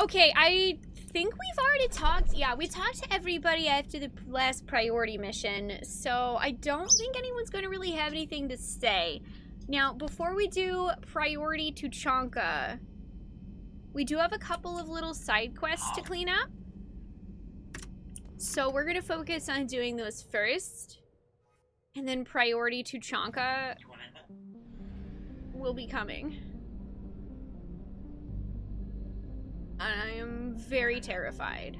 Okay, I think we've already talked. Yeah, we talked to everybody after the last priority mission, so I don't think anyone's going to really have anything to say. Now, before we do priority to Chonka, we do have a couple of little side quests to clean up. So we're going to focus on doing those first. And then priority to Chonka will be coming. And I am very terrified.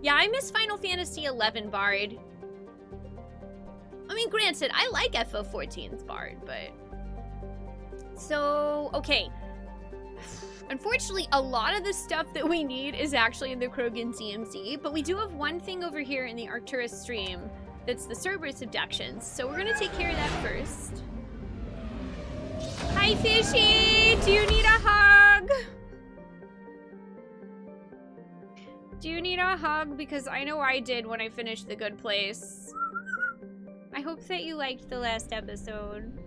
Yeah, I miss Final Fantasy XI Bard. I mean, granted, I like FF14's Bard, but... So, okay. Unfortunately, a lot of the stuff that we need is actually in the Krogans DMZ, but we do have one thing over here in the Arcturus stream that's the Cerberus abductions, so we're gonna take care of that first. Hi, Fishy! Do you need a hug? Do you need a hug? Because I know I did when I finished The Good Place. I hope that you liked the last episode.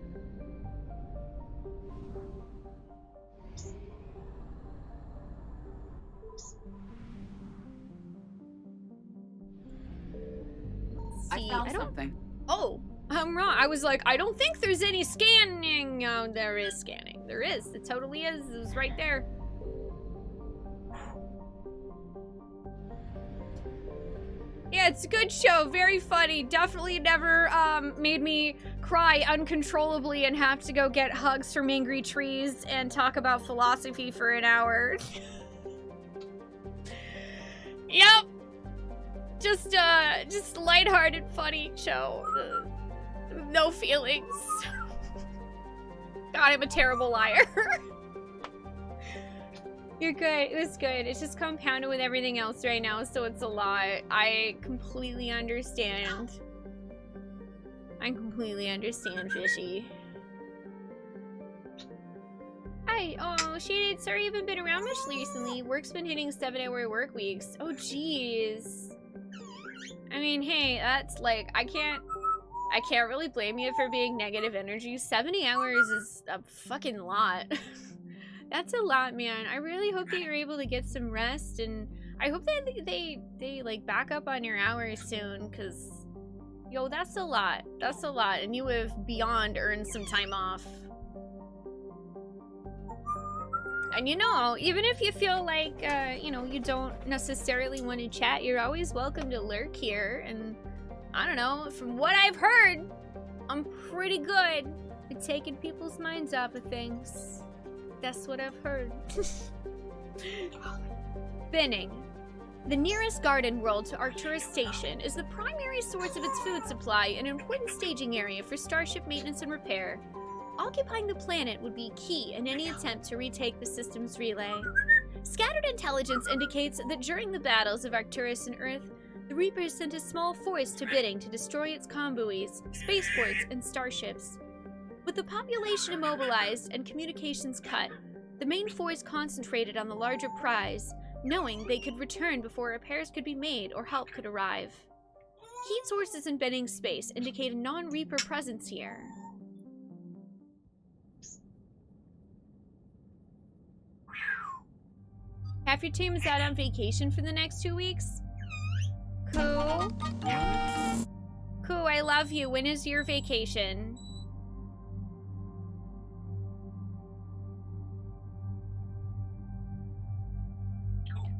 I found something. Oh, I'm wrong. I was like, I don't think there's any scanning. Oh, there is scanning. There is. It totally is. It was right there. Yeah, it's a good show. Very funny. Definitely never made me cry uncontrollably and have to go get hugs from angry trees and talk about philosophy for an hour. Yep. Just lighthearted, funny show. No feelings. God, I'm a terrible liar. You're good. It was good. It's just compounded with everything else right now, so it's a lot. I completely understand. I completely understand, Fishy. Hi. Oh, Shaded. Sorry you haven't been around much recently. Work's been hitting 7-hour work weeks. Oh, jeez. I mean, hey, that's like, I can't really blame you for being negative energy. 70 hours is a fucking lot. That's a lot, man. I really hope that you're able to get some rest, and I hope that they like back up on your hours soon, because, yo, that's a lot. That's a lot, and you have beyond earned some time off. And you know, even if you feel like, you know, you don't necessarily want to chat, you're always welcome to lurk here, and I don't know, from what I've heard, I'm pretty good at taking people's minds off of things. That's what I've heard. Binning. The nearest garden world to Arcturus Station is the primary source of its food supply and an important staging area for starship maintenance and repair. Occupying the planet would be key in any attempt to retake the system's relay. Scattered intelligence indicates that during the battles of Arcturus and Earth, the Reapers sent a small force to Binning to destroy its convoys, spaceports, and starships. With the population immobilized and communications cut, the main force concentrated on the larger prize, knowing they could return before repairs could be made or help could arrive. Heat sources in Binning's space indicate a non-Reaper presence here. Half your team is out on vacation for the next 2 weeks? Cool. Cool, I love you. When is your vacation?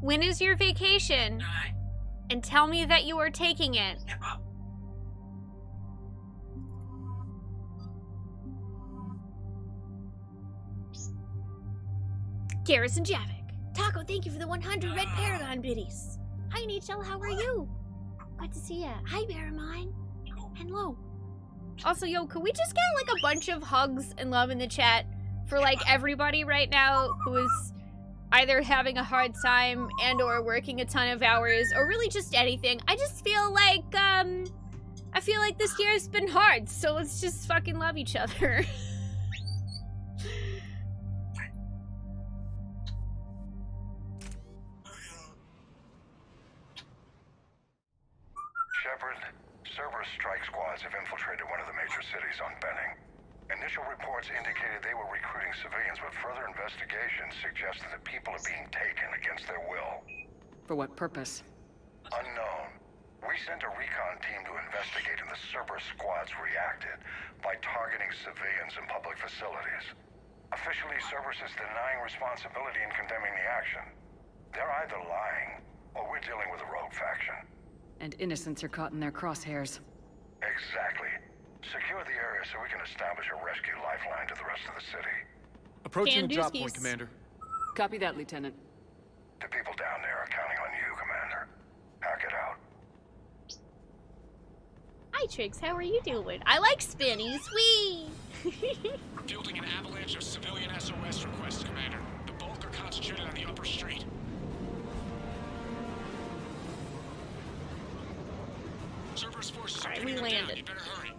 When is your vacation? And tell me that you are taking it. Garrison Javik. Taco, thank you for the 100 red Paragon biddies. Hi, NHL, how are you? Good to see ya. Hi, Baramine. Hello. Also, yo, could we just get, like, a bunch of hugs and love in the chat for, like, everybody right now who is either having a hard time and or working a ton of hours or really just anything. I just feel like, I feel like this year's been hard, so let's just fucking love each other. Initial reports indicated they were recruiting civilians, but further investigation suggested that people are being taken against their will. For what purpose? Unknown. We sent a recon team to investigate, and the Cerberus squads reacted by targeting civilians in public facilities. Officially, Cerberus is denying responsibility and condemning the action. They're either lying, or we're dealing with a rogue faction. And innocents are caught in their crosshairs. Exactly. Secure the area so we can establish a rescue lifeline to the rest of the city. Approaching the drop Skis. point, Commander. Copy that, Lieutenant. The people down there are counting on you, Commander. Hack it out. Hi, Trix. How are you doing? I like spinnies. Wee! Fielding an avalanche of civilian SOS requests, Commander. The bulk are concentrated on the upper street. Cerberus forces are Alright, pinning we them down. landed. You better hurry.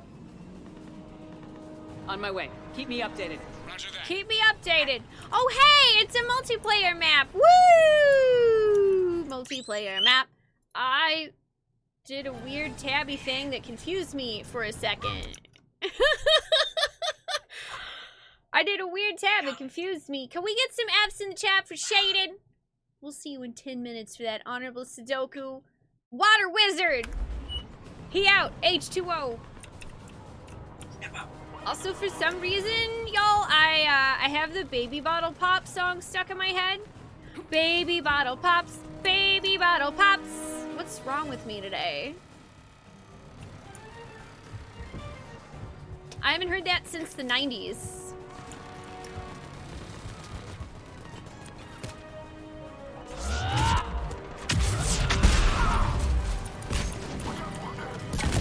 On my way. Keep me updated. Roger that. Keep me updated. Oh, hey! It's a multiplayer map. Woo! Multiplayer map. I did a weird tabby thing that confused me for a second. I did a weird tab that confused me. Can we get some F's in the chat for Shaded? We'll see you in 10 minutes for that honorable Sudoku. Water Wizard! He out. H2O. Also, for some reason, y'all, I have the Baby Bottle Pop song stuck in my head. Baby Bottle Pops, Baby Bottle Pops. What's wrong with me today? I haven't heard that since the 90s.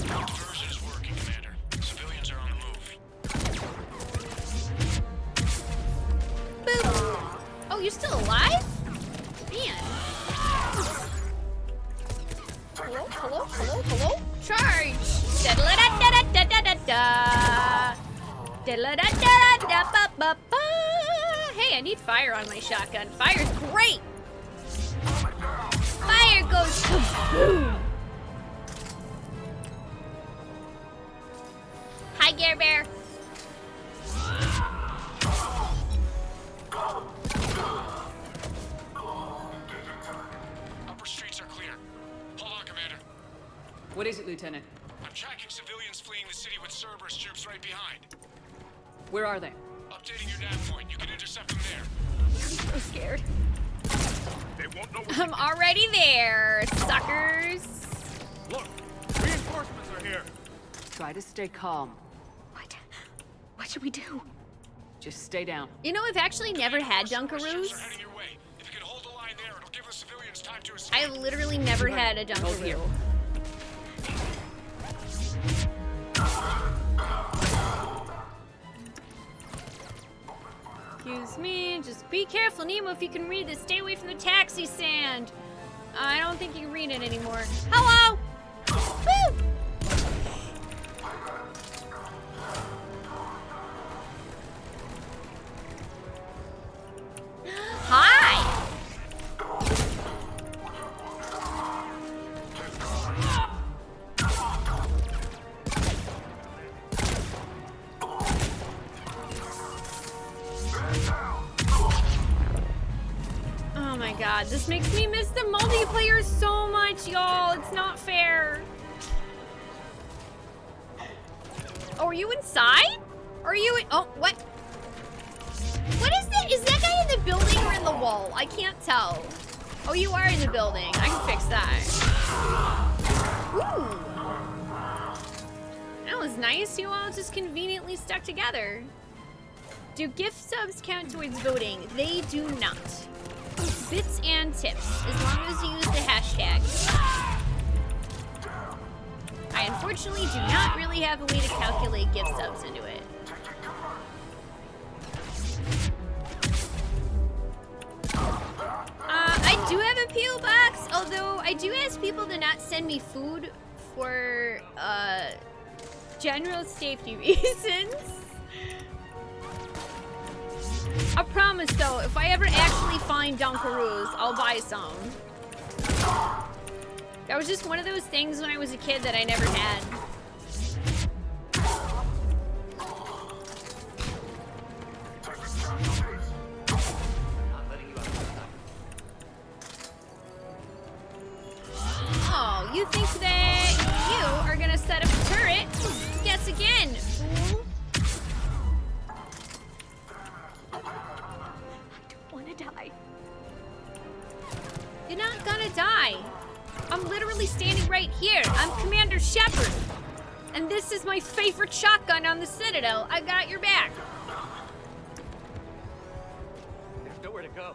Diversion is working, Commander. Civilians are on the move. Boop. Oh, you're still alive? Man. Hello, hello, hello, hello? Charge! Da-da-da-da-da-da-da-da. Da-da-da-da-da-da-ba-ba-ba. Hey, I need fire on my shotgun. Fire's great! Fire goes kaboom! Hi, Gare Bear. Upper streets are clear. Hold on, Commander. What is it, Lieutenant? I'm tracking civilians fleeing the city with Cerberus troops right behind. Where are they? Updating your nav point. You can intercept them there. So scared. They won't know I'm already there, suckers. Look, reinforcements are here. Try to stay calm. What? What should we do? Just stay down. You know, I've actually never had Cerberus troops Dunkaroos. are heading your way. If you can hold the line there, it'll give the civilians time to escape. I've literally never had a Hold here. Dunkaroo. Excuse me, just be careful, Nemo, if you can read this. Stay away from the taxi stand. I don't think you can read it anymore. Hello! Woo! Hi! Oh my god, this makes me miss the multiplayer so much, y'all. It's not fair. Oh, are you inside? Are you in— oh, what? What is that? Is that guy in the building or in the wall? I can't tell. Oh, you are in the building. I can fix that. Ooh. That was nice. You all just conveniently stuck together. Do gift subs count towards voting? They do not. Bits and tips, as long as you use the hashtag. I unfortunately do not really have a way to calculate gift subs into it. I do have a P.O. box, although I do ask people to not send me food for general safety reasons. I promise though, if I ever actually find Dunkaroos, I'll buy some. That was just one of those things when I was a kid that I never had. I'm literally standing right here. I'm Commander Shepard. And this is my favorite shotgun on the Citadel. I got your back. There's nowhere to go.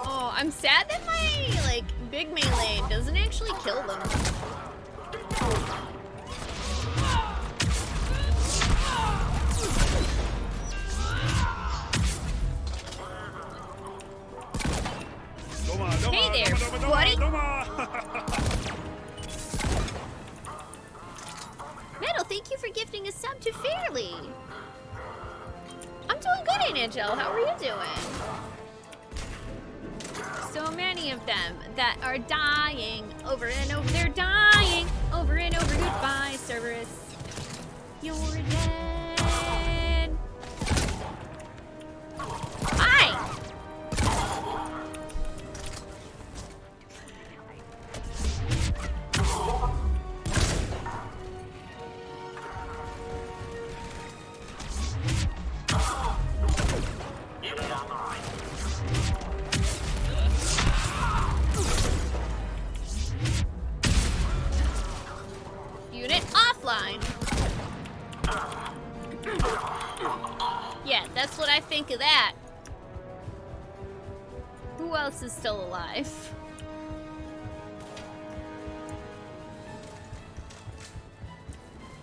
Oh, I'm sad that my, like, big melee doesn't actually kill them. Hey there, buddy. Metal, thank you for gifting a sub to Fairly. I'm doing good, Angel. How are you doing? So many of them that are dying over and over. They're dying over and over. Goodbye, Cerberus. You're dead. Hi. Unit offline. Yeah, that's what I think of that. Who else is still alive?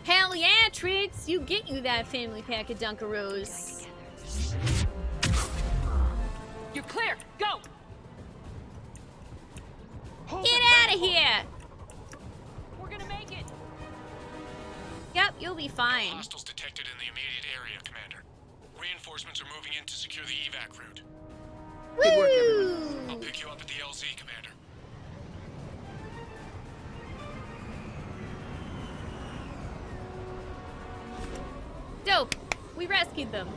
Hell yeah, Trix! You get you that family pack of Dunkaroos. You're clear. Go. Get out of here! We're gonna make it. Yep, you'll be fine. Hostiles detected in the immediate area, Commander. Reinforcements are moving in to secure the evac route. Good work, everyone. I'll Woo! pick you up at the LZ, Commander. Dope. We rescued them.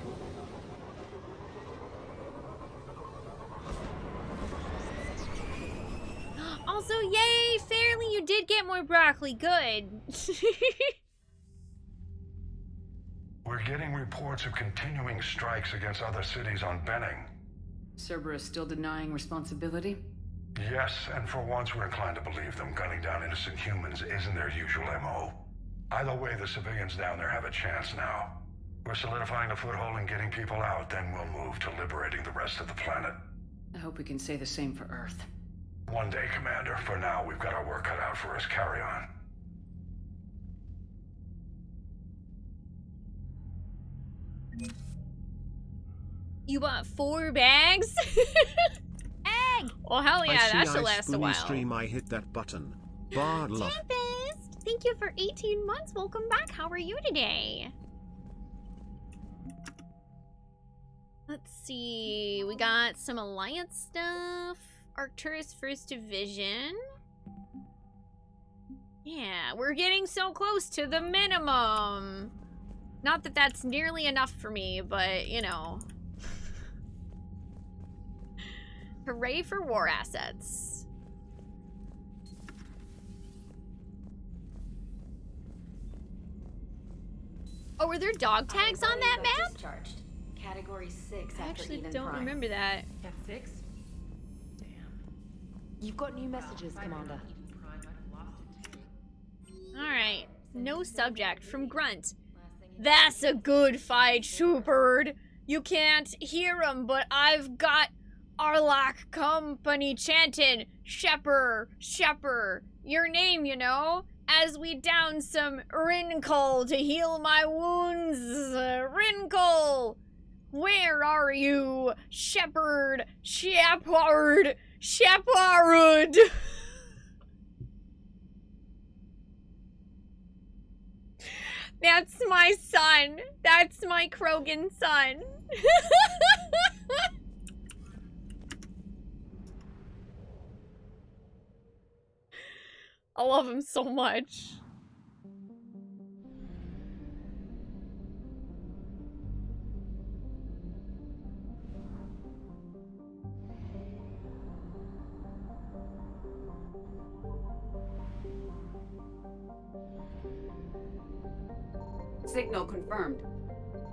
Also, yay, Fairly, you did get more broccoli. Good. We're getting reports of continuing strikes against other cities on Benning. Cerberus still denying responsibility? Yes, and for once we're inclined to believe them. Gunning down innocent humans isn't their usual MO. Either way, the civilians down there have a chance now. We're solidifying a foothold and getting people out, then we'll move to liberating the rest of the planet. I hope we can say the same for Earth. One day, Commander. For now, we've got our work cut out for us. Carry on. You bought 4 bags? Egg! Well, hell yeah, that should last a while. Stream, I hit that button. Bar love. Tempest, thank you for 18 months. Welcome back. How are you today? Let's see. We got some Alliance stuff. Arcturus First Division. Yeah, we're getting so close to the minimum. Not that that's nearly enough for me, but, you know. Hooray for war assets. Oh, were there dog tags on that map? Discharged. Category 6 I after actually Eden don't Prime. remember that. Cat 6? Damn. You've got new messages, Commander. Alright. No subject from Grunt. That's a good fight, Shepard. You can't hear him, but I've got Arlach Company chanting, Shepard, Shepard, your name, you know, as we down some Rinkle to heal my wounds. Rinkle, where are you? Shepard, Shepard, Shepard. That's my son. That's my Krogan son. I love him so much. Signal confirmed.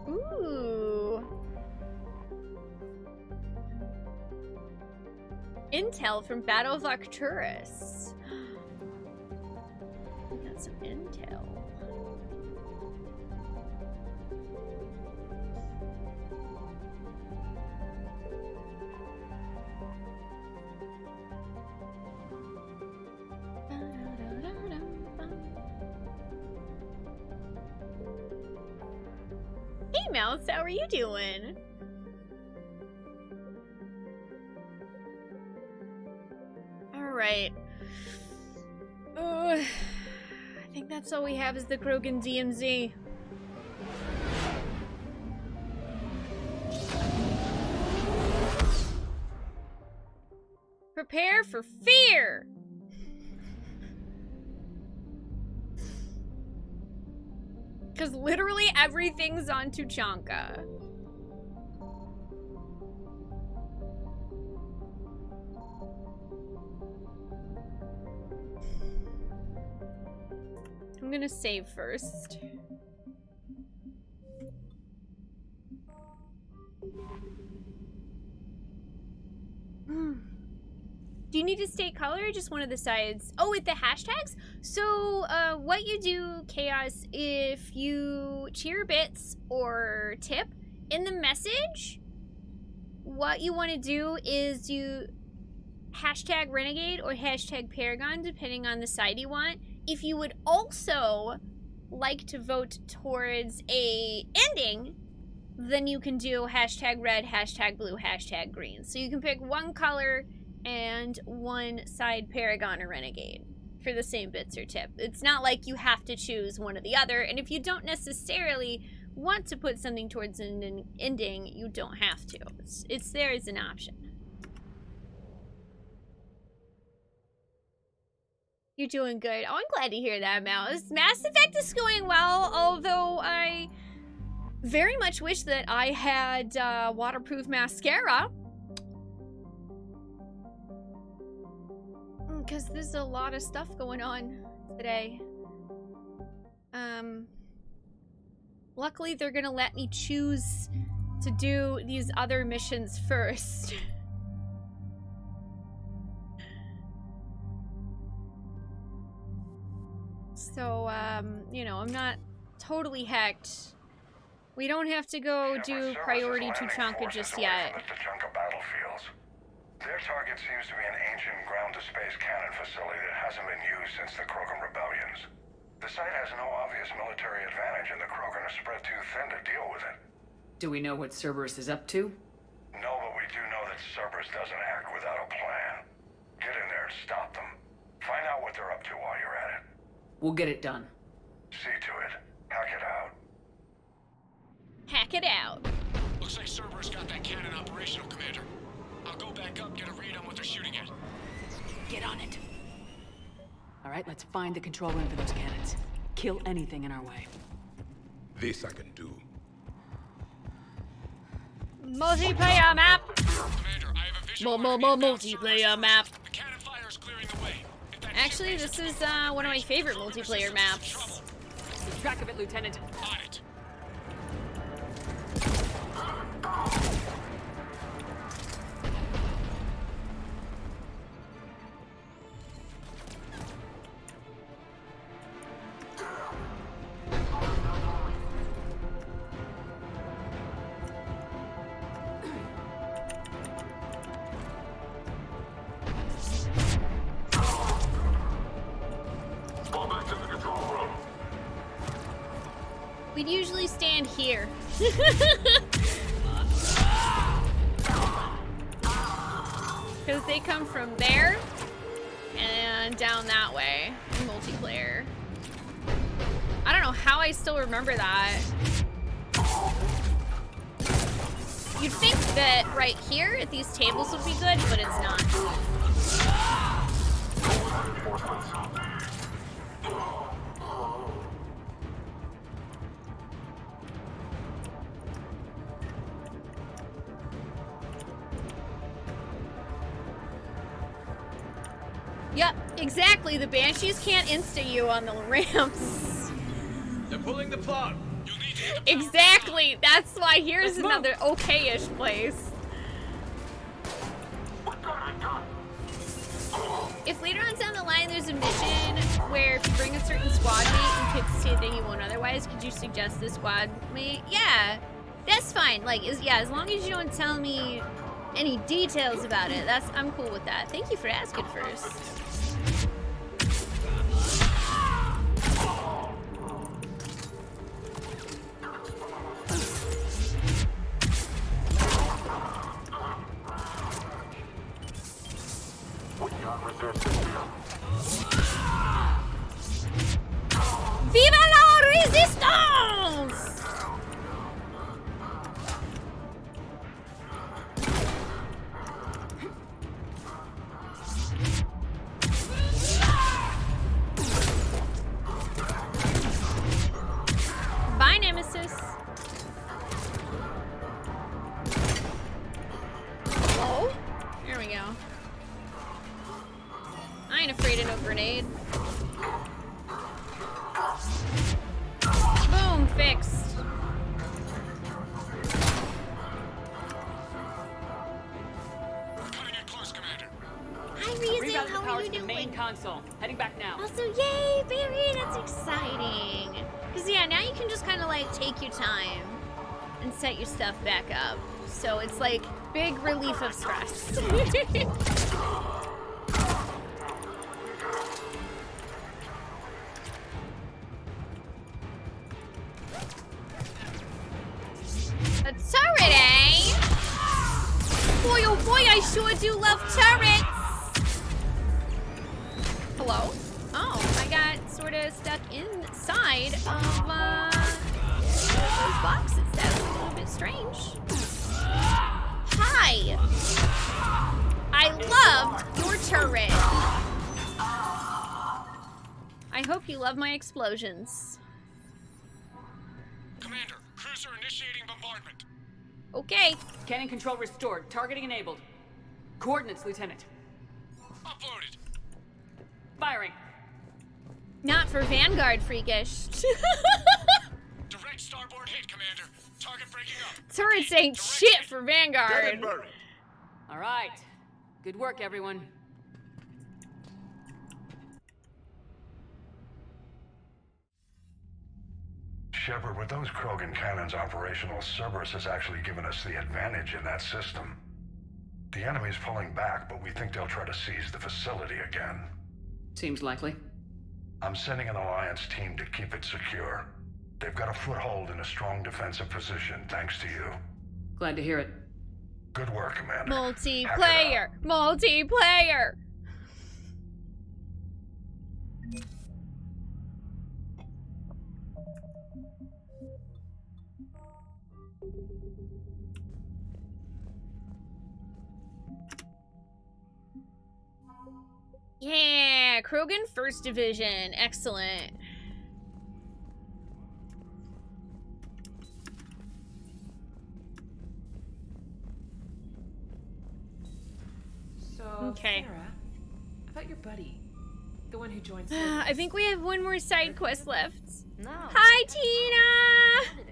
Ooh. Intel from Battle of Arcturus. We got some intel. Hey Mouse, how are you doing? Alright. I think that's all we have is the Krogan DMZ. Prepare for fear! Because literally everything's on Tuchanka. I'm gonna save first. Do you need to state color or just one of the sides? Oh, with the hashtags? So, what you do, Chaos, if you cheer bits or tip in the message, what you want to do is you hashtag Renegade or hashtag Paragon, depending on the side you want. If you would also like to vote towards a ending, then you can do hashtag red, hashtag blue, hashtag green. So you can pick one color and one side Paragon or Renegade for the same bits or tip. It's not like you have to choose one or the other, and if you don't necessarily want to put something towards an ending, you don't have to. It's there as an option. You're doing good. Oh, I'm glad to hear that, Mouse. Mass Effect is going well, although I very much wish that I had waterproof mascara. Because there's a lot of stuff going on today. Luckily, they're gonna let me choose to do these other missions first. So, you know, I'm not totally hacked. We don't have to go do priority Tuchanka just yet. Their target seems to be an ancient ground-to-space cannon facility that hasn't been used since the Krogan rebellions. The site has no obvious military advantage, and the Krogan are spread too thin to deal with it. Do we know what Cerberus is up to? No, but we do know that Cerberus doesn't act without a plan. Get in there and stop them. Find out what they're up to while you're at it. We'll get it done. See to it. Hack it out. Hack it out. Looks like Cerberus got that cannon operational, Commander. I'll go back up, get a read on what they're shooting at. Get on it. All right, let's find the control room for those cannons. Kill anything in our way. This I can do. Multiplayer map. Commander, I have a visual Multiplayer map. The cannon fire is clearing the way. If that Actually, this is one of my favorite multiplayer maps. Keep track of it, Lieutenant. On it. We'd usually stand here. Because they come from there and down that way in multiplayer. I don't know how I still remember that. You'd think that right here at these tables would be good, but it's not. Yep, exactly. The Banshees can't insta you on the ramps. They're pulling the plug. You'll need to get the power Exactly. That's why here's another okay-ish place. If later on down the line there's a mission where if you bring a certain squad mate, you could see that you won't otherwise, could you suggest this squad mate? Yeah, that's fine. Like, as long as you don't tell me any details about it, I'm cool with that. Thank you for asking first. Viva la resistance! Bye, Nemesis. Oh, here we go. I ain't afraid of no grenade. Boom, fixed. Cutting it close, Commander. Hi, Reason. Rerouting the How power are to you the main doing? console. Heading back now. Also, yay, Barry, that's exciting. Because, yeah, now you can just kind of, like, take your time and set your stuff back up. So it's, like, big relief of stress. A turret, eh? Boy, oh boy, I sure do love turrets! Hello? Oh, I got sort of stuck inside of, those boxes. That was a little bit strange. Hi! I loved your turret. I hope you love my explosions. Commander, cruiser initiating bombardment. Okay. Cannon control restored. Targeting enabled. Coordinates, Lieutenant. Uploaded. Firing. Not for Vanguard, freakish. Direct starboard hit, Commander. Target breaking up. Turrets ain't shit for Vanguard. All right. Good work, everyone. Shepard, with those Krogan cannons operational, Cerberus has actually given us the advantage in that system. The enemy's pulling back, but we think they'll try to seize the facility again. Seems likely. I'm sending an Alliance team to keep it secure. They've got a foothold in a strong defensive position, thanks to you. Glad to hear it. Good work, Commander. Multiplayer! Multiplayer! Yeah, Krogan 1st Division. Excellent. So, Okay. Sarah, about your buddy, the one who joined. I think we have one more side quest left. No. Hi, Tina!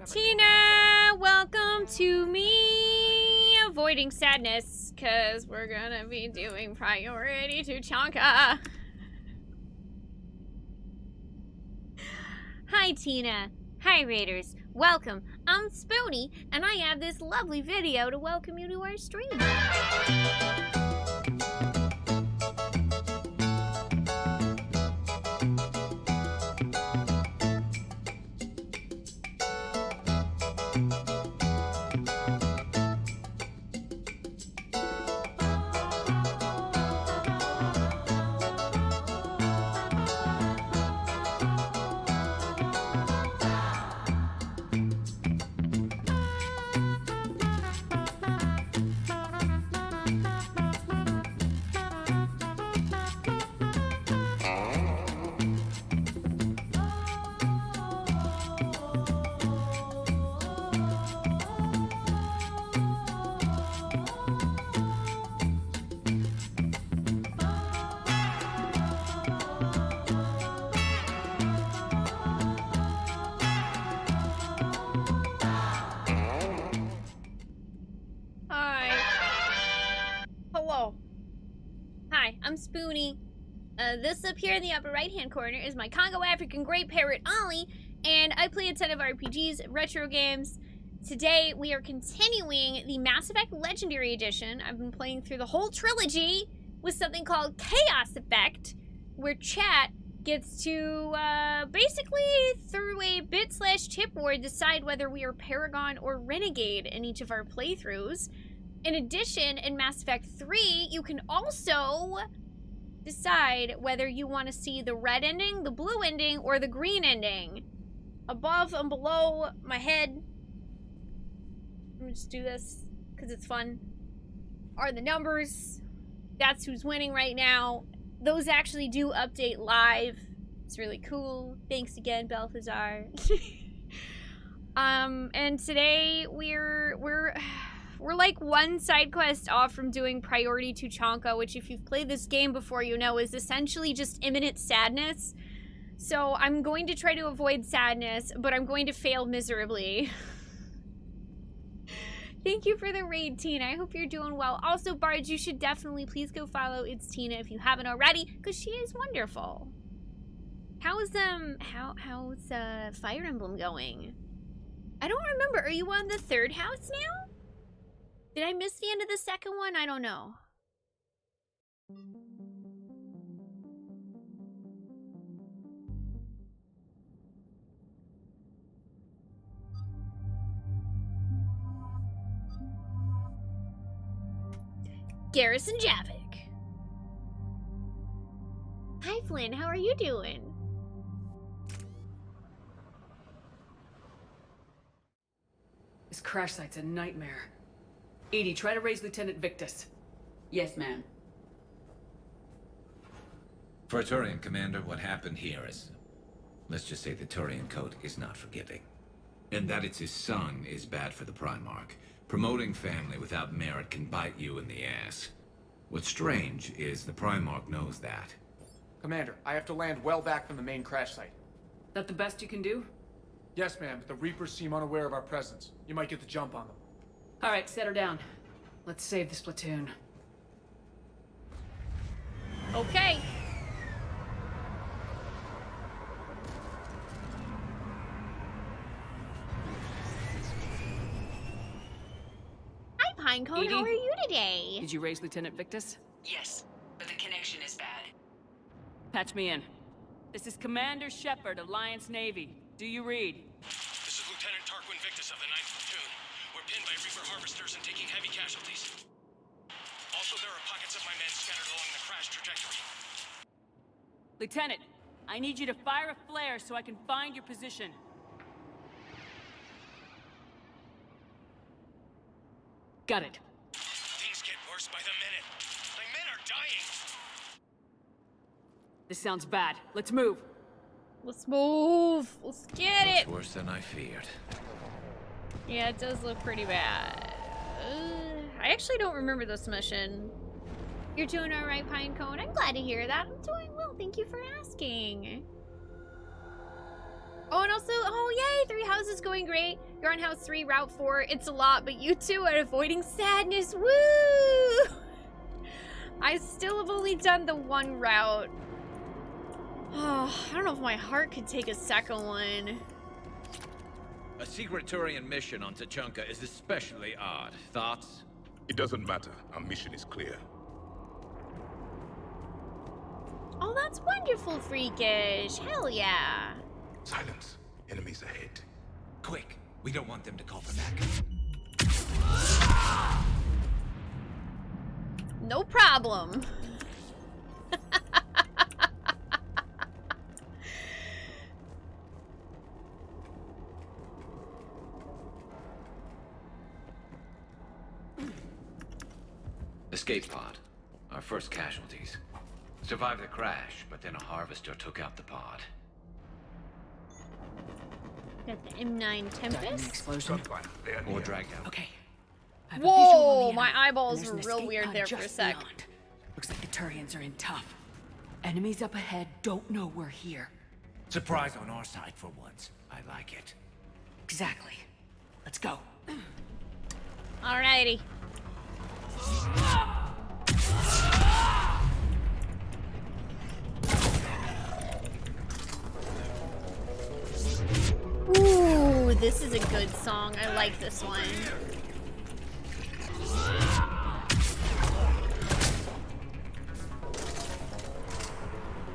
Tina, welcome to me avoiding sadness, because we're gonna be doing priority to Chanka. Hi, Tina. Hi, Raiders. Welcome. I'm Spoonee, and I have this lovely video to welcome you to our stream. I'm Spoonee. This up here in the upper right-hand corner is my Congo African Grey Parrot, Ollie, and I play a ton of RPGs, retro games. Today, we are continuing the Mass Effect Legendary Edition. I've been playing through the whole trilogy with something called Chaos Effect, where chat gets to, basically, through a bit/chipboard, decide whether we are Paragon or Renegade in each of our playthroughs. In addition, in Mass Effect 3, you can also decide whether you want to see the red ending, the blue ending, or the green ending. Above and below my head, I'm gonna just do this because it's fun, are the numbers. That's who's winning right now. Those actually do update live. It's really cool. Thanks again, Balthazar. And today we're like one side quest off from doing Priority Tuchanka, which if you've played this game before, you know is essentially just imminent sadness. So I'm going to try to avoid sadness, but I'm going to fail miserably. Thank you for the raid, Tina. I hope you're doing well. Also, Barge, you should definitely please go follow It's Tina if you haven't already, because she is wonderful. How's Fire Emblem going? I don't remember. Are you on the 3rd house now? Did I miss the end of the 2nd one? I don't know. Garrison Javik. Hi, Flynn. How are you doing? This crash site's a nightmare. Edie, try to raise Lieutenant Victus. Yes, ma'am. For a Turian commander, what happened here is... let's just say the Turian code is not forgiving. And that it's his son is bad for the Primarch. Promoting family without merit can bite you in the ass. What's strange is the Primarch knows that. Commander, I have to land well back from the main crash site. That the best you can do? Yes, ma'am, but the Reapers seem unaware of our presence. You might get the jump on them. Alright, set her down. Let's save this platoon. Okay. Hi, Pinecone. How are you today? Did you raise Lieutenant Victus? Yes, but the connection is bad. Patch me in. This is Commander Shepard, Alliance Navy. Do you read? This is Lieutenant Tarquin Victus of the 9th Platoon. We're pinned by Reaper harvesters and taking heavy casualties. Also, there are pockets of my men scattered along the crash trajectory. Lieutenant, I need you to fire a flare so I can find your position. Got it. Things get worse by the minute. My men are dying. This sounds bad. Let's move. Let's move. Let's get it. It's worse than I feared. Yeah, it does look pretty bad. I actually don't remember this mission. You're doing all right, Pinecone. I'm glad to hear that. I'm doing well. Thank you for asking. Oh, and also, oh, yay, 3 houses going great. You're on house 3, route 4. It's a lot, but you two are avoiding sadness. Woo! I still have only done the 1 route. Oh, I don't know if my heart could take a second one. A secret Turian mission on Tuchanka is especially odd. Thoughts? It doesn't matter. Our mission is clear. Oh, that's wonderful, Freakish. Hell yeah. Silence. Enemies ahead. Quick! We don't want them to call for backup. No problem. Escape pod. Our first casualties. Survived the crash, but then a harvester took out the pod. Got the M9 Tempest. Explosion. Or dragged out. Okay. Whoa, my eyeballs were real weird there for a sec. Beyond. Looks like the Turians are in tough. Enemies up ahead don't know we're here. Surprise on our side for once. I like it. Exactly. Let's go. Alrighty. Oh, this is a good song. I like this one.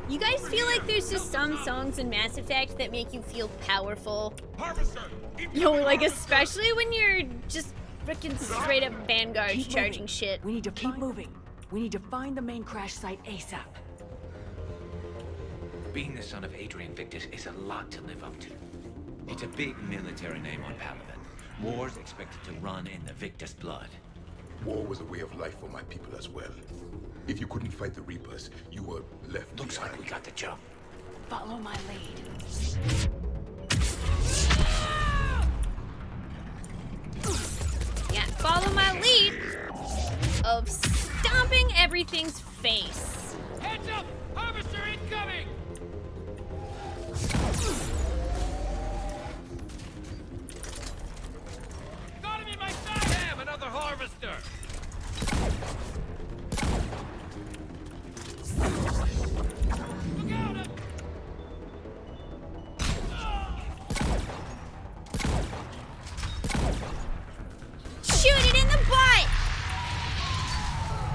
You guys feel like there's just some songs in Mass Effect that make you feel powerful? Yo, like especially when you're just freaking straight up Vanguard charging shit. We need to keep moving. We need to find the main crash site ASAP. Being the son of Adrian Victus is a lot to live up to. It's a big military name on Palaven. War's expected to run in the Victus blood. War was a way of life for my people as well. If you couldn't fight the Reapers, you were left Looks behind. like we got the jump. Follow my lead. Yeah, follow my lead of stomping everything's face. Heads up! Harvester incoming! Got him in my sight! Damn, another harvester! Look out! Shoot it in the butt!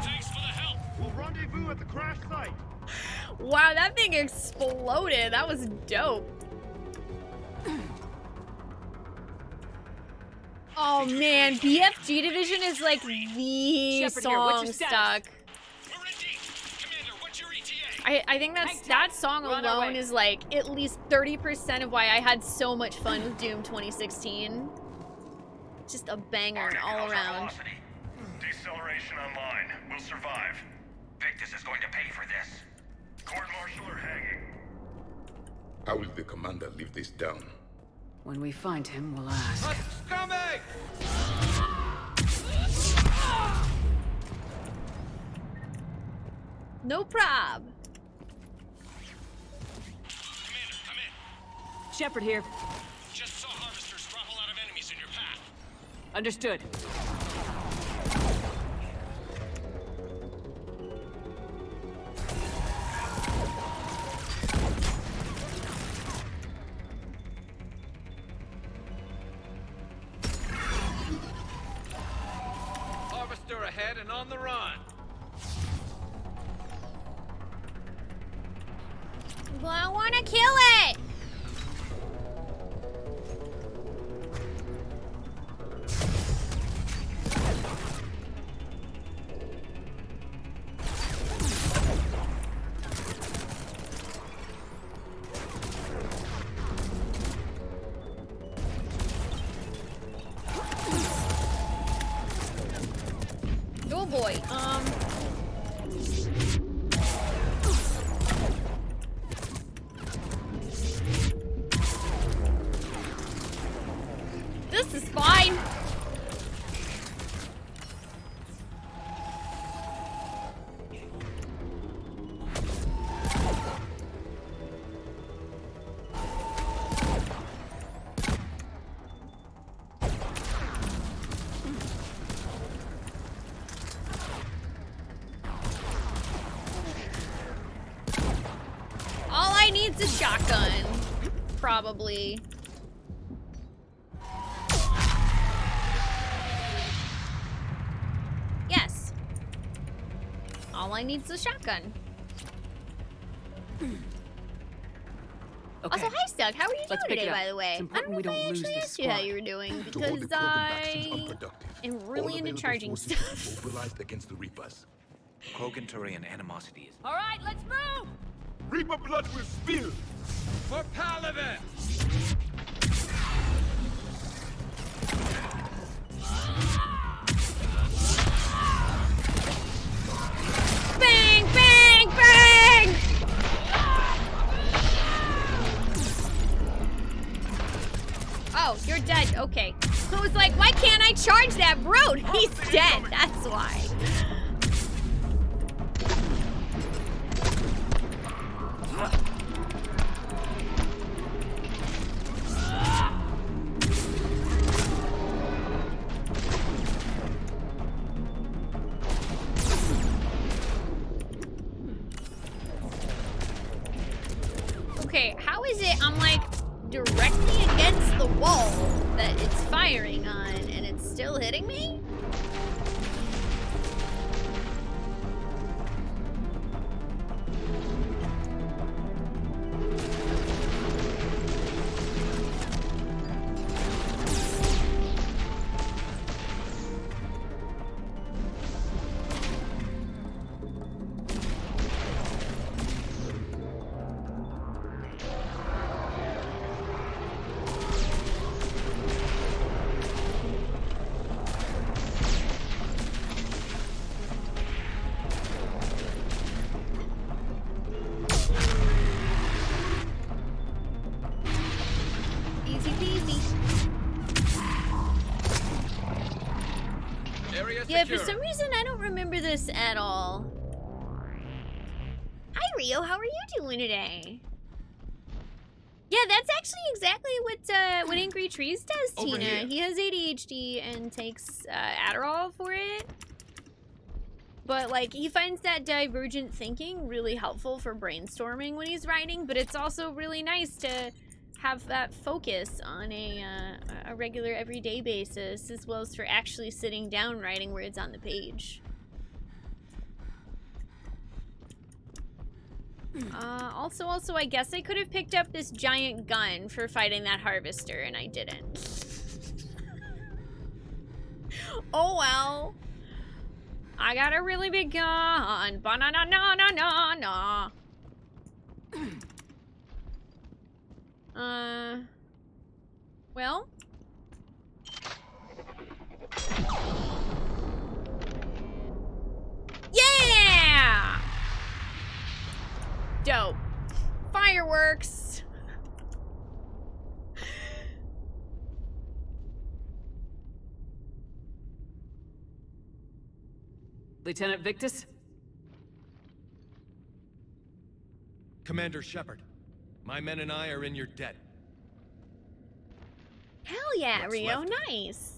Thanks for the help! We'll rendezvous at the crash site. Wow, that thing exploded. That was dope. Oh man, BFG Division is like the Shepard here, what's song your status? stuck. We're in deep! Commander, what's your ETA? I think that song We're on our alone way. is like at least 30% of why I had so much fun with Doom 2016. Just a banger all around. Deceleration online. We'll survive. Victus is going to pay for this. Court-martial or hanging? How will the commander live this down? When we find him, we'll ask. Coming! No prob. Commander, come in. Shepard here. Just saw harvesters drop a lot of enemies in your path. Understood. Harvester ahead and on the run. Well, I want to kill it. Oh boy. This is fine. All I need's a shotgun. Probably. Yes. All I need's a shotgun. Okay. Also, hi, Stug. How are you doing Let's pick today, it up. by the way? It's I important don't we know if don't I lose actually this asked you how squad. you were doing To hold because the Krogan I factions unproductive. am All really into available charging forces stuff. mobilized against the Reapers. Krogan Turian animosity is... All right, let's move! Reaper blood will spill. For Palaven! Bang, bang, bang! Oh, you're dead. Okay. So it's like, why can't I charge that brute? He's dead. That's why. Okay, how is it I'm like directly against the wall? firing on, and it's still hitting me? Easy peasy. Yeah, for some reason I don't remember this at all. Hi Rio, how are you doing today? Yeah, that's actually exactly what Angry Trees does, Over Tina. here. He has ADHD and takes Adderall for it. But like he finds that divergent thinking really helpful for brainstorming when he's writing, but it's also really nice to have that focus on a regular everyday basis, as well as for actually sitting down writing words on the page. Also, I guess I could have picked up this giant gun for fighting that harvester, and I didn't. Oh well. I got a really big gun. Ba-na-na-na-na-na-na. Well. Yeah! Dope. Fireworks. Lieutenant Victus? Commander Shepard, my men and I are in your debt. Hell yeah, What's Rio. left? Nice.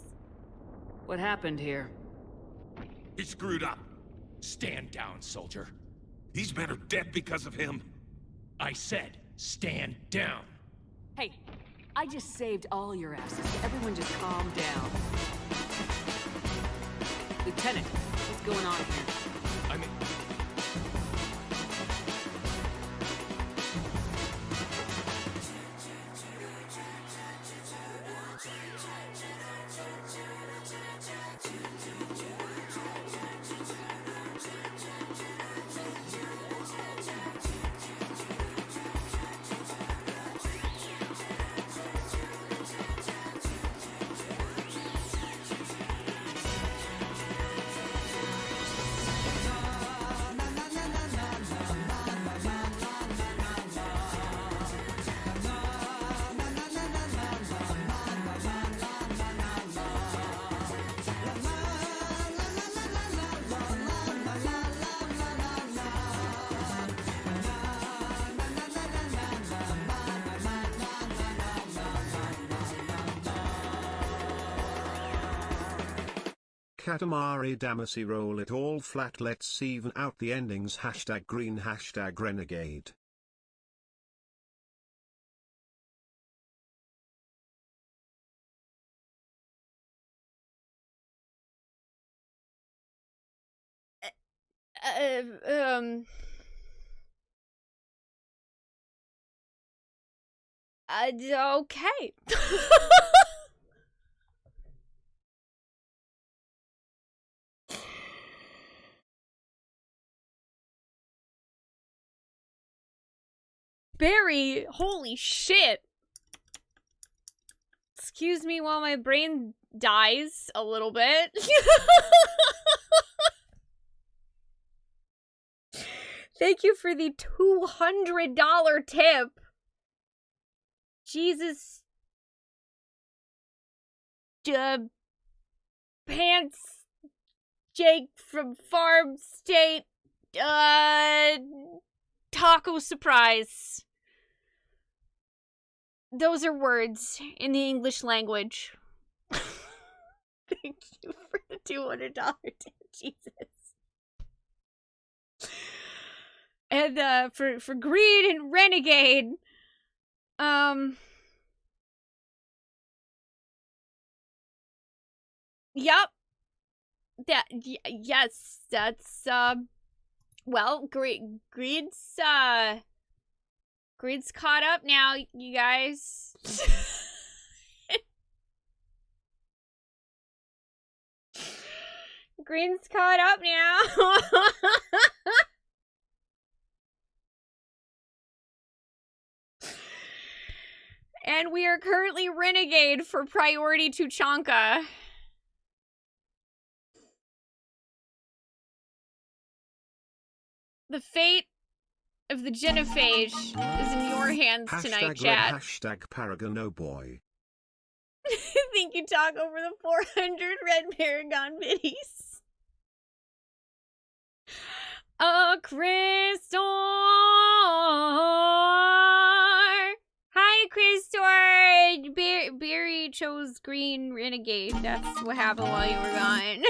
What happened here? He screwed up. Stand down, soldier. These men are dead because of him. I said, stand down. Hey, I just saved all your asses. Everyone just calm down. Lieutenant, what's going on here? I mean, Katamari Damacy roll it all flat, let's even out the endings, hashtag green, hashtag renegade. Okay. Barry, holy shit. Excuse me while my brain dies a little bit. Thank you for the $200 tip. Jesus. Pants Jake from Farm State. Taco surprise. Those are words in the English language. Thank you for the $200 tip, Jesus. And for Greed and Renegade, Yep. Yes, that's, well, Greed's caught up now, you guys. Green's caught up now. And we are currently Renegade for priority to Chanka. The fate of the genophage is in your hands tonight, chat. Hashtag Paragon, oh boy. Think you talk over the 400 red Paragon biddies. A Crystor! Hi, Crystor! Barry chose Green Renegade. That's what happened while you were gone.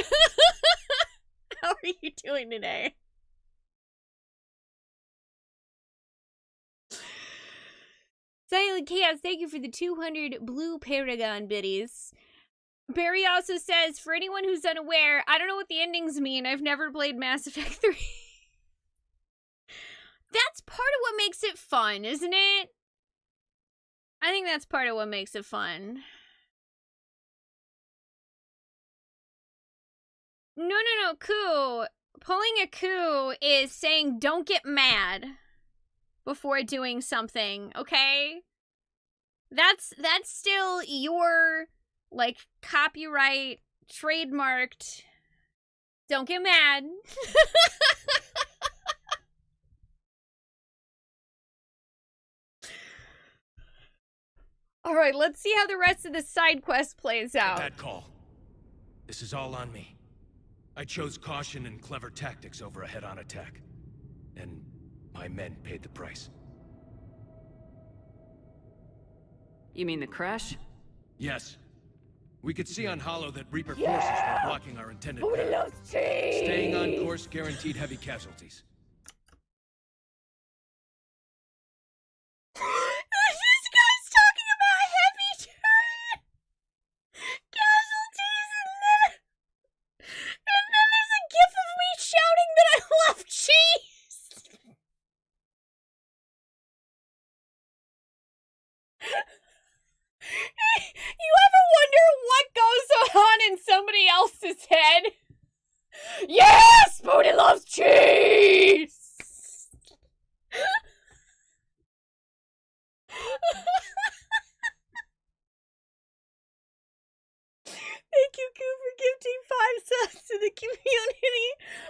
How are you doing today? Silent Chaos, thank you for the 200 blue Paragon biddies. Barry also says, for anyone who's unaware, I don't know what the endings mean. I've never played Mass Effect 3. That's part of what makes it fun, isn't it? I think that's part of what makes it fun. No, coup. Pulling a coup is saying don't get mad before doing something, okay? That's still your, like, copyright, trademarked. Don't get mad. Alright, let's see how the rest of the side quest plays out. Bad call. This is all on me. I chose caution and clever tactics over a head-on attack. And my men paid the price. You mean the crash? Yes. We could see on Hollow that Reaper forces were blocking our intended path. Staying on course guaranteed heavy casualties. This guy's talking about heavy casualties, and then there's a gif of me shouting that I love cheese. You ever wonder what goes on in somebody else's head? Yes, Spoonee loves cheese. Thank you, Koo, for gifting 5 subs to the community.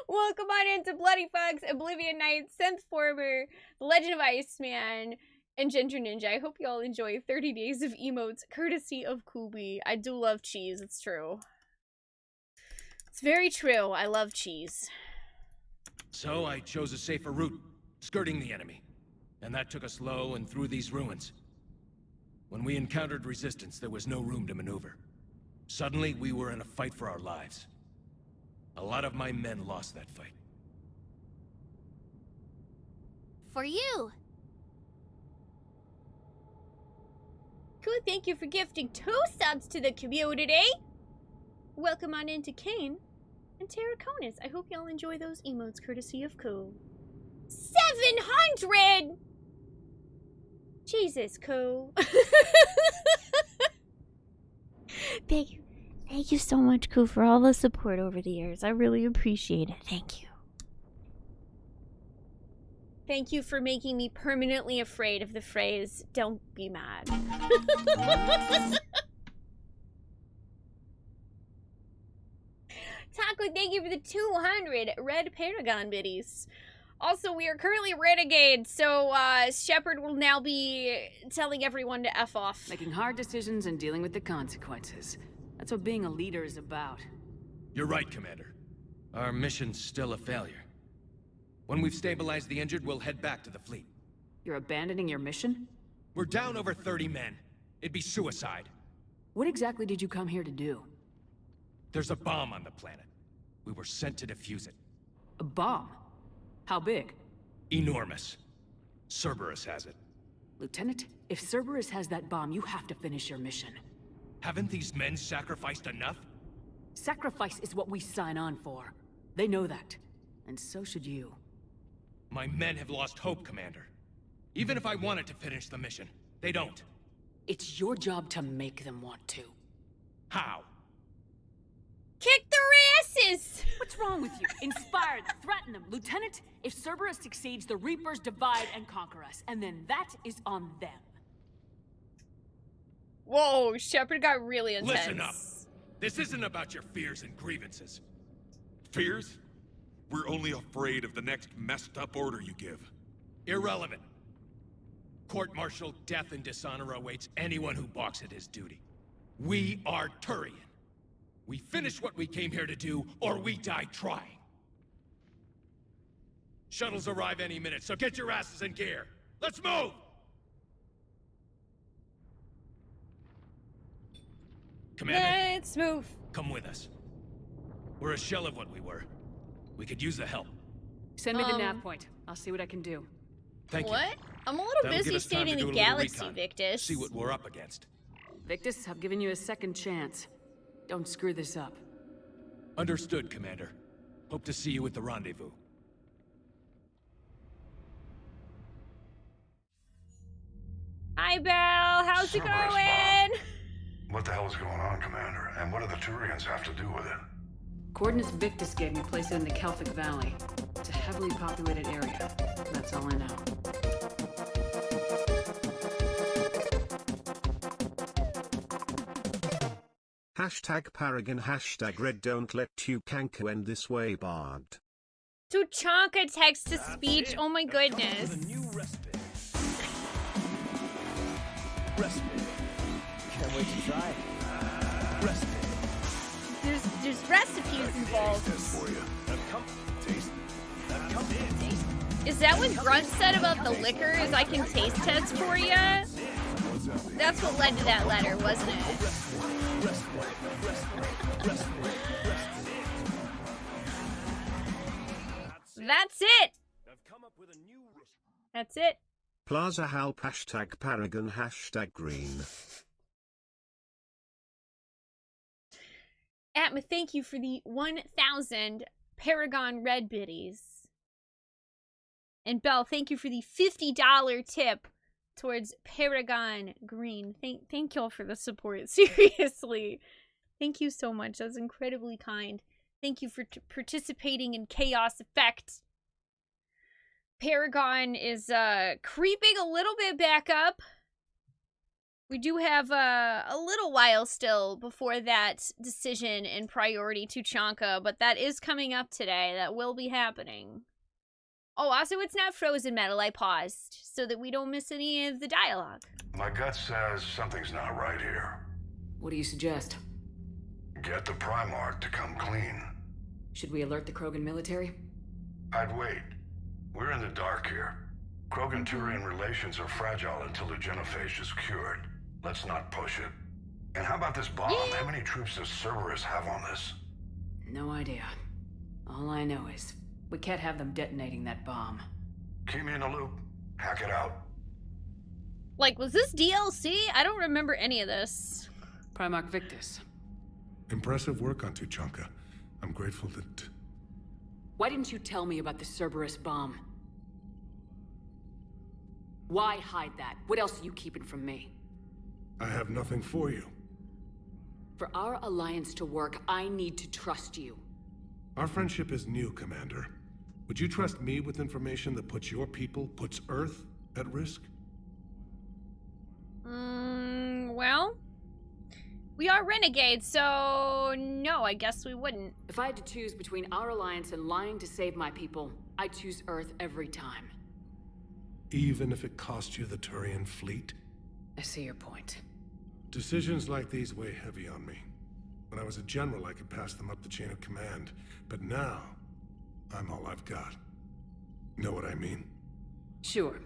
Welcome on into Bloody Fox, Oblivion Knight, Synth Former, The Legend of Iceman, and Ginger Ninja. I hope you all enjoy 30 days of emotes, courtesy of Kubi. I do love cheese, it's true. It's very true, I love cheese. So I chose a safer route, skirting the enemy. And that took us low and through these ruins. When we encountered resistance, there was no room to maneuver. Suddenly, we were in a fight for our lives. A lot of my men lost that fight. For you. Cool, thank you for gifting 2 subs to the community. Welcome on into Kane and Terraconis. I hope y'all enjoy those emotes courtesy of Cool. 700! Jesus, Cool. Thank you so much, Cool, for all the support over the years. I really appreciate it. Thank you. Thank you for making me permanently afraid of the phrase, don't be mad. Taco, thank you for the 200 red Paragon biddies. Also, we are currently Renegade, so Shepard will now be telling everyone to F off. Making hard decisions and dealing with the consequences. That's what being a leader is about. You're right, Commander. Our mission's still a failure. When we've stabilized the injured, we'll head back to the fleet. You're abandoning your mission? We're down over 30 men. It'd be suicide. What exactly did you come here to do? There's a bomb on the planet. We were sent to defuse it. A bomb? How big? Enormous. Cerberus has it. Lieutenant, if Cerberus has that bomb, you have to finish your mission. Haven't these men sacrificed enough? Sacrifice is what we sign on for. They know that. And so should you. My men have lost hope, Commander. Even if I wanted to finish the mission, they don't. It's your job to make them want to. How? Kick their asses! What's wrong with you? Inspire them, threaten them. Lieutenant, if Cerberus succeeds, the Reapers divide and conquer us, and then that is on them. Whoa, Shepard got really intense. Listen up. This isn't about your fears and grievances. Fears? We're only afraid of the next messed up order you give. Irrelevant. Court-martial death and dishonor awaits anyone who balks at his duty. We are Turian. We finish what we came here to do, or we die trying. Shuttles arrive any minute, so get your asses in gear. Let's move! Commander, Let's move. come with us. We're a shell of what we were. We could use the help. Send me the nav point. I'll see what I can do. Thank you. What? I'm a little That'll give busy us time to saving do the a little galaxy, recon. Victus. See what we're up against. Victus, I've given you a second chance. Don't screw this up. Understood, Commander. Hope to see you at the rendezvous. Hi, Belle. How's it Cerberus going? What the hell is going on, Commander? And what do the Turians have to do with it? Coordinates Victus gave me place it in the Kelphic Valley. It's a heavily populated area. That's all I know. Hashtag Paragon, hashtag Red, don't let you canker end this way, Bard. Tuchanka text to speech. Oh my goodness. Can't wait to try it. There's recipes involved. Is that what Grunt said about the liquor? Is I can taste test for you? That's what led to that letter, wasn't it? That's it. That's it. Plaza Halp, hashtag Paragon, hashtag Green. Atma, thank you for the 1,000 Paragon Red Biddies. And Belle, thank you for the $50 tip towards Paragon Green. Thank y'all for the support. Seriously. Thank you so much. That's incredibly kind. Thank you for participating in Chaos Effect. Paragon is creeping a little bit back up. We do have a little while still before that decision and priority to Tuchanka, but that is coming up today. That will be happening. Oh, also, it's not frozen metal. I paused so that we don't miss any of the dialogue. My gut says something's not right here. What do you suggest? Get the Primarch to come clean. Should we alert the Krogan military? I'd wait. We're in the dark here. Krogan-Turian relations are fragile until the genophage is cured. Let's not push it. And how about this bomb? How many troops does Cerberus have on this? No idea. All I know is we can't have them detonating that bomb. Keep me in the loop. Hack it out. Like, was this DLC? I don't remember any of this. Primarch Victus. Impressive work on Tuchanka. I'm grateful that... Why didn't you tell me about the Cerberus bomb? Why hide that? What else are you keeping from me? I have nothing for you. For our alliance to work, I need to trust you. Our friendship is new, Commander. Would you trust me with information that puts your people, puts Earth, at risk? Well, we are renegades, so no, I guess we wouldn't. If I had to choose between our alliance and lying to save my people, I'd choose Earth every time. Even if it cost you the Turian fleet? I see your point. Decisions like these weigh heavy on me. When I was a general, I could pass them up the chain of command. But now, I'm all I've got. Know what I mean? Sure.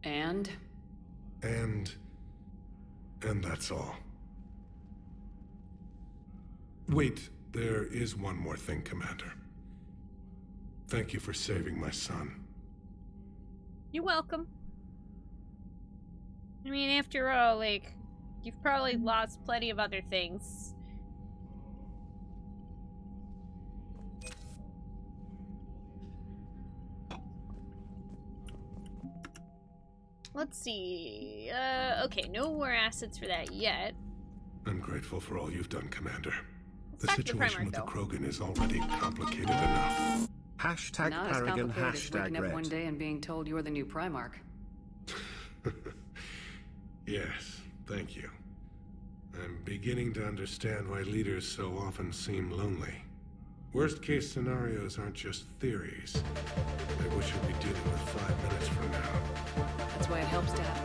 And that's all. Wait, there is one more thing, Commander. Thank you for saving my son. You're welcome. I mean, after all, like, you've probably lost plenty of other things. Let's see. Okay, no war assets for that yet. I'm grateful for all you've done, Commander. The Back to the situation Primarch, with the though. Krogan is already complicated enough. Hashtag Not as Paragon, complicated as waking hashtag up one red. day and being told you're the new Primarch. Yes, thank you. I'm beginning to understand why leaders so often seem lonely. Worst case scenarios aren't just theories. I wish I'd be dealing with 5 minutes from now. That's why it helps to have...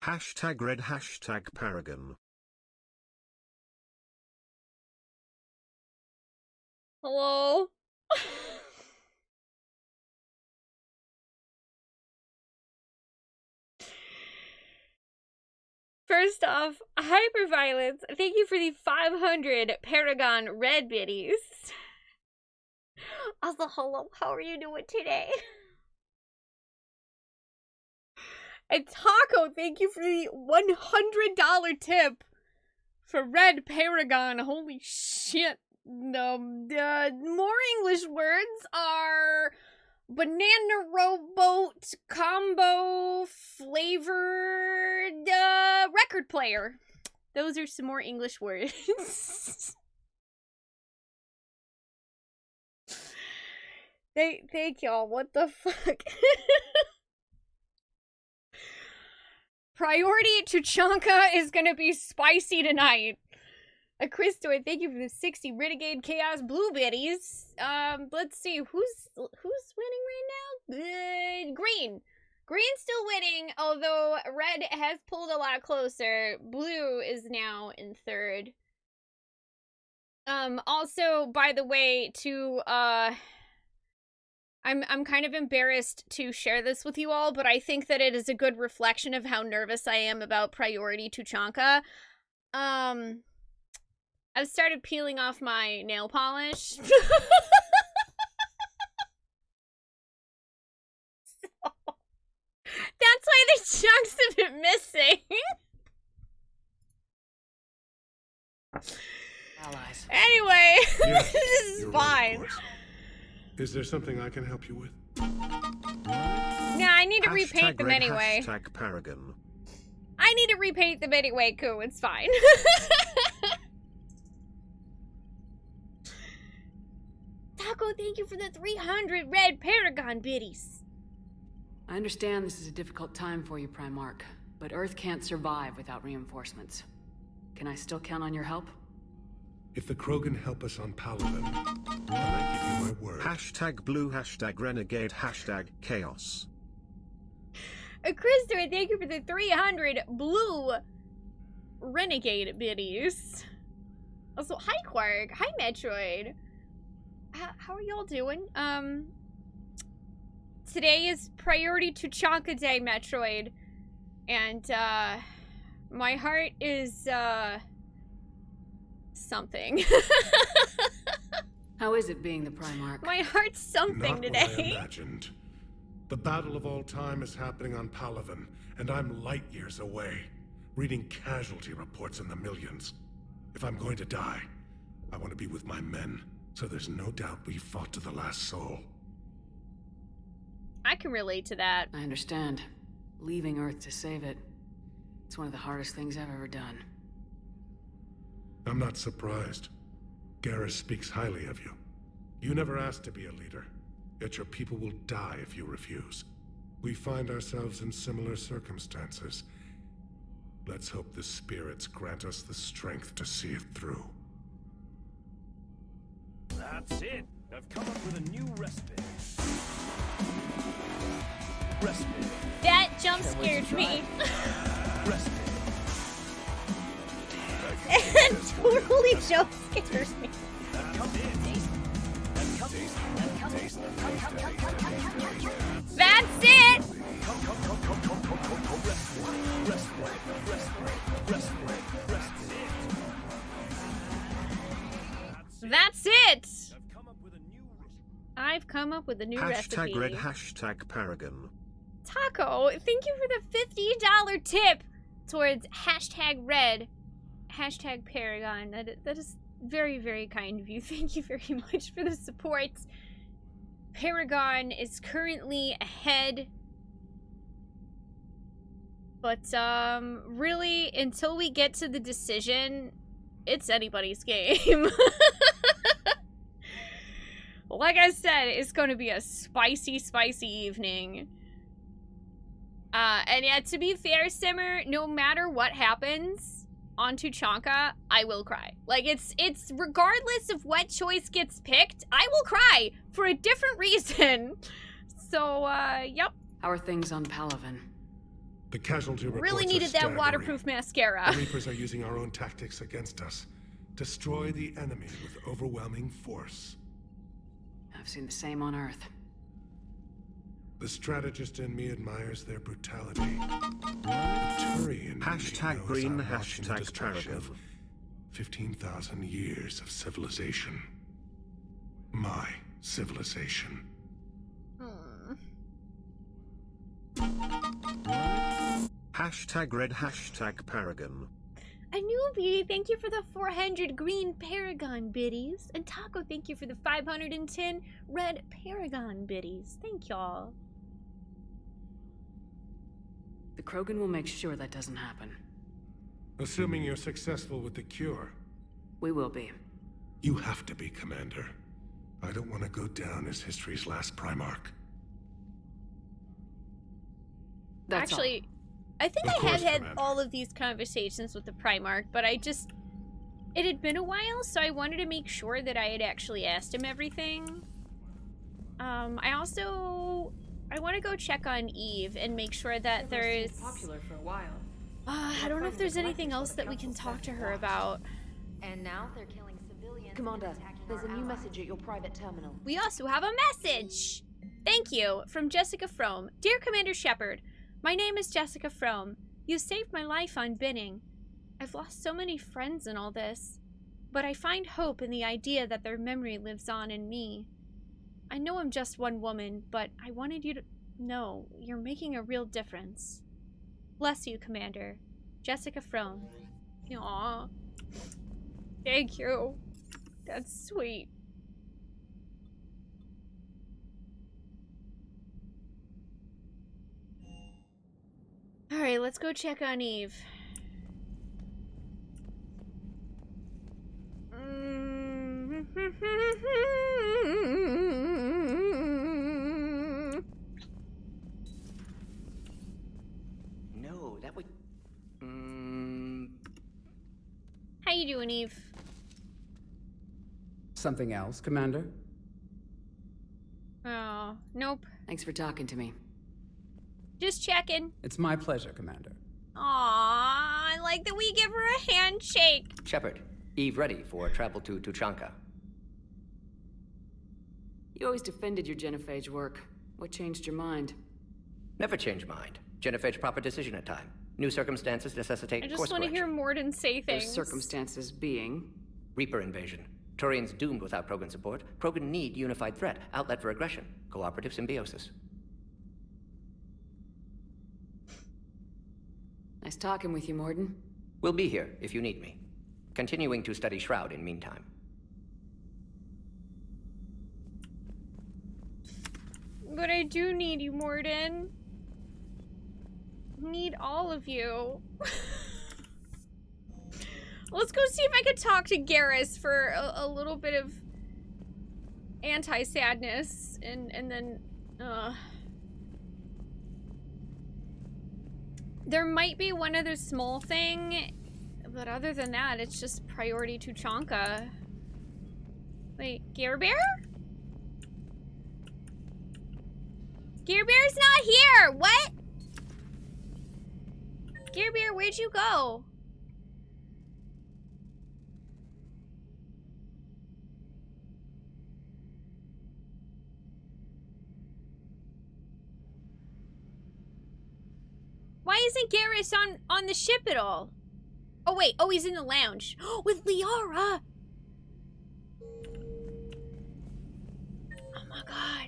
Hashtag red, hashtag Paragon. Hello? First off, Hyperviolence, thank you for the 500 Paragon Red Biddies. Also, hello, how are you doing today? And Taco, thank you for the $100 tip for Red Paragon. Holy shit. More English words are banana rowboat combo flavored record player. Those are some more English words. Thank y'all. What the fuck? Priority to Chanka is gonna be spicy tonight. Christoid, thank you for the 60 Renegade Chaos Blue Biddies. Let's see, who's winning right now? Green. Green's still winning, although Red has pulled a lot closer. Blue is now in third. Also, by the way, I'm kind of embarrassed to share this with you all, but I think that it is a good reflection of how nervous I am about Priority to Chanka. I've started peeling off my nail polish. So, that's why the chunk's a bit missing. Allies. Anyway, Yes, this is you're fine. right, of course. Is there something I can help you with? Nah, I need to repaint them red, anyway. Hashtag Paragon. I need to repaint them anyway, Koo. It's fine. Taco, thank you for the 300 Red Paragon biddies. I understand this is a difficult time for you, Primarch, but Earth can't survive without reinforcements. Can I still count on your help? If the Krogan help us on Palaven, then I give you my word. Hashtag blue, hashtag renegade, hashtag chaos. Christopher, thank you for the 300 blue Renegade biddies. Also, hi Quark, hi Metroid. How are y'all doing? Today is Priority to Chanka Day, Metroid. And, my heart is, something. How is it being the Primarch? My heart's something Not today. what I imagined. The battle of all time is happening on Palaven, and I'm light years away, reading casualty reports in the millions. If I'm going to die, I want to be with my men, so there's no doubt we fought to the last soul. I can relate to that. I understand. Leaving Earth to save it. It's one of the hardest things I've ever done. I'm not surprised. Garrus speaks highly of you. You never asked to be a leader, yet your people will die if you refuse. We find ourselves in similar circumstances. Let's hope the spirits grant us the strength to see it through. That's it. I've come up with a new recipe. Recipe. That jump scared me. Recipe. It totally jump scared me. That's it! That's it! I've come up with a new recipe. Hashtag red, hashtag Paragon. Taco, thank you for the $50 tip towards #red, #Paragon. That is very, very kind of you. Thank you very much for the support. Paragon is currently ahead. But, really, until we get to the decision, it's anybody's game. Like I said, it's going to be a spicy, spicy evening. And yeah, to be fair, Simmer, no matter what happens on Tuchanka, I will cry. Like, it's regardless of what choice gets picked, I will cry for a different reason. So, yep. How are things on Palaven? The casualty reports Really needed are that staggering. waterproof mascara. The Reapers are using our own tactics against us. Destroy the enemy with overwhelming force. I've seen the same on Earth. The strategist in me admires their brutality. The Turian #green, destruction #Paragon. of 15,000 years of civilization. My civilization. #red, #Paragon. Anubi, thank you for the 400 green Paragon biddies. And Taco, thank you for the 510 red Paragon biddies. Thank y'all. The Krogan will make sure that doesn't happen. Assuming you're successful with the cure. We will be. You have to be, Commander. I don't want to go down as history's last Primarch. That's Actually, I think Of I course, have had Commander. all of these conversations with the Primarch, but it had been a while, so I wanted to make sure that I had actually asked him everything. I want to go check on Eve and make sure that there's... popular for a while. I don't know if there's anything else that we can talk to her about. And now they're killing civilians. Commander, there's a new message at your private terminal. We also have a message! Thank you, from Jessica Frome. Dear Commander Shepard, my name is Jessica Frome. You saved my life on Binning. I've lost so many friends in all this, but I find hope in the idea that their memory lives on in me. I know I'm just one woman, but I wanted you to know you're making a real difference. Bless you, Commander. Jessica Frome. Aww. Thank you. That's sweet. Alright, let's go check on Eve. No, that would... How you doing, Eve? Something else, Commander? Oh, nope. Thanks for talking to me. Just checking. It's my pleasure, Commander. Aw, I like that we give her a handshake. Shepard, Eve ready for travel to Tuchanka. You always defended your genophage work. What changed your mind? Never change mind. Genophage proper decision at time. New circumstances necessitate I course just want to correction. hear Morden say things. Those circumstances being? Reaper invasion. Turians doomed without Krogan support. Krogan need unified threat. Outlet for aggression. Cooperative symbiosis. Nice talking with you, Morden. We'll be here if you need me. Continuing to study Shroud in meantime. But I do need you, Morden. Need all of you. Let's go see if I could talk to Garrus for a little bit of anti-sadness, and then, there might be one other small thing, but other than that, it's just priority Tuchanka. Wait, Gear Bear? Gear Bear's not here! What? Gear Bear, where'd you go? Why isn't Garrus on the ship at all? Oh wait, oh he's in the lounge. With Liara! Oh my god.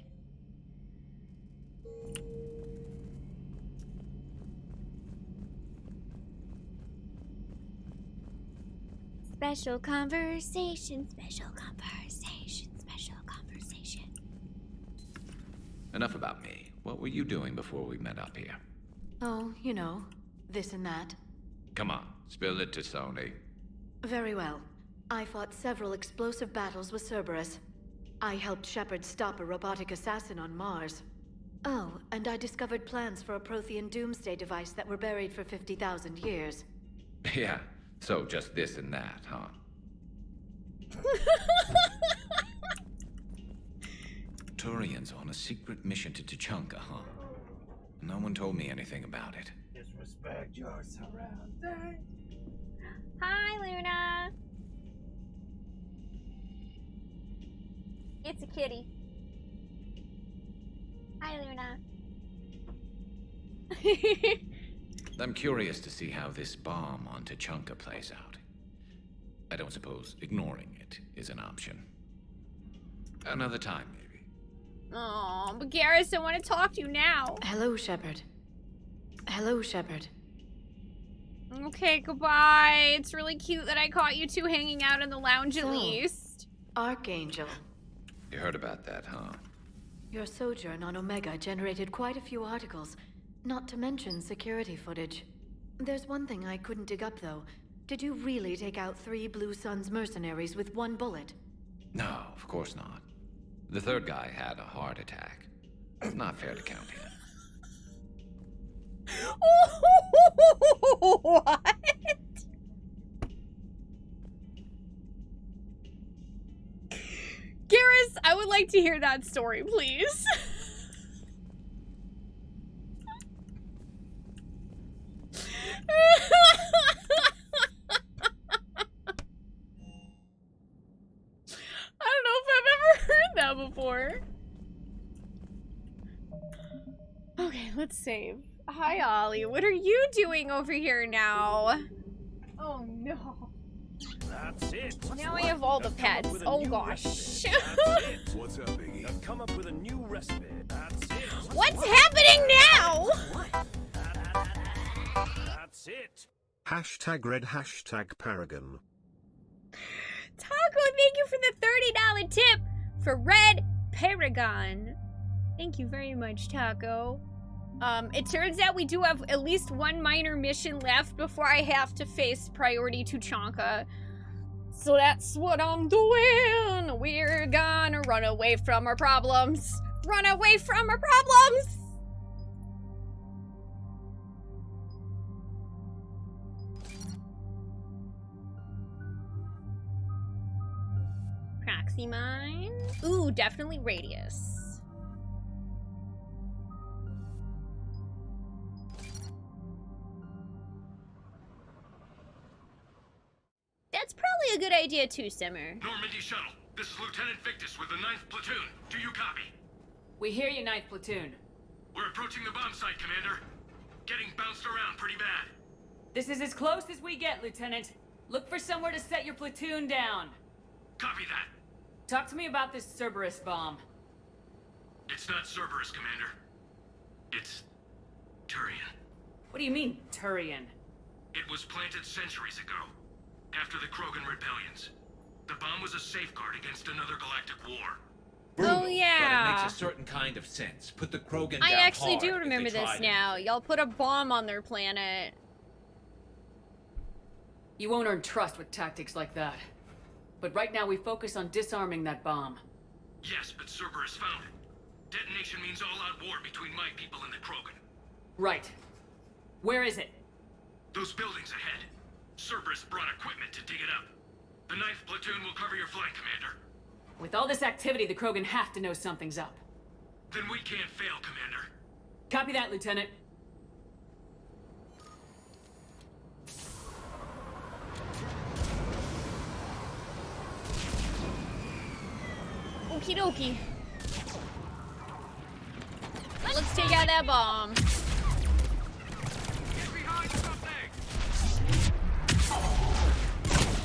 Special conversation, special conversation, special conversation. Enough about me. What were you doing before we met up here? Oh, you know, this and that. Come on, spill it to Sony. Very well. I fought several explosive battles with Cerberus. I helped Shepard stop a robotic assassin on Mars. Oh, and I discovered plans for a Prothean doomsday device that were buried for 50,000 years. Yeah, so just this and that, huh? Turians on a secret mission to Tuchanka, huh? No one told me anything about it. Disrespect your surroundings. Hi, Luna. It's a kitty. Hi, Luna. I'm curious to see how this bomb on Tuchanka plays out. I don't suppose ignoring it is an option. Another time, maybe. Oh, but Garrus, I want to talk to you now. Hello, Shepard. Hello, Shepard. Okay, goodbye. It's really cute that I caught you two hanging out in the lounge at So, least. Archangel. You heard about that, huh? Your sojourn on Omega generated quite a few articles, not to mention security footage. There's one thing I couldn't dig up, though. Did you really take out 3 Blue Suns mercenaries with 1 bullet? No, of course not. The third guy had a heart attack. Not fair to count him. What? Garrus, I would like to hear that story, please. I don't know if I've ever heard that before. Okay, let's save. Hi, Ollie. What are you doing over here now? Oh, no. That's it. Now we have all the pets. Oh, gosh. What's up, Iggy? I've come up with a new respite. That's it. What's happening now? That's it. Hashtag red, hashtag Paragon. Taco, thank you for the $30 tip for Red Paragon. Thank you very much, Taco. It turns out we do have at least one minor mission left before I have to face Priority Tuchanka. So that's what I'm doing. We're gonna run away from our problems. Run away from our problems! Proxy mine. Ooh, definitely Radius. That's probably a good idea too, Simmer. Normandy shuttle. This is Lieutenant Victus with the 9th Platoon. Do you copy? We hear you, 9th Platoon. We're approaching the bomb site, Commander. Getting bounced around pretty bad. This is as close as we get, Lieutenant. Look for somewhere to set your platoon down. Copy that. Talk to me about this Cerberus bomb. It's not Cerberus, Commander. It's Turian. What do you mean, Turian? It was planted centuries ago, after the Krogan rebellions. The bomb was a safeguard against another galactic war. Brutal, Oh, yeah. But it makes a certain kind of sense. Put the Krogan down I actually hard do if they remember this tried it. now. Y'all put a bomb on their planet. You won't earn trust with tactics like that. But right now we focus on disarming that bomb. Yes, but Cerberus found it. Detonation means all-out war between my people and the Krogan. Right. Where is it? Those buildings ahead. Cerberus brought equipment to dig it up. The 9th Platoon will cover your flank, Commander. With all this activity, the Krogan have to know something's up. Then we can't fail, Commander. Copy that, Lieutenant. Okie dokie. Let's take out that bomb.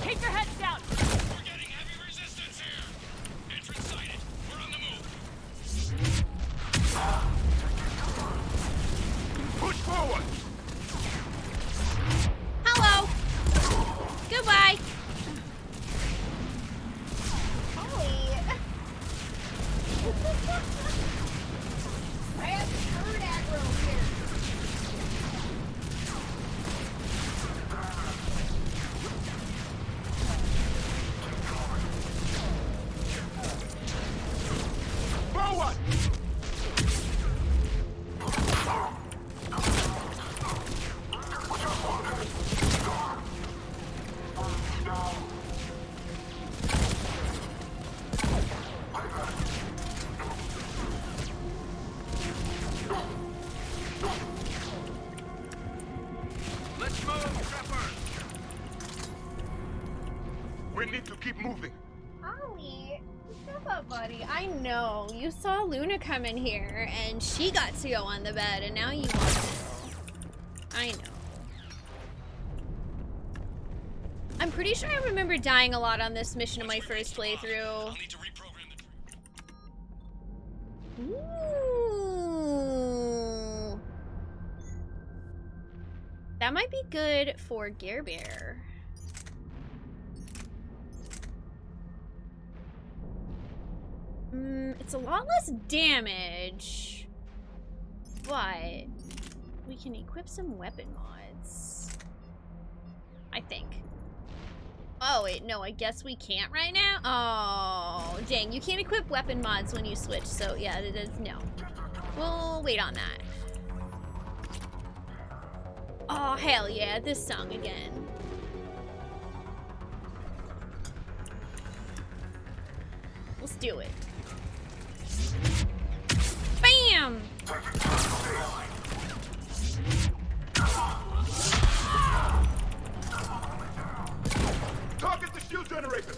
Keep your heads down! We're getting heavy resistance here! Entrance sighted. We're on the move. Push forward! Hello. Goodbye. need to keep moving. Ollie, step up, buddy. I know. You saw Luna come in here, and she got to go on the bed, and now you want to. I know. I'm pretty sure I remember dying a lot on this mission in my first playthrough. Ooh. That might be good for Gare Bear. It's a lot less damage, but we can equip some weapon mods, I think. Oh, wait, no, I guess we can't right now? Oh, dang, you can't equip weapon mods when you switch, so yeah, it is no. We'll wait on that. Oh, hell yeah, this song again. Let's do it. Bam! Target the shield generator.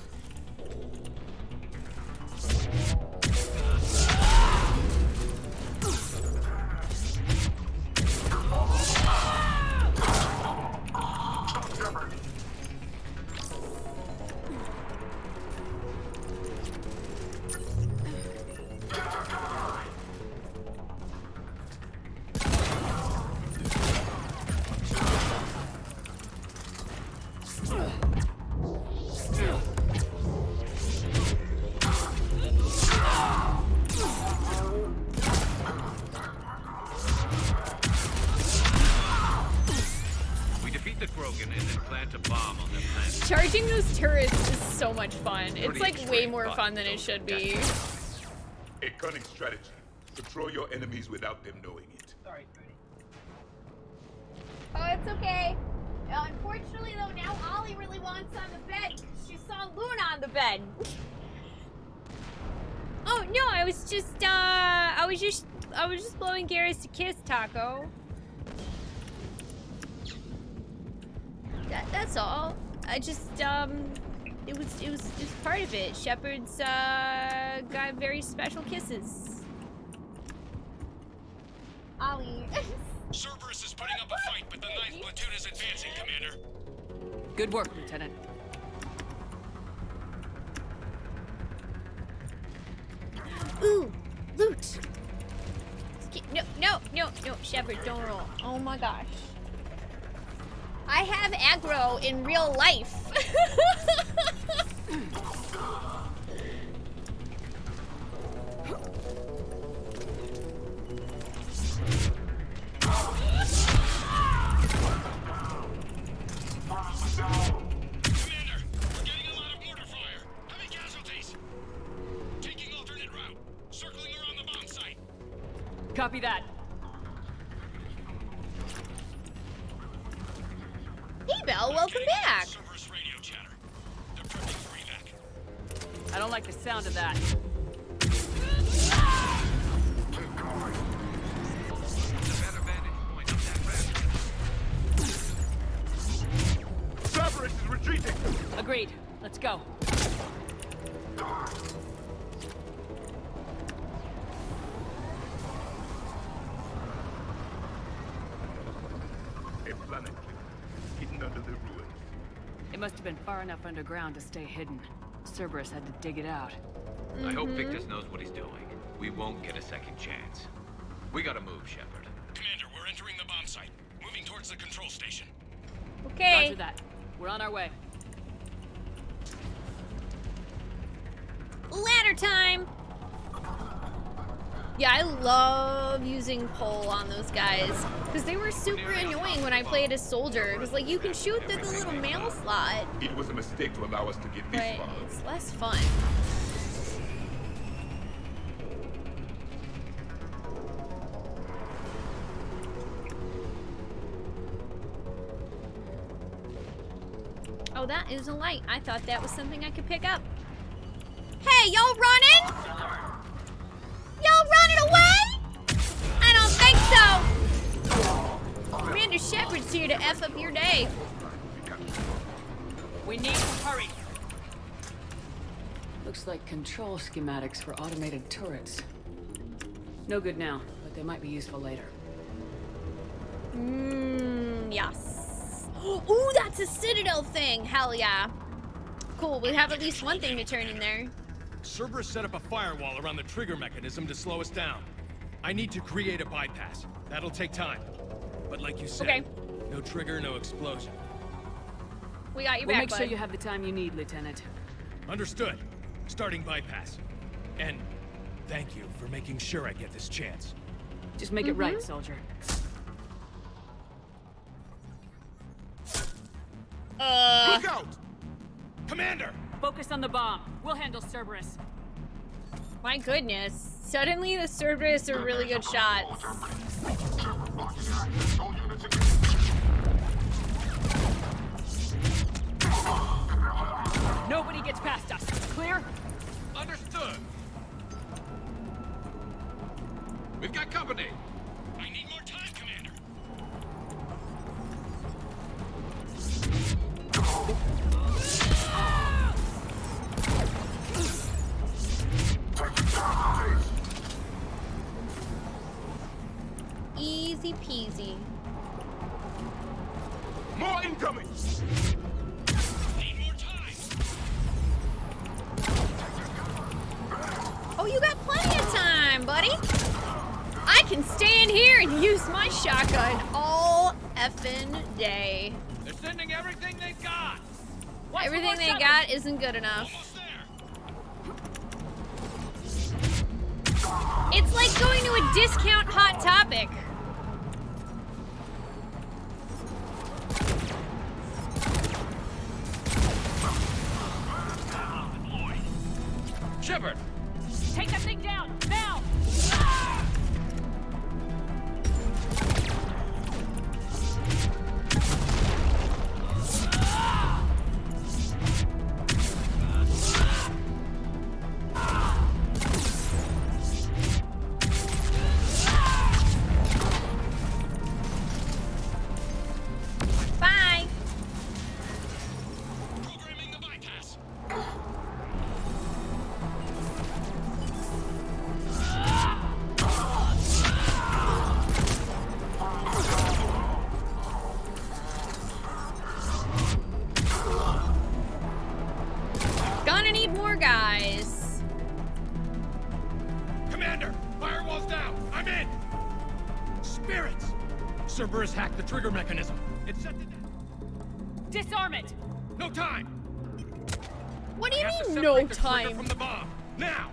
Charging those turrets is so much fun. It's like way more fun than it should be. A cunning strategy. Control your enemies without them knowing it. Sorry, Spoonee. Oh, it's okay. Unfortunately, though, now Ollie really wants on the bed. She saw Luna on the bed. Oh no, I was just blowing Garrus a kiss, Taco. That's all. I just it was part of it. Shepard's got very special kisses. Ollie. Cerberus is putting up a fight, but the 9th platoon is advancing, Commander. Good work, Lieutenant. Ooh, loot. No, Shepard, don't roll. Oh my gosh. I have aggro in real life. Copy that. Hey, Belle, welcome back. I don't like the sound of that. Cerberus is retreating. Agreed. Let's go. A planet hidden under the ruins. It must have been far enough underground to stay hidden. Cerberus had to dig it out. I hope Victus knows what he's doing. We won't get a second chance. We gotta move, Shepard. Commander, we're entering the bomb site. Moving towards the control station. Okay. Roger that. We're on our way. Ladder time! Yeah, I love using pole on those guys. Because they were super annoying when I played as soldier. Because, like, you can shoot through the little mail slot. It was a mistake to allow us to get this far. But it's less fun. Oh, that is a light. I thought that was something I could pick up. Hey, y'all running? Y'all running away? I don't think so. Commander Shepard's here to F up your day. We need to hurry. Looks like control schematics for automated turrets. No good now, but they might be useful later. Yes. Ooh, that's a Citadel thing. Hell yeah. Cool, we have at least one thing to turn in there. Cerberus set up a firewall around the trigger mechanism to slow us down. I need to create a bypass. That'll take time. But like you said, no trigger, no explosion. We got your We'll back, make sure bud. you have the time you need, Lieutenant. Understood. Starting bypass. And thank you for making sure I get this chance. Just make it right, soldier. Look out! Commander! Focus on the bomb. We'll handle Cerberus. My goodness. Suddenly the Cerberus are really good shots. Nobody gets past us. Clear? Understood. We've got company. I need more time, Commander. Easy peasy. More incoming. Need more time. Oh, you got plenty of time, buddy. I can stand here and use my shotgun all effing day. They're sending everything they've got. Everything they got isn't good enough. It's like going to a discount Hot Topic. Shepard! Take that thing down, now! Bye! Programming the bypass. Gonna need more guys. Commander! Firewall's down! I'm in! Spirits! Cerberus hacked the trigger mechanism. It's set to Disarm it! no time! What do you We have to mean, no separate the trigger time? from the bomb. Now!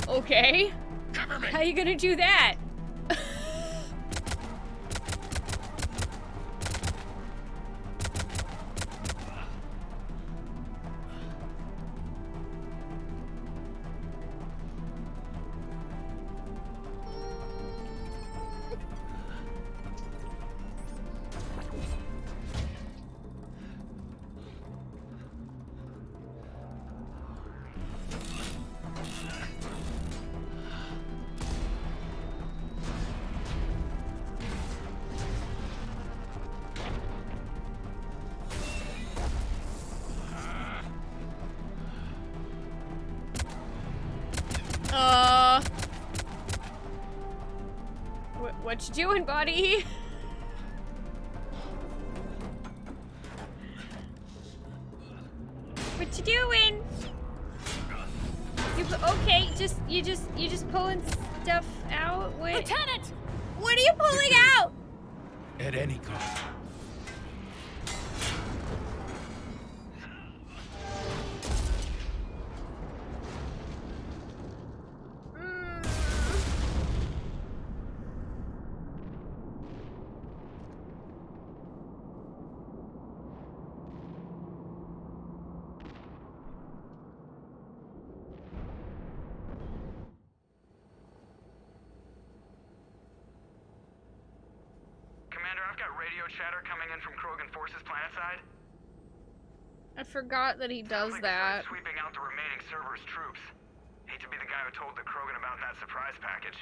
Okay. Cover me! How you gonna do that? What you doing, buddy? What you doing? Okay, you just pulling stuff out. What? Lieutenant! What are you pulling out? At any cost. I've got radio chatter coming in from Krogan forces planetside. I forgot that he does that. Sweeping out the remaining Cerberus troops. Hate to be the guy who told the Krogan about that surprise package.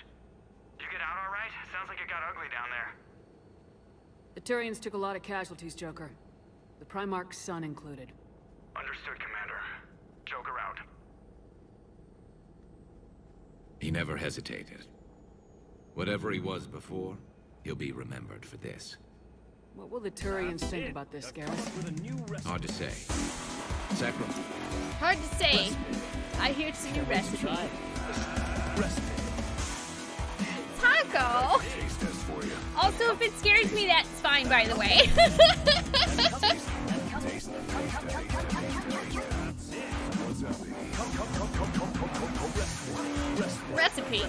You get out all right? Sounds like it got ugly down there. The Turians took a lot of casualties, Joker. The Primarch's son included. Understood, Commander. Joker out. He never hesitated. Whatever he was before, he'll be remembered for this. What will the Turians think about this, Garrus? Hard to say. Sacrum. Hard to say. I hear it's a new recipe. Taco! Also, if it scares me, that's fine, by the way. Recipe.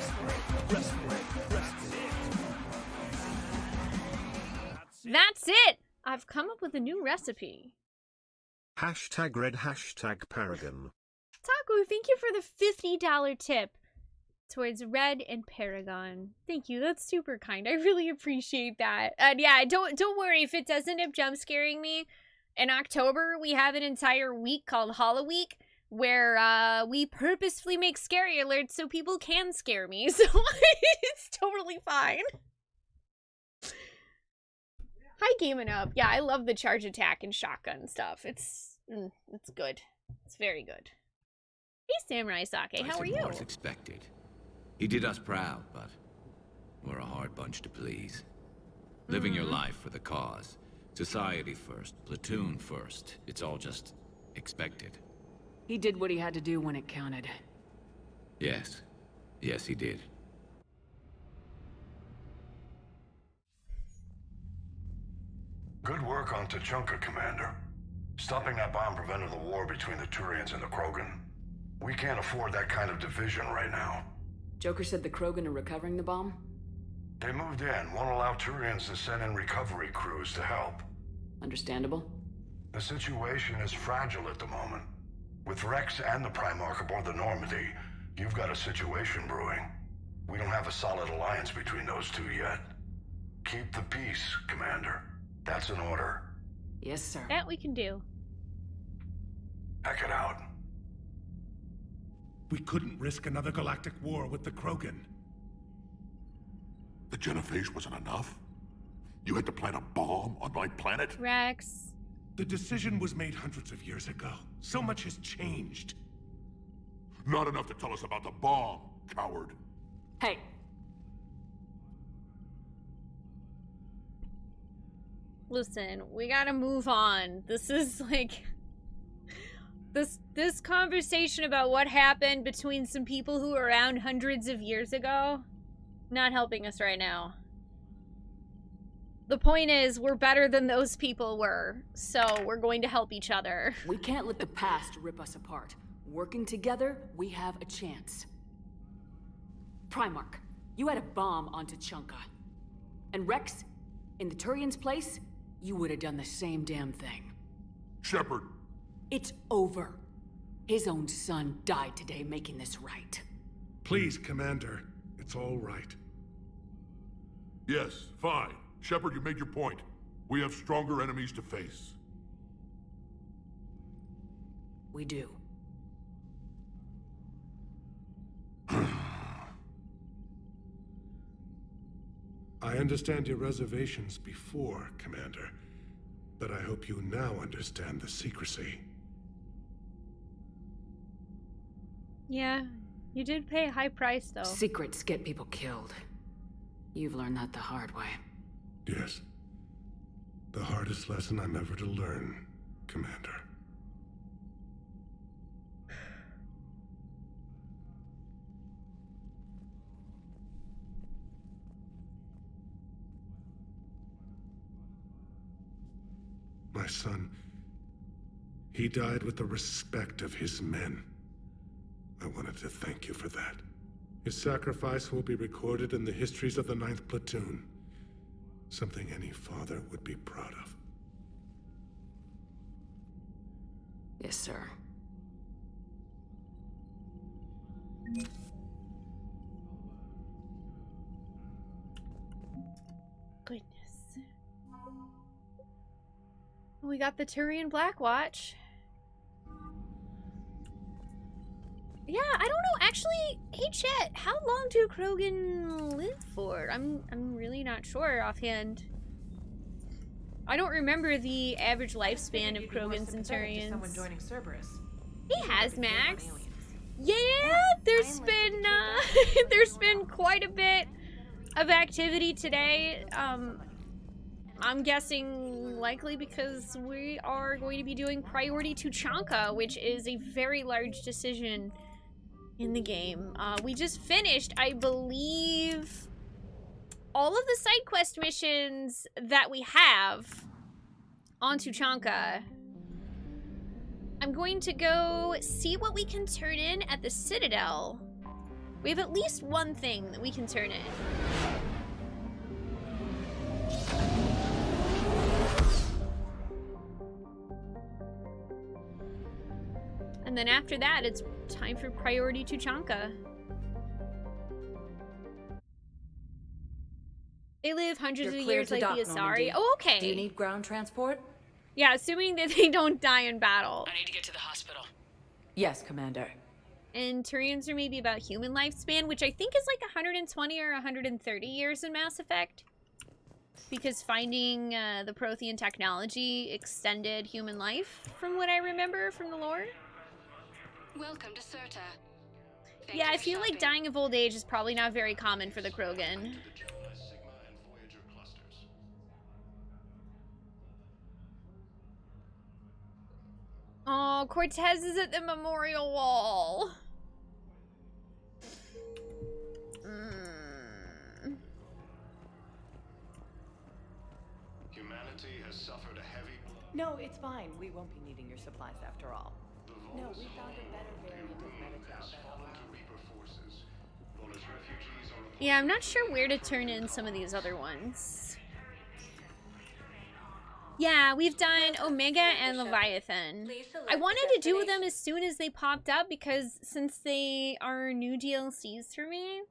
That's it! I've come up with a new recipe. Hashtag red, hashtag Paragon. Taco, thank you for the $50 tip towards Red and Paragon. Thank you, that's super kind. I really appreciate that. And yeah, don't worry if it does end up jump scaring me. In October, we have an entire week called Hollow Week, where we purposefully make scary alerts so people can scare me. So it's totally fine. Hi, Gaming Up. Yeah, I love the charge attack and shotgun stuff. It's good. It's very good. Hey, Samurai Sake, how are you? Was expected. He did us proud, but we're a hard bunch to please. Living your life for the cause. Society first, platoon first. It's all just expected. He did what he had to do when it counted. Yes. Yes, he did. Good work on Tuchanka, Commander. Stopping that bomb prevented the war between the Turians and the Krogan. We can't afford that kind of division right now. Joker said the Krogan are recovering the bomb? They moved in, won't allow Turians to send in recovery crews to help. Understandable. The situation is fragile at the moment. With Rex and the Primarch aboard the Normandy, you've got a situation brewing. We don't have a solid alliance between those two yet. Keep the peace, Commander. That's an order. Yes, sir. That we can do. Heck it out. We couldn't risk another galactic war with the Krogan. The genophage wasn't enough? You had to plant a bomb on my planet? Rex. The decision was made hundreds of years ago. So much has changed. Not enough to tell us about the bomb, coward. Hey. Listen, we gotta move on. This is like... This conversation about what happened between some people who were around hundreds of years ago, not helping us right now. The point is, we're better than those people were, so we're going to help each other. We can't let the past rip us apart. Working together, we have a chance. Primarch, you had a bomb on Tuchanka. And Rex, in the Turian's place, you would have done the same damn thing. Shepard. It's over. His own son died today making this right. Please, Commander. It's all right. Yes, fine. Shepard, you made your point. We have stronger enemies to face. We do. I understand your reservations before, Commander, but I hope you now understand the secrecy. Yeah, you did pay a high price, though. Secrets get people killed. You've learned that the hard way. Yes. The hardest lesson I'm ever to learn, Commander. My son, he died with the respect of his men. I wanted to thank you for that. His sacrifice will be recorded in the histories of the 9th Platoon. Something any father would be proud of. Yes, sir. Goodness. We got the Turian Blackwatch. Yeah, I don't know. Actually, hey chat, how long do Krogan live for? I'm really not sure offhand. I don't remember the average lifespan of Krogans and Turians. Someone joining Cerberus. He has Max. Yeah, there's been quite a bit of activity today. I'm guessing likely because we are going to be doing Priority to Chanka, which is a very large decision in the game. We just finished, I believe, all of the side quest missions that we have on Tuchanka. I'm going to go see what we can turn in at the Citadel. We have at least one thing that we can turn in. And then after that, it's time for Priority to Chanka. They live hundreds of years like the Asari. Oh, okay. Do you need ground transport? Yeah, assuming that they don't die in battle. I need to get to the hospital. Yes, Commander. And Turians are maybe about human lifespan, which I think is like 120 or 130 years in Mass Effect. Because finding the Prothean technology extended human life, from what I remember from the lore. Welcome to Serta. Yeah, I feel like dying of old age is probably not very common for the Krogan. Oh, Cortez is at the memorial wall. Humanity has suffered a heavy blow. No, it's fine. We won't be needing your supplies after all. No, we found a better variant of Medical. Yeah, I'm not sure where to turn in some of these other ones. Yeah, we've done Omega and Leviathan. I wanted to do them as soon as they popped up because since they are new DLCs for me,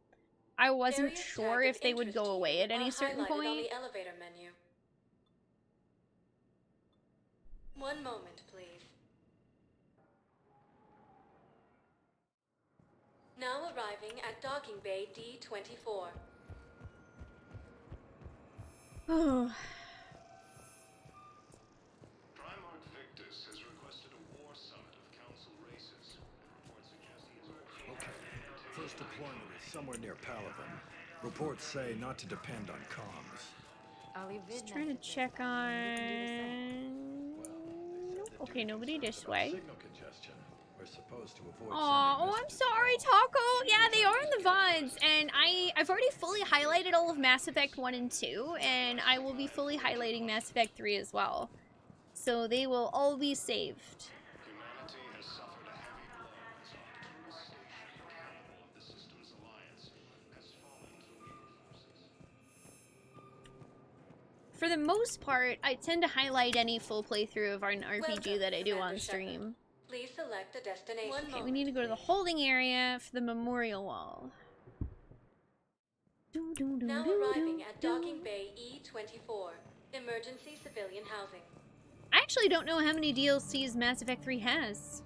I wasn't sure if they would go away at any certain point. On the elevator menu. One moment, please. Now arriving at docking bay D24. Oh. Primarch Victus has requested a war summit of council races. Reports suggest he is Okay. First deployment is somewhere near Palaven. Reports say not to depend on comms. Just trying to check on... Okay, nobody this way. Signal congestion. We're supposed to avoid Oh, I'm sorry, Taco. Yeah, they are in the VODs, and I've already fully highlighted all of Mass Effect 1 and 2, and I will be fully highlighting Mass Effect 3 as well. So they will all be saved. Humanity has suffered a heavy blow as Arcturus Station, the capital of the Systems Alliance, has fallen to Reaper forces. For the most part, I tend to highlight any full playthrough of an RPG that I do on stream. Please select a destination. Okay, we need to go to the holding area for the memorial wall. Now arriving at docking bay E24. Emergency civilian housing. I actually don't know how many DLCs Mass Effect 3 has.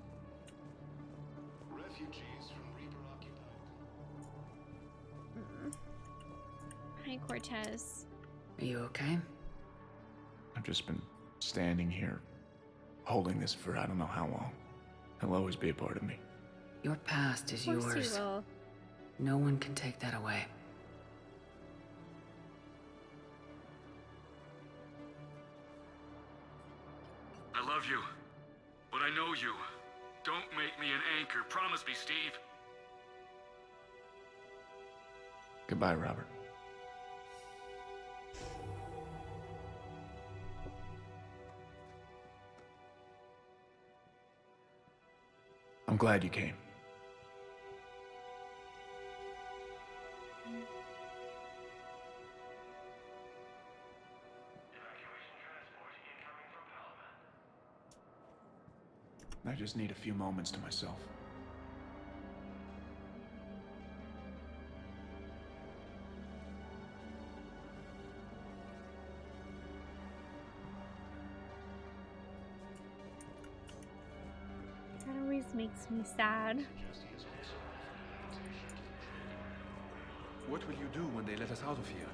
Refugees from Reaper occupied. Hi, Cortez. Are you okay? I've just been standing here, holding this for I don't know how long. He'll always be a part of me. Your past is Of course he yours. will. No one can take that away. I love you, but I know you. Don't make me an anchor. Promise me, Steve. Goodbye, Robert. I'm glad you came. I just need a few moments to myself. That always makes me sad. What will you do when they let us out of here?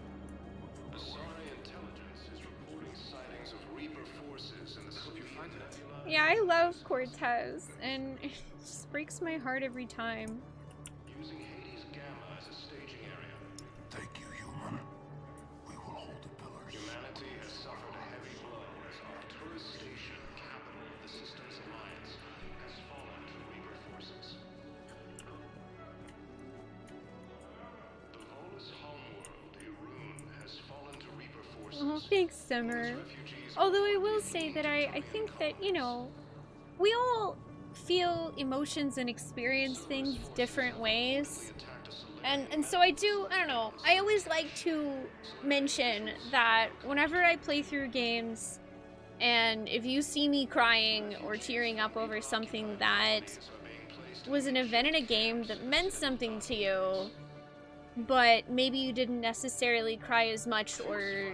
Asari intelligence is reporting sightings of Reaper forces Yeah, I love Cortez, and it just breaks my heart every time. Using Hades Gamma as a staging area. Thank you, human. We will hold the pillars. Humanity has suffered a heavy blow as Arcturus Station, capital of the Systems Alliance, has fallen to Reaper forces. The Volus homeworld, Irun, has fallen to Reaper forces. Oh, thanks, Summer. Although I will say that I think that, you know, we all feel emotions and experience things different ways. And so I don't know, I always like to mention that whenever I play through games, and if you see me crying or tearing up over something that was an event in a game that meant something to you, but maybe you didn't necessarily cry as much or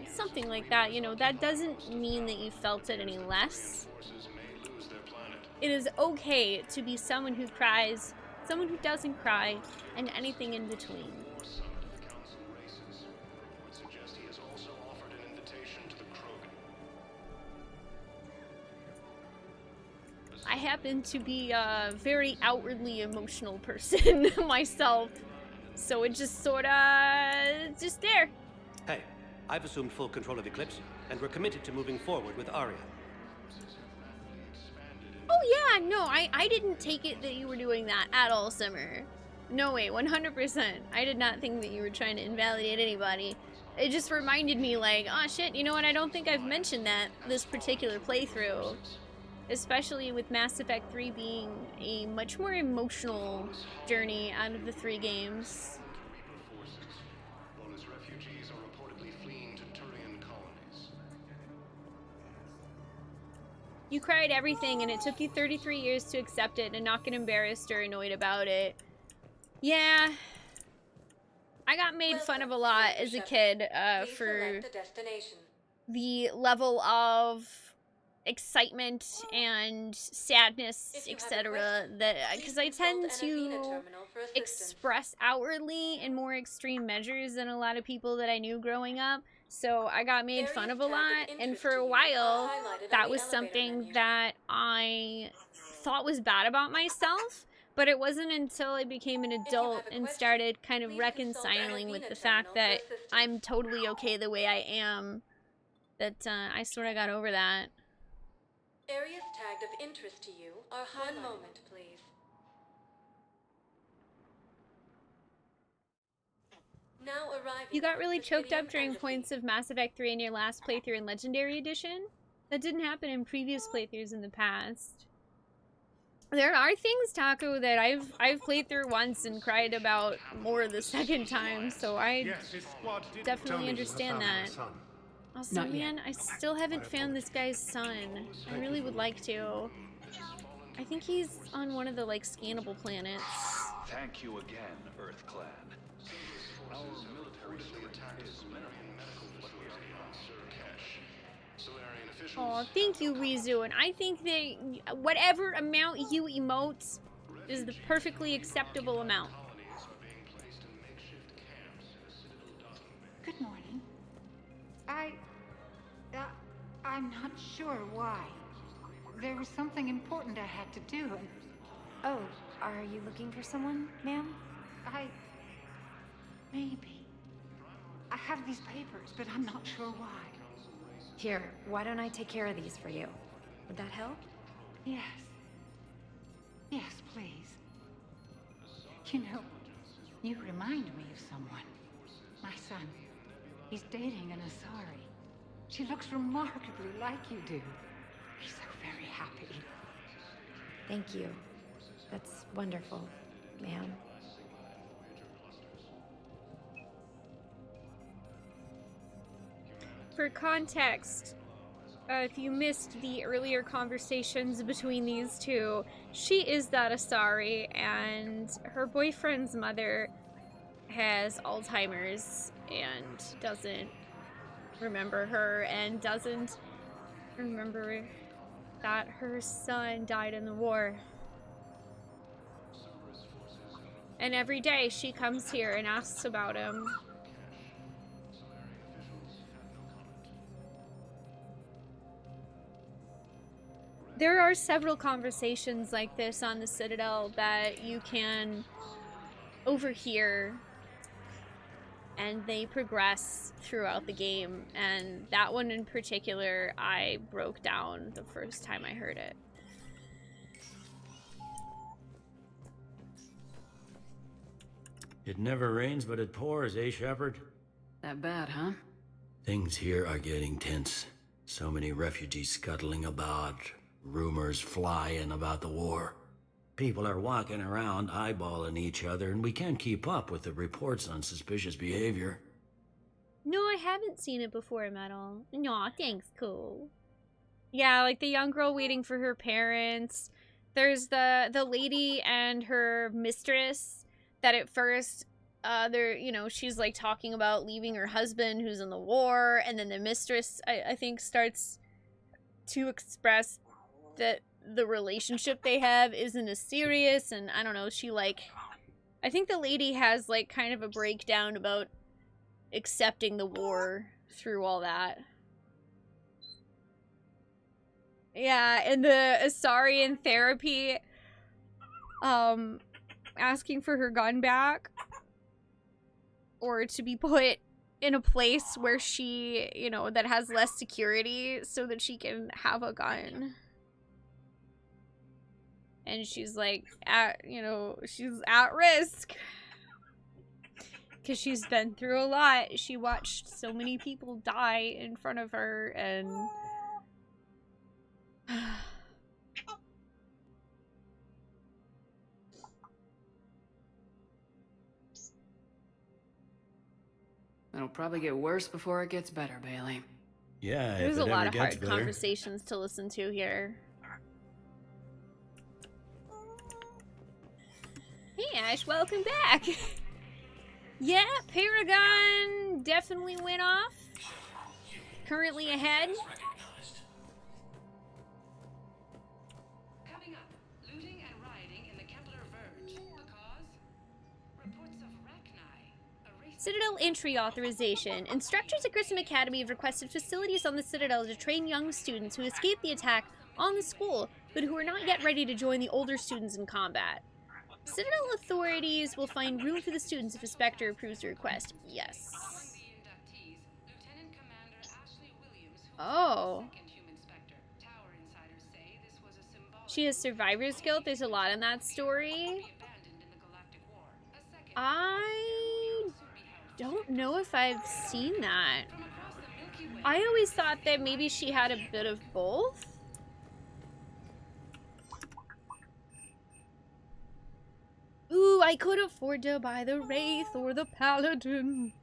something like that, you know, that doesn't mean that you felt it any less. It is okay to be someone who cries, someone who doesn't cry, and anything in between. I happen to be a very outwardly emotional person myself, so it just just there. Hey, I've assumed full control of Eclipse, and we're committed to moving forward with Aria. Oh yeah, no, I didn't take it that you were doing that at all, Summer. No way, 100%. I did not think that you were trying to invalidate anybody. It just reminded me like, oh shit, you know what, I don't think I've mentioned that this particular playthrough. Especially with Mass Effect 3 being a much more emotional journey out of the 3 games. Refugees are reportedly fleeing to Turian colonies. You cried everything and it took you 33 years to accept it and not get embarrassed or annoyed about it. Yeah. I got made fun of a lot as a kid for the level of excitement and sadness, etc. That because I tend to express outwardly in more extreme measures than a lot of people that I knew growing up. So I got made fun of a lot, and for a while that was something that I thought was bad about myself. But it wasn't until I became an adult and started kind of reconciling with the fact that I'm totally okay the way I am that I sort of got over that. Areas tagged of interest to you are highlighted. 1 moment, please. Now arriving. You got really choked up during points of Mass Effect 3 in your last playthrough in Legendary Edition? That didn't happen in previous playthroughs in the past. There are things, Taco, that I've played through once and cried about more the second time, so I definitely understand that. Also, man, I still haven't found this guy's son. I really would like to. I think he's on one of the, like, scannable planets. Thank you again, Earth Clan. Our military is Oh, thank you, Rizu, and I think that whatever amount you emote is the perfectly acceptable amount. Good morning. I'm not sure why. There was something important I had to do, and... Oh, are you looking for someone, ma'am? Maybe. I have these papers, but I'm not sure why. Here, why don't I take care of these for you? Would that help? Yes. Yes, please. You know, you remind me of someone. My son. He's dating an Asari. She looks remarkably like you do. He's so very happy. Thank you. That's wonderful, ma'am. For context, if you missed the earlier conversations between these two, she is that Asari, and her boyfriend's mother has Alzheimer's and doesn't remember her and doesn't remember that her son died in the war. And every day she comes here and asks about him. There are several conversations like this on the Citadel that you can overhear, and they progress throughout the game, and that one in particular I broke down the first time I heard it. It never rains, but it pours, eh, Shepard? That bad, huh? Things here are getting tense. So many refugees scuttling about, rumors flying about the war. People are walking around eyeballing each other, and we can't keep up with the reports on suspicious behavior. No, I haven't seen it before, Metal. Aw, thanks, cool. Yeah, like the young girl waiting for her parents. There's the lady and her mistress that at first, she's like talking about leaving her husband who's in the war, and then the mistress, I think, starts to express that the relationship they have isn't as serious, and I don't know, I think the lady has like kind of a breakdown about accepting the war through all that. Yeah, and the Asari in therapy, asking for her gun back, or to be put in a place where she, that has less security so that she can have a gun. And she's like, she's at risk. Because she's been through a lot. She watched so many people die in front of her, and... It'll probably get worse before it gets better, Bailey. Yeah, There's if a it lot ever of gets hard better. conversations to listen to here. Hey Ash, welcome back! Yeah, Paragon definitely went off. Currently ahead. Coming up, looting and rioting in the Kepler Verge. The cause? Reports of Rachni, a race... Citadel entry authorization. Instructors at Grissom Academy have requested facilities on the Citadel to train young students who escaped the attack on the school, but who are not yet ready to join the older students in combat. Citadel authorities will find room for the students if a Spectre approves the request. Yes. Oh. She has survivor's guilt. There's a lot in that story. I don't know if I've seen that. I always thought that maybe she had a bit of both. Ooh, I could afford to buy the Wraith or the Paladin.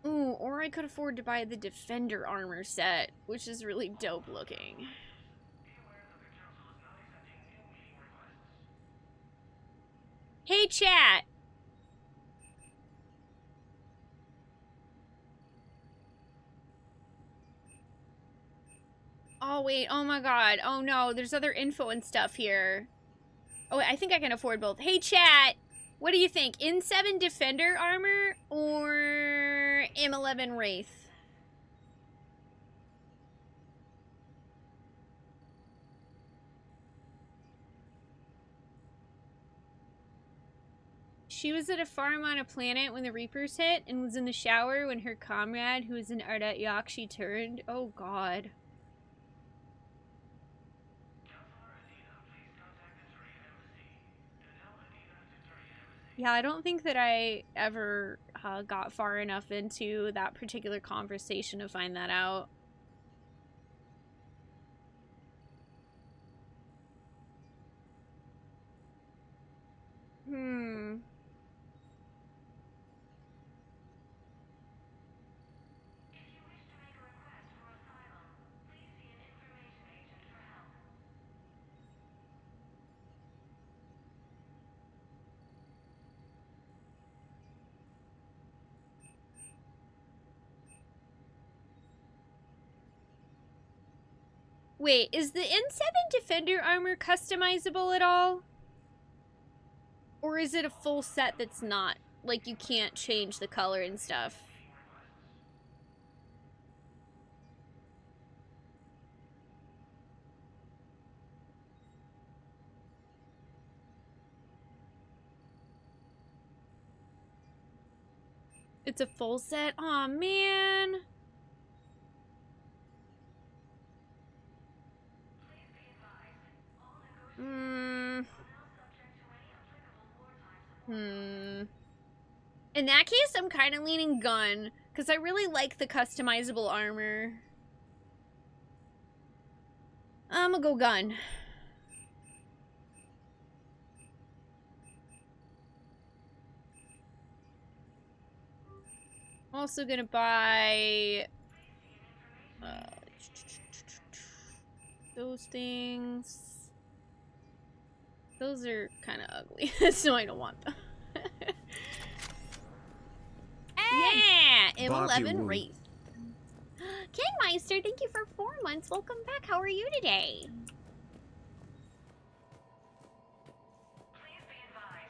Ooh, or I could afford to buy the Defender armor set, which is really dope looking. Hey, chat! Oh, wait. Oh, my God. Oh, no. There's other info and stuff here. Oh, I think I can afford both. Hey, chat! What do you think? N7 Defender armor or M11 Wraith? She was at a farm on a planet when the Reapers hit and was in the shower when her comrade, who was an Ardat Yakshi, turned. Oh, God. Yeah, I don't think that I ever got far enough into that particular conversation to find that out. Wait, is the N7 Defender armor customizable at all? Or is it a full set that's not? Like, you can't change the color and stuff? It's a full set. Aw, man. In that case, I'm kind of leaning gun, because I really like the customizable armor. I'm gonna go gun. Also gonna buy those things. Those are kind of ugly, so I don't want them. Yeah! M11 Wraith. Kenmeister, thank you for 4 months. Welcome back. How are you today?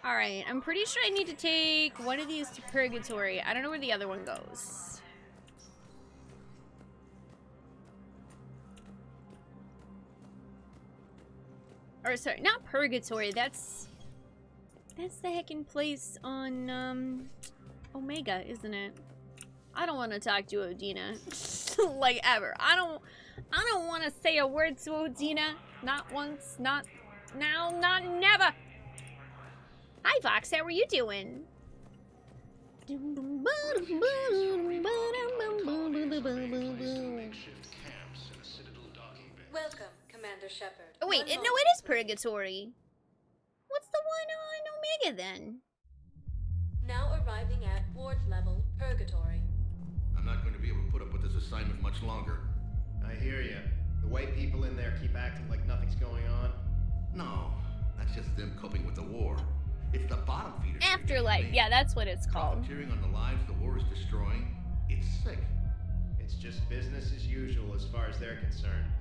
Alright, I'm pretty sure I need to take one of these to Purgatory. I don't know where the other one goes. Or sorry, not Purgatory. That's the heckin' place on Omega, isn't it? I don't want to talk to Odina like ever. I don't want to say a word to Odina. Not once, not now, not never. Hi Vox, how are you doing? Welcome, Commander Shepard. Oh wait, no, it is Purgatory. What's the one on Omega then? Now arriving at ward level Purgatory. I'm not going to be able to put up with this assignment much longer. I hear you. The way people in there keep acting like nothing's going on. No, that's just them coping with the war. It's the bottom feeders. Afterlife, yeah, that's what it's called. Profiteering on the lives the war is destroying. It's sick. It's just business as usual as far as they're concerned.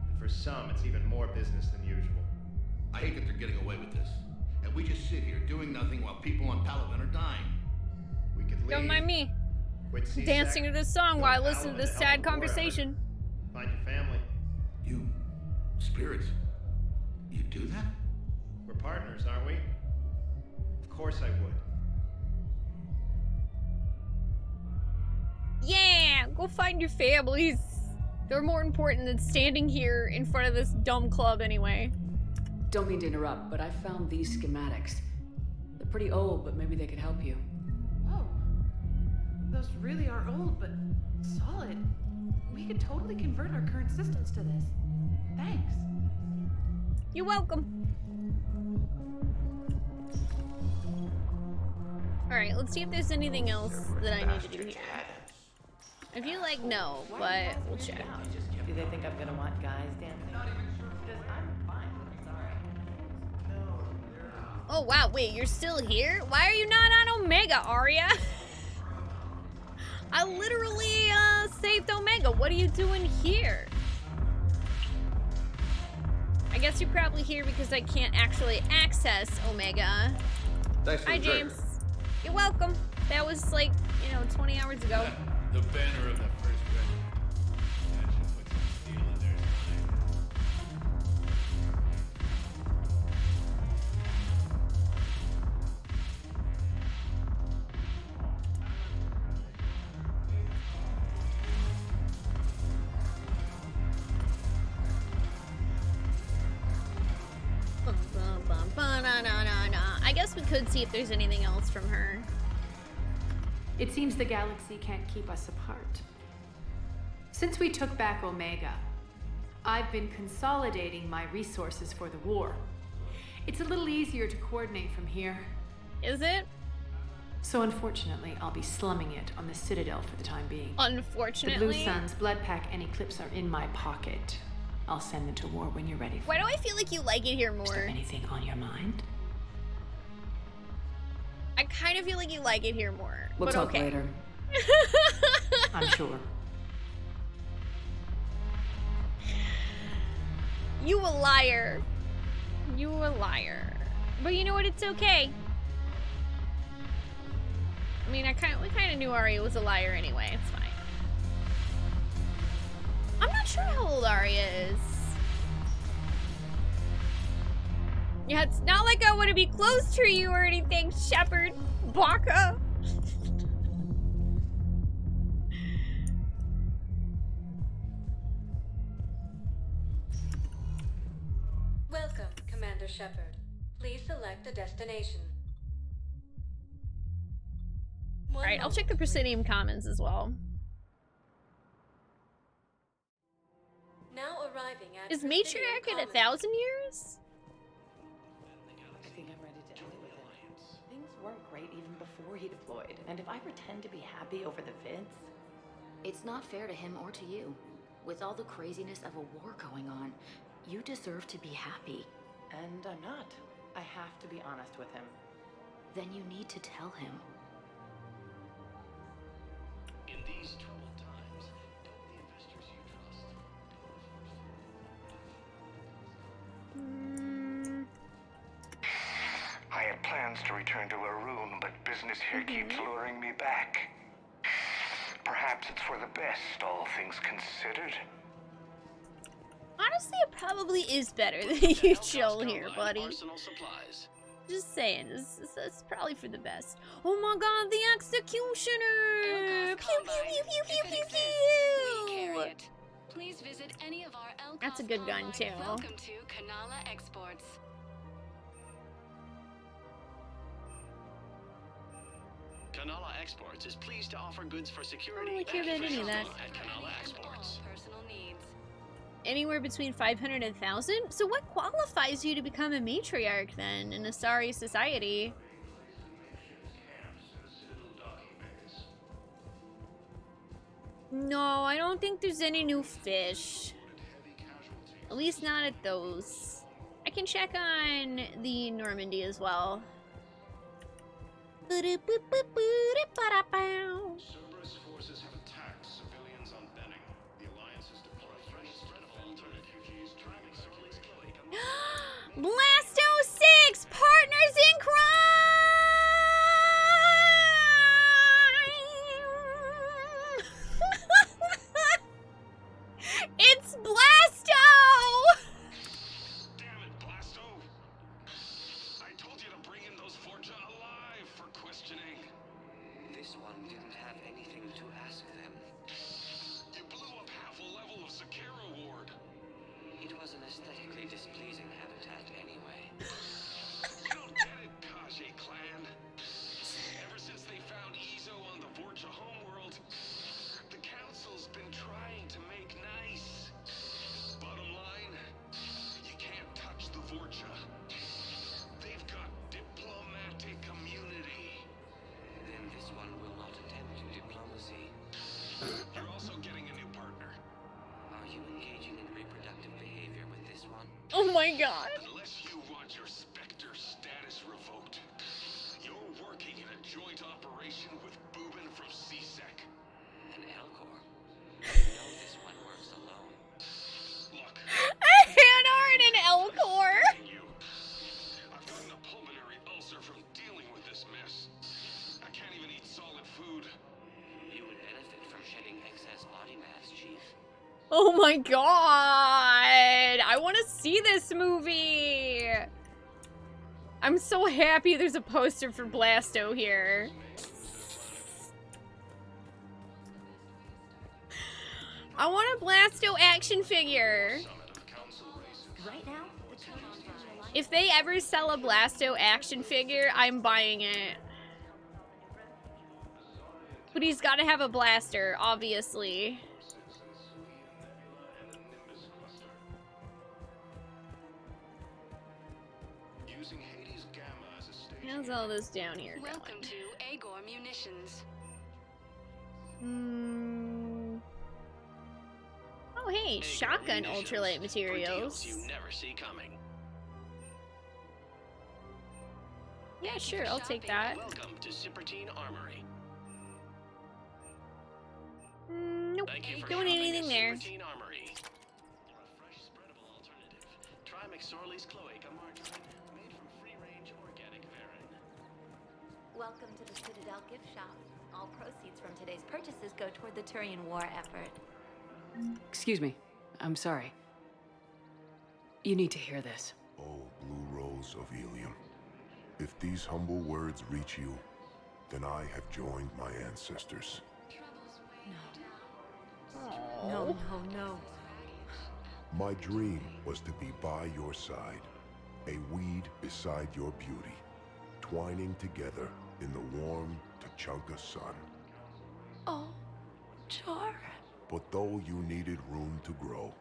And for some, it's even more business than usual. I hate that they're getting away with this. And we just sit here doing nothing while people on Palaven are dying. We could leave. Don't mind me. Dancing to this song while I listen to this sad conversation. Find your family. You, spirits, you do that? We're partners, aren't we? Of course I would. Yeah, go find your families. They're more important than standing here in front of this dumb club anyway. Don't mean to interrupt, but I found these schematics. They're pretty old, but maybe they could help you. Whoa. Those really are old, but solid. We could totally convert our current systems to this. Thanks. You're welcome. Alright, let's see if there's anything else that I need to do here. I feel like no, but we'll check. Do they think I'm gonna want guys dancing? Because I'm fine. Sorry. Oh wow, wait, you're still here? Why are you not on Omega, Arya? I literally saved Omega. What are you doing here? I guess you're probably here because I can't actually access Omega. Thanks for Hi, the James. trigger. You're welcome. That was like, 20 hours ago. The banner of the first regiment. That should put some steel in there I guess we could see if there's anything else from her. It seems the galaxy can't keep us apart. Since we took back Omega, I've been consolidating my resources for the war. It's a little easier to coordinate from here. Is it? So unfortunately, I'll be slumming it on the Citadel for the time being. Unfortunately? The Blue Suns, Blood Pack, and Eclipse are in my pocket. I'll send them to war when you're ready. Why do I feel like you like it here more? Is there anything on your mind? I kind of feel like you like it here more. We'll but talk okay. later. I'm sure. You a liar. You a liar. But you know what? It's okay. I mean, we kind of knew Arya was a liar anyway. It's fine. I'm not sure how old Arya is. Yeah, it's not like I want to be close to you or anything, Shepard. Baka. Commander Shepard. Please select a destination. Alright, I'll check the Presidium Commons as well. Now arriving at Is Presidium Matriarch at Commons. 1,000 years? I think I'm ready to end it with him. Things weren't great even before he deployed, and if I pretend to be happy over the vids... It's not fair to him or to you. With all the craziness of a war going on, you deserve to be happy. And I'm not. I have to be honest with him. Then you need to tell him. In these troubled times, don't the investors you trust I had plans to return to Arun, but business here keeps luring me back. Perhaps it's for the best, all things considered. Honestly, it probably is better that you chill here, buddy. Just saying, it's probably for the best. Oh my god, the executioner! Pew pew pew pew pew pew pew! Please visit any of our That's a good gun too. Welcome to Kanala Exports. Kanala Exports is pleased to offer goods for I security don't really care about any of that. at Kanala Exports. Personal needs. Anywhere between 500 and 1,000? So what qualifies you to become a matriarch then in a sorry society? No, I don't think there's any new fish. At least not at those. I can check on the Normandy as well. Cerberus forces have attacked civilians on Benning. The Alliance has deployed fresh spread of alternate refugees trying to Blasto 6! Partners in crime! It's Blasto! Damn it, Blasto! I told you to bring in those Forja alive for questioning. This one didn't have anything to ask them. You blew up half a level of Sakara Ward. It was an aesthetically displeasing habitat anyway. You don't get it, Kaje clan. Ever since they found Ezo on the Vorcha homeworld, the Council's been trying to make nice. Bottom line, you can't touch the Vorcha. They've got diplomatic immunity. Then this one will not attempt diplomacy. You're also getting a new partner. Are you engaging in reproductive behavior with this one? Oh my god. Unless you want your Spectre status revoked, you're working in a joint operation with Boobin from CSEC. An Elcor? You know this one works alone. Look, Hanar and an Elcor! I've gotten a pulmonary ulcer from dealing with this mess. I can't even eat solid food. You would benefit from shedding excess body mass, Chief. Oh my god! I want to see this movie! I'm so happy there's a poster for Blasto here. I want a Blasto action figure. Right now, If they ever sell a Blasto action figure, I'm buying it. But he's got to have a blaster, obviously. Using Hades Gamma as a station. How's all this down here going? Welcome to Agor Munitions. Oh hey, shotgun ultralight materials. You never see coming. Yeah, sure, I'll take that. Welcome to Sippertine Armory. Nope, Thank you for don't need shopping anything at there. Sippertine Armory. For a fresh, spreadable alternative, try McSorley's Cloaca Margarine, made from free-range organic varin. Welcome to the Citadel gift shop. All proceeds from today's purchases go toward the Turian war effort. Excuse me. I'm sorry. You need to hear this. Oh, Blue Rose of Ilium. If these humble words reach you, then I have joined my ancestors. No, no, no. My dream was to be by your side, a weed beside your beauty, twining together in the warm Tachanka sun. Oh, Char. But though you needed room to grow,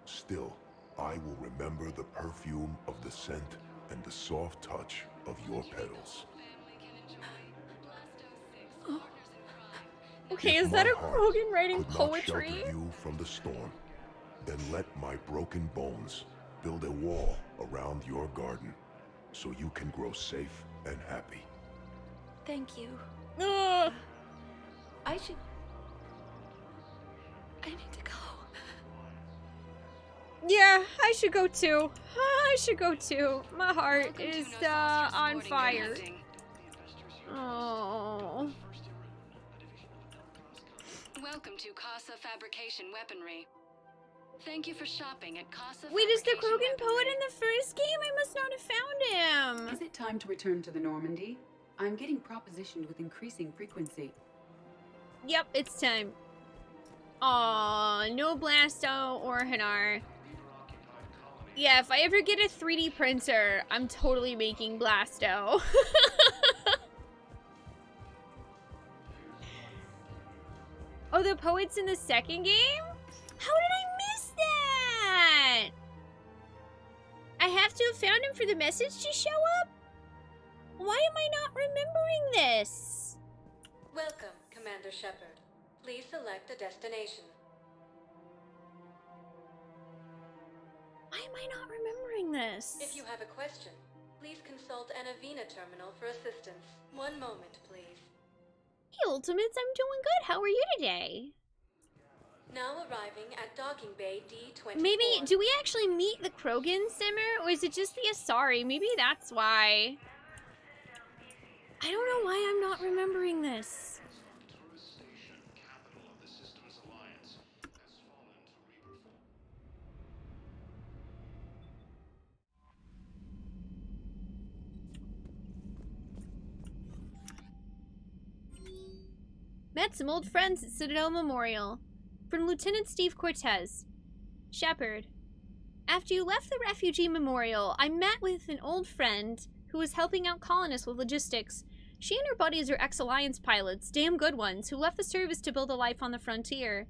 still, I will remember the perfume of the scent and the soft touch of your petals. Okay, If is that my a heart Krogan writing could not poetry? shelter you from the storm, then let my broken bones build a wall around your garden so you can grow safe and happy. Thank you. Ugh. I need to go. Yeah, I should go too. I should go too. My heart is on fire. Oh. Welcome to Casa Fabrication Weaponry. Thank you for shopping at Casa Wait, is the Fabrication Krogan poet in the first game? I must not have found him. Is it time to return to the Normandy? I'm getting propositioned with increasing frequency. Yep, it's time. Aw, no Blasto or Hanar. Yeah, if I ever get a 3D printer, I'm totally making Blasto. Oh, the poet's in the second game? How did I miss that? I have to have found him for the message to show up? Why am I not remembering this? Welcome, Commander Shepard. Please select a destination. Why am I not remembering this? If you have a question, please consult an Avena terminal for assistance. One moment, please. Hey, Ultimates, I'm doing good. How are you today? Now arriving at docking bay D24. Maybe, do we actually meet the Krogan Simmer, or is it just the Asari? Maybe that's why. I don't know why I'm not remembering this. Met some old friends at Citadel Memorial. From Lieutenant Steve Cortez. Shepard. After you left the refugee memorial, I met with an old friend who was helping out colonists with logistics. She and her buddies are ex-Alliance pilots, damn good ones, who left the service to build a life on the frontier.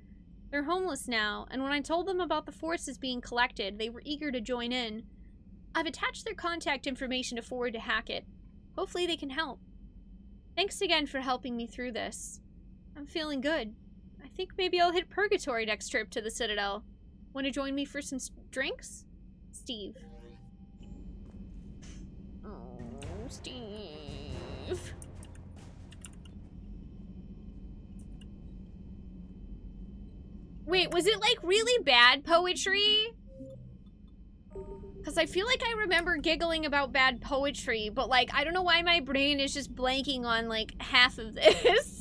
They're homeless now, and when I told them about the forces being collected, they were eager to join in. I've attached their contact information to forward to Hackett. Hopefully they can help. Thanks again for helping me through this. I'm feeling good. I think maybe I'll hit Purgatory next trip to the Citadel. Want to join me for some drinks? Steve. Oh, Steve. Wait, was it like really bad poetry? Because I feel like I remember giggling about bad poetry, but like, I don't know why my brain is just blanking on like half of this.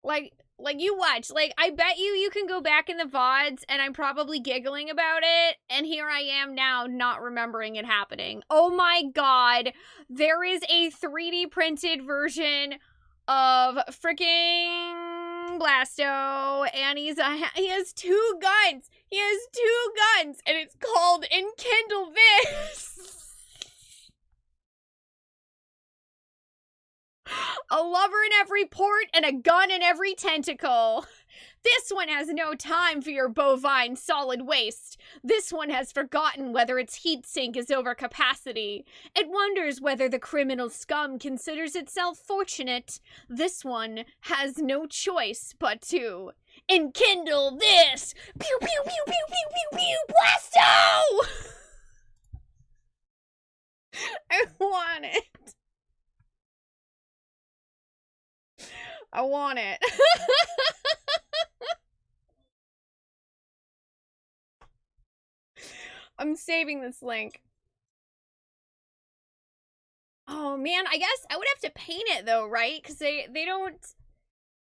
Like you watch, like I bet you can go back in the VODs and I'm probably giggling about it, and here I am now not remembering it happening. Oh my god, there is a 3D printed version of freaking Blasto, and he has two guns. He has two guns, and it's called Enkindle This. A lover in every port and a gun in every tentacle. This one has no time for your bovine solid waste. This one has forgotten whether its heat sink is over capacity. It wonders whether the criminal scum considers itself fortunate. This one has no choice but to enkindle this. Pew pew pew pew pew pew pew. Blasto! I want it. I want it. I'm saving this link. Oh man, I guess I would have to paint it though, right? Because they don't,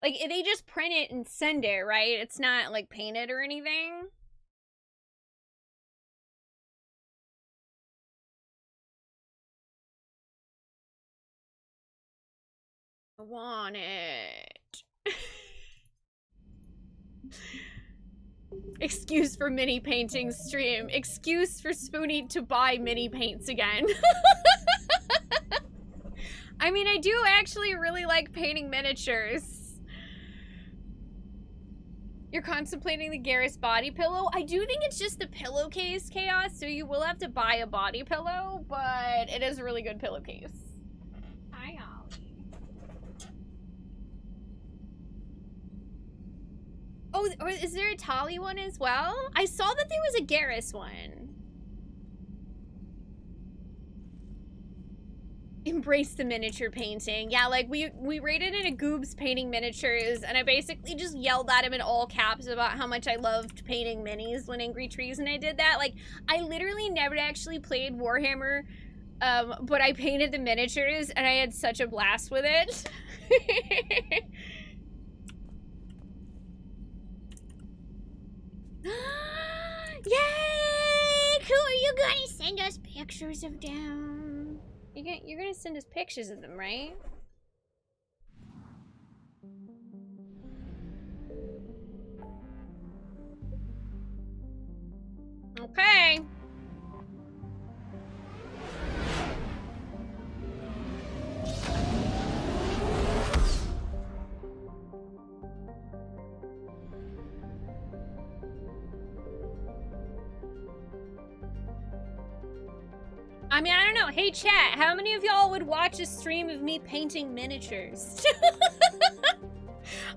like, they just print it and send it, right? It's not like painted or anything. I want it. Excuse for mini painting stream. Excuse for Spoonee to buy mini paints again. I mean, I do actually really like painting miniatures. You're contemplating the Garrus body pillow? I do think it's just the pillowcase, Chaos, so you will have to buy a body pillow, but it is a really good pillowcase. Hi, Ollie. Oh, or is there a Tali one as well? I saw that there was a Garrus one. Embrace the miniature painting. Yeah, like we raided in a Goobs painting miniatures, and I basically just yelled at him in all caps about how much I loved painting minis when Angry Trees, and I did that. Like, I literally never actually played Warhammer, but I painted the miniatures, and I had such a blast with it. Yay! Cool, are you gonna send us pictures of them? You're gonna send us pictures of them, right? Okay. I mean, I don't know. Hey, chat, how many of y'all would watch a stream of me painting miniatures?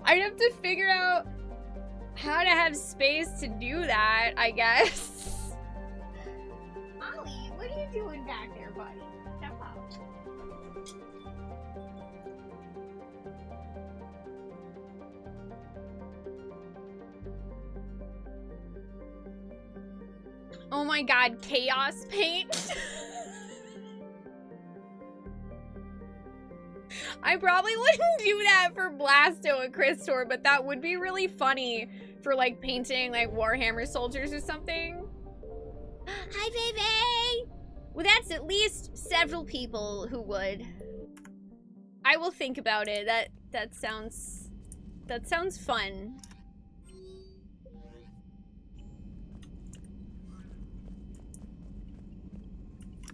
I'd have to figure out how to have space to do that, I guess. Ollie, what are you doing back there, buddy? Step up. Oh my god, chaos paint. I probably wouldn't do that for Blasto and Christor, but that would be really funny for like painting like Warhammer soldiers or something. Hi, baby! Well, that's at least several people who would. I will think about it. That sounds fun.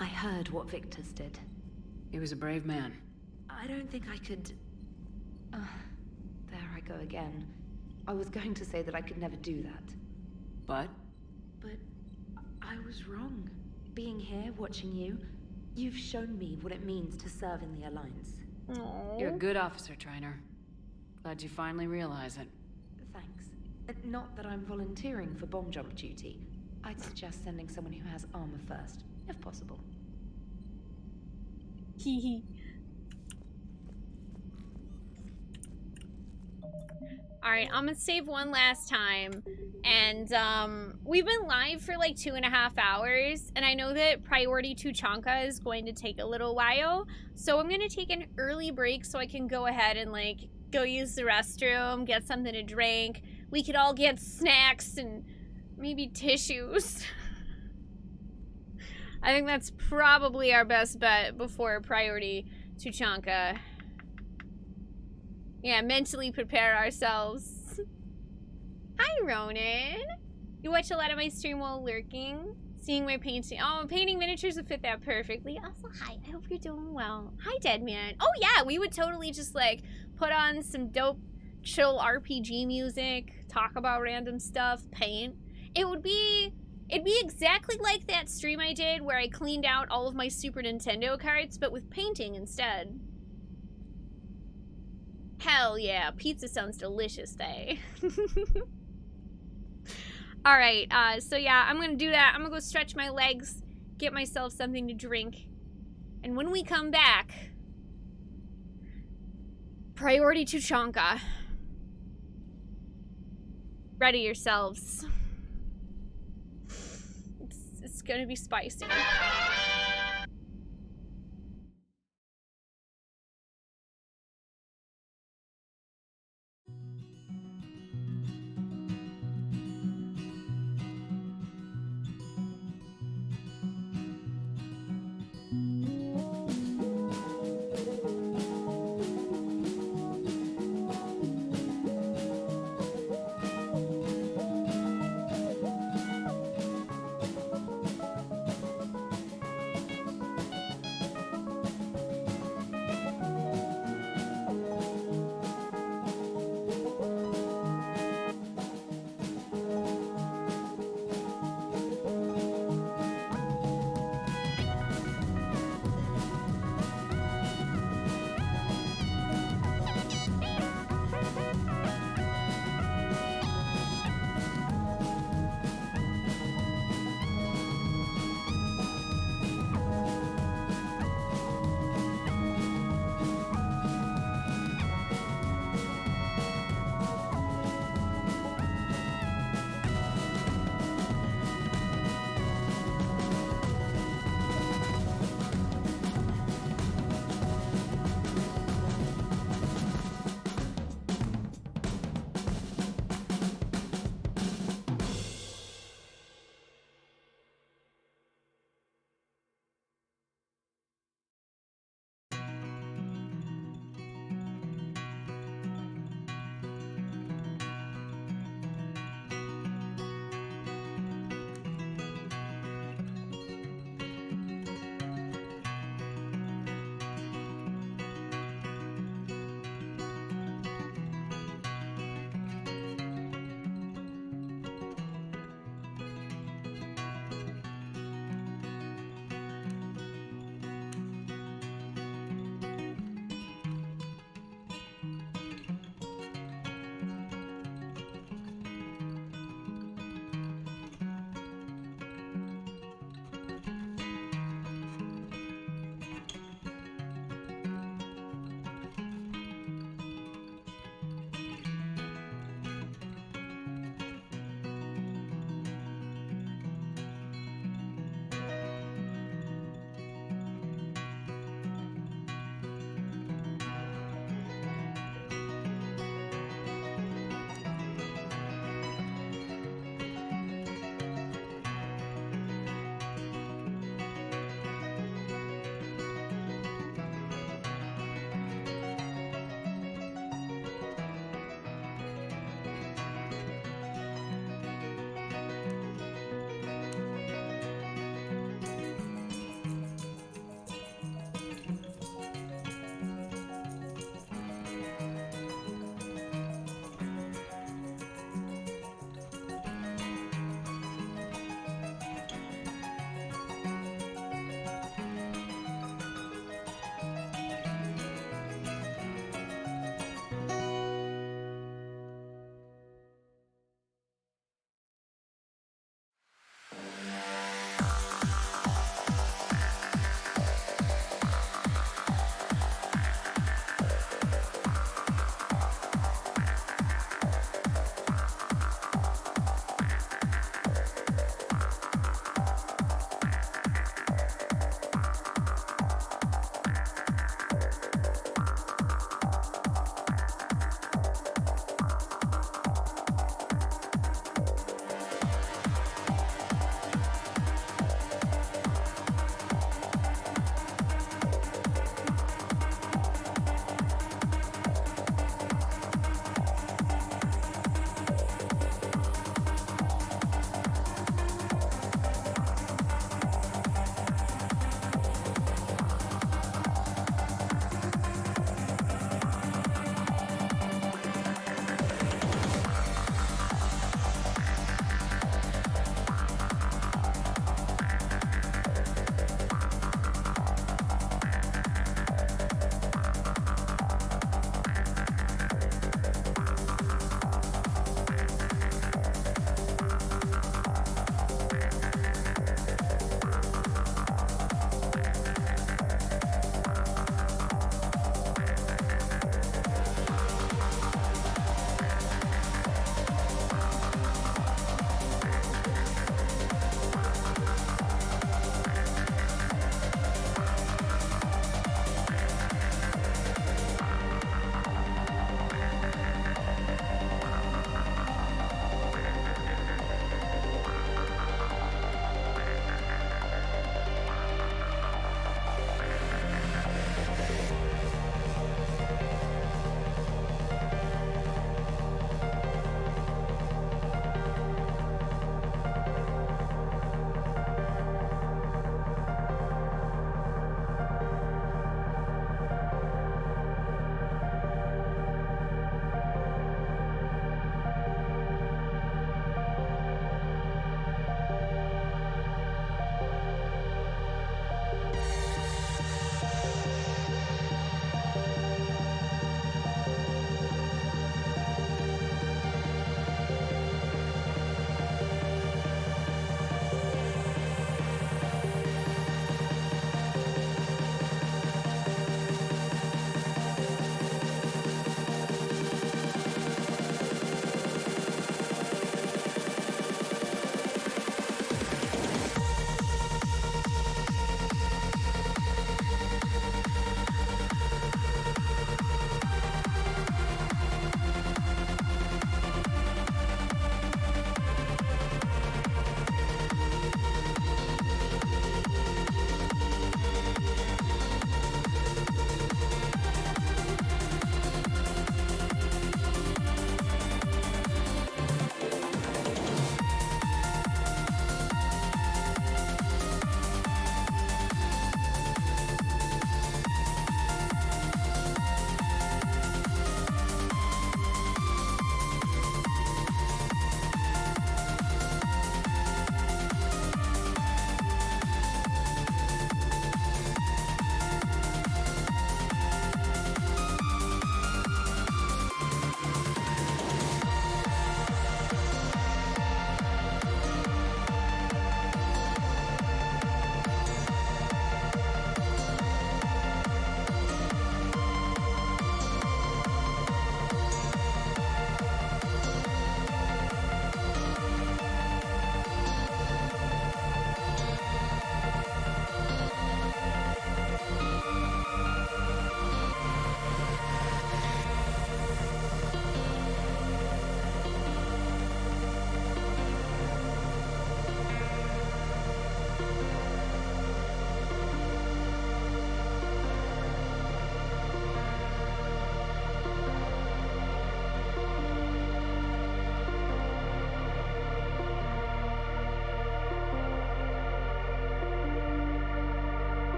I heard what Victor's did. He was a brave man. I don't think I could... there I go again. I was going to say that I could never do that. But? But I was wrong. Being here, watching you, you've shown me what it means to serve in the Alliance. Aww. You're a good officer, Trainer. Glad you finally realize it. Thanks. Not that I'm volunteering for bomb jump duty. I'd suggest sending someone who has armor first, if possible. Hehe. Alright, I'm gonna save one last time. And, we've been live for like 2.5 hours, and I know that Priority Tuchanka is going to take a little while, so I'm gonna take an early break so I can go ahead and, like, go use the restroom, get something to drink. We could all get snacks and maybe tissues. I think that's probably our best bet before Priority Tuchanka. Yeah, mentally prepare ourselves. Hi, Ronan. You watch a lot of my stream while lurking, seeing my painting. Oh, painting miniatures would fit that perfectly. Also, hi. I hope you're doing well. Hi, Deadman. Oh yeah, we would totally just like put on some dope, chill RPG music, talk about random stuff, paint. It'd be exactly like that stream I did where I cleaned out all of my Super Nintendo cards, but with painting instead. Hell yeah, pizza sounds delicious, eh? Alright, so yeah, I'm gonna do that. I'm gonna go stretch my legs, get myself something to drink. And when we come back, Priority Tuchanka. Ready yourselves. It's gonna be spicy.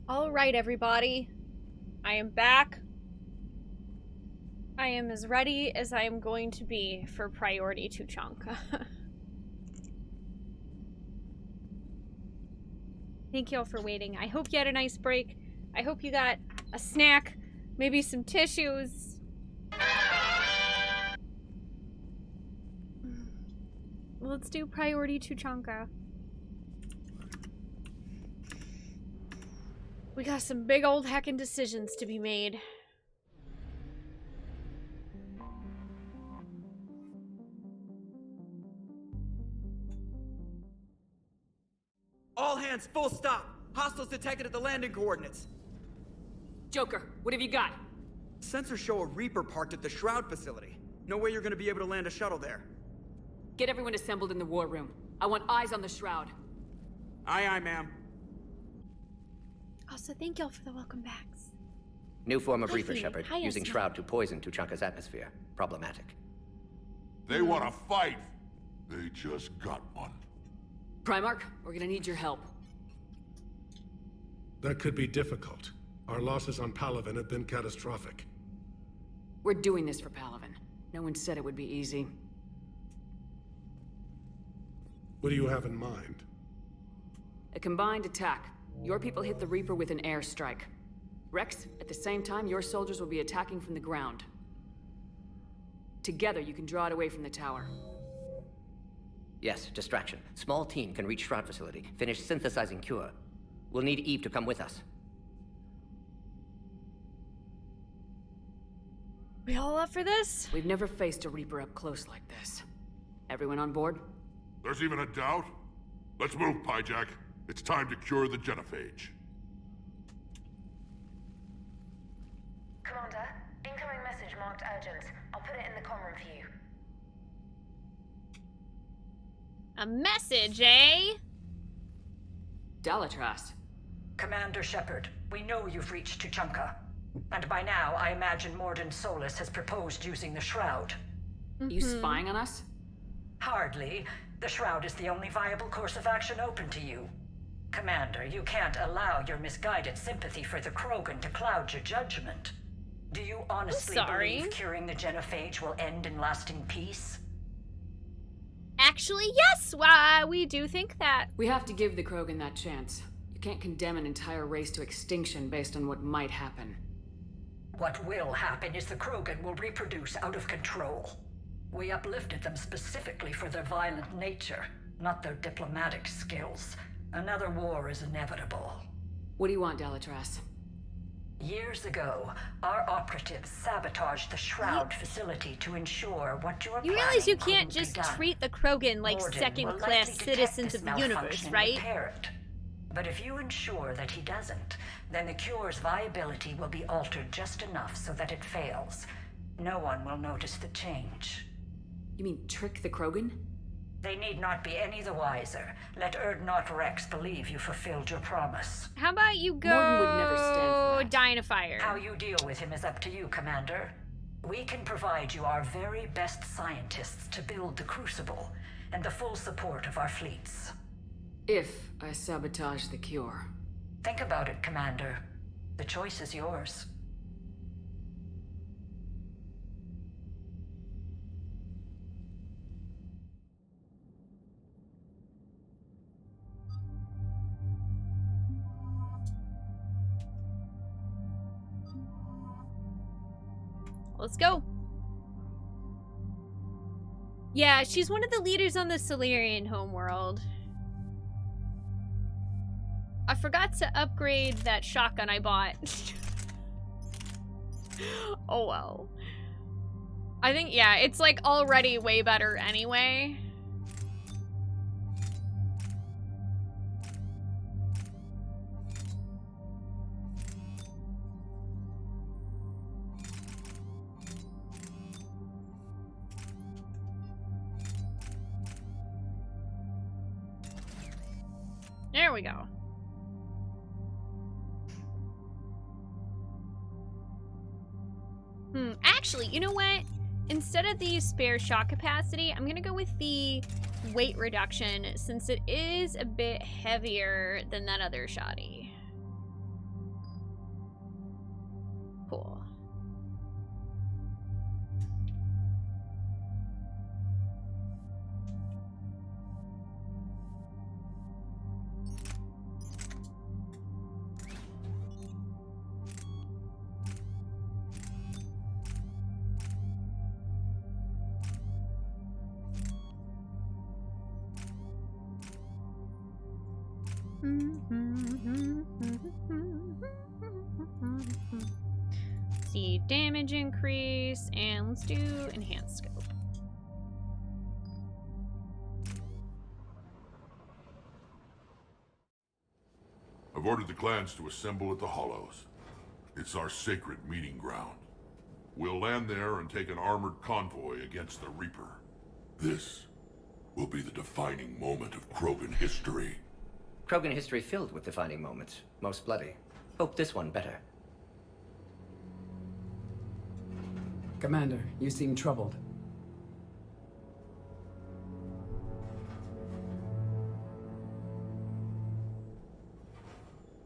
All right, everybody. I am back. I am as ready as I am going to be for Priority Tuchanka. Thank you all for waiting. I hope you had a nice break. I hope you got a snack, maybe some tissues. Let's do Priority Tuchanka. We got some big old heckin' decisions to be made. All hands, full stop! Hostiles detected at the landing coordinates. Joker, what have you got? Sensors show a Reaper parked at the Shroud facility. No way you're gonna be able to land a shuttle there. Get everyone assembled in the war room. I want eyes on the Shroud. Aye, aye, ma'am. Also, thank y'all for the welcome backs. New form of Hi, Reaper, Phoebe. Shepard. Hi, Using Esma. Shroud to poison Tuchanka's atmosphere. Problematic. They want to fight. They just got one. Primarch, we're gonna need your help. That could be difficult. Our losses on Palaven have been catastrophic. We're doing this for Palaven. No one said it would be easy. What do you have in mind? A combined attack. Your people hit the Reaper with an airstrike. Rex, at the same time, your soldiers will be attacking from the ground. Together, you can draw it away from the tower. Yes, distraction. Small team can reach Shroud facility. Finish synthesizing cure. We'll need Eve to come with us. We all up for this? We've never faced a Reaper up close like this. Everyone on board? There's even a doubt? Let's move, Pyjack. It's time to cure the genophage. Commander, incoming message marked urgent. I'll put it in the comm room for you. A message, eh? Dalatrast. Commander Shepard, we know you've reached Tuchanka. And by now, I imagine Morden Solus has proposed using the Shroud. You spying on us? Hardly. The Shroud is the only viable course of action open to you. Commander, you can't allow your misguided sympathy for the Krogan to cloud your judgment. Do you honestly believe curing the genophage will end in lasting peace? Actually, yes! Why, we do think that. We have to give the Krogan that chance. You can't condemn an entire race to extinction based on what might happen. What will happen is the Krogan will reproduce out of control. We uplifted them specifically for their violent nature, not their diplomatic skills. Another war is inevitable. What do you want, Dalatrast? Years ago, our operatives sabotaged the Shroud facility to ensure what you are You realize you can't just treat the Krogan like second-class citizens of the universe, right? But if you ensure that he doesn't, then the cure's viability will be altered just enough so that it fails. No one will notice the change. You mean trick the Krogan? They need not be any the wiser. Let Erdnot Rex believe you fulfilled your promise. How about you go Morden would never stand for that. die in a fire? How you deal with him is up to you, Commander. We can provide you our very best scientists to build the Crucible, and the full support of our fleets. If I sabotage the cure. Think about it, Commander. The choice is yours. Let's go. Yeah, she's one of the leaders on the Solarian homeworld. I forgot to upgrade that shotgun I bought. Oh well. I think, yeah, it's like already way better anyway. There we go. Actually, you know what? Instead of the spare shot capacity, I'm gonna go with the weight reduction since it is a bit heavier than that other shotty. cool. See damage increase, and let's do enhanced scope. I've ordered the clans to assemble at the Hollows. It's our sacred meeting ground. We'll land there and take an armored convoy against the Reaper. This will be the defining moment of Krogan history. Krogan history filled with defining moments. Most bloody. Hope this one better. Commander, you seem troubled.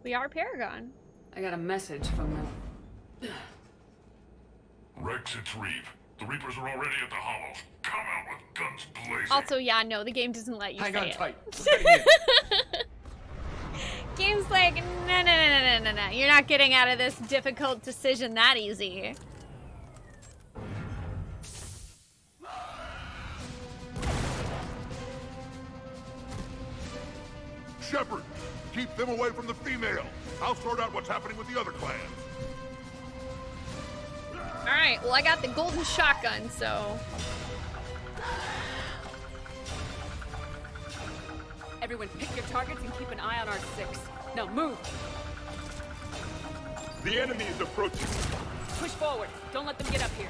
We are Paragon. I got a message from them. Rex, it's Reeve. The Reapers are already at the Hollows. Come out with guns blazing. Also, yeah, no, the game doesn't let you Hang say on it. tight. Game's like, no. You're not getting out of this difficult decision that easy. Shepard, keep them away from the female. I'll sort out what's happening with the other clans. Alright, well I got the golden shotgun, so... Everyone pick your targets and keep an eye on our 6. Now move! The enemy is approaching. Push forward. Don't let them get up here.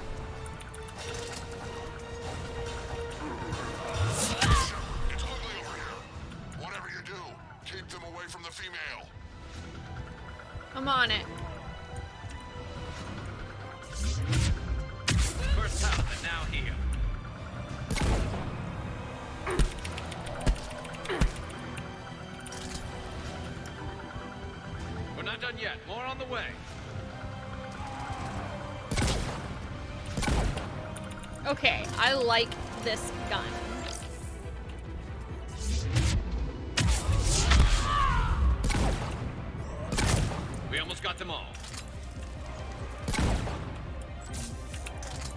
It's ugly over here. Whatever you do, keep them away from the female. I'm on it. First out and now here. We're not done yet. More on the way. Okay, I like this gun. We almost got them all.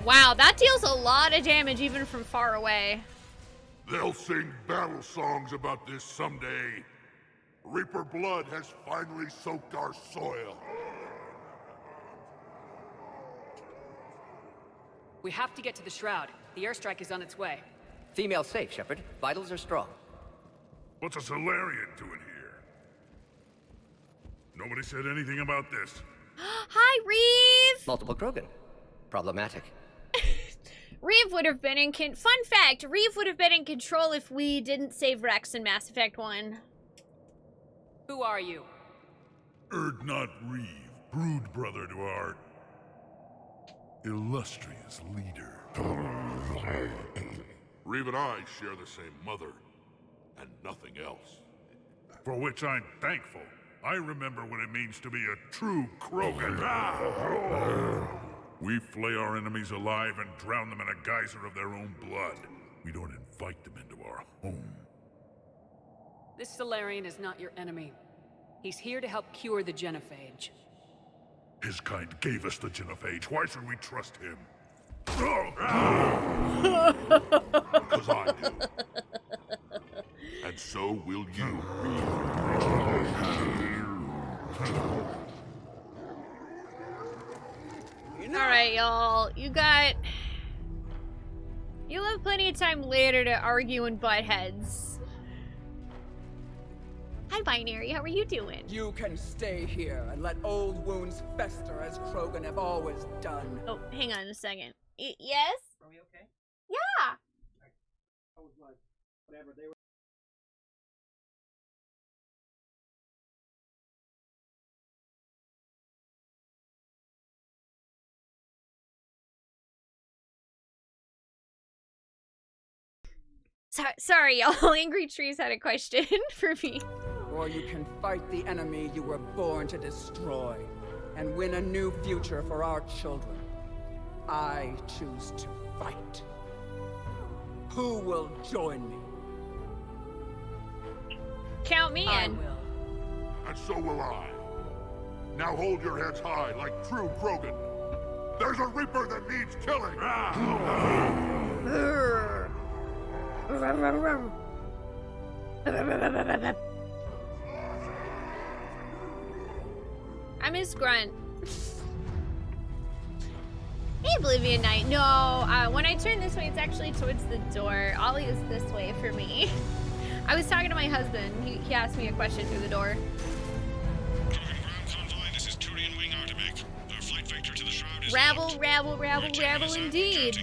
Wow, that deals a lot of damage even from far away. They'll sing battle songs about this someday. Reaper blood has finally soaked our soil. We have to get to the Shroud. The airstrike is on its way. Female safe, Shepard. Vitals are strong. What's a Solarian doing here? Nobody said anything about this. Hi, Reeve! Multiple Krogan. Problematic. Reeve would have been in fun fact, Reeve would have been in control if we didn't save Rex in Mass Effect 1. Who are you? Erdnot Reeve, brood brother to our illustrious leader. Reeve and I share the same mother, and nothing else. For which I'm thankful. I remember what it means to be a true Krogan. We flay our enemies alive and drown them in a geyser of their own blood. We don't invite them into our home. This Solarian is not your enemy. He's here to help cure the genophage. His kind gave us the genophage. Why should we trust him? Because I do. And so will you. Alright, y'all. You'll have plenty of time later to argue and butt heads. Hi, Binary. How are you doing? You can stay here and let old wounds fester as Krogan have always done. Oh, hang on a second. Yes? Are we okay? Yeah! I was like, whatever, they were... Sorry, y'all. Angry Trees had a question for me. Or you can fight the enemy you were born to destroy. and win a new future for our children, I choose to fight. Who will join me? Count me in. And so will I. Now hold your heads high like true Krogan. There's a Reaper that needs killing! I miss Grunt. Hey, Oblivion Knight. No, when I turn this way, it's actually towards the door. Ollie is this way for me. I was talking to my husband. He asked me a question through the door. This is Turian Wing Artemek. Our flight vector to the shroud is Rabble, rabble, rabble, rabble indeed.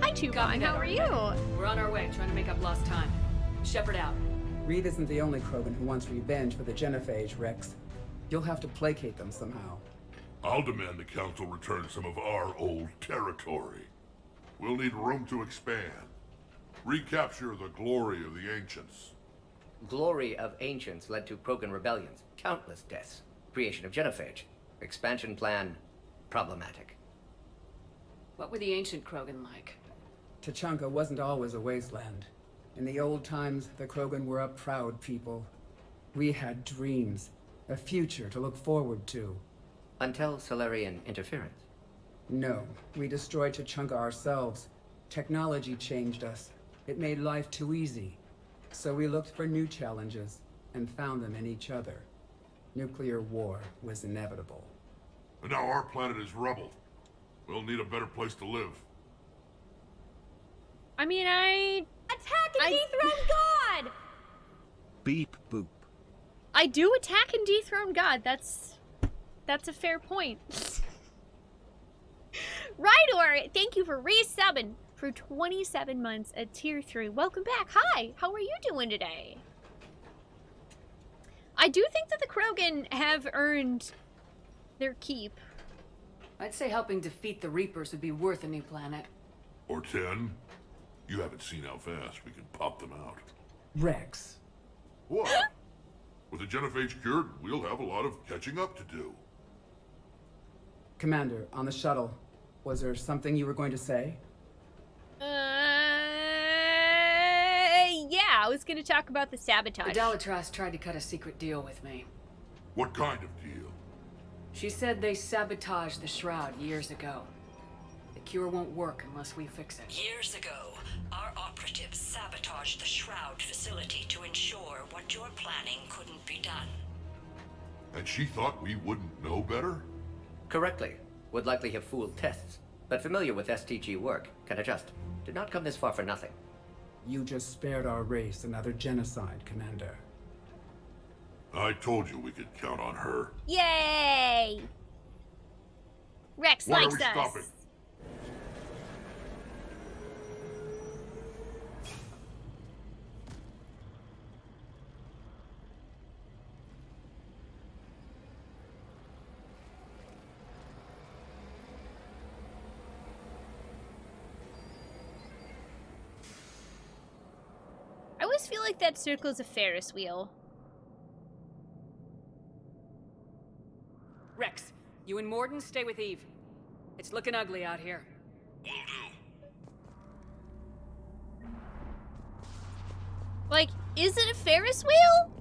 Hi, Tubon. How are you? We're on our way, trying to make up lost time. Shepard out. Reed isn't the only Krogan who wants revenge for the Genophage, Rex. You'll have to placate them somehow. I'll demand the Council return some of our old territory. We'll need room to expand. Recapture the glory of the Ancients. Glory of Ancients led to Krogan rebellions, countless deaths, creation of Genophage. Expansion plan, problematic. What were the ancient Krogan like? Tachanka wasn't always a wasteland. In the old times, the Krogan were a proud people. We had dreams, a future to look forward to. Until Solarian interference. No, we destroyed Tachanka ourselves. Technology changed us. It made life too easy. So we looked for new challenges, and found them in each other. Nuclear war was inevitable. And now our planet is rubble. We'll need a better place to live. I mean, Attack and dethrone God! Beep boop. I do attack and dethrone God. That's a fair point. Rydor, thank you for resubbing for 27 months at tier 3. Welcome back. Hi, how are you doing today? I do think that the Krogan have earned their keep. I'd say helping defeat the Reapers would be worth a new planet. Or 10. You haven't seen how fast we can pop them out. Rex. What? With the Genophage cured, we'll have a lot of catching up to do. Commander, on the shuttle, was there something you were going to say? Yeah, I was going to talk about the sabotage. The Dalitras tried to cut a secret deal with me. What kind of deal? She said they sabotaged the Shroud years ago. The cure won't work unless we fix it. Years ago, our operatives sabotaged the Shroud facility to ensure what you're planning couldn't be done. And she thought we wouldn't know better? Correctly. Would likely have fooled tests, but familiar with STG work, can adjust. Did not come this far for nothing. You just spared our race another genocide, Commander. I told you we could count on her. Yay! Rex Why likes are we us. stopping? I always feel like that circle's a Ferris wheel. Rex, you and Morden stay with Eve. It's looking ugly out here. Will do. Like, is it a Ferris wheel?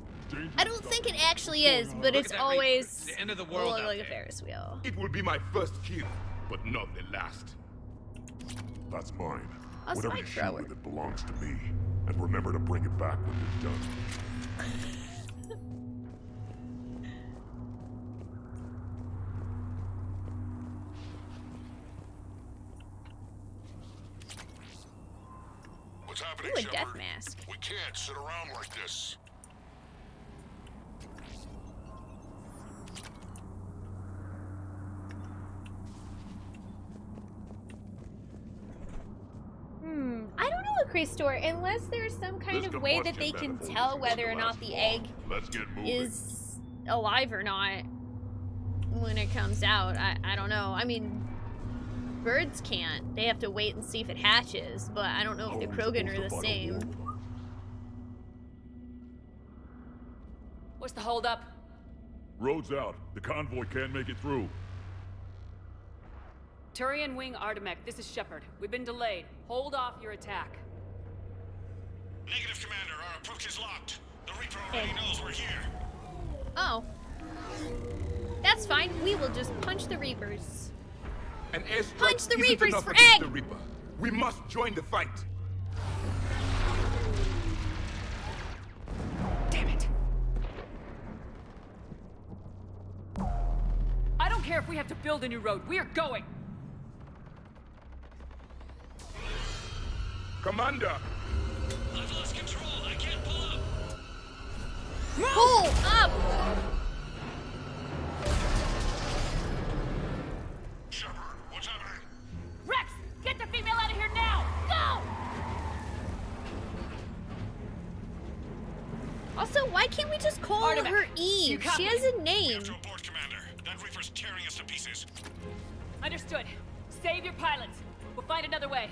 I don't think it actually is, but Look it's at that always the end of the world look out like a there. Ferris wheel. It will be my first kill, but not the last. That's mine. A Whatever spike you shoot thrower. with it belongs to me. And remember to bring it back when you're done. What's happening, Ooh, a Shepard? death mask. We can't sit around like this. I don't know, Christor, unless there's some kind This of way that they combustion can manifold tell is whether or gonna not last the long. egg Let's get moving. is alive or not when it comes out. I don't know. I mean, birds can't. They have to wait and see if it hatches, but I don't know if the Krogan are the same. What's the holdup? Road's out. The convoy can't make it through. Turian Wing Artemek, this is Shepard. We've been delayed. Hold off your attack. Negative, Commander. Our approach is locked. The Reaper already knows we're here. Oh. That's fine. We will just punch the Reapers. An airstrike Punch the isn't Reapers enough for against egg! the Reaper. We must join the fight. Damn it. I don't care if we have to build a new road. We are going. Commander! I've lost control. I can't pull up. Pull up! Shepard, what's happening? Rex, get the female out of here now! Go! Also, why can't we just call Artemek, her you Eve? copy? She has a name. To abort, Commander. That Reaper's tearing us to pieces. Understood. Save your pilots. We'll find another way.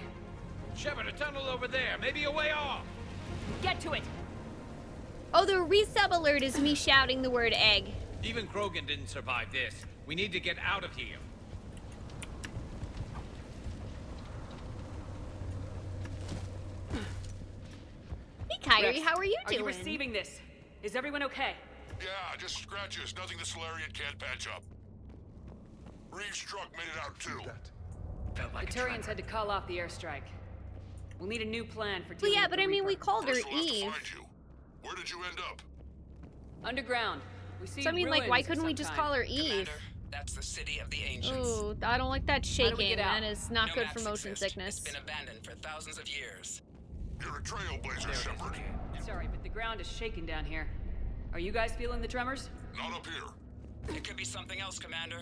Shepard, a tunnel over there. Maybe a way off. Get to it. Oh, the resub alert is me shouting the word egg. Even Krogan didn't survive this. We need to get out of here. Hey, Kyrie, Rex, how are you doing? Are you receiving this? Is everyone okay? Yeah, just scratches. Nothing the Solarian can't patch up. Reeves' truck made it out too. The Turians had to call off the airstrike. We'll need a new plan for Well, dealing yeah, with but the I mean, we Reaper. called her First we'll have to Eve. find you. Where did you end up? Underground. We see So I mean, like, why ruins couldn't we just sometime. call her Eve? Commander, that's the city of the ancients. Ooh, I don't like that do we shaking. get out? That is not No good maps for motion exist. sickness. It's been abandoned for thousands of years. You're a trailblazer, Shepard. Sorry, but the ground is shaking down here. Are you guys feeling the tremors? Not up here. It could be something else, Commander.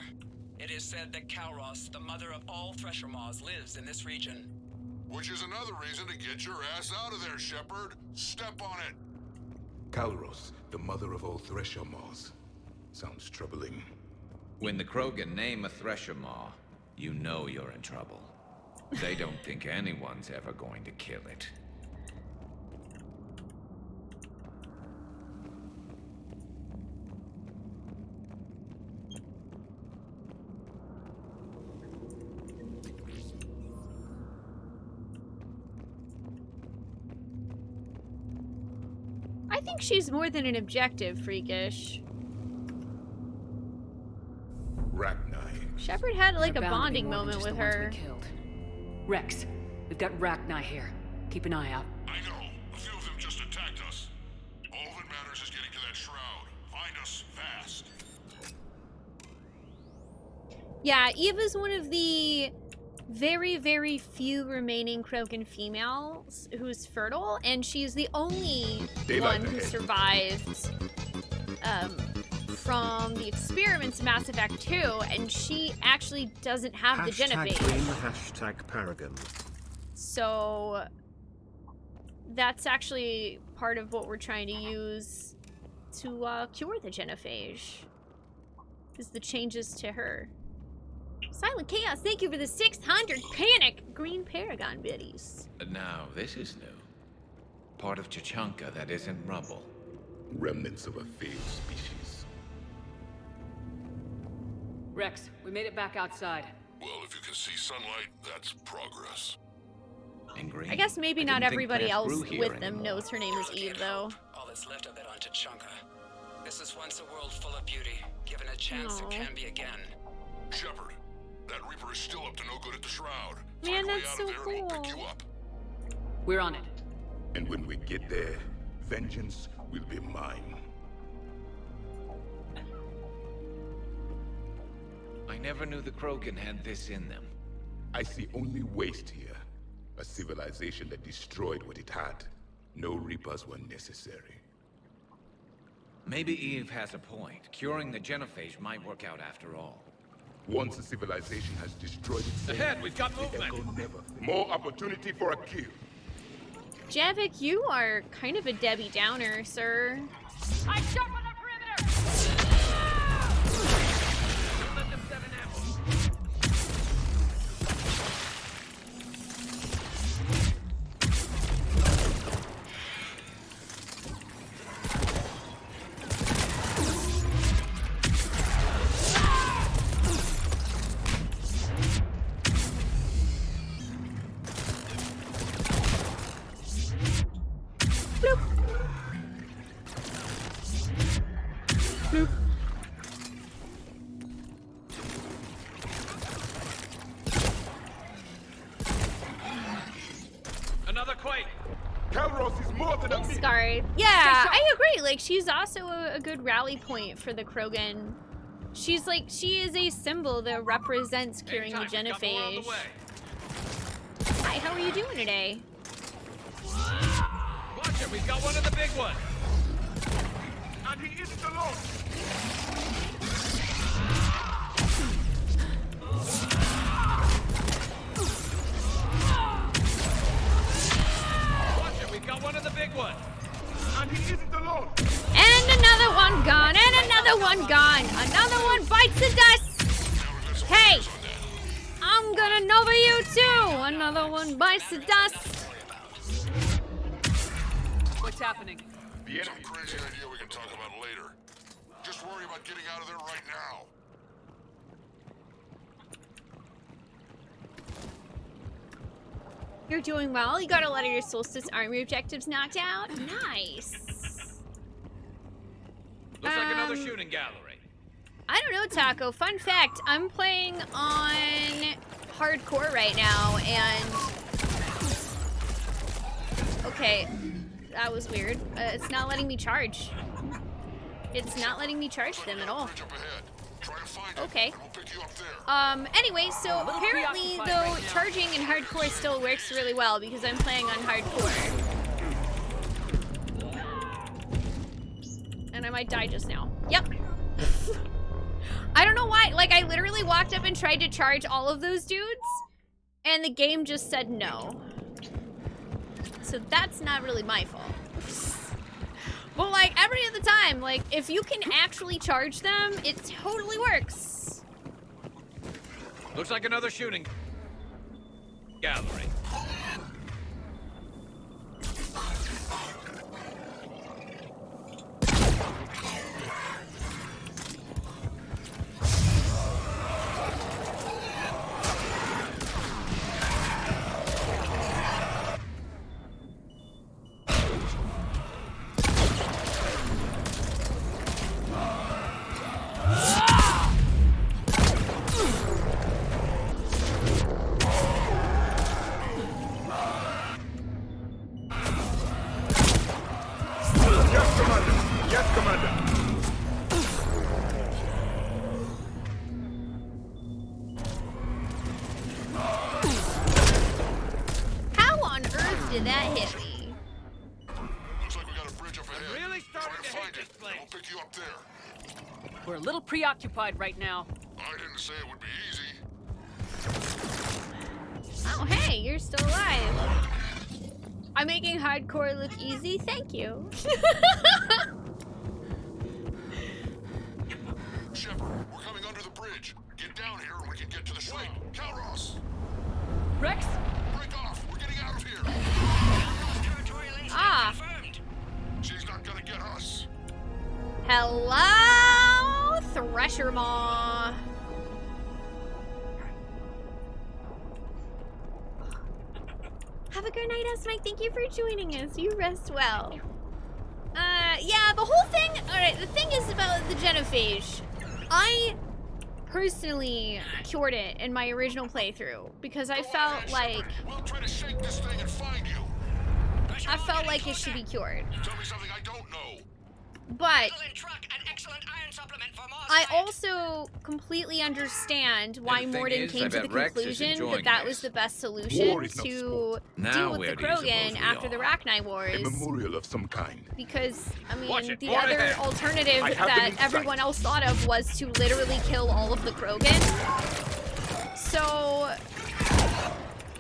It is said that Kalros, the mother of all Thresher Maws, lives in this region. Which is another reason to get your ass out of there, Shepard. Step on it. Kalros, the mother of all Thresher Maws. Sounds troubling. When the Krogan name a Thresher Maw, you know you're in trouble. They don't think anyone's ever going to kill it. I think she's more than an objective, freakish. Ragnar. Shepard had like a They're bound to be bonding more than moment just with the ones her. we killed. Rex, we've got Ragnar here. Keep an eye out. I know. A few of them just attacked us. All that matters is getting to that shroud. Find us fast. Yeah, Eve is one of the very, very few remaining Krogan females who's fertile, and she's the only one who survived from the experiments in Mass Effect 2, and she actually doesn't have the genophage. Hashtag Paragon. So that's actually part of what we're trying to use to cure the genophage, is the changes to her. Silent Chaos, thank you for the 600 Panic Green Paragon biddies. Now, this is new. Part of Chachanka that isn't rubble. Remnants of a failed species. Rex, we made it back outside. Well, if you can see sunlight, that's progress. And green. I guess maybe not didn't think everybody plants else grew here with them anymore. knows her name is Eve, though. All that's left of it on Chachanka. This is once a world full of beauty. Given a chance, it can be again. Shepard, that Reaper is still up to no good at the shroud. Man, Find a way that's out so of there and we'll pick cool. you up. We're on it. And when we get there, vengeance will be mine. I never knew the Krogan had this in them. I see only waste here. A civilization that destroyed what it had. No Reapers were necessary. Maybe Eve has a point. Curing the genophage might work out after all. Once a civilization has destroyed itself, Ahead, we've got movement. the echo never. More opportunity for a kill. Javik, you are kind of a Debbie Downer, sir. I sharpen the perimeter! Don't let them set an ambush. Thanks, Scarred. Yeah, I agree. Like, she's also a good rally point for the Krogan. She's like, she is a symbol that represents curing the genophage. Hi, how are you doing today? Watch it, we've got one of the big ones. And he isn't alone. Watch it, we've got one of the big ones. And he isn't alone. And another one gone, and another one gone. Another one bites the dust. Hey, I'm gonna nova you too. Another one bites the dust. What's happening? Some crazy idea we can talk about later. Just worry about getting out of there right now. You're doing well. You got a lot of your Solstice Army objectives knocked out. Nice. Looks like another shooting gallery. I don't know, Taco. Fun fact, I'm playing on hardcore right now, and... Okay, that was weird. It's not letting me charge. It's not letting me charge them at all. Okay. Anyway, so apparently, though, charging in hardcore still works really well because I'm playing on hardcore. And I might die just now. Yep. I don't know why. Like, I literally walked up and tried to charge all of those dudes, and the game just said no. So that's not really my fault. But, like, every other time, like, if you can actually charge them, it totally works. Looks like another shooting gallery. We're a little preoccupied right now. I didn't say it would be easy. Oh, hey, you're still alive. I'm making hardcore look easy. Thank you. Shepard, we're coming under the bridge. Get down here and we can get to the swing. Kalros! Rex? Break off! We're getting out of here! Ah. She's not gonna get us. Hello, Thresher Maw. Have a good night, S-Mike. Thank you for joining us. You rest well. Yeah, the whole thing... Alright, the thing is about the genophage. I personally cured it in my original playthrough because I felt like... We'll try to shake this thing and find you. I felt like it should be cured. Tell me something I don't know. But I also completely understand why Morden came to the conclusion that that was the best solution to deal with the Krogan after the Rachni Wars. A memorial of some kind. Because, I mean, the other alternative that everyone else thought of was to literally kill all of the Krogan. So,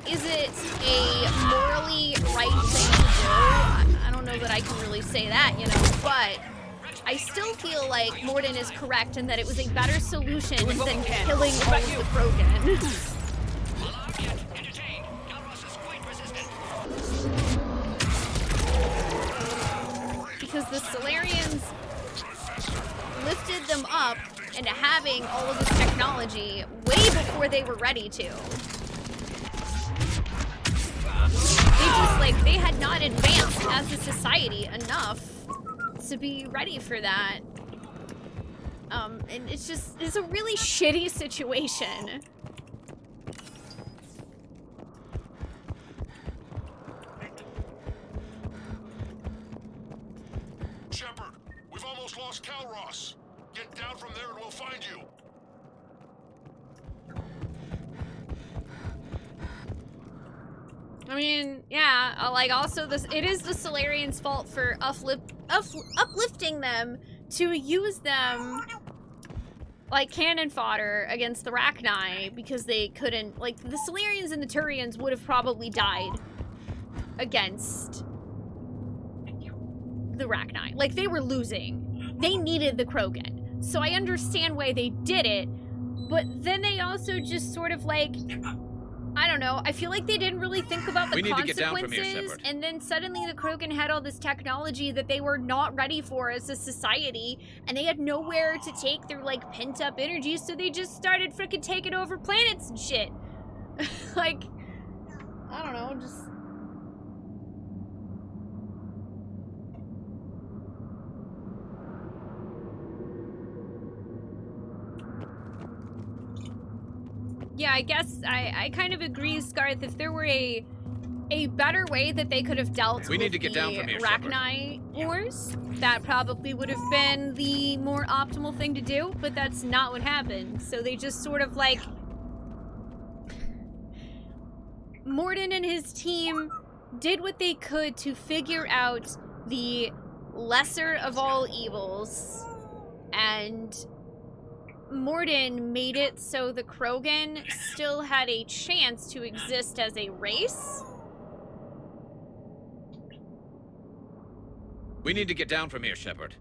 is it a morally right thing to do? I don't know that I can really say that, you know, but I still feel like Morden is correct in that it was a better solution than killing all of the Krogan. Because the Solarians lifted them up into having all of this technology way before they were ready to. They just, like, they had not advanced as a society enough to be ready for that. And it's a really shitty situation. down from there and we'll find you. I mean, yeah, like also it is the Solarians' fault for uplifting them to use them like cannon fodder against the Rachni because they couldn't, like, the Solarians and the Turians would have probably died against the Rachni. Like, they were losing. They needed the Krogan. So I understand why they did it, but then they also just sort of like, I don't know, I feel like they didn't really think about the consequences, and then suddenly the Krogan had all this technology that they were not ready for as a society, and they had nowhere to take their, like, pent-up energy, so they just started frickin' taking over planets and shit. Like, I don't know, just... Yeah, I guess I kind of agree, Scarth. If there were a better way that they could have dealt with the Rachni wars, that probably would have been the more optimal thing to do, but that's not what happened. So they just sort of like... Mordin and his team did what they could to figure out the lesser of all evils, and Mordin made it so the Krogan still had a chance to exist as a race. We need to get down from here, Shepard.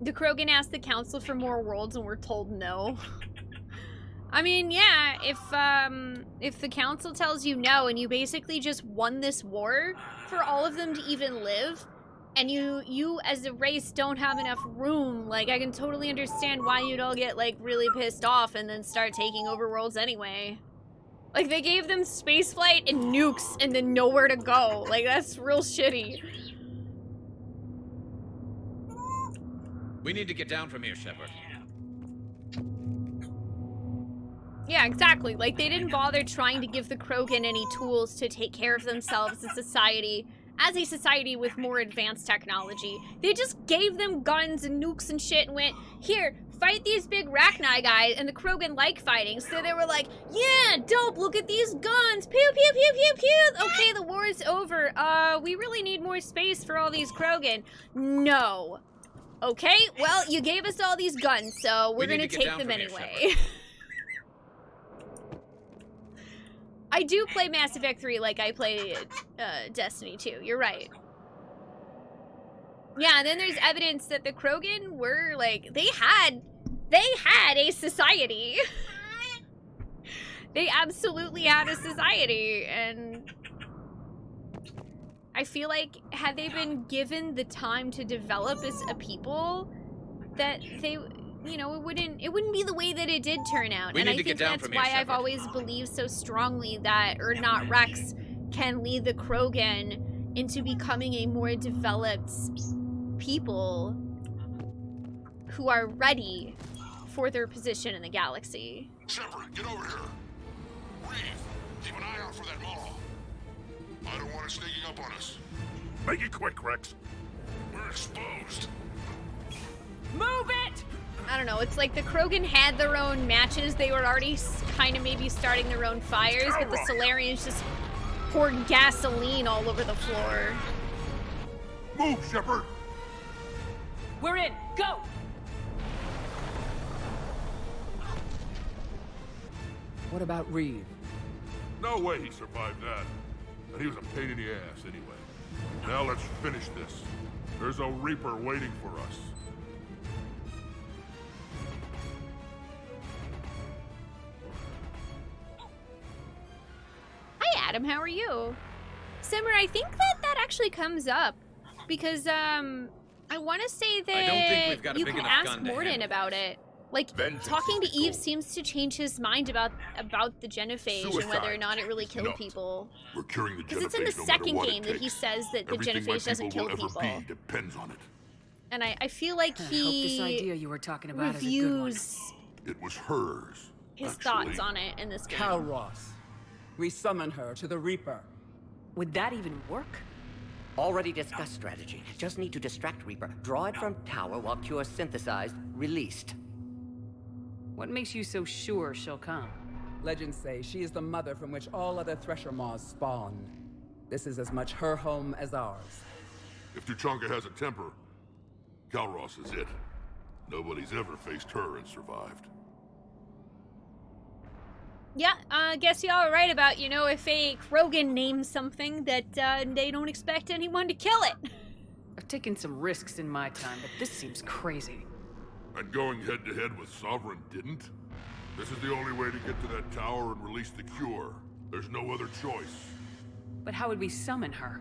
The Krogan asked the Council for more worlds and were told no. I mean, yeah, if the Council tells you no and you basically just won this war for all of them to even live, and you as a race don't have enough room, like, I can totally understand why you'd all get, like, really pissed off and then start taking over worlds anyway. Like, they gave them spaceflight and nukes and then nowhere to go. Like, that's real shitty. We need to get down from here, Shepard. Yeah, exactly. Like, they didn't bother trying to give the Krogan any tools to take care of themselves as a society with more advanced technology. They just gave them guns and nukes and shit and went, here, fight these big Rachni guys, and the Krogan like fighting, so they were like, yeah, dope, look at these guns, pew, pew, pew, pew, pew, okay, the war is over, we really need more space for all these Krogan. No. Okay, well, you gave us all these guns, so we're gonna take them anyway. I do play Mass Effect 3 like I play Destiny 2, you're right. Yeah, and then there's evidence that the Krogan were, like, they had a society. They absolutely had a society, and I feel like had they been given the time to develop as a people, that they, you know, it wouldn't be the way that it did turn out. And I think that's why I've always believed so strongly that Urdnot Rex can lead the Krogan into becoming a more developed people who are ready for their position in the galaxy. Shepard, get over here. Reeve, keep an eye out for that Maw. I don't want it sneaking up on us. Make it quick, Rex. We're exposed. Move it! I don't know, it's like the Krogan had their own matches. They were already kind of maybe starting their own fires, but the Solarians just poured gasoline all over the floor. Move, Shepard! We're in! Go! What about Reeve? No way he survived that. And he was a pain in the ass anyway. Now let's finish this. There's a Reaper waiting for us. Hi, Adam, how are you? Simmer, I think that actually comes up because I want to say that you can ask Mordin about it. Like, talking to Eve seems to change his mind about the genophage and whether or not it really killed people. We're curing the genophage. Because it's in the second game that he says that the genophage doesn't kill people. Depends on it. And I feel like he I hope this idea you were talking about reviews is a good one. It was hers. His thoughts on it in this game. Kalros. We summon her to the Reaper. Would that even work? Already discussed strategy. Just need to distract Reaper. Draw it from tower while Cure synthesized, released. What makes you so sure she'll come? Legends say she is the mother from which all other Thresher Maws spawn. This is as much her home as ours. If Tuchanka has a temper, Kalros is it. Nobody's ever faced her and survived. Yeah, guess y'all are right about, you know, if a Krogan names something that they don't expect anyone to kill it. I've taken some risks in my time, but this seems crazy. And going head-to-head with Sovereign didn't? This is the only way to get to that tower and release the cure. There's no other choice. But how would we summon her?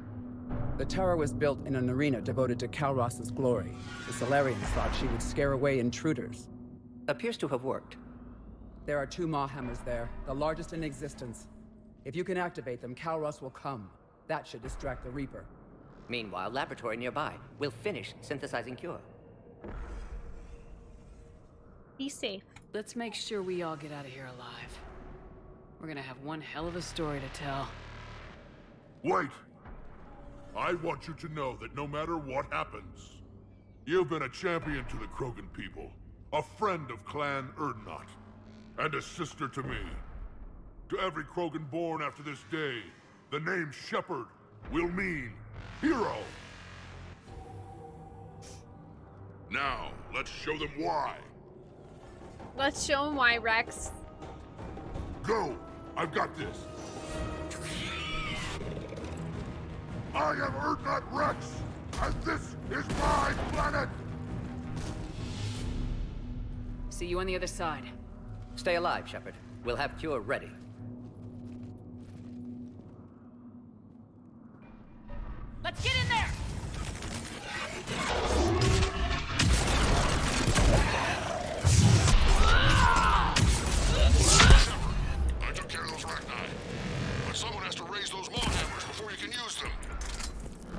The tower was built in an arena devoted to Kalros's glory. The Solarians thought she would scare away intruders. Appears to have worked. There are 2 Maw hammers there, the largest in existence. If you can activate them, Kalros will come. That should distract the Reaper. Meanwhile, laboratory nearby. We'll finish synthesizing cure. Be safe. Let's make sure we all get out of here alive. We're gonna have one hell of a story to tell. Wait! I want you to know that no matter what happens, you've been a champion to the Krogan people, a friend of Clan Erdnot, and a sister to me. To every Krogan born after this day, the name Shepherd will mean hero. Now, let's show them why. Let's show them why, Rex. Go! I've got this. I am Erdnot Rex, and this is my planet! See you on the other side. Stay alive, Shepard. We'll have cure ready. Let's get in there! I took care of those Rachni. But someone has to raise those Maw hammers before you can use them.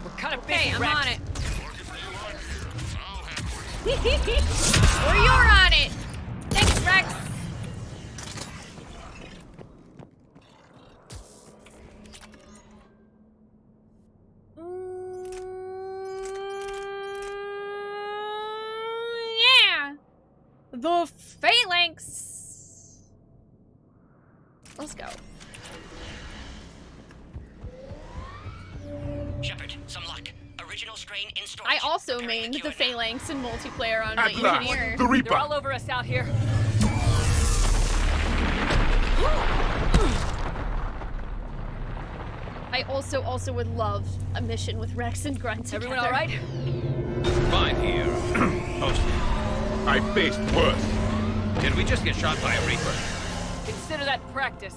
We're kind of Okay, busy, I'm Rex. on it. Lucky for you, I'm here. I'll handle it. Or you're on it. Thanks, Rex. Yeah. The Phalanx. Let's go. Shepard, some luck. Original strain in storage. I also mained the Phalanx in multiplayer on my At last, engineer. the Reaper! They're all over us out here. I also would love a mission with Rex and Grunt together. Everyone all right? Fine here. I faced worse. Did we just get shot by a Reaper? Consider that practice.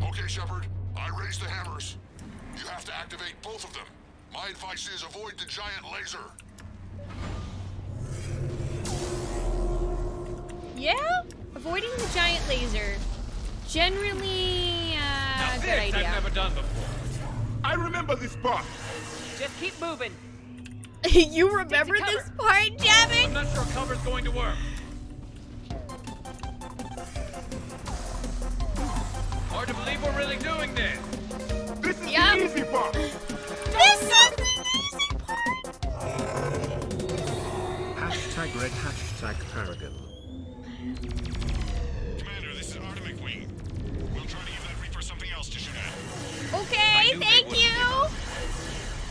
Okay, Shepard. I raised the hammers. You have to activate both of them. My advice is avoid the giant laser. Yeah? Avoiding the giant laser. Generally, Now good this idea. I've never done before. I remember this part. Just keep moving. You remember this part, I'm Javik? not sure cover's going to work. Hard to believe we're really doing this. This is Yep. the easy part. This is the easy part! Hashtag red, hashtag Paragon. Commander, this is Artemis Wing. We'll try to give that Reaper something else to shoot at. Okay, knew they thank wouldn't you!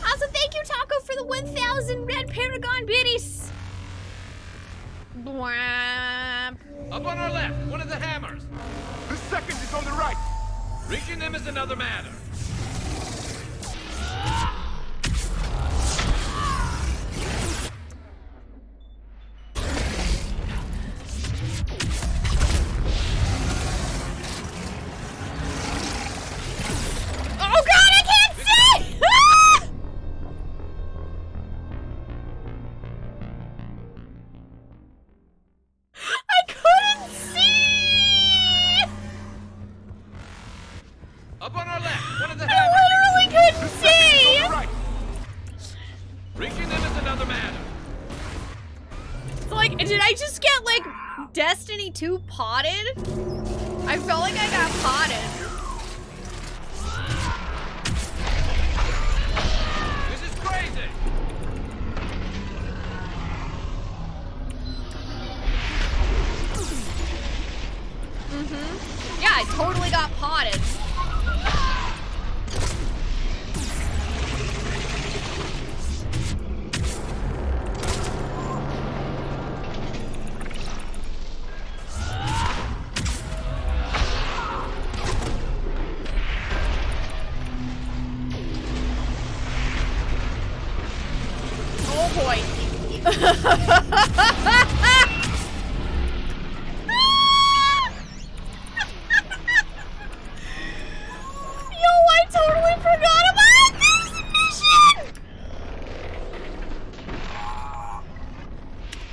Also, thank you, Taco, for the 1,000 red Paragon biddies! Bwamp. Up on our left, one of the hammers. The second is on the right. Reaching them is another matter. Oh god, I can't see! Ah! I couldn't see! Up on our left, one of the I hammers. literally couldn't see! Right. Reaching them is another matter. So, like, did I just get, like, Destiny 2 potted? I felt like I got potted. point. Yo, I totally forgot about this mission!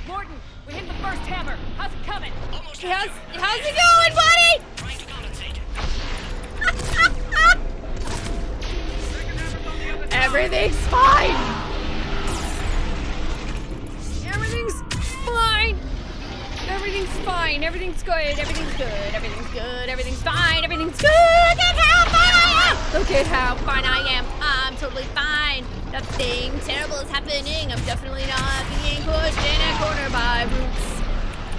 Morton, we hit the first hammer. How's it coming? How's it going, buddy? Trying to compensate. Everything's fine! Everything's fine! Everything's fine, everything's good, everything's good, everything's good, everything's fine, everything's good! Look at how fine I am! Look at how fine I am! I'm totally fine! Nothing terrible is happening. I'm definitely not being pushed in a corner by roots.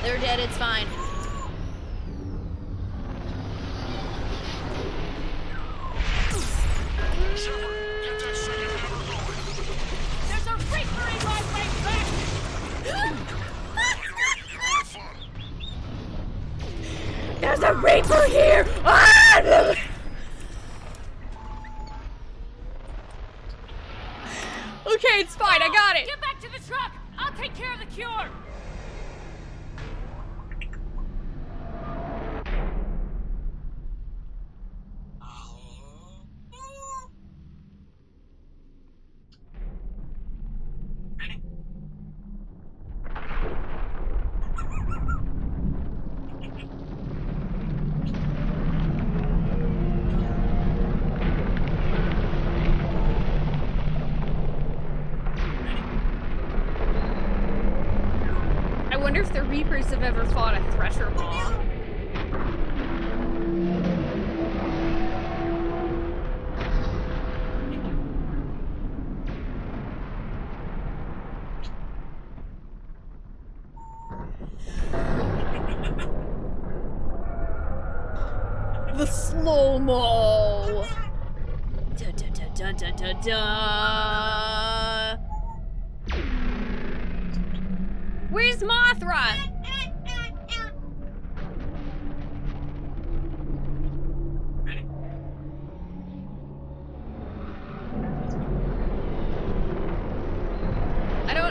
They're dead, it's fine. There's a reaper in my way back! There's a reaper here! Ah! Okay, it's fine, I got it! Get back to the truck! I'll take care of the cure! I wonder if the Reapers have ever fought a Thresher Maw. The slow-mo! Da da da da da da da! Where's Mothra?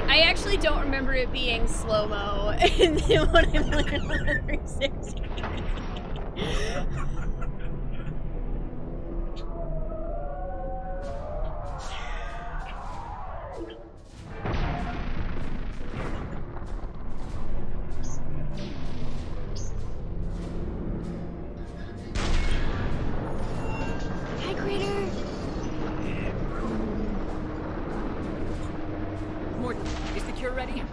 I actually don't remember it being slow-mo and then when I landed on the 360. Hi, Critter. Morton, is the cure ready?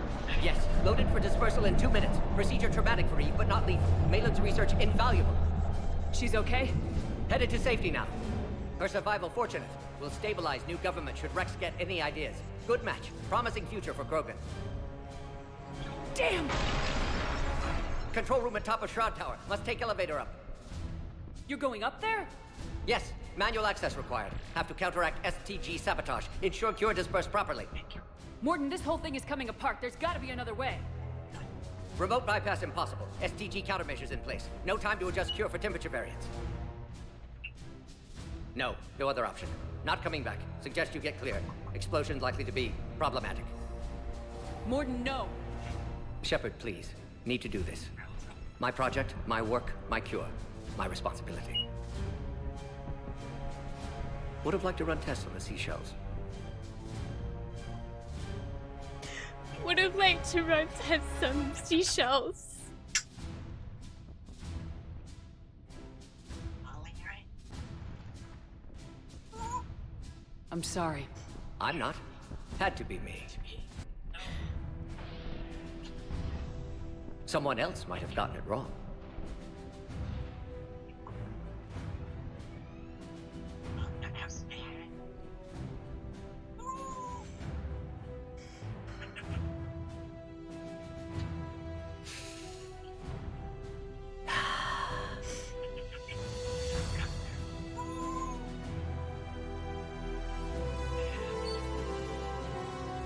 Yes. Loaded for dispersal in 2 minutes. Procedure traumatic for Eve, but not lethal. Malin's research invaluable. She's okay? Headed to safety now. Her survival fortunate. Will stabilize new government should Rex get any ideas. Good match. Promising future for Krogan. Damn! Control room at top of Shroud Tower. Must take elevator up. You're going up there? Yes. Manual access required. Have to counteract STG sabotage. Ensure cure dispersed properly. Morton, this whole thing is coming apart. There's gotta be another way. Remote bypass impossible. STG countermeasures in place. No time to adjust cure for temperature variance. No other option. Not coming back. Suggest you get clear. Explosion's likely to be problematic. Morton, no. Shepard, please. Need to do this. My project, my work, my cure. My responsibility. Would have liked to run tests on the seashells. Would have liked to run tests on seashells. I'm sorry. I'm not. Had to be me. Someone else might have gotten it wrong.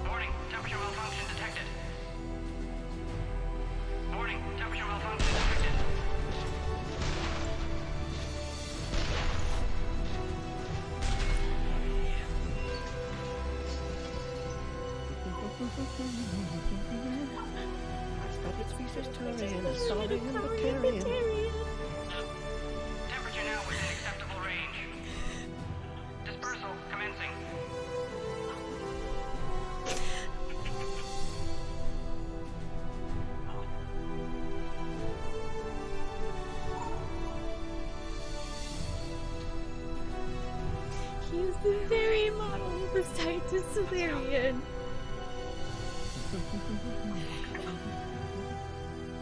Warning, temperature malfunction detected. Warning, temperature malfunction detected. Temperature now within acceptable range. Dispersal commencing. He's the very model of the scientist Solarian.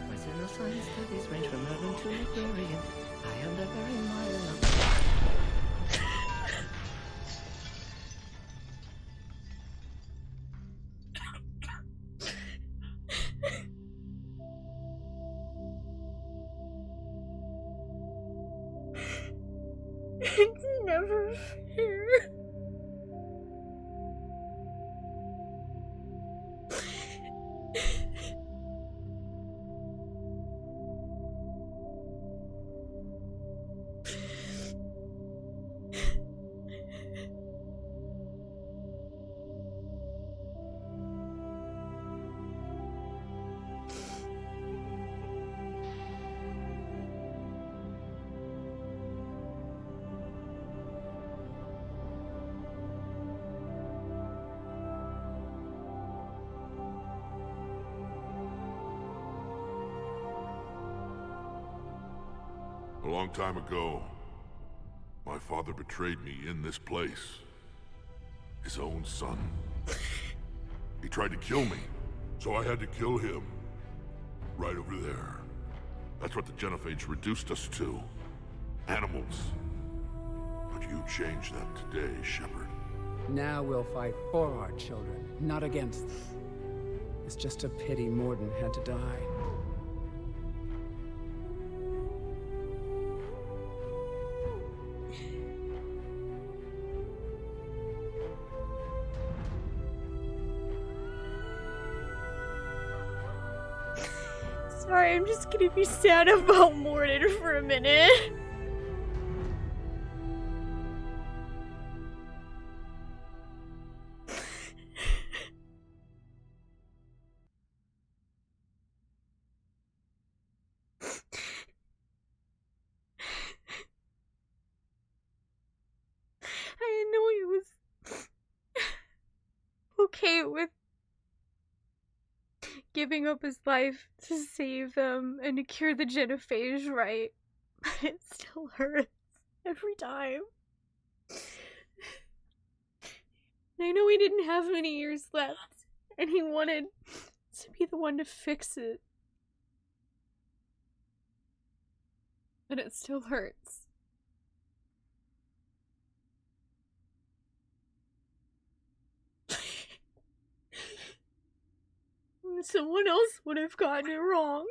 My general science studies range from urban to agrarian. I am the very model of... It's never fair. A long time ago, my father betrayed me in this place. His own son. He tried to kill me, so I had to kill him. Right over there. That's what the Genophage reduced us to. Animals. But you changed that today, Shepard. Now we'll fight for our children, not against them. It's just a pity Morden had to die. Sorry, I'm just gonna be sad about Morden for a minute. I know he was okay with giving up his life to save them and to cure the Genophage, right? But it still hurts every time. I know he didn't have many years left, and he wanted to be the one to fix it. But it still hurts. Someone else would have gotten it wrong.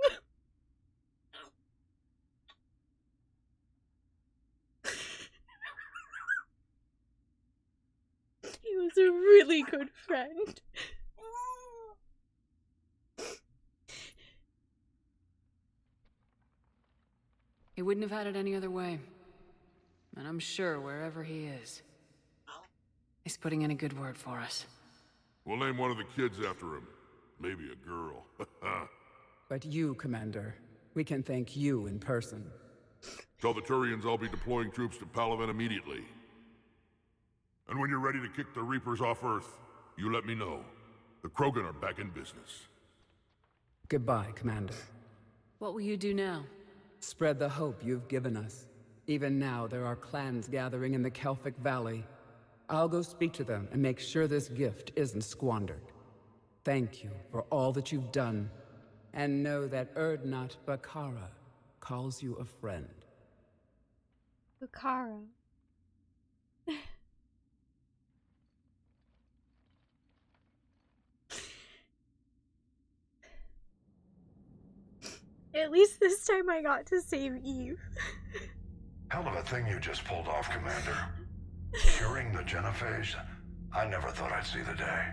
He was a really good friend. He wouldn't have had it any other way. And I'm sure wherever he is, he's putting in a good word for us. We'll name one of the kids after him. Maybe a girl. But you, Commander, we can thank you in person. Tell the Turians I'll be deploying troops to Palaven immediately. And when you're ready to kick the Reapers off Earth, you let me know. The Krogan are back in business. Goodbye, Commander. What will you do now? Spread the hope you've given us. Even now, there are clans gathering in the Kelphic Valley. I'll go speak to them and make sure this gift isn't squandered. Thank you for all that you've done, and know that Erdnot Bakara calls you a friend. Bakara. At least this time I got to save Eve. Hell of a thing you just pulled off, Commander. Curing the Genophage? I never thought I'd see the day.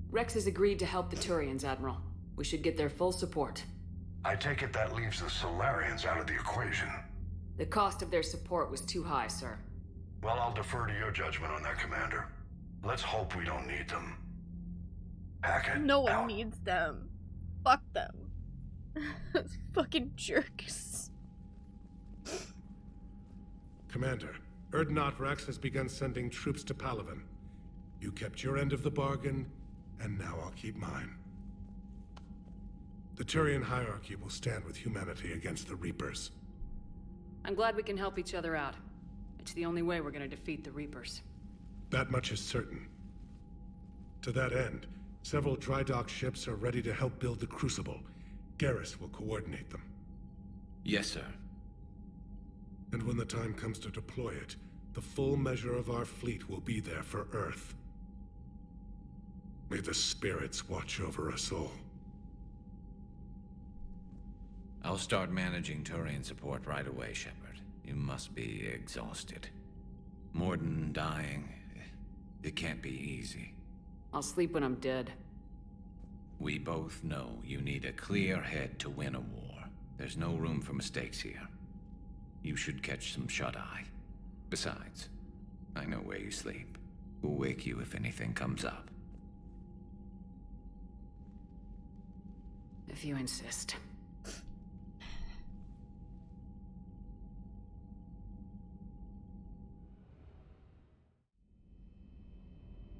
Rex has agreed to help the Turians, Admiral. We should get their full support. I take it that leaves the Solarians out of the equation. The cost of their support was too high, sir. Well, I'll defer to your judgment on that, Commander. Let's hope we don't need them. Hackett, No one needs them. Fuck them. Those fucking jerks. Commander, Erdnot Rex has begun sending troops to Palaven. You kept your end of the bargain, and now I'll keep mine. The Turian hierarchy will stand with humanity against the Reapers. I'm glad we can help each other out. It's the only way we're gonna defeat the Reapers. That much is certain. To that end, several dry dock ships are ready to help build the Crucible. Garrus will coordinate them. Yes, sir. And when the time comes to deploy it, the full measure of our fleet will be there for Earth. May the spirits watch over us all. I'll start managing Turian support right away, Shepard. You must be exhausted. Morden dying, it can't be easy. I'll sleep when I'm dead. We both know you need a clear head to win a war. There's no room for mistakes here. You should catch some shut-eye. Besides, I know where you sleep. We'll wake you if anything comes up. If you insist.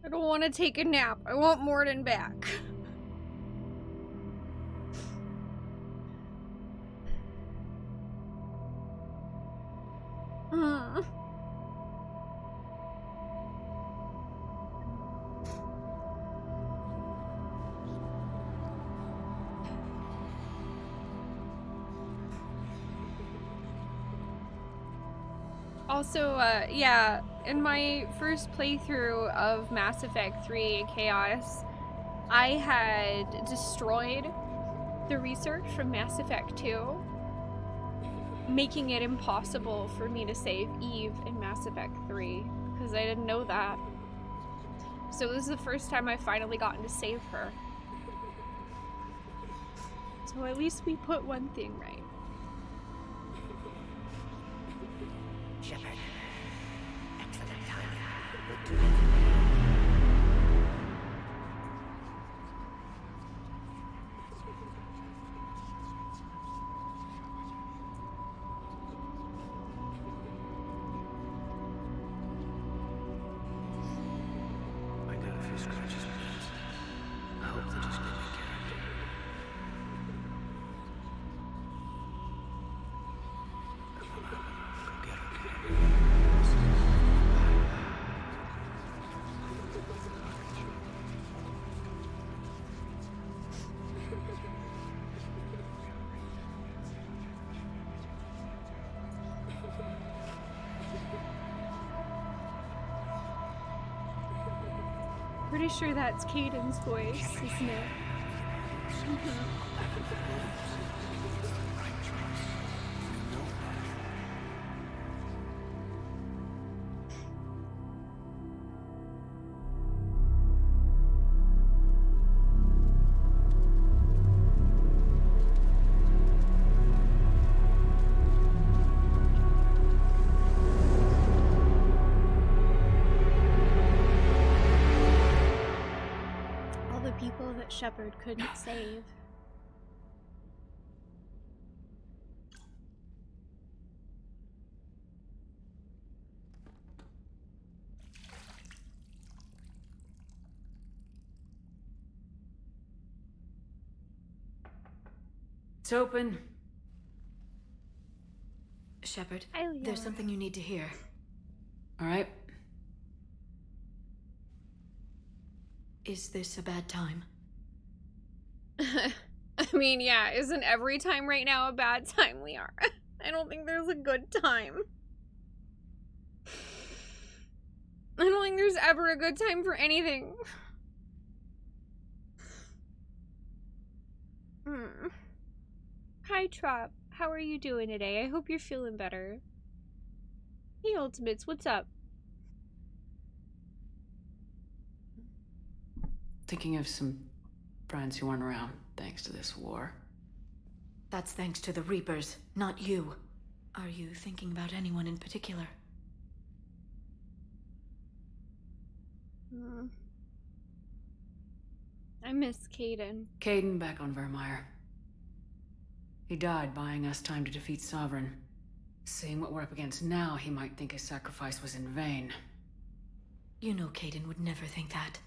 I don't want to take a nap. I want Morden back. Also, yeah, in my first playthrough of Mass Effect 3 Chaos, I had destroyed the research from Mass Effect 2, making it impossible for me to save Eve in Mass Effect 3, because I didn't know that. So this is the first time I've finally gotten to save her. So at least we put one thing right. Shepard. Excellent timing. I got a few scratches and bends. I hope they just give me character. Go get her, Pretty sure that's Caden's voice, isn't it? People that Shepard couldn't save. It's open. Shepard, Oh, yeah. there's something you need to hear. All right. Is this a bad time? I mean, yeah, isn't every time right now a bad time, Liara? I don't think there's a good time. I don't think there's ever a good time for anything. Hi, Trop. How are you doing today? I hope you're feeling better. Hey, Ultimates, what's up? Thinking of some friends who aren't around thanks to this war. That's thanks to the Reapers, not you. Are you thinking about anyone in particular? I miss Caden. Caden back on Vermeer. He died buying us time to defeat Sovereign. Seeing what we're up against now, he might think his sacrifice was in vain. You know Caden would never think that.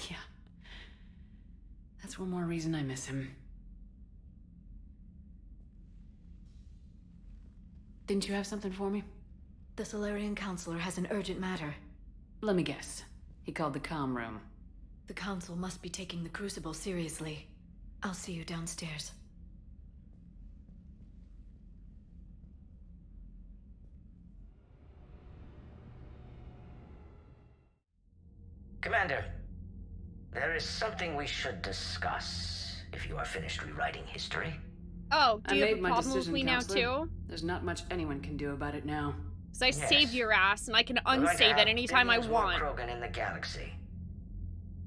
Yeah. That's one more reason I miss him. Didn't you have something for me? The Solarian Counselor has an urgent matter. Let me guess. He called the comm room. The Council must be taking the Crucible seriously. I'll see you downstairs. Commander, there is something we should discuss, if you are finished rewriting history. Oh, do you have a made my problem with decision, me Counselor. now too? There's not much anyone can do about it now. Because I Yes. saved your ass, and I can We're going to unsave have it anytime I billions more want. Krogan in the galaxy.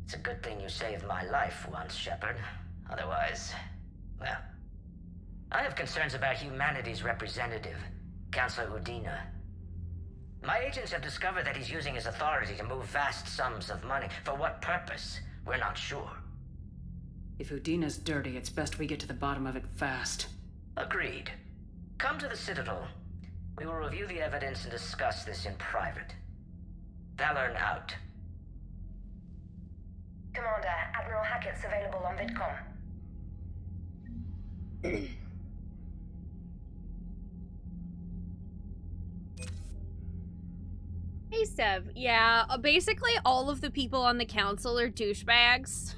It's a good thing you saved my life once, Shepard. Otherwise, well, I have concerns about humanity's representative, Councilor Udina. My agents have discovered that he's using his authority to move vast sums of money. For what purpose? We're not sure. If Udina's dirty, it's best we get to the bottom of it fast. Agreed. Come to the Citadel. We will review the evidence and discuss this in private. Valorn out. Commander, Admiral Hackett's available on VidCom. Hey, Sev. Yeah, basically all of the people on the council are douchebags.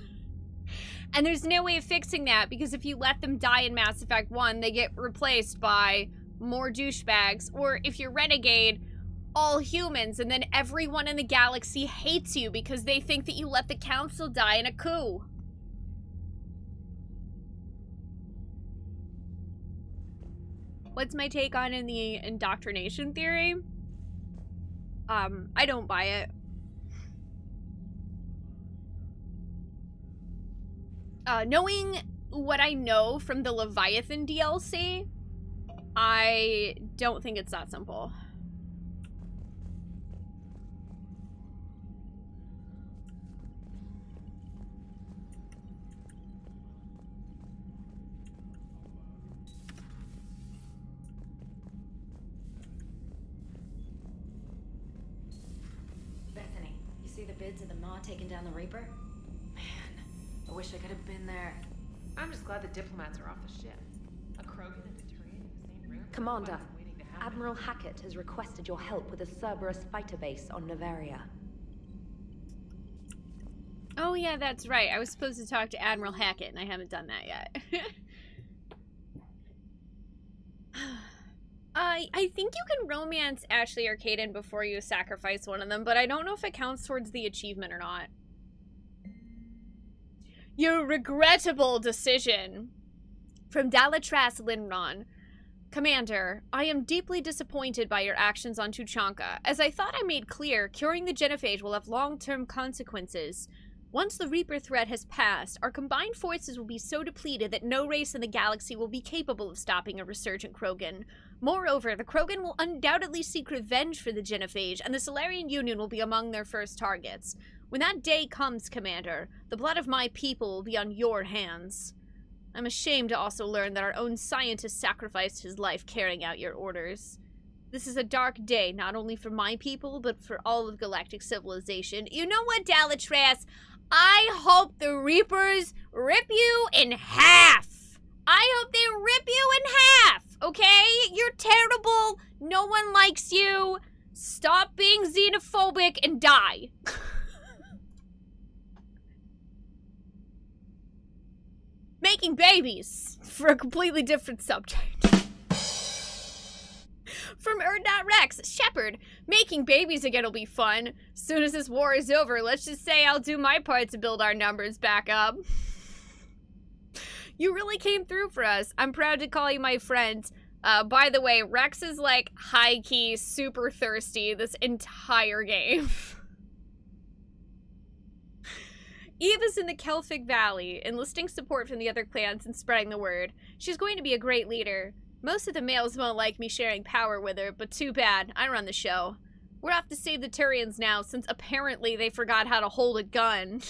And there's no way of fixing that, because if you let them die in Mass Effect 1, they get replaced by more douchebags. Or if you're Renegade, all humans, and then everyone in the galaxy hates you because they think that you let the council die in a coup. What's my take on in the indoctrination theory? I don't buy it. Knowing what I know from the Leviathan DLC, I don't think it's that simple. Bethany, you see the bids of the Maw taking down the Reaper? Man, I wish I could have been there. I'm just glad the diplomats are off the ship. A Krogan and a Turian in the same room? Commander, What's waiting to happen? Admiral Hackett has requested your help with a Cerberus fighter base on Novaria. Oh yeah, that's right. I was supposed to talk to Admiral Hackett, and I haven't done that yet. I think you can romance Ashley or Caden before you sacrifice one of them, but I don't know if it counts towards the achievement or not. Your regrettable decision. From Dalatras Linron. Commander, I am deeply disappointed by your actions on Tuchanka. As I thought I made clear, curing the genophage will have long-term consequences. Once the Reaper threat has passed, our combined forces will be so depleted that no race in the galaxy will be capable of stopping a resurgent Krogan. Moreover, the Krogan will undoubtedly seek revenge for the genophage, and the Solarian Union will be among their first targets. When that day comes, Commander, the blood of my people will be on your hands. I'm ashamed to also learn that our own scientist sacrificed his life carrying out your orders. This is a dark day, not only for my people, but for all of galactic civilization. You know what, Dalatras? I hope the Reapers rip you in half. I hope they rip you in half, okay? You're terrible. No one likes you. Stop being xenophobic and die. Making babies, for a completely different subject. From Rex, Shepard, making babies again will be fun. Soon as this war is over, let's just say I'll do my part to build our numbers back up. You really came through for us. I'm proud to call you my friend. By the way, Rex is like high-key super thirsty this entire game. Eve is in the Kelphic Valley, enlisting support from the other clans and spreading the word. She's going to be a great leader. Most of the males won't like me sharing power with her, but too bad. I run the show. We're off to save the Turians now, since apparently they forgot how to hold a gun.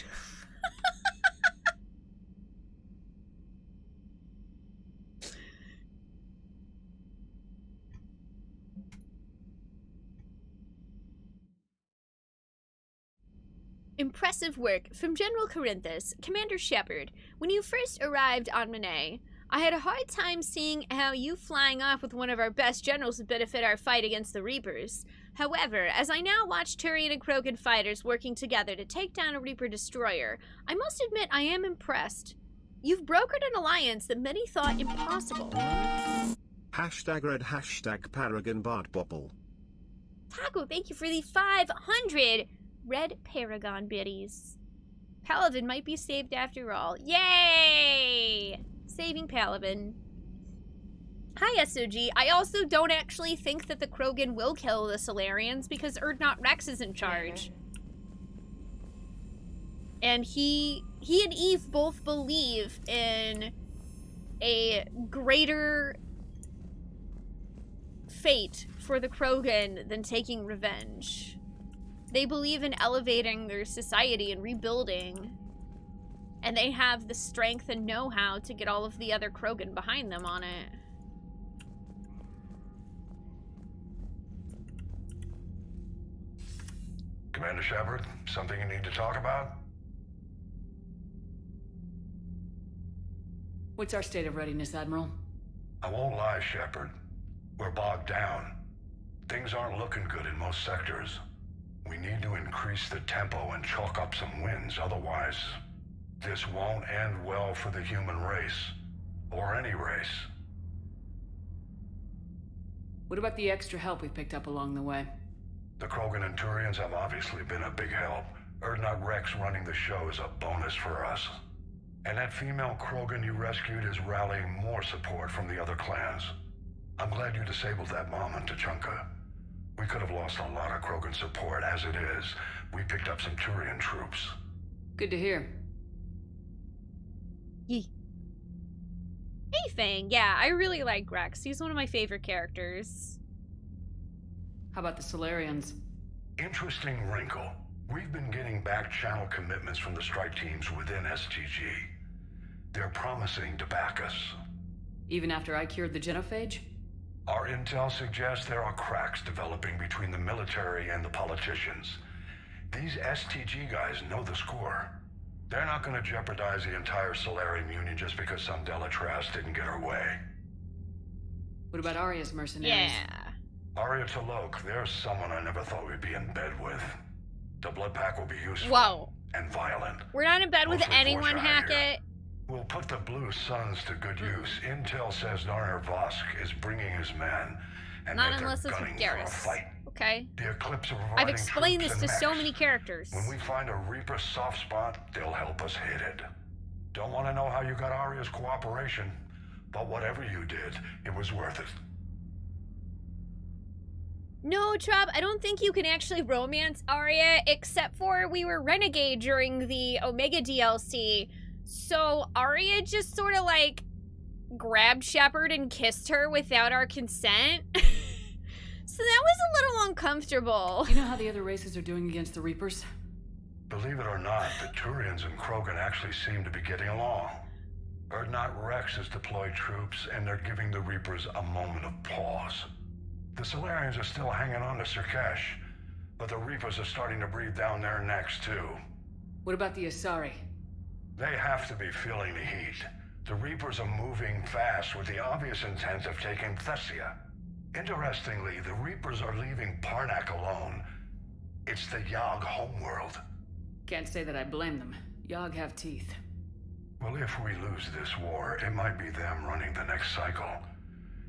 Impressive work from General Corinthus, Commander Shepard. When you first arrived on Monet, I had a hard time seeing how you flying off with one of our best generals would benefit our fight against the Reapers. However, as I now watch Turian and Krogan fighters working together to take down a Reaper destroyer, I must admit I am impressed. You've brokered an alliance that many thought impossible. Hashtag red hashtag Paragon Bart Bopple. Taco, thank you for the 500 red Paragon biddies. Paladin might be saved after all. Yay! Saving Paladin. Hi, SOG. I also don't actually think that the Krogan will kill the Solarians because Urdnot Rex is in charge. And he and Eve both believe in a greater fate for the Krogan than taking revenge. They believe in elevating their society and rebuilding. And they have the strength and know-how to get all of the other Krogan behind them on it. Commander Shepard, something you need to talk about? What's our state of readiness, Admiral? I won't lie, Shepard. We're bogged down. Things aren't looking good in most sectors. We need to increase the tempo and chalk up some wins, otherwise this won't end well for the human race. Or any race. What about the extra help we picked up along the way? The Krogan and Turians have obviously been a big help. Urdnot Rex running the show is a bonus for us. And that female Krogan you rescued is rallying more support from the other clans. I'm glad you disabled that mom in Tachanka. We could have lost a lot of Krogan support. As it is, we picked up some Turian troops. Good to hear. Yee. Hey, Fang. Yeah, I really like Rex. He's one of my favorite characters. How about the Solarians? Interesting wrinkle. We've been getting back-channel commitments from the strike teams within STG. They're promising to back us. Even after I cured the genophage? Our intel suggests there are cracks developing between the military and the politicians. These STG guys know the score. They're not going to jeopardize the entire Solarian Union just because some Delatras didn't get her way. What about Arya's mercenaries? Yeah. Arya Talok, there's someone I never thought we'd be in bed with. The blood pack will be useful. Whoa. And violent. We're not in bed with Mostly anyone, Vorcha Hackett. We'll put the Blue Suns to good use. Intel says Narner Vosk is bringing his men. And Not that they're unless it's gunning with for a Garrus. fight. Okay. The Eclipse are I've providing explained troops this to and so mechs. many characters. When we find a Reaper soft spot, they'll help us hit it. Don't want to know how you got Arya's cooperation, but whatever you did, it was worth it. No, Trop, I don't think you can actually romance Arya, except for we were Renegade during the Omega DLC. So Arya just sort of like grabbed Shepard and kissed her without our consent. So that was a little uncomfortable. You know how the other races are doing against the Reapers? Believe it or not, the Turians and Krogan actually seem to be getting along. Urdnot Rex has deployed troops, and they're giving the Reapers a moment of pause. The Solarians are still hanging on to Sirkesh, but the Reapers are starting to breathe down their necks too. What about the Asari? They have to be feeling the heat. The Reapers are moving fast with the obvious intent of taking Thessia. Interestingly, the Reapers are leaving Parnak alone. It's the Yogg homeworld. Can't say that I blame them. Yogg have teeth. Well, if we lose this war, it might be them running the next cycle.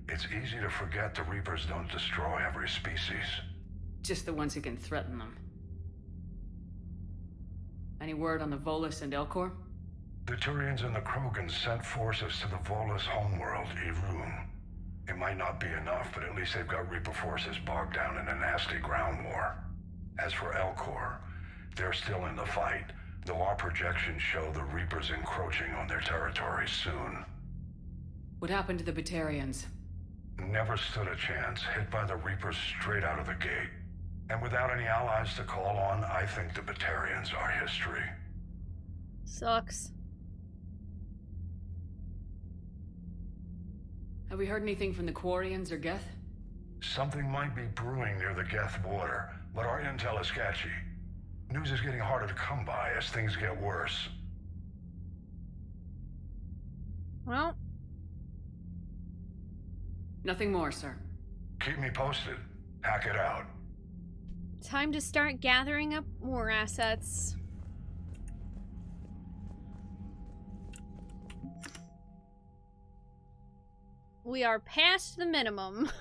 It's easy to forget the Reapers don't destroy every species. Just the ones who can threaten them. Any word on the Volus and Elcor? The Turians and the Krogans sent forces to the Volus homeworld, Irun. It might not be enough, but at least they've got Reaper forces bogged down in a nasty ground war. As for Elcor, they're still in the fight, though our projections show the Reapers encroaching on their territory soon. What happened to the Batarians? Never stood a chance, hit by the Reapers straight out of the gate. And without any allies to call on, I think the Batarians are history. Sucks. Have we heard anything from the Quarians or Geth? Something might be brewing near the Geth border, but our intel is sketchy. News is getting harder to come by as things get worse. Well. Nothing more, sir. Keep me posted. Hack it out. Time to start gathering up more assets. We are past the minimum.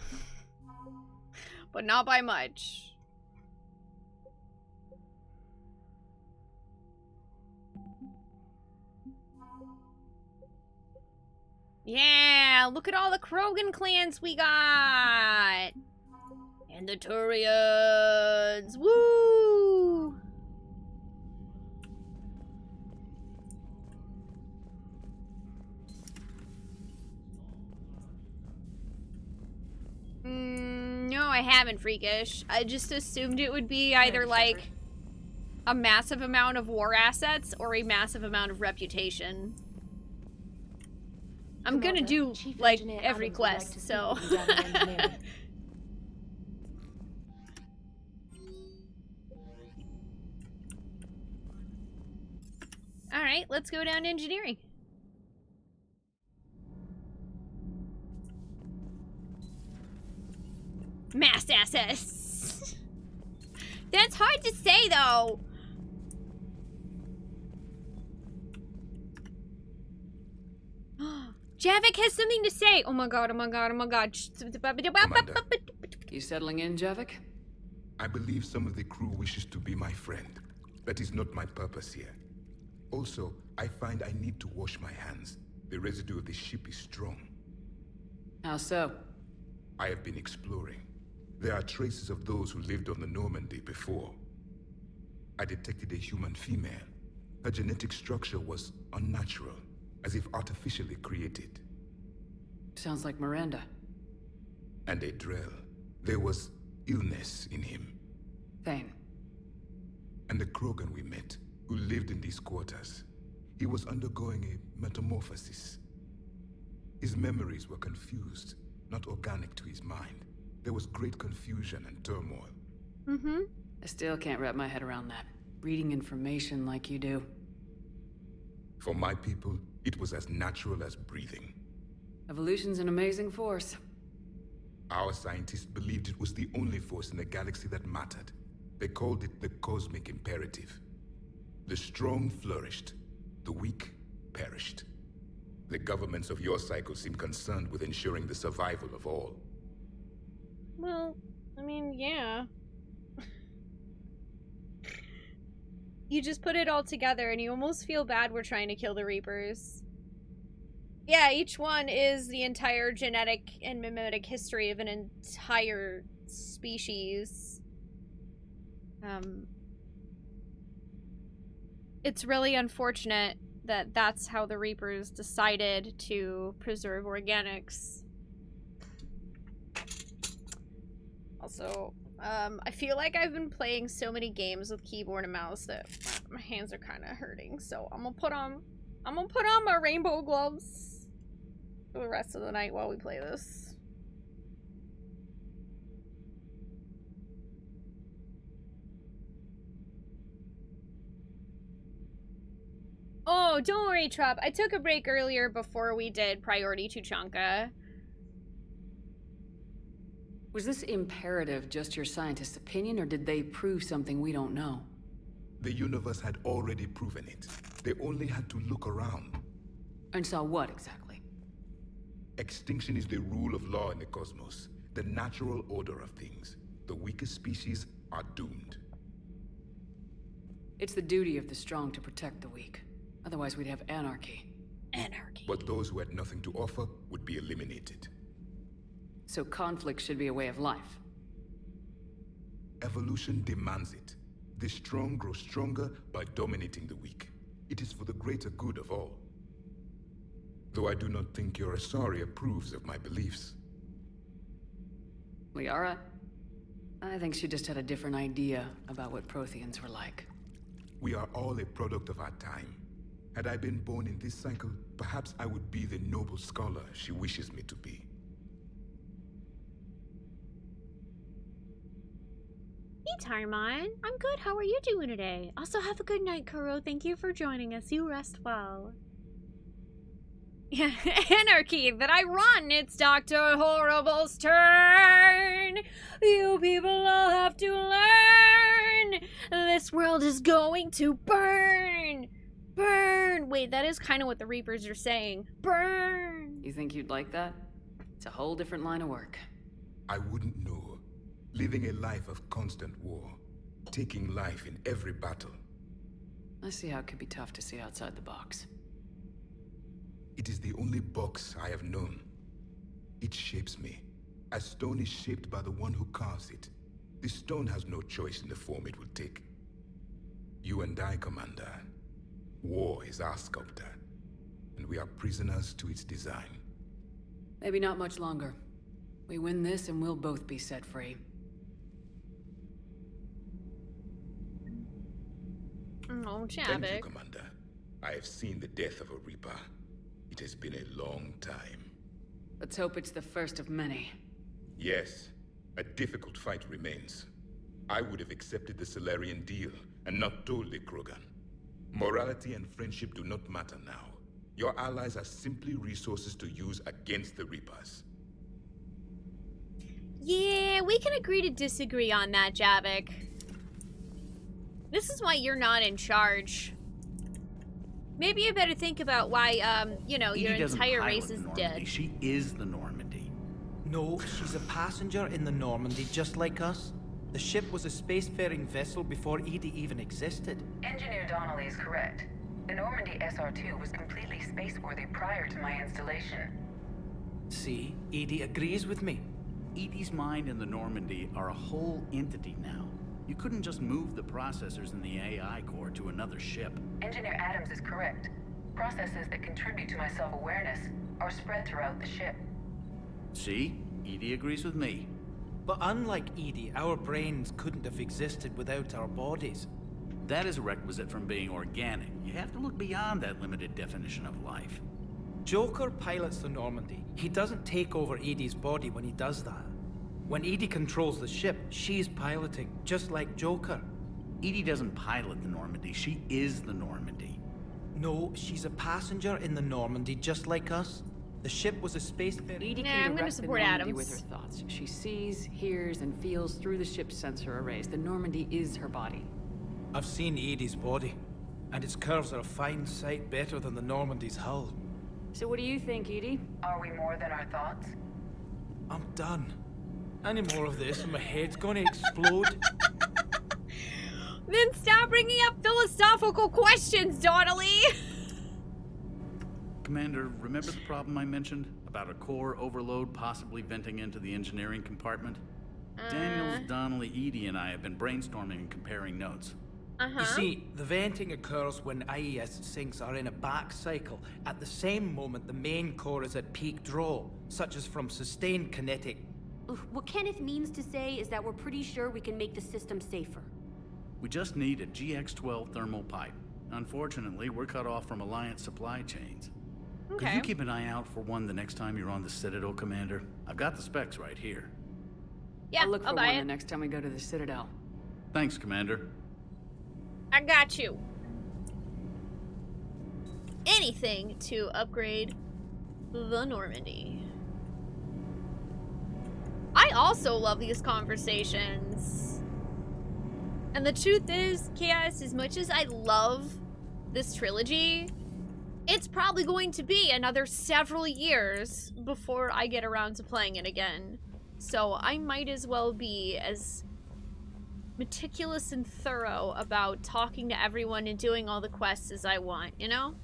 But not by much. Yeah, look at all the Krogan clans we got! And the Turians! Woo! No, I haven't, Freakish. I just assumed it would be either, like, a massive amount of war assets or a massive amount of reputation. I'm gonna do, like, every quest, so... Alright, let's go down to engineering. Mass assets. That's hard to say, though. Javik has something to say. Oh my god, oh my god, oh my god. Commander. You settling in, Javik? I believe some of the crew wishes to be my friend. That is not my purpose here. Also, I find I need to wash my hands. The residue of the ship is strong. How so? I have been exploring. There are traces of those who lived on the Normandy before. I detected a human female. Her genetic structure was unnatural, as if artificially created. Sounds like Miranda. And a Drell. There was illness in him. Thane. And the Krogan we met, who lived in these quarters. He was undergoing a metamorphosis. His memories were confused, not organic to his mind. There was great confusion and turmoil. Mm-hmm. I still can't wrap my head around that. Reading information like you do. For my people, it was as natural as breathing. Evolution's an amazing force. Our scientists believed it was the only force in the galaxy that mattered. They called it the cosmic imperative. The strong flourished, the weak perished. The governments of your cycle seem concerned with ensuring the survival of all. Well, I mean, yeah. You just put it all together and you almost feel bad we're trying to kill the Reapers. Yeah, each one is the entire genetic and mimetic history of an entire species. It's really unfortunate that that's how the Reapers decided to preserve organics. Also, I feel like I've been playing so many games with keyboard and mouse that my hands are kind of hurting. So I'm gonna put on my rainbow gloves for the rest of the night while we play this. Oh, don't worry, Trop. I took a break earlier before we did Priority Tuchanka. Was this imperative just your scientist's opinion, or did they prove something we don't know? The universe had already proven it. They only had to look around. And saw what, exactly? Extinction is the rule of law in the cosmos. The natural order of things. The weakest species are doomed. It's the duty of the strong to protect the weak. Otherwise we'd have anarchy. Anarchy. But those who had nothing to offer would be eliminated. So conflict should be a way of life. Evolution demands it. The strong grow stronger by dominating the weak. It is for the greater good of all. Though I do not think your Asari approves of my beliefs. Liara? I think she just had a different idea about what Protheans were like. We are all a product of our time. Had I been born in this cycle, perhaps I would be the noble scholar she wishes me to be. Hey, Tarmon. I'm good. How are you doing today? Also, have a good night, Kuro. Thank you for joining us. You rest well. Yeah, anarchy that I run. It's Dr. Horrible's turn. You people all have to learn. This world is going to burn. Burn. Wait, that is kind of what the Reapers are saying. Burn. You think you'd like that? It's a whole different line of work. I wouldn't know. Living a life of constant war. Taking life in every battle. I see how it could be tough to see outside the box. It is the only box I have known. It shapes me, as stone is shaped by the one who carves it. This stone has no choice in the form it will take. You and I, Commander. War is our sculptor, and we are prisoners to its design. Maybe not much longer. We win this and we'll both be set free. Oh, Thank you, Javik. Commander. I have seen the death of a Reaper. It has been a long time. Let's hope it's the first of many. Yes, a difficult fight remains. I would have accepted the Solarian deal and not told the Krogan. Morality and friendship do not matter now. Your allies are simply resources to use against the Reapers. Yeah, we can agree to disagree on that, Javik. This is why you're not in charge. Maybe you better think about why, you know, your entire race is dead. She is the Normandy. No, she's a passenger in the Normandy, just like us. The ship was a spacefaring vessel before Edie even existed. Engineer Donnelly is correct. The Normandy SR-2 was completely spaceworthy prior to my installation. See, Edie agrees with me. Edie's mind and the Normandy are a whole entity now. You couldn't just move the processors in the AI core to another ship. Engineer Adams is correct. Processes that contribute to my self-awareness are spread throughout the ship. See? Edie agrees with me. But unlike Edie, our brains couldn't have existed without our bodies. That is a requisite from being organic. You have to look beyond that limited definition of life. Joker pilots the Normandy. He doesn't take over Edie's body when he does that. When Edie controls the ship, she's piloting, just like Joker. Edie doesn't pilot the Normandy, she is the Normandy. No, she's a passenger in the Normandy, just like us. The ship was a spacefaring... Edie can direct the Normandy with her thoughts. She sees, hears, and feels through the ship's sensor arrays. The Normandy is her body. I've seen Edie's body, and its curves are a fine sight better than the Normandy's hull. So what do you think, Edie? Are we more than our thoughts? I'm done. Any more of this and my head's gonna explode. Then stop bringing up philosophical questions, Donnelly! Commander, remember the problem I mentioned? About a core overload possibly venting into the engineering compartment? Daniels, Donnelly, Edie, and I have been brainstorming and comparing notes. You see, the venting occurs when IES sinks are in a back cycle. At the same moment, the main core is at peak draw, such as from sustained kinetic. What Kenneth means to say is that we're pretty sure we can make the system safer. We just need a GX-12 thermal pipe. Unfortunately, we're cut off from Alliance supply chains. Okay. Could you keep an eye out for one the next time you're on the Citadel, Commander? I've got the specs right here. Yeah, I'll look for buy one it. the next time we go to the Citadel. Thanks, Commander. I got you. Anything to upgrade the Normandy. I also love these conversations. And the truth is, Chaos, as much as I love this trilogy, it's probably going to be another several years before I get around to playing it again. So I might as well be as meticulous and thorough about talking to everyone and doing all the quests as I want, you know?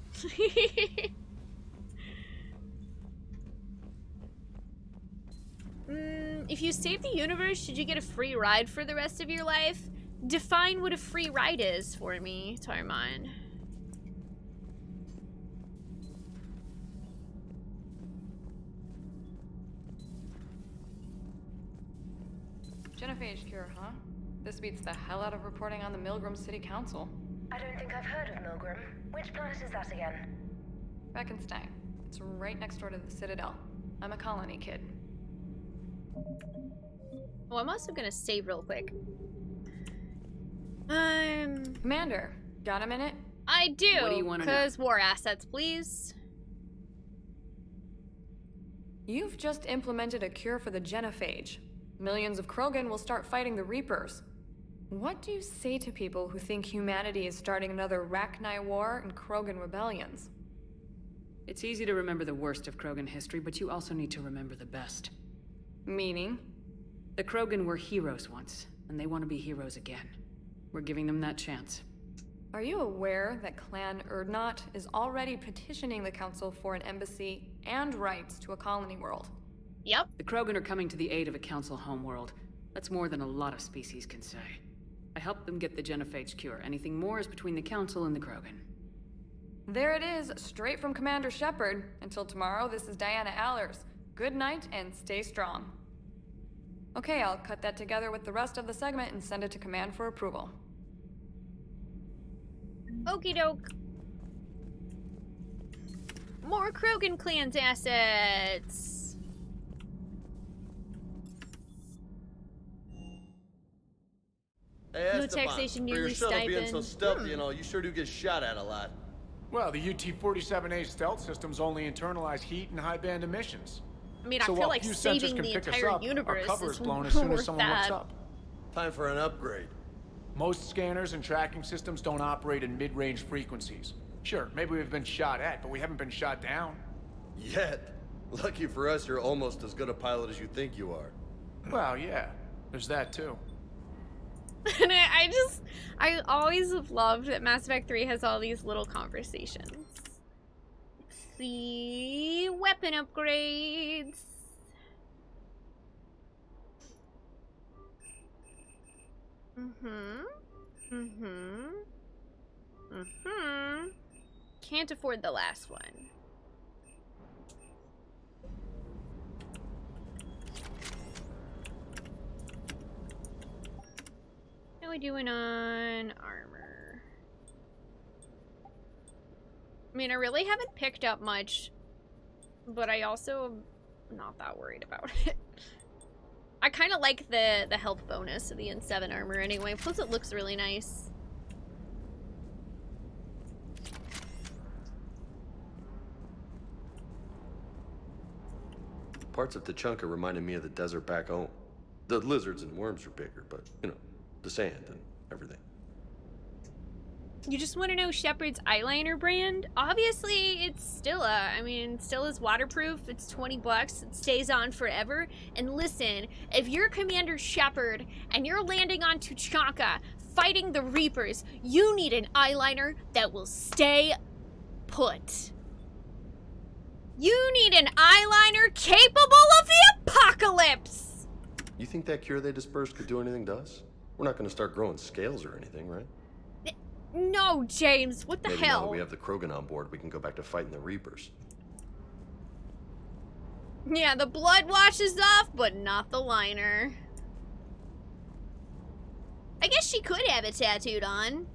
If you save the universe, should you get a free ride for the rest of your life? Define what a free ride is for me, Tarmon. Genophage cure, huh? This beats the hell out of reporting on the Milgram City Council. I don't think I've heard of Milgram. Which planet is that again? Beckenstein. It's right next door to the Citadel. I'm a colony kid. Oh, I'm also gonna save real quick. Commander, got a minute? I do. What do you want to know? Because war assets, please. You've just implemented a cure for the genophage. Millions of Krogan will start fighting the Reapers. What do you say to people who think humanity is starting another Rachni War and Krogan rebellions? It's easy to remember the worst of Krogan history, but you also need to remember the best. Meaning? The Krogan were heroes once, and they want to be heroes again. We're giving them that chance. Are you aware that Clan Urdnot is already petitioning the Council for an embassy and rights to a colony world? Yep. The Krogan are coming to the aid of a Council homeworld. That's more than a lot of species can say. I helped them get the genophage cure. Anything more is between the Council and the Krogan. There it is, straight from Commander Shepard. Until tomorrow, this is Diana Allers. Good night and stay strong. Okay, I'll cut that together with the rest of the segment and send it to Command for approval. Okie doke. More Krogan clans assets. Hey, No Esteban, taxation, for your yearly shuttle being so stipend. stealthy and all, you sure do get shot at a lot. Well, the UT-47A stealth systems only internalize heat and high-band emissions. I mean, So I feel while like few sensors saving can the pick us entire up, universe our cover is is blown as soon as worth someone looks that. up. Time for an upgrade. Most scanners and tracking systems don't operate in mid-range frequencies. Sure, maybe we've been shot at, but we haven't been shot down. Yet. Lucky for us, you're almost as good a pilot as you think you are. Well, yeah, there's that too. And I always have loved that Mass Effect 3 has all these little conversations. Let's see, weapon upgrades. Can't afford the last one. How are we doing on armor? I mean, I really haven't picked up much, but I also am not that worried about it. I kind of like the health bonus of the N7 armor anyway, plus it looks really nice. Parts of Tachanka reminded me of the desert back home. The lizards and worms are bigger, but, you know, the sand and everything. You just want to know Shepard's eyeliner brand? Obviously, it's Stilla. I mean, Stilla's waterproof. It's 20 bucks. It stays on forever. And listen, if you're Commander Shepard and you're landing on Tuchanka fighting the Reapers, you need an eyeliner that will stay put. You need an eyeliner capable of the apocalypse! You think that cure they dispersed could do anything to us? We're not gonna start growing scales or anything, right? No, James, what the Maybe hell? now that we have the Krogan on board, we can go back to fighting the Reapers. Yeah, the blood washes off, but not the liner. I guess she could have it tattooed on.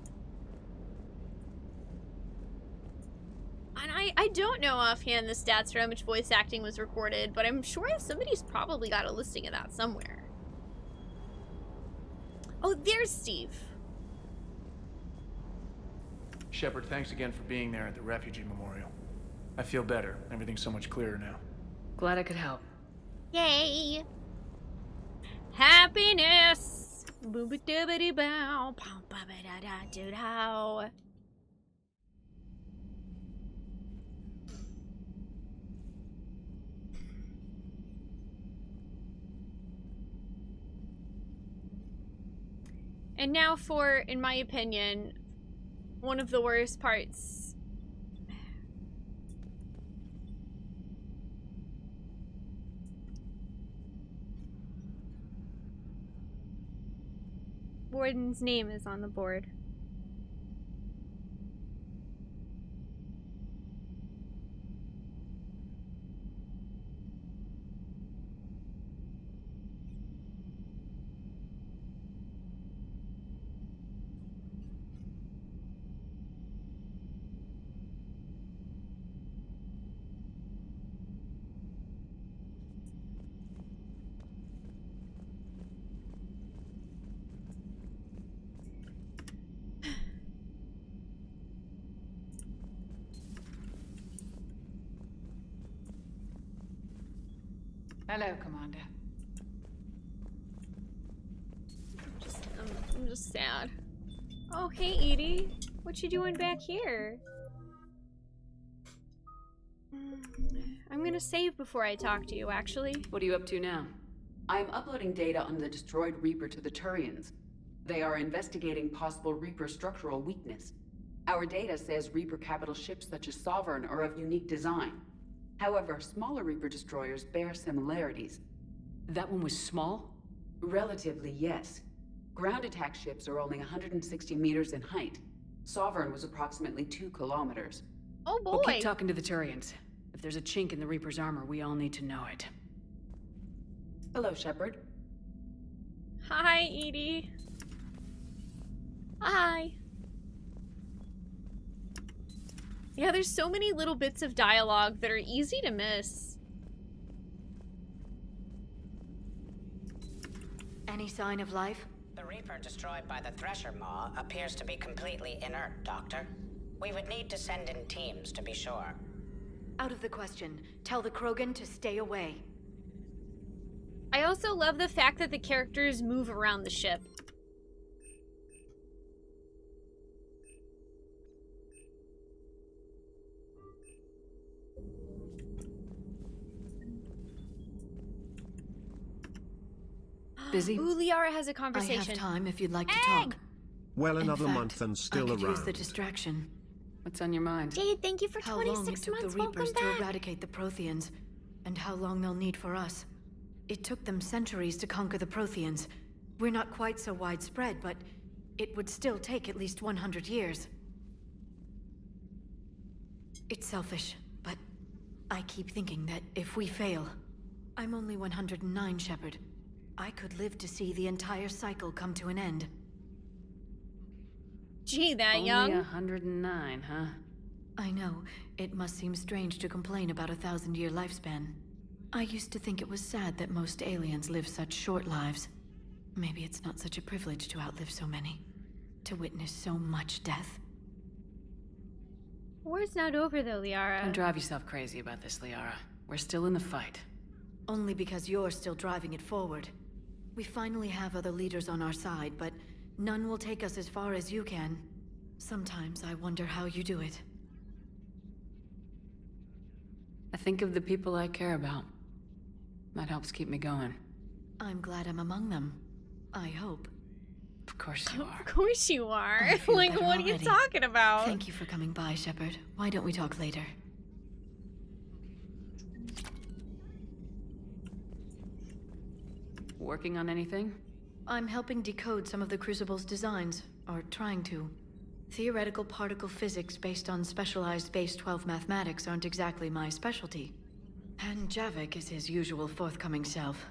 And I don't know offhand the stats for how much voice acting was recorded, but I'm sure somebody's probably got a listing of that somewhere. Oh, there's Steve. Shepard, thanks again for being there at the refugee memorial. I feel better. Everything's so much clearer now. Glad I could help. Yay! Happiness! Boo-ba-doo-ba-doo-bow. Pow-ba-ba-da-da-doo-dow. And now for, in my opinion, one of the worst parts. Warden's name is on the board. Hello, Commander. I'm just sad. Oh, hey, Edie. What you doing back here? I'm gonna save before I talk to you, actually. What are you up to now? I am uploading data on the destroyed Reaper to the Turians. They are investigating possible Reaper structural weakness. Our data says Reaper capital ships such as Sovereign are of unique design. However, smaller Reaper destroyers bear similarities. That one was small? Relatively, yes. Ground attack ships are only 160 meters in height. Sovereign was approximately 2 kilometers. Oh boy! We'll keep talking to the Turians. If there's a chink in the Reaper's armor, we all need to know it. Hello, Shepard. Hi, Edie. Hi. Yeah, there's so many little bits of dialogue that are easy to miss. Any sign of life? The Reaper destroyed by the Thresher Maw appears to be completely inert, Doctor. We would need to send in teams to be sure. Out of the question. Tell the Krogan to stay away. I also love the fact that the characters move around the ship. Busy? Ooh, Liara has a conversation. I have time if you'd like to talk. Well, In another fact, month and still I could around. use the distraction. What's on your mind? Jade, thank you for How long it 26 took months. the Reapers Welcome to back. eradicate the Protheans, and how long they'll need for us. It took them centuries to conquer the Protheans. We're not quite so widespread, but it would still take at least 100 years. It's selfish, but I keep thinking that if we fail... I'm only 109, Shepard. I could live to see the entire cycle come to an end. Gee, that Only young. 109, huh? I know. It must seem strange to complain about a 1,000-year lifespan. I used to think it was sad that most aliens live such short lives. Maybe it's not such a privilege to outlive so many. To witness so much death. War's not over though, Liara. Don't drive yourself crazy about this, Liara. We're still in the fight. Only because you're still driving it forward. We finally have other leaders on our side, but none will take us as far as you can. Sometimes I wonder how you do it. I think of the people I care about. That helps keep me going. I'm glad I'm among them. I hope. Of course you are. Of course you are. I feel Like, better what are you already. talking about? Thank you for coming by, Shepard. Why don't we talk later? Working on anything? I'm helping decode some of the Crucible's designs, or trying to. Theoretical particle physics based on specialized base 12 mathematics aren't exactly my specialty. And Javik is his usual forthcoming self.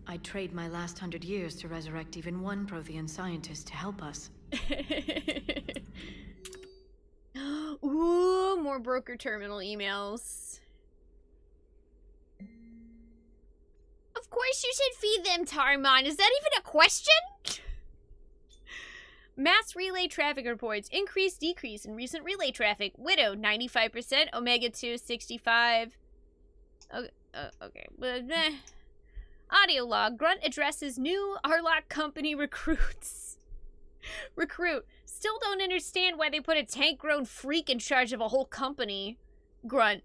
I'd trade my last 100 years to resurrect even one Prothean scientist to help us. Ooh, more broker terminal emails. Of course you should feed them, Tarmon. Is that even a question? Mass relay traffic reports. Increase, decrease in recent relay traffic. Widow, 95%. Omega 2, 65. Okay. Audio log. Grunt addresses new Arlock company recruits. Recruit. Still don't understand why they put a tank-grown freak in charge of a whole company. Grunt.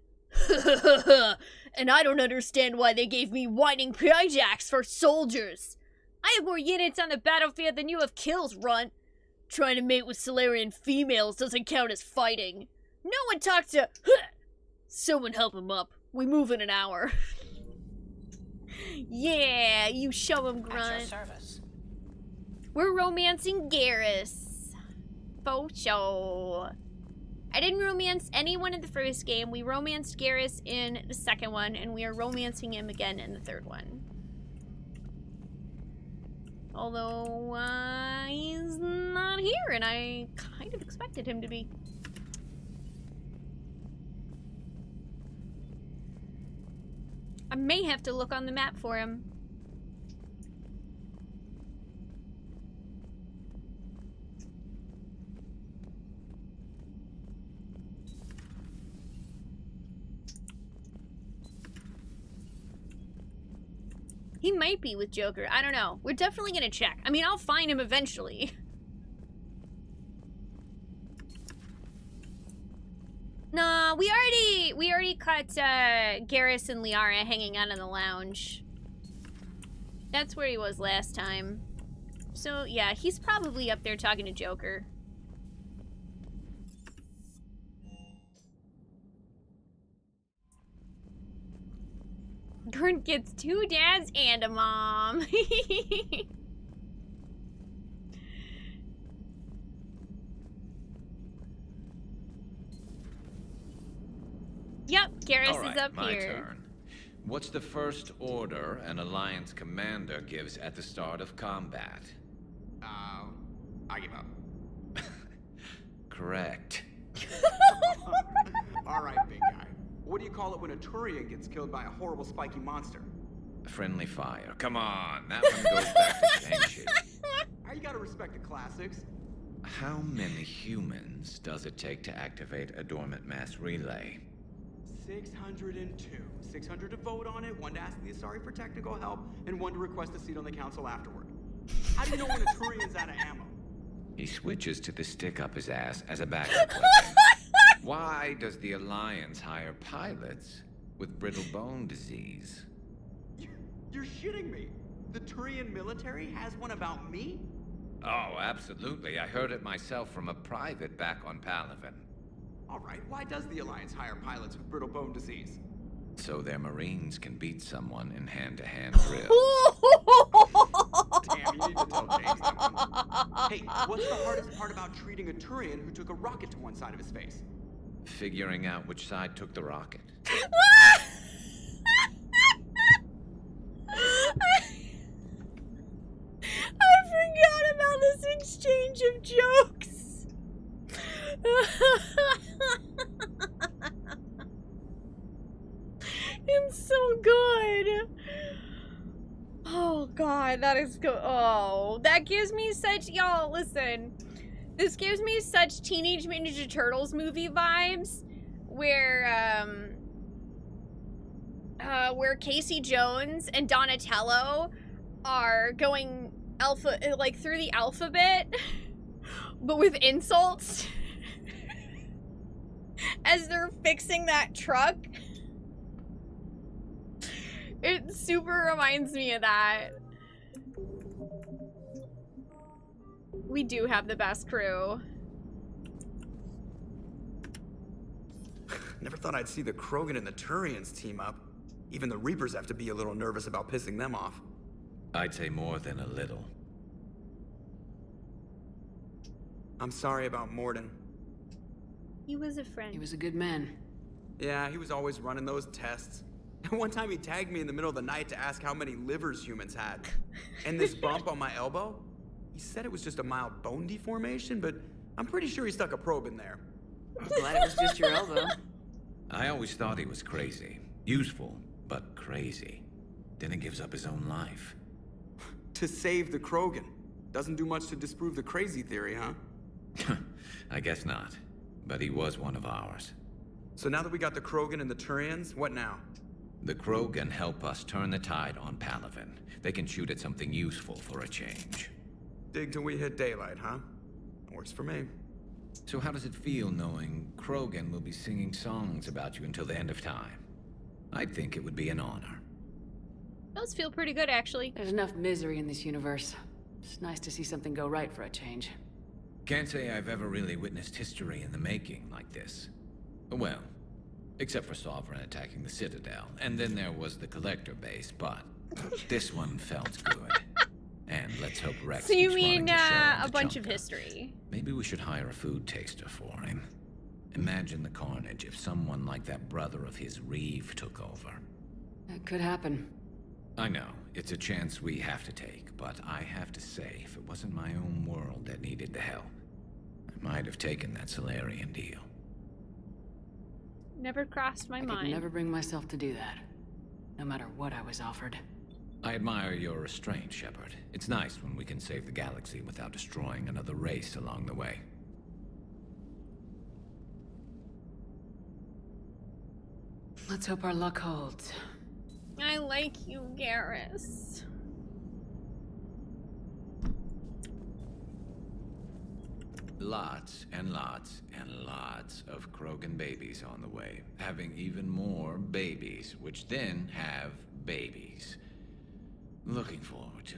And I don't understand why they gave me whining pijacks for soldiers. I have more units on the battlefield than you have kills, Runt. Trying to mate with Solarian females doesn't count as fighting. No one talks to... Someone help him up. We move in an hour. Yeah, you show him, Grunt. At your service. We're romancing Garrus. Faux show. I didn't romance anyone in the first game. We romanced Garrus in the second one, and we are romancing him again in the third one. Although, he's not here, and I kind of expected him to be. I may have to look on the map for him. He might be with Joker. I don't know. We're definitely gonna check. I mean, I'll find him eventually. Nah, we already caught Garrus and Liara hanging out in the lounge. That's where he was last time. So yeah, he's probably up there talking to Joker. Gurn gets 2 dads and a mom. Yep, Garrus is up my here. Turn. What's the first order an Alliance commander gives at the start of combat? I give up. Correct. All right, big guy. What do you call it when a Turian gets killed by a horrible spiky monster? Friendly fire. Come on, that one goes back to Shang-Chi. You gotta respect the classics. How many humans does it take to activate a dormant mass relay? 602. 600 to vote on it, 1 to ask the Asari for technical help, and 1 to request a seat on the council afterward. How do you know when a Turian's out of ammo? He switches to the stick up his ass as a backup weapon. Why does the Alliance hire pilots with brittle bone disease? You're shitting me. The Turian military has one about me? Oh, absolutely. I heard it myself from a private back on Palaven. All right, why does the Alliance hire pilots with brittle bone disease? So their Marines can beat someone in hand-to-hand drills. Damn, you need to tell James that one. Hey, what's the hardest part about treating a Turian who took a rocket to one side of his face? Figuring out which side took the rocket. I forgot about this exchange of jokes. It's so good. Oh god, that is good. Oh, that gives me such, y'all, listen. This gives me such Teenage Mutant Ninja Turtles movie vibes where Casey Jones and Donatello are going through the alphabet, but with insults as they're fixing that truck. It super reminds me of that. We do have the best crew. Never thought I'd see the Krogan and the Turians team up. Even the Reapers have to be a little nervous about pissing them off. I'd say more than a little. I'm sorry about Morden. He was a friend. He was a good man. Yeah, he was always running those tests. And one time he tagged me in the middle of the night to ask how many livers humans had. And this bump on my elbow? He said it was just a mild bone deformation, but I'm pretty sure he stuck a probe in there. I'm glad it was just your elbow. I always thought he was crazy. Useful, but crazy. Then he gives up his own life. To save the Krogan. Doesn't do much to disprove the crazy theory, huh? I guess not. But he was one of ours. So now that we got the Krogan and the Turians, what now? The Krogan help us turn the tide on Palaven. They can shoot at something useful for a change. Dig till we hit daylight, huh? Works for me. So how does it feel knowing Krogan will be singing songs about you until the end of time? I'd think it would be an honor. Those feel pretty good, actually. There's enough misery in this universe. It's nice to see something go right for a change. Can't say I've ever really witnessed history in the making like this. Well, except for Sovereign attacking the Citadel, and then there was the Collector base, but this one felt good. And let's hope Rex So you keeps mean running the show a to bunch of Chunka. history? Maybe we should hire a food taster for him. Imagine the carnage if someone like that brother of his, Reeve, took over. That could happen. I know, it's a chance we have to take, but I have to say, if it wasn't my own world that needed the help, I might have taken that Solarian deal. Never crossed my I could mind. never bring myself to do that, no matter what I was offered. I admire your restraint, Shepard. It's nice when we can save the galaxy without destroying another race along the way. Let's hope our luck holds. I like you, Garrus. Lots and lots and lots of Krogan babies on the way, having even more babies, which then have babies. Looking forward to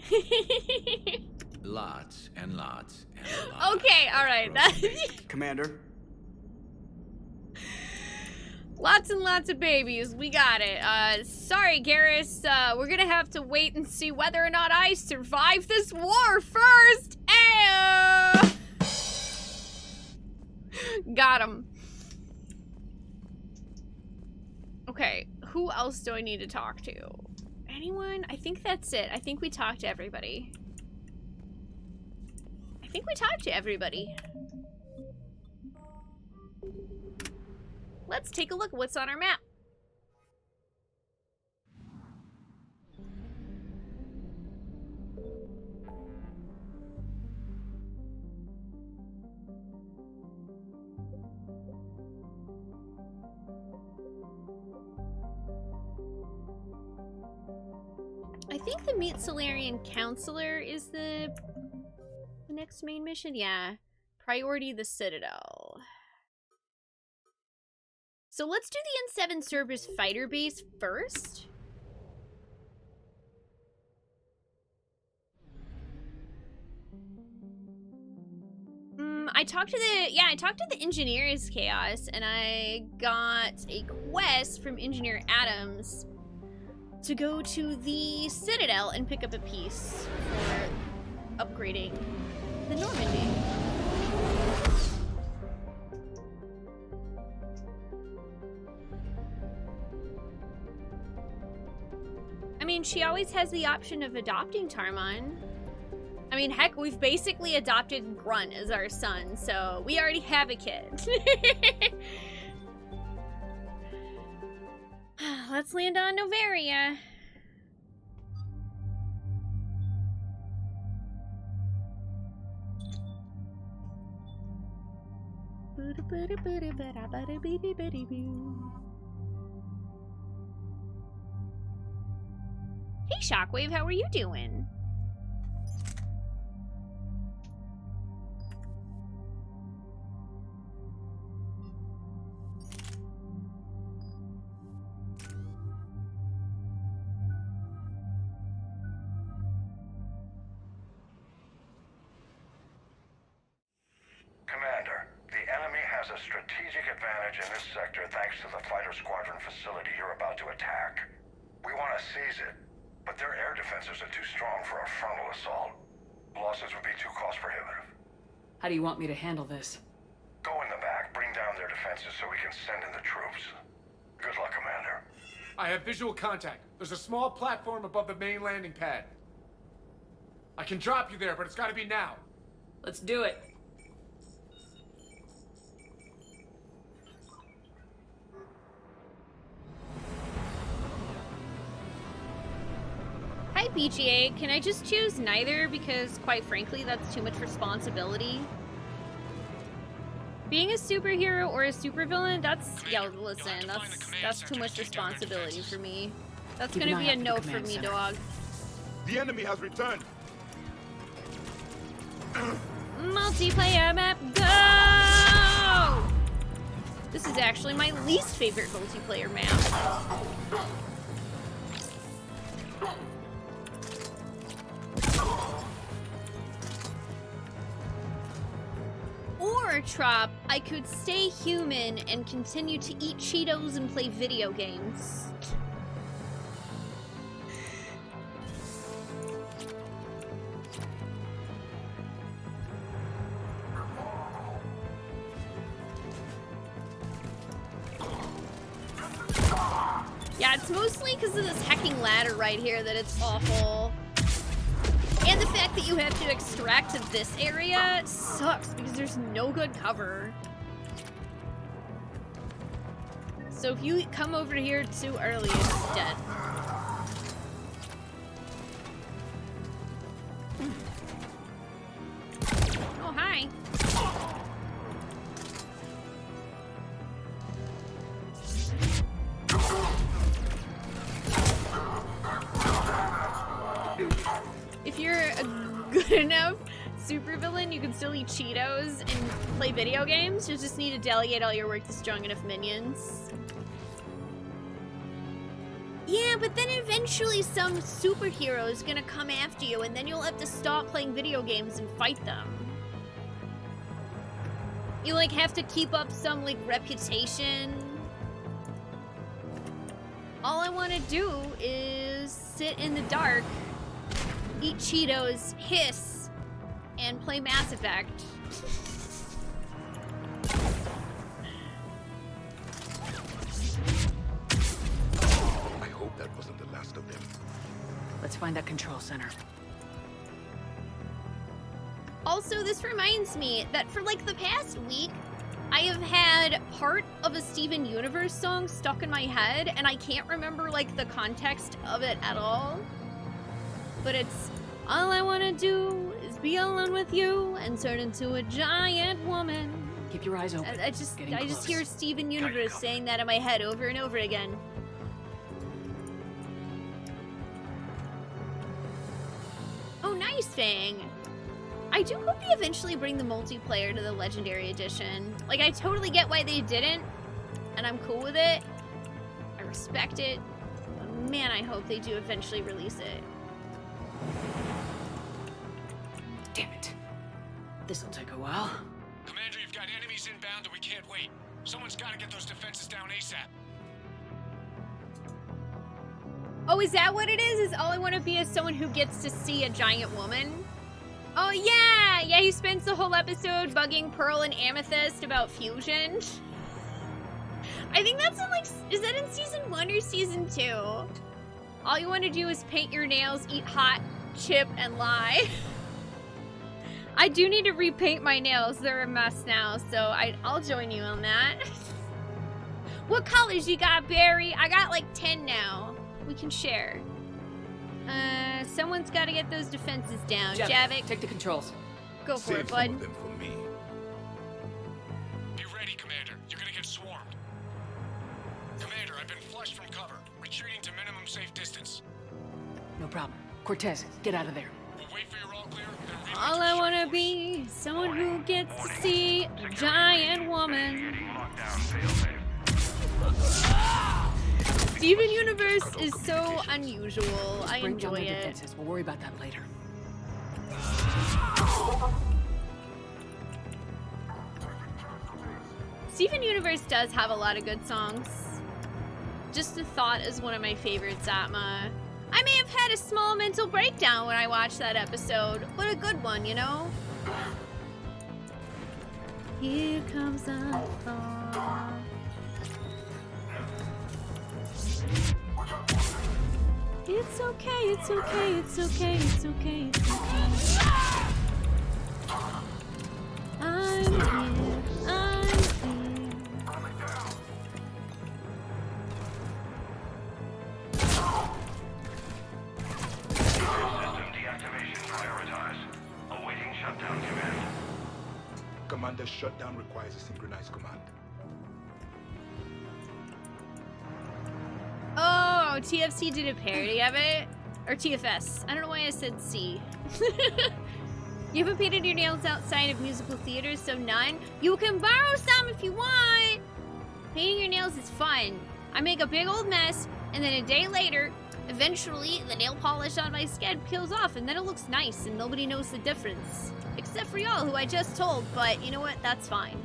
it. Lots and lots and lots. Okay, alright. Commander. Lots and lots of babies. We got it. Sorry, Garrus. We're gonna have to wait and see whether or not I survive this war first. Ayo! Got him. Okay, who else do I need to talk to? Anyone? I think that's it. I think we talked to everybody. Let's take a look at what's on our map. I think the Meet Solarian Counselor is the next main mission. Yeah. Priority the Citadel. So let's do the N7 Cerberus fighter base first. I talked to the Engineer's Chaos, and I got a quest from Engineer Adams to go to the Citadel and pick up a piece for upgrading the Normandy. I mean, she always has the option of adopting Tarmon. I mean, heck, we've basically adopted Grunt as our son, so we already have a kid. Let's land on Novaria. Hey, Shockwave, how are you doing? Commander, the enemy has a strategic advantage in this sector thanks to the fighter squadron facility you're about to attack. We want to seize it, but their air defenses are too strong for a frontal assault. Losses would be too cost prohibitive. How do you want me to handle this? Go in the back, bring down their defenses so we can send in the troops. Good luck, Commander. I have visual contact. There's a small platform above the main landing pad. I can drop you there, but it's gotta be now. Let's do it. Hi, BGA. Can I just choose neither? Because, quite frankly, that's too much responsibility. Being a superhero or a supervillain, that's... Yeah, listen, that's too much responsibility for me. That's gonna be a no for me, dog. The enemy has returned. Multiplayer map, go! This is actually my least favorite multiplayer map. Or, Trop, I could stay human and continue to eat Cheetos and play video games. Yeah, it's mostly because of this hacking ladder right here that it's awful. And the fact that you have to extract to this area sucks because there's no good cover. So if you come over here too early, it's just dead. Oh, hi. good enough supervillain, you can still eat Cheetos and play video games. You just need to delegate all your work to strong enough minions. Yeah, but then eventually some superhero is gonna come after you, and then you'll have to stop playing video games and fight them. You, like, have to keep up some, like, reputation. All I want to do is sit in the dark, eat Cheetos, hiss, and play Mass Effect. I hope that wasn't the last of them. Let's find that control center. Also, this reminds me that for like the past week, I have had part of a Steven Universe song stuck in my head, and I can't remember like the context of it at all. But it's, all I want to do is be alone with you and turn into a giant woman. Keep your eyes open. I just hear Steven Universe saying that in my head over and over again. Oh, nice, Fang. I do hope they eventually bring the multiplayer to the Legendary Edition. Like, I totally get why they didn't, and I'm cool with it. I respect it. But man, I hope they do eventually release it. Damn it. This'll take a while. Commander, you've got enemies inbound and we can't wait. Someone's gotta get those defenses down ASAP. Oh, is that what it is? Is all I want to be is someone who gets to see a giant woman? Oh, yeah! Yeah, he spends the whole episode bugging Pearl and Amethyst about fusion. I think that's in, like, is that in season 1 or season 2? All you want to do is paint your nails, eat hot, chip, and lie. I do need to repaint my nails. They're a mess now, so I'll join you on that. What colors you got, Barry? I got, like, 10 now. We can share. Someone's got to get those defenses down. Javik, take the controls. Go for it, Save some bud. of them for me. Be ready, Commander. You're gonna get swarmed. Commander, I've been flushed from cover. Retreating to minimum safe distance. No problem. Cortez, get out of there. We'll wait for your all clear, then All I want to be is someone who gets to see a giant woman. Steven Universe is so unusual. I enjoy it. Defenses. We'll worry about that later. Steven Universe does have a lot of good songs. Just a Thought is one of my favorites, Atma. I may have had a small mental breakdown when I watched that episode, but a good one, you know? Here comes a thought. It's okay, it's okay, it's okay, it's okay, it's okay. I'm here, I'm here. System deactivation prioritized. Awaiting shutdown command. Commander, shutdown requires a synchronized command. Oh, TFC did a parody of it. Or TFS. I don't know why I said C. You haven't painted your nails outside of musical theaters, so none? You can borrow some if you want! Painting your nails is fun. I make a big old mess, and then a day later, eventually the nail polish on my skin peels off, and then it looks nice, and nobody knows the difference. Except for y'all, who I just told, but you know what? That's fine.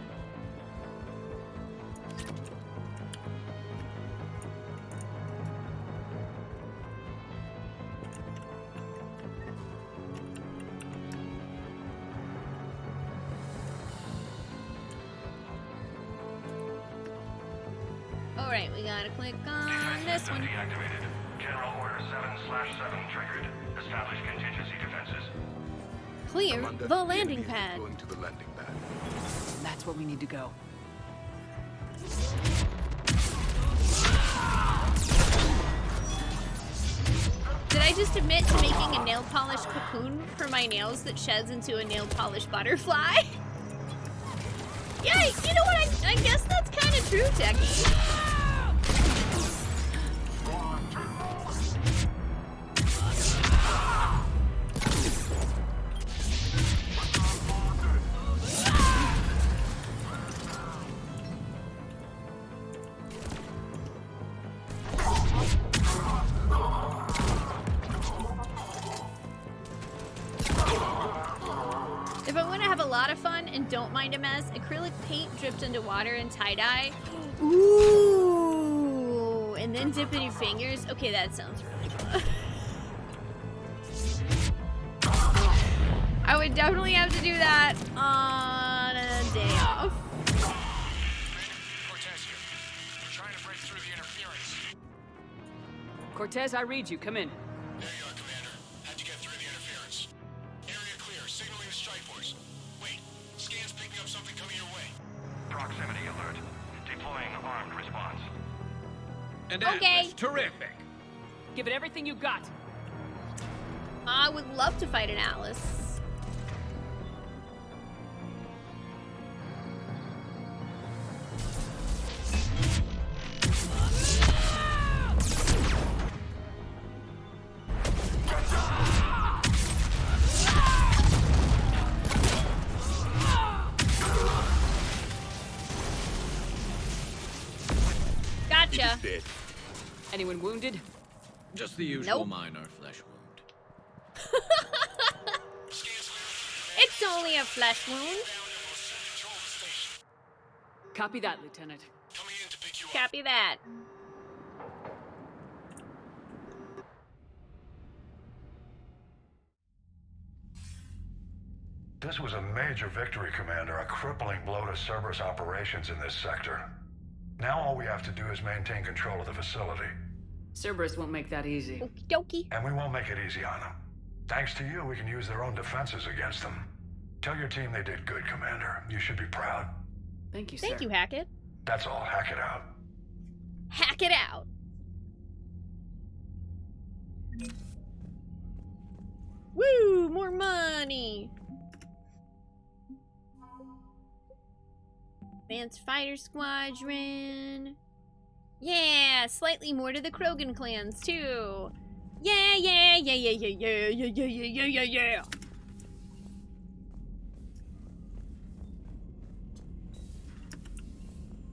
Alright, we gotta click on this one. Deactivated. General Order 7/7 triggered. Establish contingency defenses. Clear Commander, the enemy landing is pad. Going to the landing pad. That's where we need to go. Did I just admit to making a nail polish cocoon for my nails that sheds into a nail polish butterfly? Yeah, you know what? I guess that's kind of true, Techie. don't mind a mess. Acrylic paint dripped into water and tie-dye. Ooh, and then dip in your fingers. Okay, that sounds really fun. I would definitely have to do that on a day off. Cortez here. We're trying to break through the interference. Cortez, I read you. Come in. There you are, Commander. How'd you get through the interference? Area clear. Signaling the strike force. Wait. Scan's picking up something coming your way. Proximity alert. Deploying armed response. And okay. Atlas, terrific. Give it everything you got. I would love to fight an Atlas. Gotcha. Anyone wounded? Just the usual Nope. minor flesh wound. It's only a flesh wound. Copy that, Lieutenant. Copy that. This was a major victory, Commander. A crippling blow to Cerberus operations in this sector. Now all we have to do is maintain control of the facility. Cerberus won't make that easy. Okie dokie. And we won't make it easy on them. Thanks to you, we can use their own defenses against them. Tell your team they did good, Commander. You should be proud. Thank you, sir. Thank you, Hackett. That's all. Hack it out. Hack it out. Woo! More money. Advanced Fighter Squadron. Yeah, slightly more to the Krogan clans too. Yeah, yeah, yeah, yeah, yeah, yeah, yeah, yeah, yeah, yeah, yeah.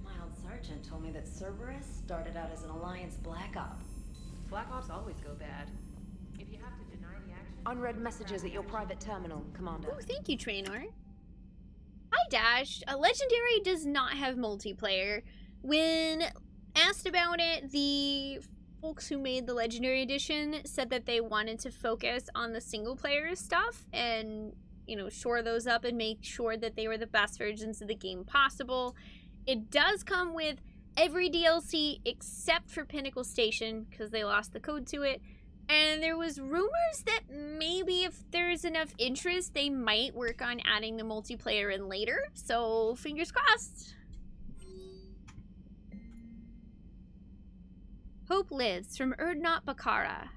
Mild Sergeant told me that Cerberus started out as an Alliance Black Op. Black Ops always go bad. If you have to deny the action... Unread messages at your private terminal, Commander. Oh, thank you, Traynor. Hi, Dash. Legendary does not have multiplayer. When asked about it, the folks who made the Legendary Edition said that they wanted to focus on the single-player stuff and, you know, shore those up and make sure that they were the best versions of the game possible. It does come with every DLC except for Pinnacle Station, because they lost the code to it. And there was rumors that maybe if there's enough interest, they might work on adding the multiplayer in later. So, fingers crossed. Hope lives from Erdnot Bakara.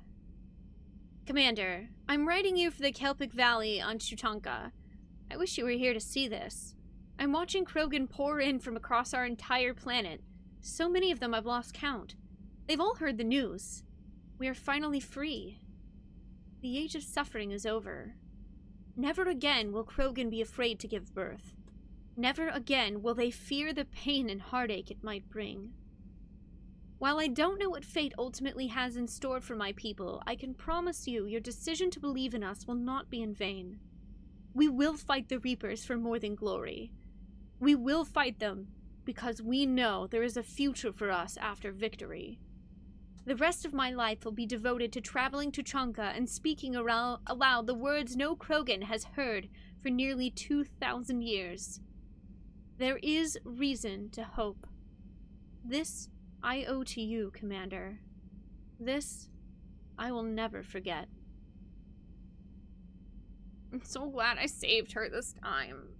Commander, I'm writing you for the Kelpic Valley on Tutanka. I wish you were here to see this. I'm watching Krogan pour in from across our entire planet. So many of them I've lost count. They've all heard the news. We are finally free. The age of suffering is over. Never again will Krogan be afraid to give birth. Never again will they fear the pain and heartache it might bring. While I don't know what fate ultimately has in store for my people, I can promise you your decision to believe in us will not be in vain. We will fight the Reapers for more than glory. We will fight them because we know there is a future for us after victory. The rest of my life will be devoted to traveling to Tutanka and speaking aloud the words no Krogan has heard for nearly 2,000 years. There is reason to hope. This I owe to you, Commander. This I will never forget. I'm so glad I saved her this time.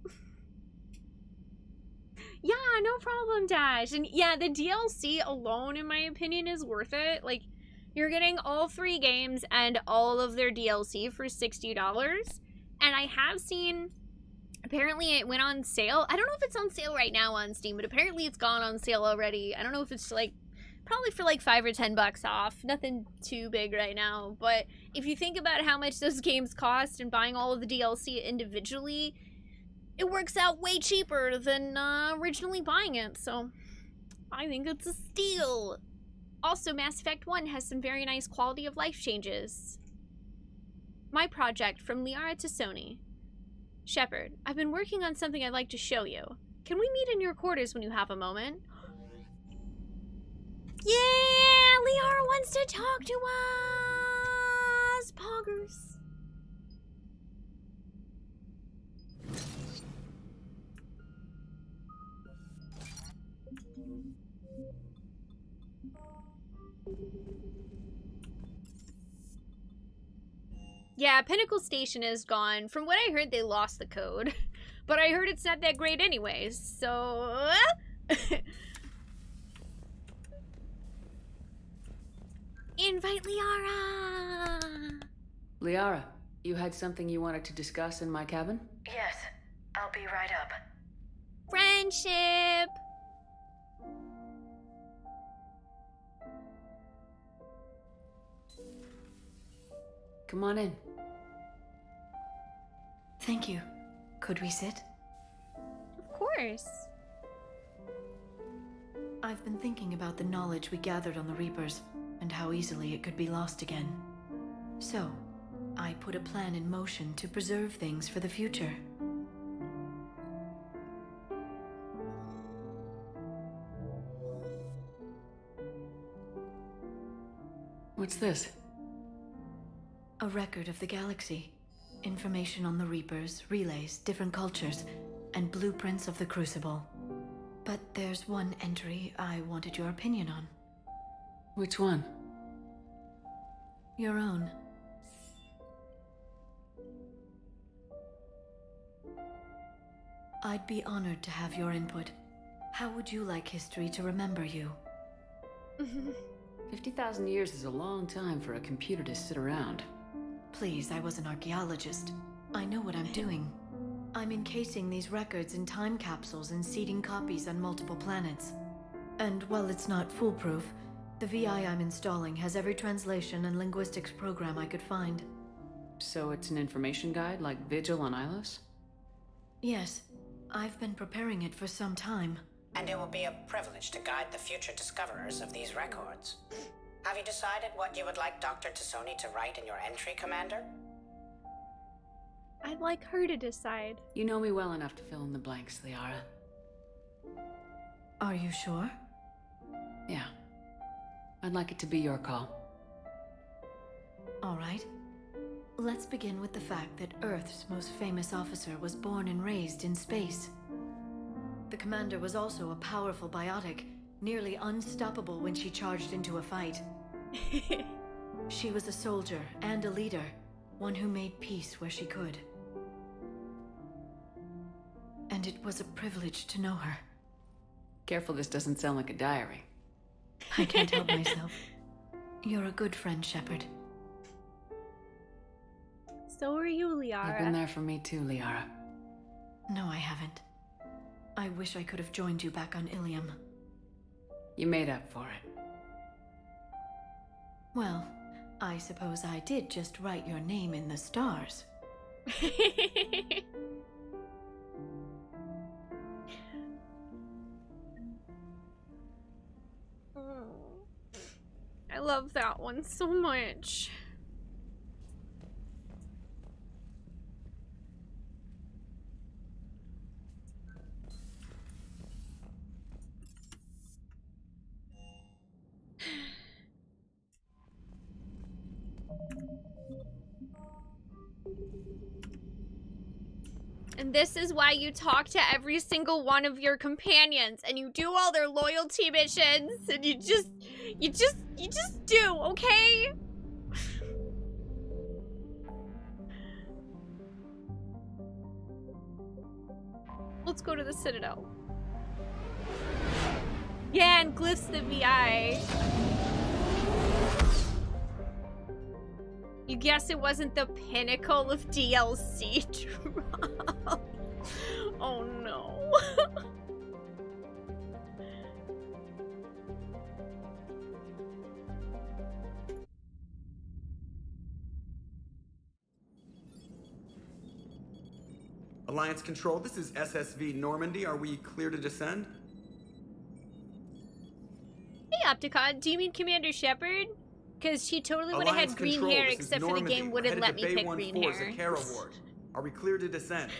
Yeah, no problem, Dash. And yeah, the DLC alone, in my opinion, is worth it. Like, you're getting all 3 games and all of their DLC for $60. And I have seen, apparently it went on sale. I don't know if it's on sale right now on Steam, but apparently it's gone on sale already. I don't know if it's like, probably for like $5 or $10 off. Nothing too big right now. But if you think about how much those games cost and buying all of the DLC individually, it works out way cheaper than originally buying it, so I think it's a steal. Also, Mass Effect 1 has some very nice quality of life changes. My project, from Liara to Sony. Shepard, I've been working on something I'd like to show you. Can we meet in your quarters when you have a moment? Yeah! Liara wants to talk to us! Poggers. Yeah, Pinnacle Station is gone. From what I heard, they lost the code. But I heard it's not that great anyways, so... Invite Liara! Liara, you had something you wanted to discuss in my cabin? Yes, I'll be right up. Friendship! Come on in. Thank you. Could we sit? Of course. I've been thinking about the knowledge we gathered on the Reapers, and how easily it could be lost again. So, I put a plan in motion to preserve things for the future. What's this? A record of the galaxy. Information on the Reapers, relays, different cultures, and blueprints of the Crucible. But there's one entry I wanted your opinion on. Which one? Your own. I'd be honored to have your input. How would you like history to remember you? 50,000 years is a long time for a computer to sit around. Please, I was an archaeologist. I know what I'm doing. I'm encasing these records in time capsules and seeding copies on multiple planets. And while it's not foolproof, the VI I'm installing has every translation and linguistics program I could find. So it's an information guide like Vigil on Ilos? Yes, I've been preparing it for some time. And it will be a privilege to guide the future discoverers of these records. Have you decided what you would like Dr. T'Soni to write in your entry, Commander? I'd like her to decide. You know me well enough to fill in the blanks, Liara. Are you sure? Yeah. I'd like it to be your call. All right. Let's begin with the fact that Earth's most famous officer was born and raised in space. The commander was also a powerful biotic, nearly unstoppable when she charged into a fight. She was a soldier and a leader, one who made peace where she could. And it was a privilege to know her. Careful this doesn't sound like a diary. I can't help myself. You're a good friend, Shepard. So are you, Liara. You've been there for me too, Liara. No, I haven't. I wish I could have joined you back on Ilium. You made up for it. Well, I suppose I did just write your name in the stars. I love that one so much. And this is why you talk to every single one of your companions and you do all their loyalty missions and you just do, okay? Let's go to the Citadel. Yeah, and Glyph's the VI. You guess it wasn't the pinnacle of DLC drop. Oh no. Alliance Control, this is SSV Normandy. Are we clear to descend? Hey, Opticon, do you mean Commander Shepard? Because she totally would have had green hair, except for the game wouldn't let me pick green hair. Are we clear to descend?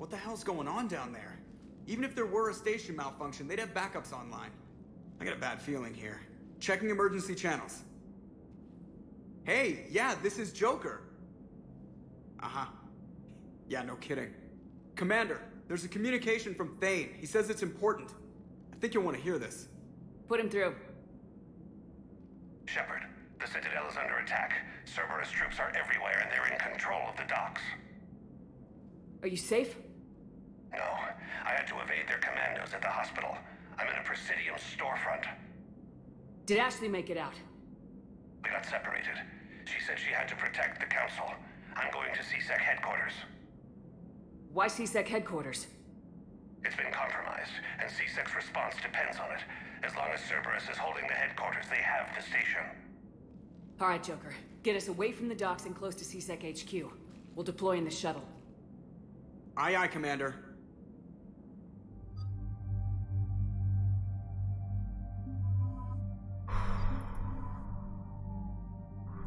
What the hell's going on down there? Even if there were a station malfunction, they'd have backups online. I got a bad feeling here. Checking emergency channels. Hey, yeah, this is Joker. Uh-huh. Yeah, no kidding. Commander, there's a communication from Thane. He says it's important. I think you'll want to hear this. Put him through. Shepard, the Citadel is under attack. Cerberus troops are everywhere and they're in control of the docks. Are you safe? No, I had to evade their commandos at the hospital. I'm in a Presidium storefront. Did Ashley make it out? We got separated. She said she had to protect the Council. I'm going to CSEC headquarters. Why CSEC headquarters? It's been compromised, and CSEC's response depends on it. As long as Cerberus is holding the headquarters, they have the station. Alright, Joker. Get us away from the docks and close to CSEC HQ. We'll deploy in the shuttle. Aye, aye, Commander.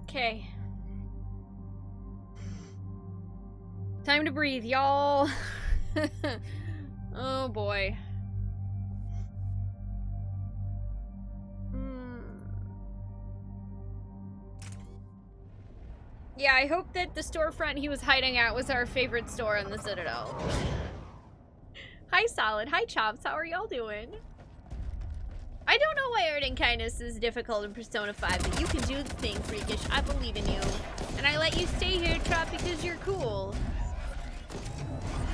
Okay. Time to breathe, y'all. Oh boy. Yeah, I hope that the storefront he was hiding at was our favorite store in the Citadel. Hi, Solid. Hi, Chops. How are y'all doing? I don't know why earning kindness is difficult in Persona 5, but you can do the thing, Freakish. I believe in you. And I let you stay here, Trop, because you're cool.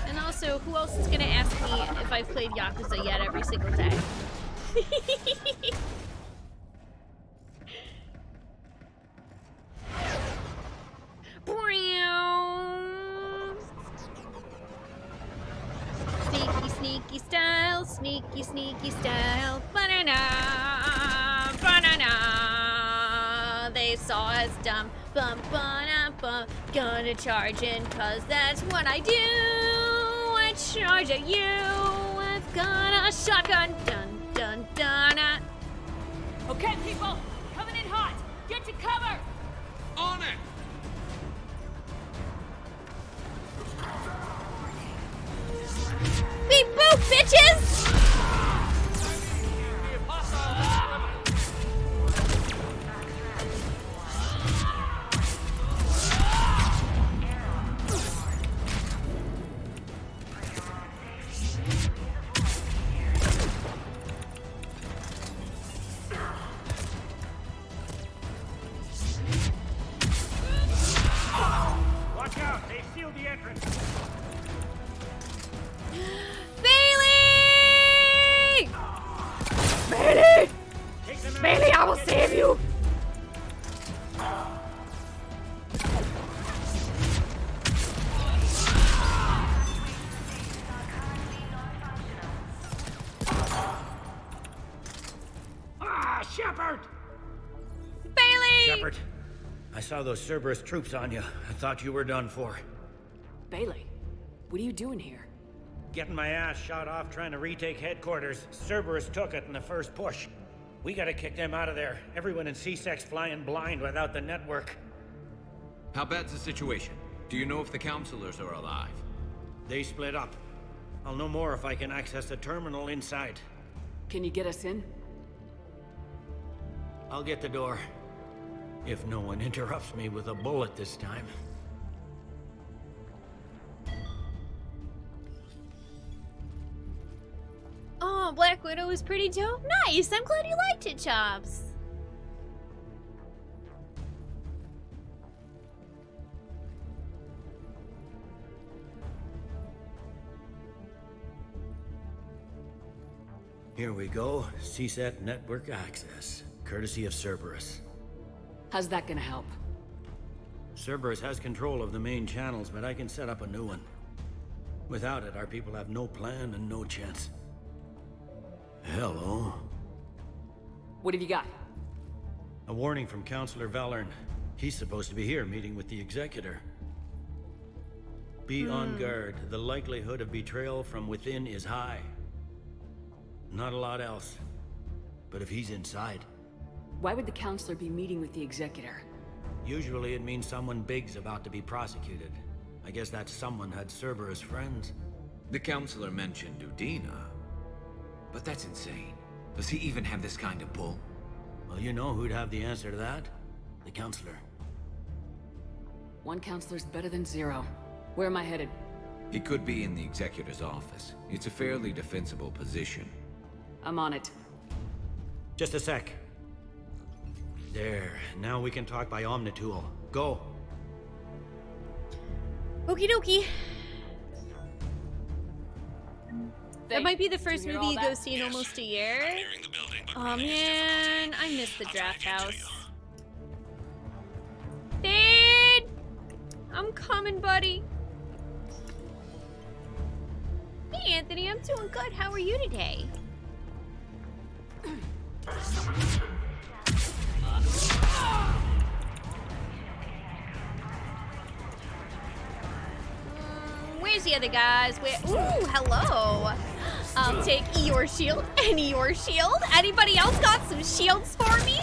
And also, who else is gonna ask me if I've played Yakuza yet every single day? Sneaky, sneaky style, sneaky, sneaky style. Banana, banana. They saw us dumb. Bum, ba, bum. Gonna charge in, cause that's what I do. I charge at you. I've got a shotgun. Dun, dun, dun. Okay, people! Coming in hot! Get to cover! On it! Beep boop, bitches! Watch out! They sealed the entrance! Bailey! Bailey! Bailey, I will save you! Ah, Shepard! Bailey! Shepard, I saw those Cerberus troops on you. I thought you were done for. Bailey, what are you doing here? Getting my ass shot off trying to retake headquarters. Cerberus took it in the first push. We gotta kick them out of there. Everyone in CSEC's flying blind without the network. How bad's the situation? Do you know if the counselors are alive? They split up. I'll know more if I can access the terminal inside. Can you get us in? I'll get the door. If no one interrupts me with a bullet this time. Oh, Black Widow is pretty dope. Nice. I'm glad you liked it, Chops. Here we go. CSEC network access. Courtesy of Cerberus. How's that gonna help? Cerberus has control of the main channels, but I can set up a new one. Without it, our people have no plan and no chance. Hello. What have you got? A warning from Counselor Valern. He's supposed to be here meeting with the Executor. Be on guard. The likelihood of betrayal from within is high. Not a lot else. But if he's inside... Why would the Counselor be meeting with the Executor? Usually it means someone big's about to be prosecuted. I guess that someone had Cerberus friends. The counselor mentioned Udina, but that's insane. Does he even have this kind of pull? Well, you know who'd have the answer to that? The counselor. One counselor's better than zero. Where am I headed? He could be in the executor's office. It's a fairly defensible position. I'm on it. Just a sec. There. Now we can talk by Omnitool. Go. Okie dokie. That might be the first movie you go see in almost a year. Oh man, I miss the draft house. Thad! I'm coming, buddy. Hey Anthony, I'm doing good. How are you today? Where's the other guys? Where? Ooh, hello. I'll take Eeyore's shield and Eeyore's shield. Anybody else got some shields for me?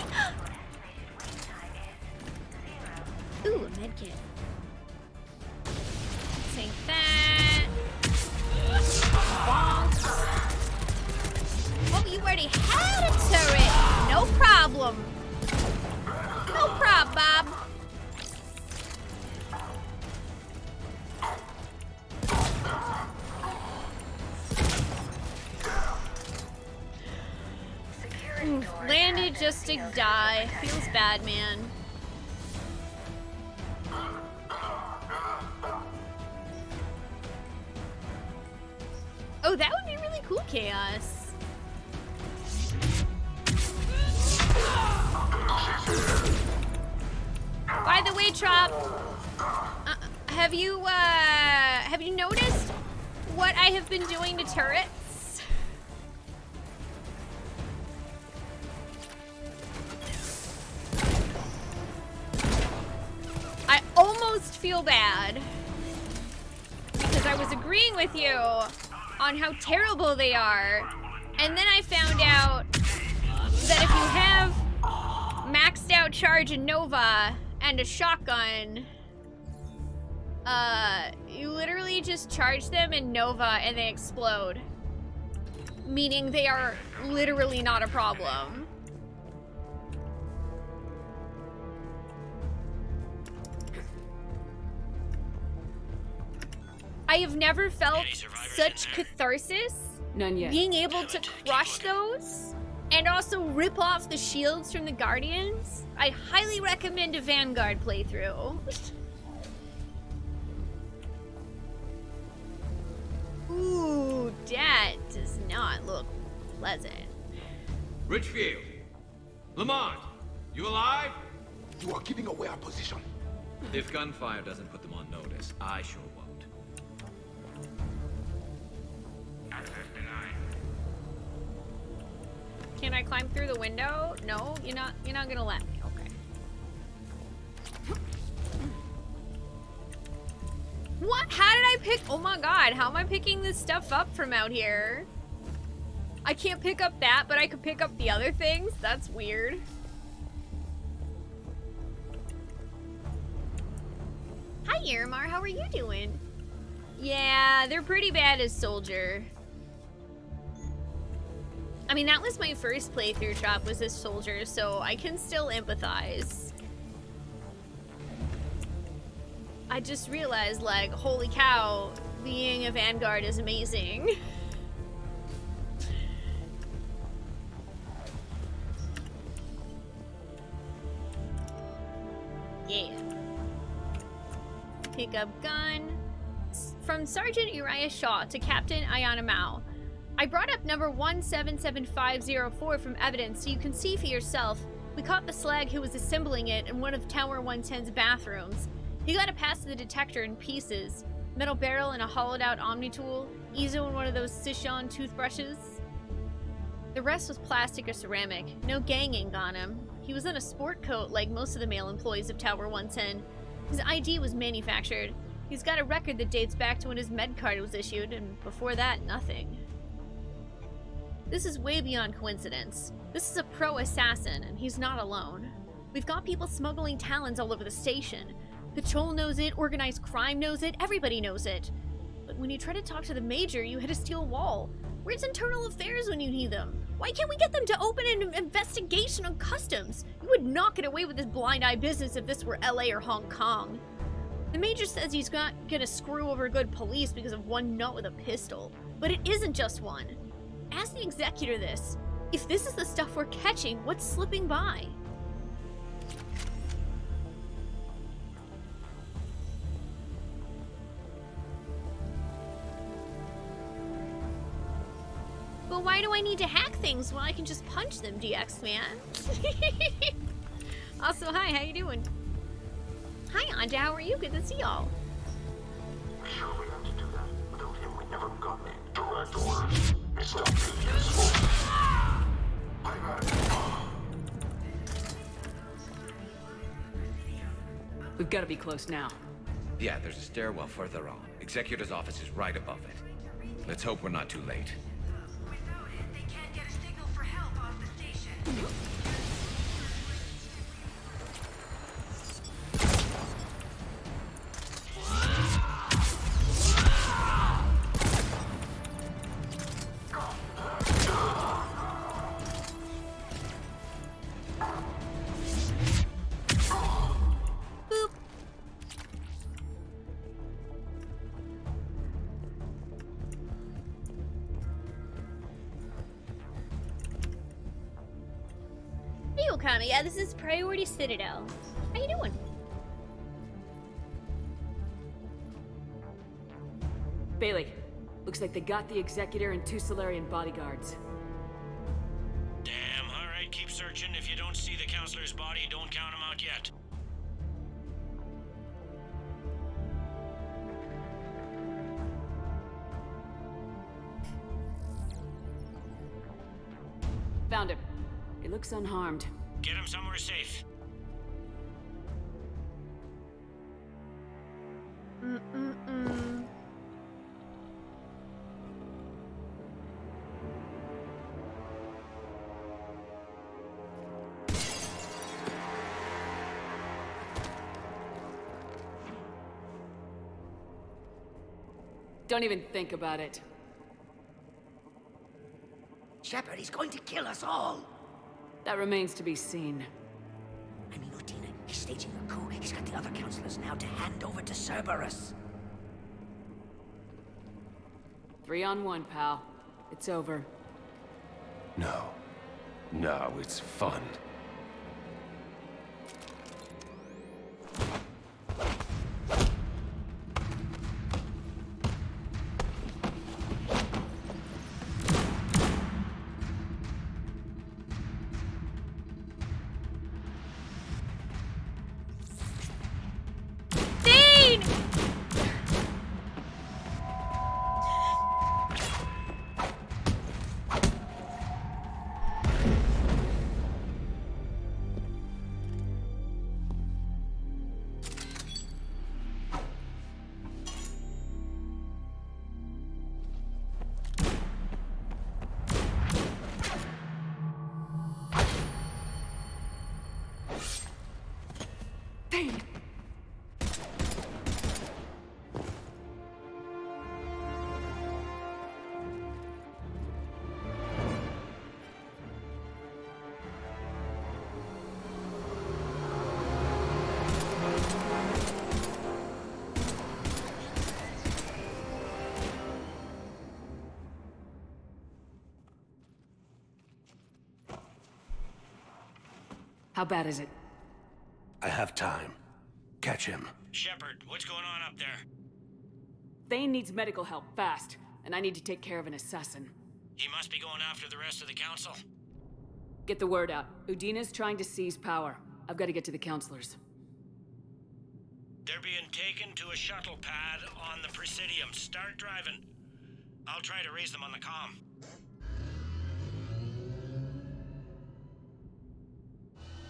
Ooh, a medkit. Take that. Bonk. Oh, you already had a turret. No problem. No prob, Bob. Landed just to die. Feels bad, man. Oh, that would be really cool, Chaos. By the way, Trop, have you noticed what I have been doing to turrets? I almost feel bad because I was agreeing with you on how terrible they are, and then I found out that if you have maxed out charge in Nova and a shotgun, you literally just charge them in Nova and they explode, meaning they are literally not a problem. I have never felt such catharsis None yet. being able to crush those and also rip off the shields from the Guardians. I highly recommend a Vanguard playthrough. Ooh, that does not look pleasant. Richfield! Lamont! You alive? You are giving away our position. If gunfire doesn't put them on notice, I sure won't. Can I climb through the window? No, you're not gonna let me. Okay. What? How did I pick? Oh my god, how am I picking this stuff up from out here? I can't pick up that, but I could pick up the other things? That's weird. Hi, Irmar, how are you doing? Yeah, they're pretty bad as soldier. I mean, that was my first playthrough, Chop, was as soldier, so I can still empathize. I just realized, like, holy cow, being a Vanguard is amazing. Yeah. Pick up gun. From Sergeant Uriah Shaw to Captain Ayana Mao. I brought up number 177504 from evidence so you can see for yourself. We caught the slag who was assembling it in one of Tower 110's bathrooms. He got it past the detector in pieces. Metal barrel and a hollowed out Omnitool. Ezo in one of those Sichon toothbrushes. The rest was plastic or ceramic. No gang ink on him. He was in a sport coat like most of the male employees of Tower 110. His ID was manufactured. He's got a record that dates back to when his med card was issued, and before that, nothing. This is way beyond coincidence. This is a pro-assassin, and he's not alone. We've got people smuggling talons all over the station. Patrol knows it, organized crime knows it, everybody knows it. But when you try to talk to the Major, you hit a steel wall. Where's internal affairs when you need them? Why can't we get them to open an investigation on customs? You would not get away with this blind eye business if this were LA or Hong Kong. The Major says he's not gonna screw over good police because of one nut with a pistol. But it isn't just one. Ask the Executor this. If this is the stuff we're catching, what's slipping by? But why do I need to hack things when I can just punch them, DX man? Also, hi, how you doing? Hi, Anja, how are you? Good to see y'all. Sure we have to do that. Without him, we never got any direct orders. It's not really useful. I got it. We've got to be close now. Yeah, there's a stairwell further on. Executor's office is right above it. Let's hope we're not too late. Without it, they can't get a signal for help off the station. Okami, yeah, this is Priority Citadel. How you doing? Bailey, looks like they got the Executor and 2 Solarian bodyguards. Damn, alright, keep searching. If you don't see the counselor's body, don't count him out yet. Found him. He looks unharmed. Get him somewhere safe. Don't even think about it. Shepard, he's going to kill us all. That remains to be seen. I mean, Utina, he's staging a coup. He's got the other counselors now to hand over to Cerberus. 3 on 1, pal. It's over. No. No, it's fun. How bad is it? I have time. Catch him. Shepard, what's going on up there? Thane needs medical help, fast. And I need to take care of an assassin. He must be going after the rest of the council. Get the word out. Udina's trying to seize power. I've got to get to the counselors. They're being taken to a shuttle pad on the Presidium. Start driving. I'll try to raise them on the comm.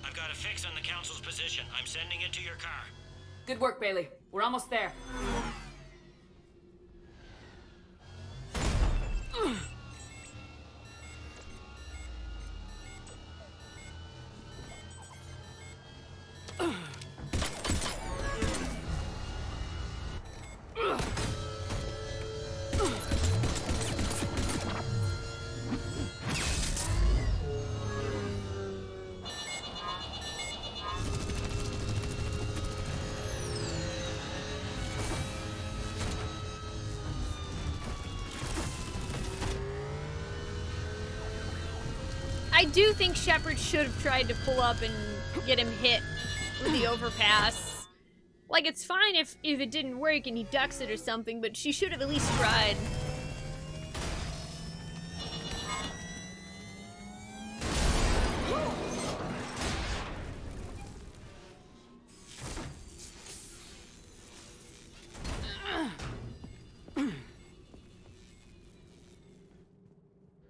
I've got a fix on the council's position. I'm sending it to your car. Good work, Bailey. We're almost there. I do think Shepard should have tried to pull up and get him hit with the overpass. Like, it's fine if it didn't work and he ducks it or something, but she should have at least tried.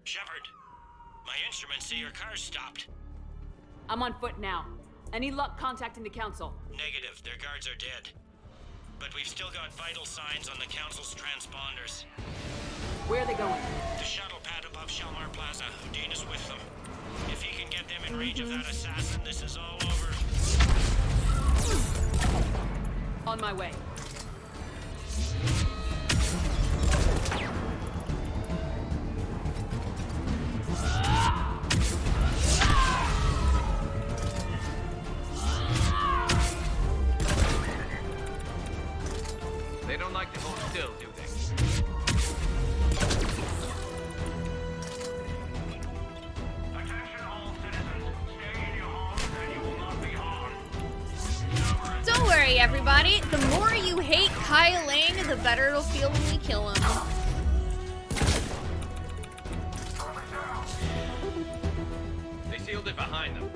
Shepard, my instruments say your car's stopped. I'm on foot now. Any luck contacting the council? Negative, their guards are dead. But we've still got vital signs on the council's transponders. Where are they going? The shuttle pad above Shelmar Plaza. Houdin is with them. If he can get them in range of that assassin, this is all over. On my way. They don't like to hold still, do they? Attention all citizens. Stay in your homes and you will not be harmed. Don't worry, everybody. The more you hate Kai Ling, the better it'll feel when we kill him. They sealed it behind them.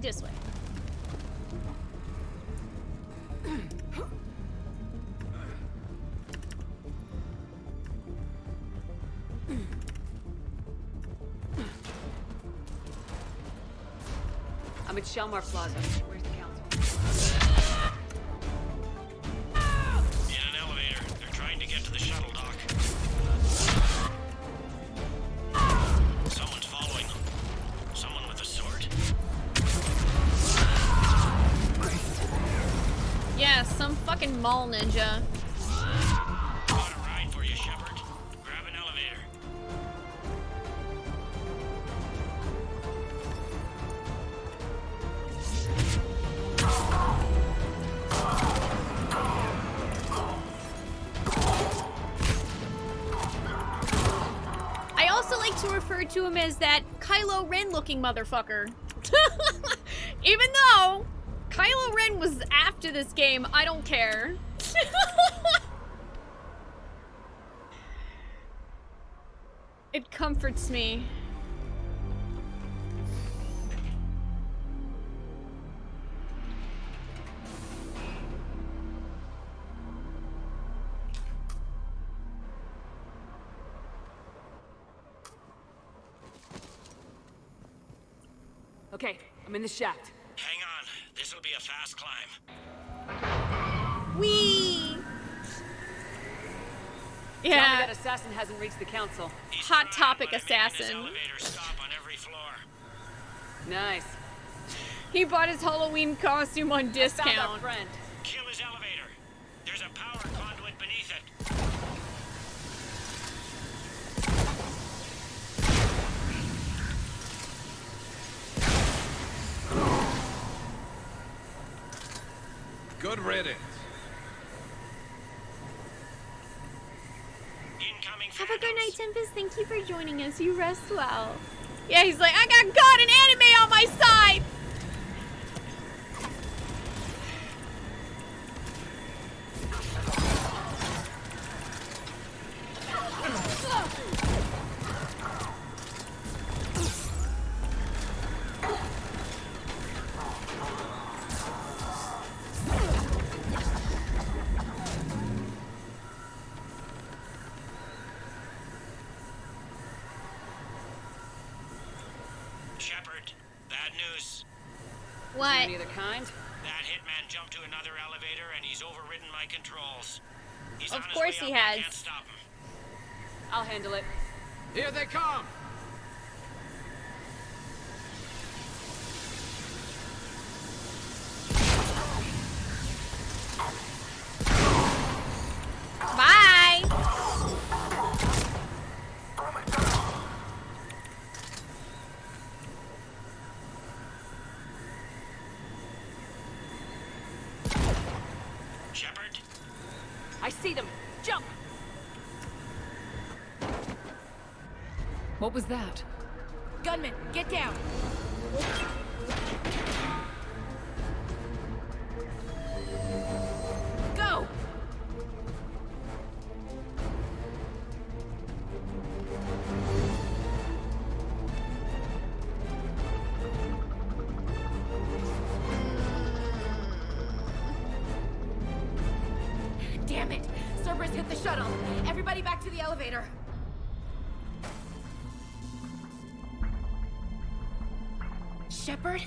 This way. I'm at Shelmar Plaza. Where's the council? In an elevator. They're trying to get to the shuttle dock. Someone's following them. Someone with a sword? Yeah, some fucking mall ninja. Got a ride for you, Shepard. Grab an elevator. I also like to refer to him as that Kylo Ren looking motherfucker. Even though Kylo Ren was after this game, I don't care. It comforts me. Okay, I'm in the shaft. Hang on. This'll be a fast climb. Wee! Tell me Yeah, that assassin hasn't reached the council. hot topic His assassin. elevator stop on every floor. Nice. He bought his Halloween costume on Found our discount. friend. Kill his elevator. There's a power conduit beneath it. Good riddance. Incoming. Have a good night, Tempest. Thank you for joining us. You rest well. Yeah, he's like, I got God and anime on my side! Shepard, bad news. What? Any other kind? That hitman jumped to another elevator and he's overridden my controls. He's Of on his course way he up. I has. can't stop him. I'll handle it. Here they come! What was that? Gunman, get down! Go! Damn it! Cerberus hit the shuttle! Everybody back to the elevator! Shepard?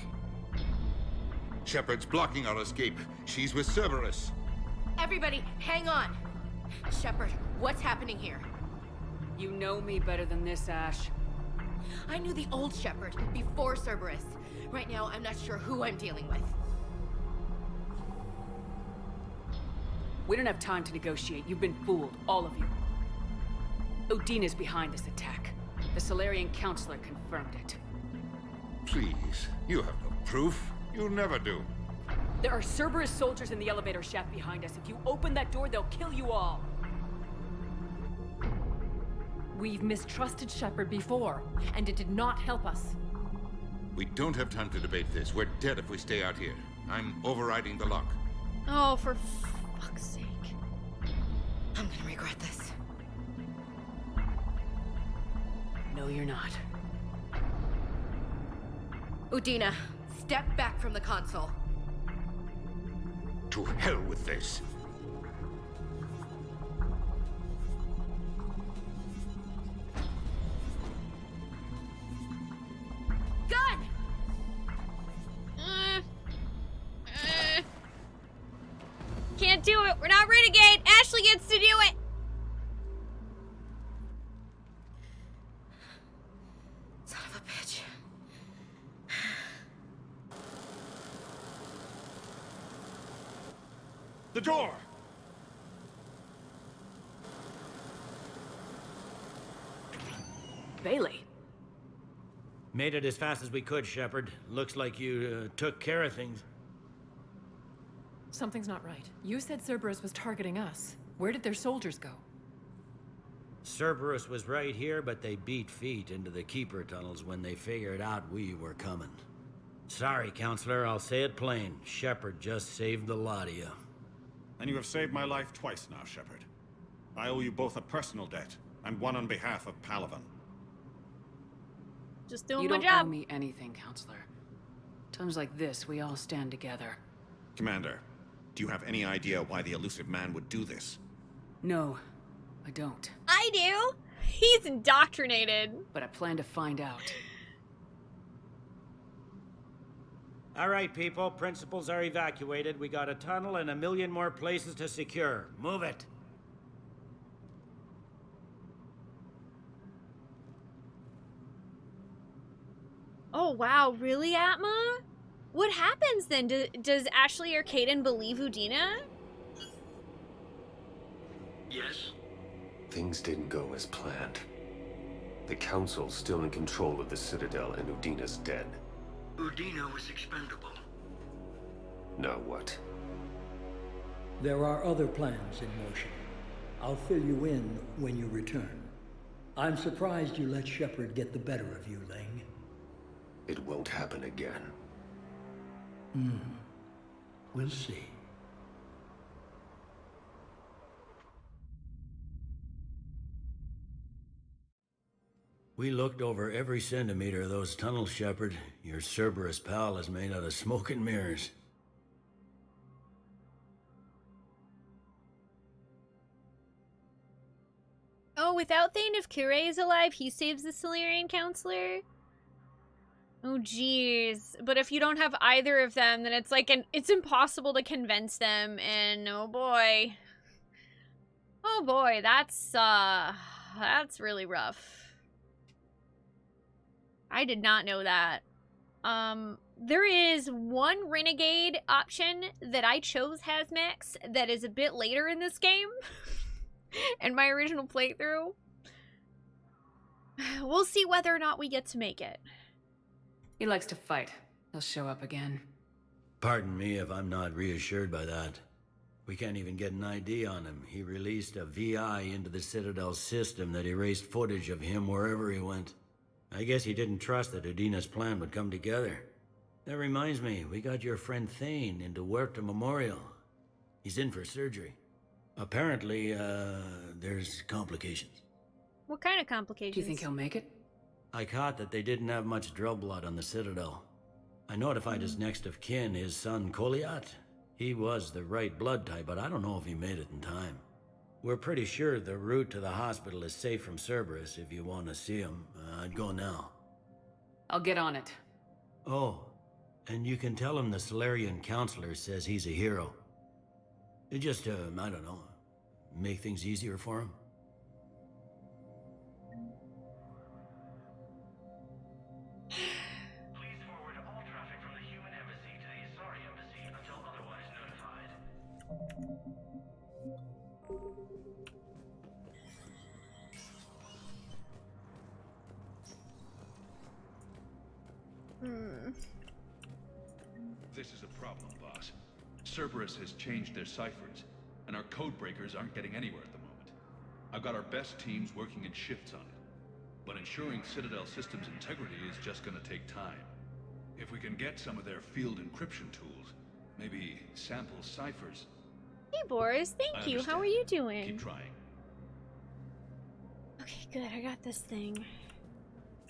Shepard's blocking our escape. She's with Cerberus. Everybody, hang on! Shepard, what's happening here? You know me better than this, Ash. I knew the old Shepard before Cerberus. Right now, I'm not sure who I'm dealing with. We don't have time to negotiate. You've been fooled, all of you. Udina's behind this attack. The Solarian Counselor confirmed it. Please, you have no proof. You never do. There are Cerberus soldiers in the elevator shaft behind us. If you open that door, they'll kill you all. We've mistrusted Shepard before, and it did not help us. We don't have time to debate this. We're dead if we stay out here. I'm overriding the lock. Oh, for fuck's sake. I'm gonna regret this. No, you're not. Udina, step back from the console. To hell with this. Gun! Can't do it. We're not renegade. Ashley gets to do it. Son of a bitch. The door! Bailey. Made it as fast as we could, Shepard. Looks like you took care of things. Something's not right. You said Cerberus was targeting us. Where did their soldiers go? Cerberus was right here, but they beat feet into the Keeper tunnels when they figured out we were coming. Sorry, Counselor, I'll say it plain. Shepard just saved the lot of you. And you have saved my life twice now, Shepard. I owe you both a personal debt, and one on behalf of Palaven. Just doing you my don't job. owe me anything, Counselor. Times like this, we all stand together. Commander, do you have any idea why the elusive man would do this? No, I don't. I do. He's indoctrinated. But I plan to find out. All right, people. Principals are evacuated. We got a tunnel and 1 million more places to secure. Move it. Oh, wow. Really, Atma? What happens then? Does Ashley or Caden believe Udina? Yes? Things didn't go as planned. The Council's still in control of the Citadel and Udina's dead. Udina was expendable. Now what? There are other plans in motion. I'll fill you in when you return. I'm surprised you let Shepard get the better of you, Ling. It won't happen again. We'll see. We looked over every centimeter of those tunnels, Shepard. Your Cerberus pal is made out of smoke and mirrors. Oh, without Thane of Kure is alive, he saves the Solarian Counselor? Oh, jeez. But if you don't have either of them, then it's like it's impossible to convince them, and oh boy. Oh boy, that's really rough. I did not know that. There is one Renegade option that I chose Hazmax that is a bit later in this game. In my original playthrough. We'll see whether or not we get to make it. He likes to fight. He'll show up again. Pardon me if I'm not reassured by that. We can't even get an ID on him. He released a VI into the Citadel system that erased footage of him wherever he went. I guess he didn't trust that Udina's plan would come together. That reminds me, we got your friend Thane into Huerta Memorial. He's in for surgery. Apparently, there's complications. What kind of complications? Do you think he'll make it? I caught that they didn't have much drill blood on the Citadel. I notified his next of kin, his son Koliat. He was the right blood type, but I don't know if he made it in time. We're pretty sure the route to the hospital is safe from Cerberus if you want to see him. I'd go now. I'll get on it. Oh, and you can tell him the Solarian counselor says he's a hero. It just, I don't know, make things easier for him. Please forward all traffic from the human embassy to the Asari embassy until otherwise notified. This is a problem, boss. Cerberus has changed their ciphers, and our code breakers aren't getting anywhere at the moment. I've got our best teams working in shifts on it, but ensuring Citadel systems integrity is just gonna take time. If we can get some of their field encryption tools, maybe sample ciphers. Hey, Boris. Thank you. How are you doing? Keep trying. Okay, good. I got this thing.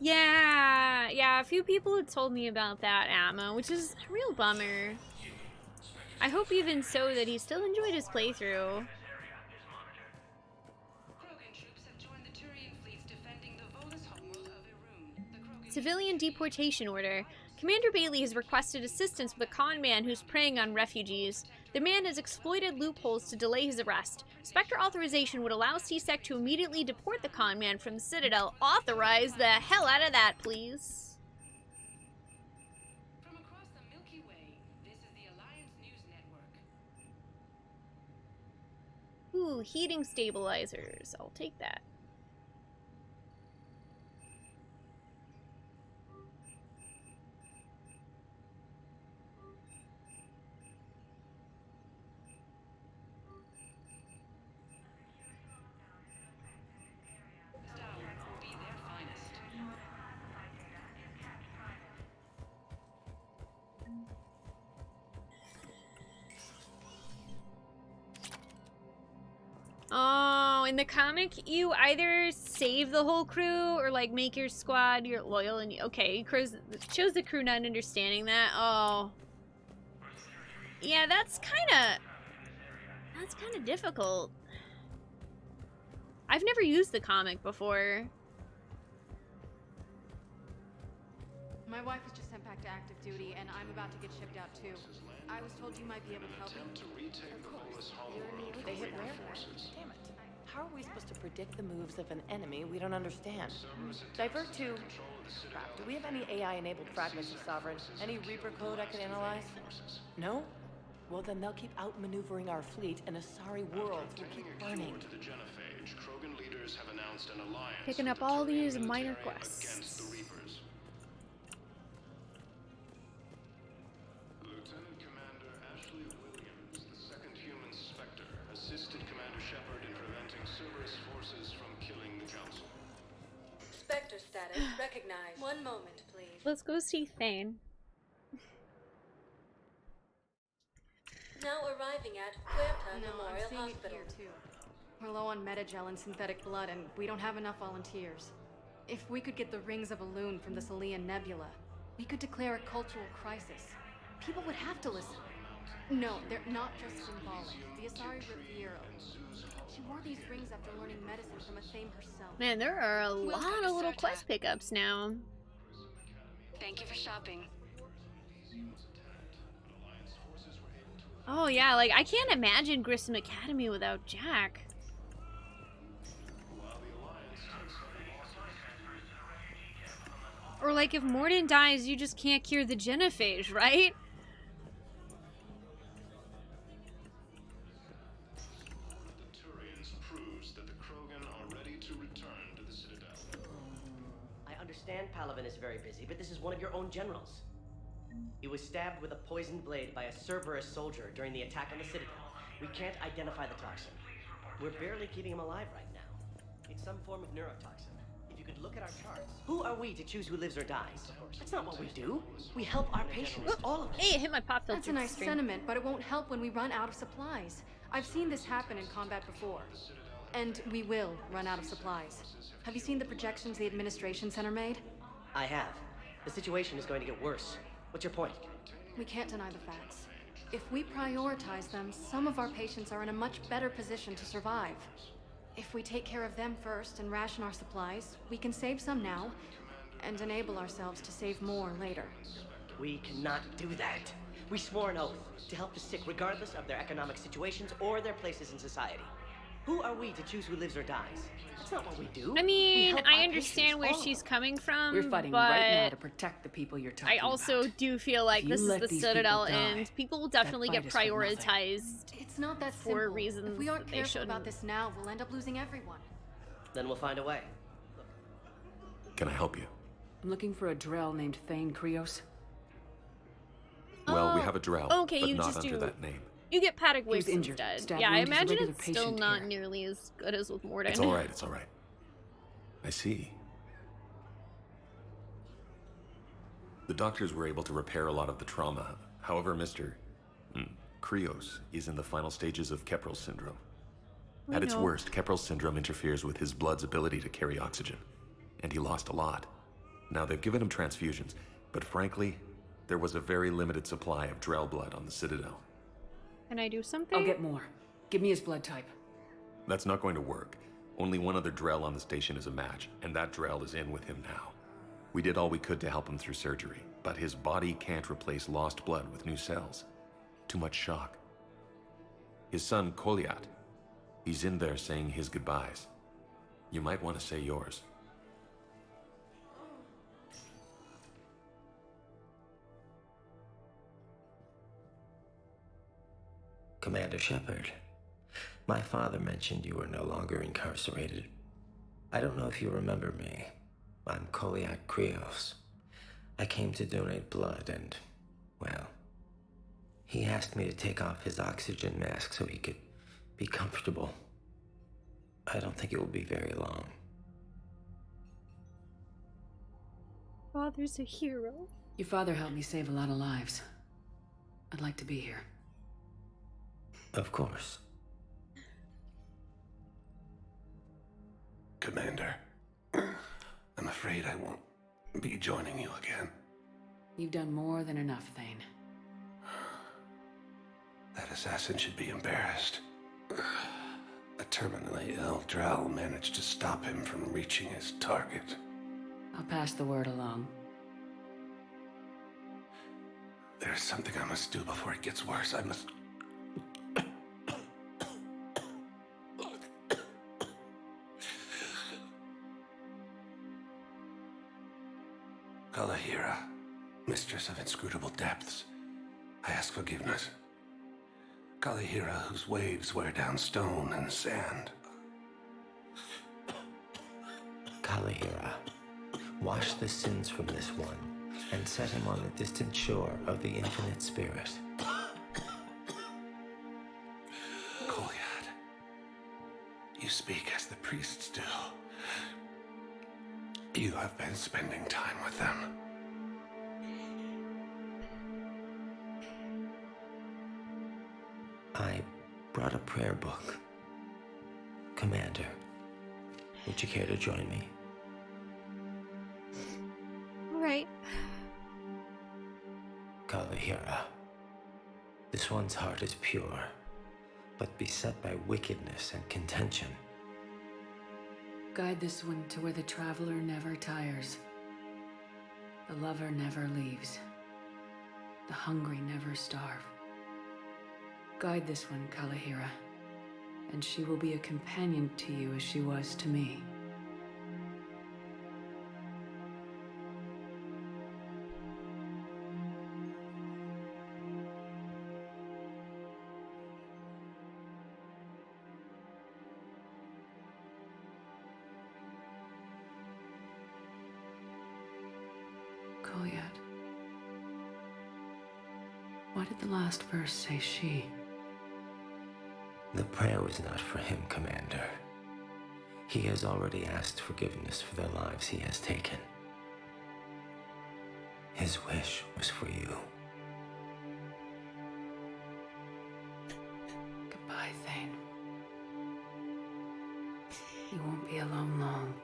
Yeah, a few people had told me about that ammo, which is a real bummer. I hope even so that he still enjoyed his playthrough. Civilian deportation order. Commander Bailey has requested assistance with a con man who's preying on refugees. The man has exploited loopholes to delay his arrest. Spectre authorization would allow CSEC to immediately deport the con man from the Citadel. Authorize the hell out of that, please. From across the Milky Way, this is the Alliance News Network. Ooh, heating stabilizers. I'll take that. Oh, in the comic, you either save the whole crew or like make your squad your loyal and okay, chose the crew not understanding that. Oh, yeah, that's kind of difficult. I've never used the comic before. My wife was just sent back to active duty, and I'm about to get shipped out too. I was told you might be able to help me. Of course. They hit where? Damn it. How are we supposed to predict the moves of an enemy we don't understand? Divert to... Crap, do we have any AI-enabled fragments of Sovereign? Any Reaper code I can analyze? No? Well, then they'll keep outmaneuvering our fleet, and Asari worlds will keep burning. To the Genophage, Krogan leaders have announced an alliance. Picking up all these minor quests. Against the Reapers. Lieutenant Commander Ashley Williams, the second human Spectre, assisted Commander Shepard in preventing Cerberus forces from killing the Council. Spectre status recognized. One moment, please. Let's go see Thane. Now arriving at Huerta Memorial I'm seeing Hospital. it here too. We're low on metagel and synthetic blood, and we don't have enough volunteers. If we could get the rings of Elune from the Salian Nebula, we could declare a cultural crisis. People would have to listen. No, they're not just symbolic. The Asari revere. She wore these rings after learning medicine from Athame herself. Man, there are a lot of little quest pickups now. Thank you for shopping. Oh yeah, like I can't imagine Grissom Academy without Jack. Or like if Mordin dies, you just can't cure the genophage, right? The Turians proves that the Krogan are ready to return to the Citadel. I understand Palaven is very busy, but this is one of your own generals. He was stabbed with a poisoned blade by a Cerberus soldier during the attack on the Citadel. We can't identify the toxin. We're barely keeping him alive right now. It's some form of neurotoxin. If you you could look at our charts. Who are we to choose who lives or dies? That's not what we do. We help our patients, all of us. Hey, it hit my pop filter. That's a nice stream. sentiment, but it won't help when we run out of supplies. I've seen this happen in combat before. And we will run out of supplies. Have you seen the projections the administration center made? I have. The situation is going to get worse. What's your point? We can't deny the facts. If we prioritize them, some of our patients are in a much better position to survive. If we take care of them first and ration our supplies, we can save some now and enable ourselves to save more later. We cannot do that. We swore an oath to help the sick regardless of their economic situations or their places in society. Who are we to choose who lives or dies? That's not what we do. I mean, I understand where she's coming from, We're fighting but right now to protect the people you're talking I also about. do feel like If this you is let the these Citadel, people die, and people will definitely that get fight is for nothing. prioritized. It's not that for simple. reasons If we aren't that they careful shouldn't. about this now, we'll end up losing everyone. Then we'll find a way. Can I help you? I'm looking for a Drell named Thane Krios. Well, we have a Drell, okay, but you not just under do. that name. You get paddock was waves injured. instead. Stab Yeah, I wound. He's a imagine regular it's still patient not here. nearly as good as with Morden. It's all right, it's all right. I see. The doctors were able to repair a lot of the trauma. However, Mr. Krios is in the final stages of Keprel's syndrome. At its worst, Keprel's syndrome interferes with his blood's ability to carry oxygen, and he lost a lot. Now, they've given him transfusions, but frankly, there was a very limited supply of Drell blood on the Citadel. Can I do something? I'll get more. Give me his blood type. That's not going to work. Only one other Drell on the station is a match, and that Drell is in with him now. We did all we could to help him through surgery, but his body can't replace lost blood with new cells. Too much shock. His son, Kolyat, he's in there saying his goodbyes. You might want to say yours. Commander Shepard, my father mentioned you were no longer incarcerated. I don't know if you remember me. I'm Kolyat Krios. I came to donate blood and, well, he asked me to take off his oxygen mask so he could be comfortable. I don't think it will be very long. Father's a hero. Your father helped me save a lot of lives. I'd like to be here. Of course. Commander, I'm afraid I won't be joining you again. You've done more than enough, Thane. That assassin should be embarrassed. A terminally ill Drell managed to stop him from reaching his target. I'll pass the word along. There's something I must do before it gets worse. I must... Kalahira, mistress of inscrutable depths, I ask forgiveness. Kalahira, whose waves wear down stone and sand. Kalahira, wash the sins from this one and set him on the distant shore of the infinite spirit. Kolyat, you speak as the priests do. You have been spending time with them. I brought a prayer book. Commander, would you care to join me? Alright. Kalahira, this one's heart is pure, but beset by wickedness and contention. Guide this one to where the traveler never tires. The lover never leaves. The hungry never starve. Guide this one, Kalahira, and she will be a companion to you as she was to me. Kolyat. Why did the last verse say she? The prayer was not for him, Commander. He has already asked forgiveness for the lives he has taken. His wish was for you. Goodbye, Thane. You won't be alone long.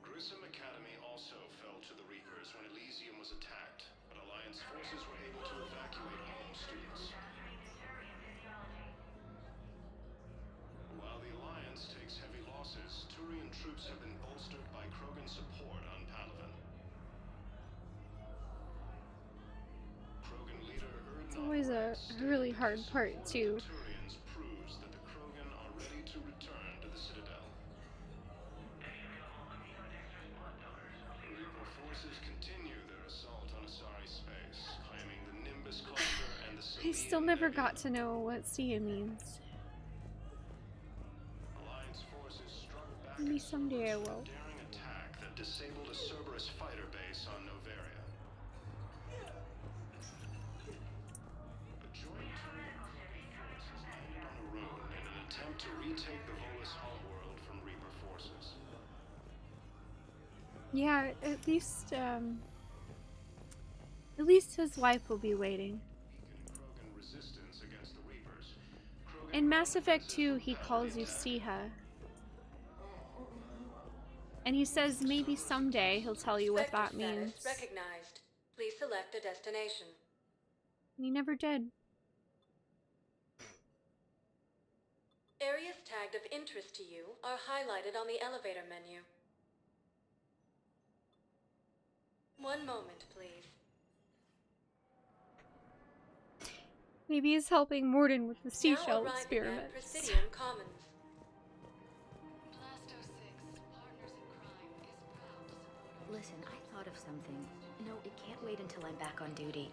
Grissom Academy also fell to the Reapers when Elysium was attacked, but Alliance forces were able to evacuate home students. While the Alliance takes heavy losses, Turian troops have been bolstered by Krogan support on Palaven. Krogan leader It's always a really hard part, too. Turians proves that the Krogan are ready to return to the Citadel. Reaper forces continue their assault on Asari space, claiming the Nimbus cluster and the I still never got to know what Sia means. Alliance forces struck back Maybe someday I will. daring attack that disabled a Cerberus fighter base on Noveria. A joint Turian Krogan forces landed on Arun in an attempt to retake the Volus homeworld from Reaper forces. Yeah, at least his wife will be waiting. Krogan resistance against the Reapers. In Mass Effect 2, he calls you Siha. And he says maybe someday he'll tell you what that means. Recognized. Please select a destination. And he never did. Areas tagged of interest to you are highlighted on the elevator menu. One moment, please. Maybe he's helping Mordin with the Now seashell arriving at experiments. Presidium Commons. Listen, I thought of something. No, it can't wait until I'm back on duty.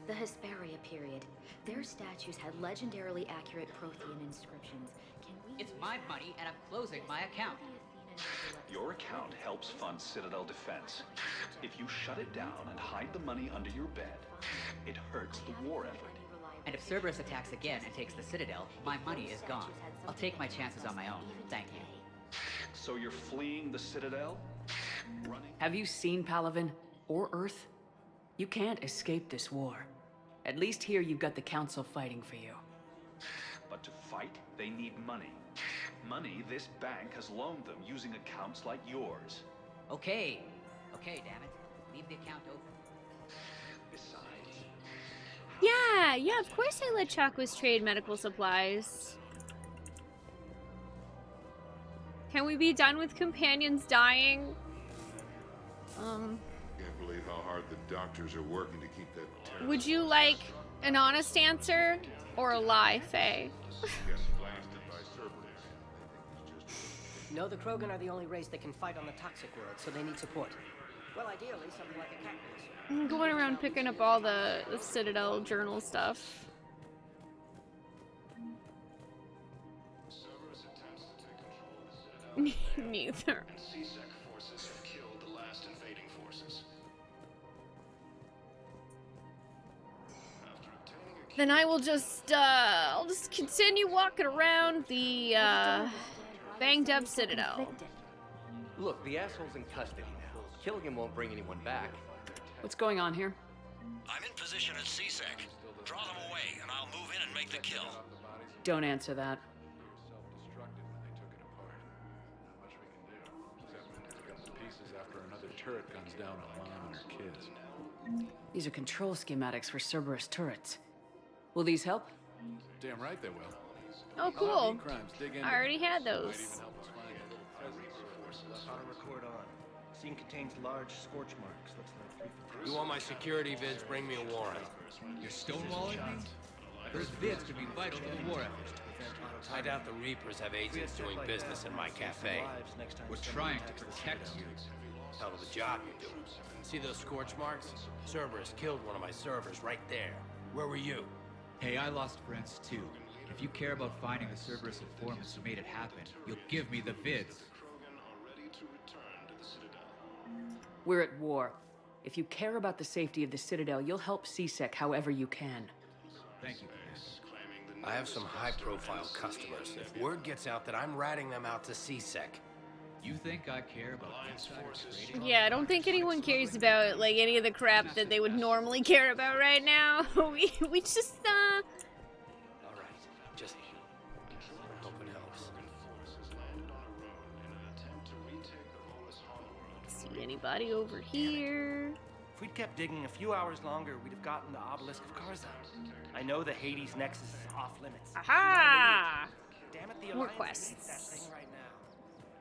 The Hesperia period. Their statues had legendarily accurate Prothean inscriptions. Can we... It's my money, and I'm closing my account. Your account helps fund Citadel defense. If you shut it down and hide the money under your bed, it hurts the war effort. And if Cerberus attacks again and takes the Citadel, my money is gone. I'll take my chances on my own. Thank you. So you're fleeing the Citadel? Running? Have you seen Palaven? Or Earth? You can't escape this war. At least here you've got the Council fighting for you. But to fight, they need money. Money this bank has loaned them using accounts like yours. Okay, damn it. Leave the account open. Besides... Yeah, of course I let Chakwas trade medical supplies. Can we be done with companions dying? Can't believe how hard the doctors are working to keep that terror. Would you like an honest answer or a lie, Faye? No, the Krogan are the only race that can fight on the toxic world, so they need support. Well, ideally, something like a capitalist. I'm going around picking up all the Citadel journal stuff. Cerberus attempts to take control of the Citadel. Neither. And C-Sec forces have killed the last invading forces. After obtaining a Then I will I'll just continue walking around the, banged up Citadel. Look, the asshole's in custody now. Killing him won't bring anyone back. What's going on here? I'm in position at CSEC. Draw them away, and I'll move in and make the kill. Don't answer that. These are control schematics for Cerberus turrets. Will these help? Damn right they will. Oh, cool. I already had those. Auto record on. Scene contains large scorch marks. Looks like 3 You want my security vids, bring me a warrant. You're stonewalling me? Those vids could be vital to the war effort. I doubt the Reapers have agents doing business in my cafe. We're trying to protect you. Hell of a job you're doing. See those scorch marks? Cerberus killed one of my servers right there. Where were you? Hey, I lost friends too. If you care about finding the Cerberus informants who made it happen, you'll give me the vids. We're at war. If you care about the safety of the Citadel, you'll help CSEC however you can. Thank you. Claiming the I have some high-profile customers. If word gets out that I'm ratting them out to CSEC. You think I care about insiders trading? Yeah, I don't think anyone cares about, like, any of the crap that they would normally care about right now. we just, Alright, just... I hope it helps. See anybody over here? If we'd kept digging a few hours longer, we'd have gotten the obelisk of Karza. I know the Hades Nexus is off limits. Aha! Damn it, the More Alliance needs that quests. thing right now.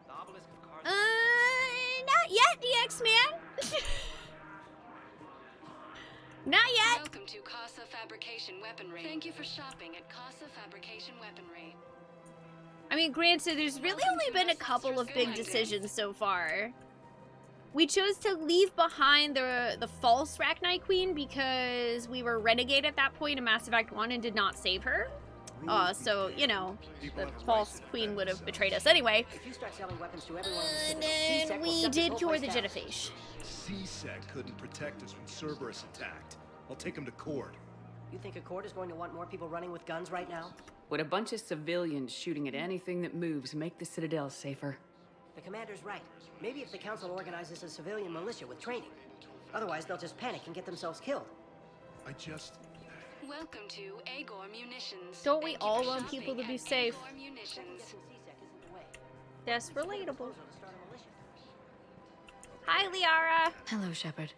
The obelisk of Karza. Not yet, the X-Man. Not yet. Welcome to Casa Fabrication Weaponry. Thank you for shopping at Casa Fabrication Weaponry. I mean, granted, there's really only been a couple of big decisions so far. We chose to leave behind the false Rachni Queen because we were renegade at that point in Mass Effect 1 and did not save her. So, you know, the false queen would have betrayed us anyway. If you start selling weapons to everyone And then we did cure the Genophage. CSEC couldn't protect us when Cerberus attacked. I'll take him to court. You think Accord is going to want more people running with guns right now? Would a bunch of civilians shooting at anything that moves make the Citadel safer? The commander's right. Maybe if the council organizes a civilian militia with training. Otherwise, they'll just panic and get themselves killed. I just... Welcome to Agor Munitions. Don't we all want people to be safe? That's relatable. Hi, Liara. Hello, Shepard.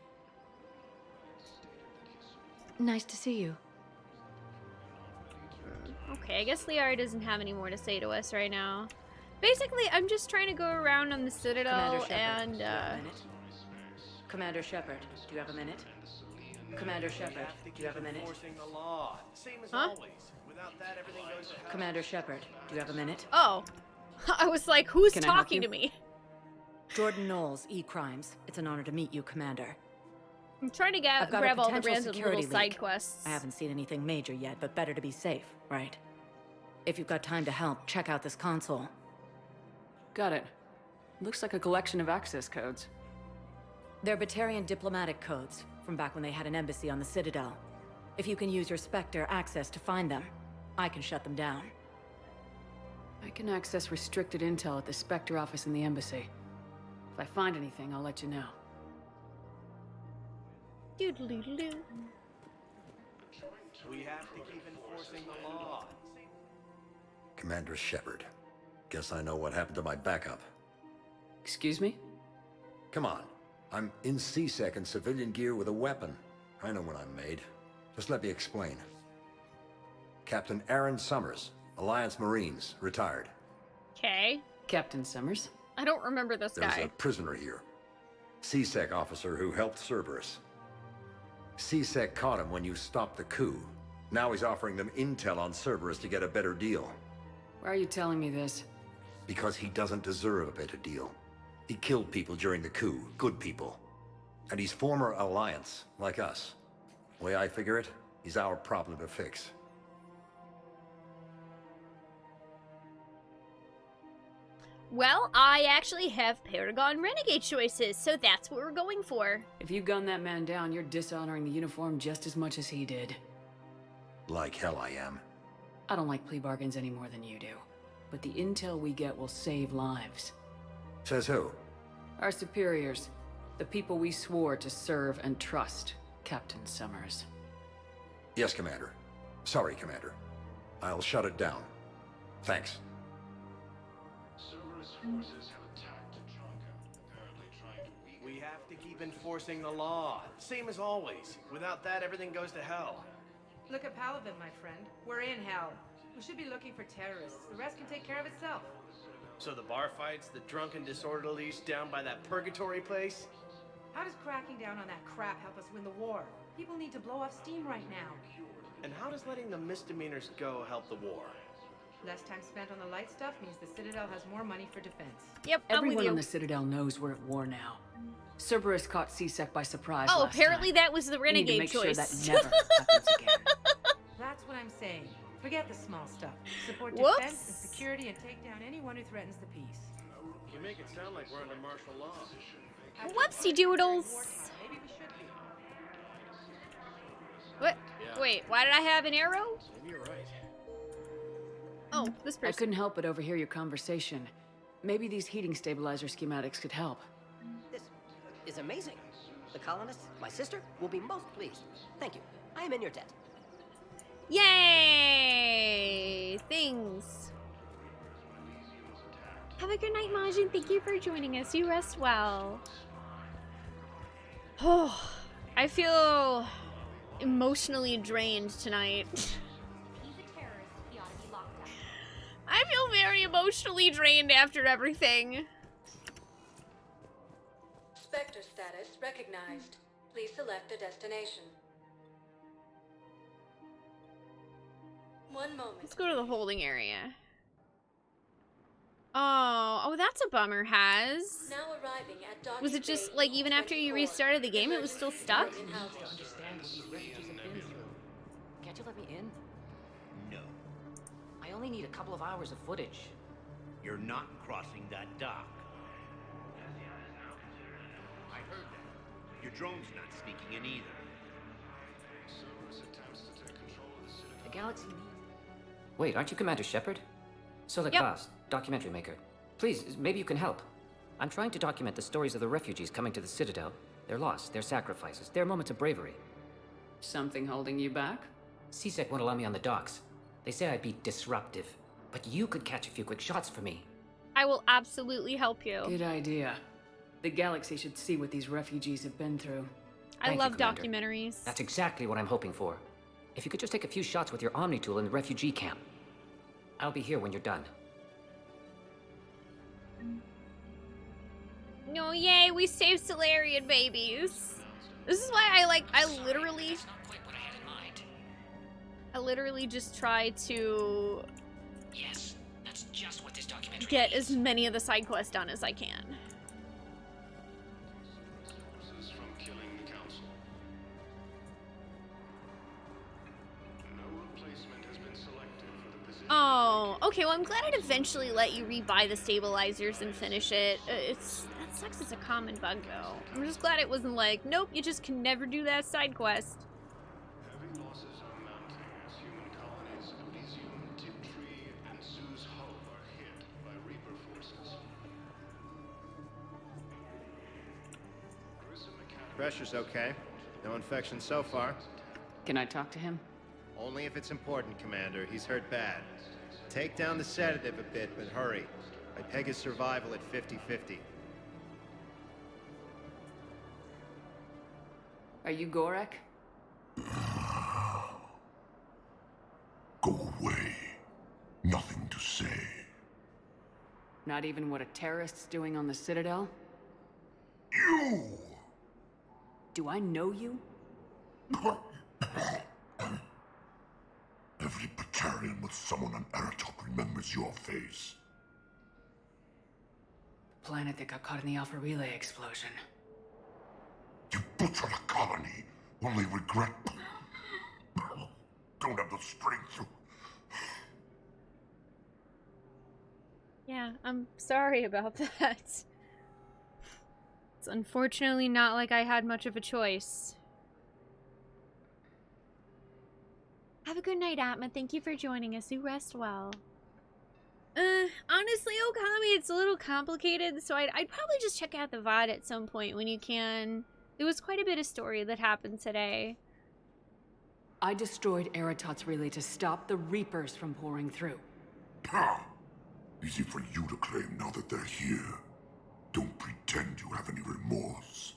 Nice to see you. Okay, I guess Liara doesn't have any more to say to us right now. Basically, I'm just trying to go around on the Citadel and, Commander Shepard, do you have a minute? Commander Shepard, do you have a minute? Enforcing the law. Same as Huh? always. Without that, everything goes to hell. Commander Shepard, do you have a minute? Oh. I was like, who's Can I help talking you? to me? Jordan Knowles, E-Crimes. It's an honor to meet you, Commander. I'm trying to I've got grab a all the potential random security little side leak. quests. I haven't seen anything major yet, but better to be safe, right? If you've got time to help, check out this console. Got it. Looks like a collection of access codes. They're Batarian diplomatic codes, from back when they had an embassy on the Citadel. If you can use your Spectre access to find them, I can shut them down. I can access restricted intel at the Spectre office in the embassy. If I find anything, I'll let you know. Doodle-doodle-doo. We have to keep enforcing the law. Commander Shepard. Guess I know what happened to my backup. Excuse me? Come on. I'm in CSEC in civilian gear with a weapon. I know what I'm made. Just let me explain. Captain Aaron Summers, Alliance Marines, retired. Okay. Captain Summers? I don't remember this There's guy. a prisoner here. CSEC officer who helped Cerberus. CSEC caught him when you stopped the coup. Now he's offering them intel on Cerberus to get a better deal. Why are you telling me this? Because he doesn't deserve a better deal. He killed people during the coup, good people. And he's former Alliance, like us. The way I figure it, he's our problem to fix. Well, I actually have Paragon Renegade choices, so that's what we're going for. If you gun that man down, you're dishonoring the uniform just as much as he did. Like hell I am. I don't like plea bargains any more than you do. But the intel we get will save lives. Says who? Our superiors. The people we swore to serve and trust, Captain Summers. Yes, Commander. Sorry, Commander. I'll shut it down. Thanks. Cerberus forces have attacked Drunken, apparently trying to weaken... We have to keep enforcing the law. Same as always. Without that, everything goes to hell. Look at Paladin, my friend. We're in hell. We should be looking for terrorists. The rest can take care of itself. So the bar fights, the drunken disorderlies down by that purgatory place? How does cracking down on that crap help us win the war? People need to blow off steam right now. And how does letting the misdemeanors go help the war? Less time spent on the light stuff means the Citadel has more money for defense. Yep, I'm with Everyone you. on the Citadel knows we're at war now. Cerberus caught CSEC by surprise Oh, last apparently time. that was the We need to Renegade make choice. sure that never happens again. That's what I'm saying. Forget the small stuff. Support Whoops. defense and security and take down anyone who threatens the peace. You make it sound like we're under martial law. Whoopsie doodles. Maybe we should be. What? Yeah. Wait, why did I have an arrow? Maybe you're right. Oh, this person. I couldn't help but overhear your conversation. Maybe these heating stabilizer schematics could help. This is amazing. The colonists, my sister, will be most pleased. Thank you. I am in your debt. Yay! Things. Have a good night, Majin. Thank you for joining us. You rest well. Oh, I feel emotionally drained tonight. I feel very emotionally drained after everything. Spectre status recognized. Please select a destination. 1 moment. Let's go to the holding area. Oh, that's a bummer, Has. Now arriving at docking Was it just, bay like, even after you 24. restarted the game, it was still stuck? To understand what these refugees have been through. Can't you let me in? No. I only need a couple of hours of footage. You're not crossing that dock. I heard that. Your drone's not sneaking in either. The galaxy needs... Wait, aren't you Commander Shepard? Solar Yep. Class, documentary maker. Please, maybe you can help. I'm trying to document the stories of the refugees coming to the Citadel. Their loss, their sacrifices, their moments of bravery. Something holding you back? CSEC won't allow me on the docks. They say I'd be disruptive. But you could catch a few quick shots for me. I will absolutely help you. Good idea. The galaxy should see what these refugees have been through. I Thank you, love Commander. documentaries. That's exactly what I'm hoping for. If you could just take a few shots with your Omni tool in the refugee camp. I'll be here when you're done. No, yay, we saved Solarian babies. This is why I literally just try to Yes, that's just what this documentary get as many of the side quests done as I can. Oh, okay, well I'm glad it eventually let you rebuy the stabilizers and finish it. That sucks as a common bug though. I'm just glad it wasn't like, nope, you just can never do that side quest. Heavy losses are mounting as human colonies of Elysium, Tiptree, and Zoo's Hope are hit by Reaper forces. Pressure's okay. No infection so far. Can I talk to him? Only if it's important, Commander. He's hurt bad. Take down the sedative a bit, but hurry. I peg his survival at 50-50. Are you Gorek? Go away. Nothing to say. Not even what a terrorist's doing on the Citadel? You! Do I know you? Every Batarian with someone on Aratok remembers your face. The planet that got caught in the Alpha Relay explosion. You butchered a colony, only regret... Don't have the strength to... Yeah, I'm sorry about that. It's unfortunately not like I had much of a choice. Have a good night, Atma. Thank you for joining us. You rest well. Honestly, Okami, it's a little complicated, so I'd probably just check out the VOD at some point when you can. There was quite a bit of story that happened today. I destroyed Eratot's relay to stop the Reapers from pouring through. Easy for you to claim now that they're here. Don't pretend you have any remorse.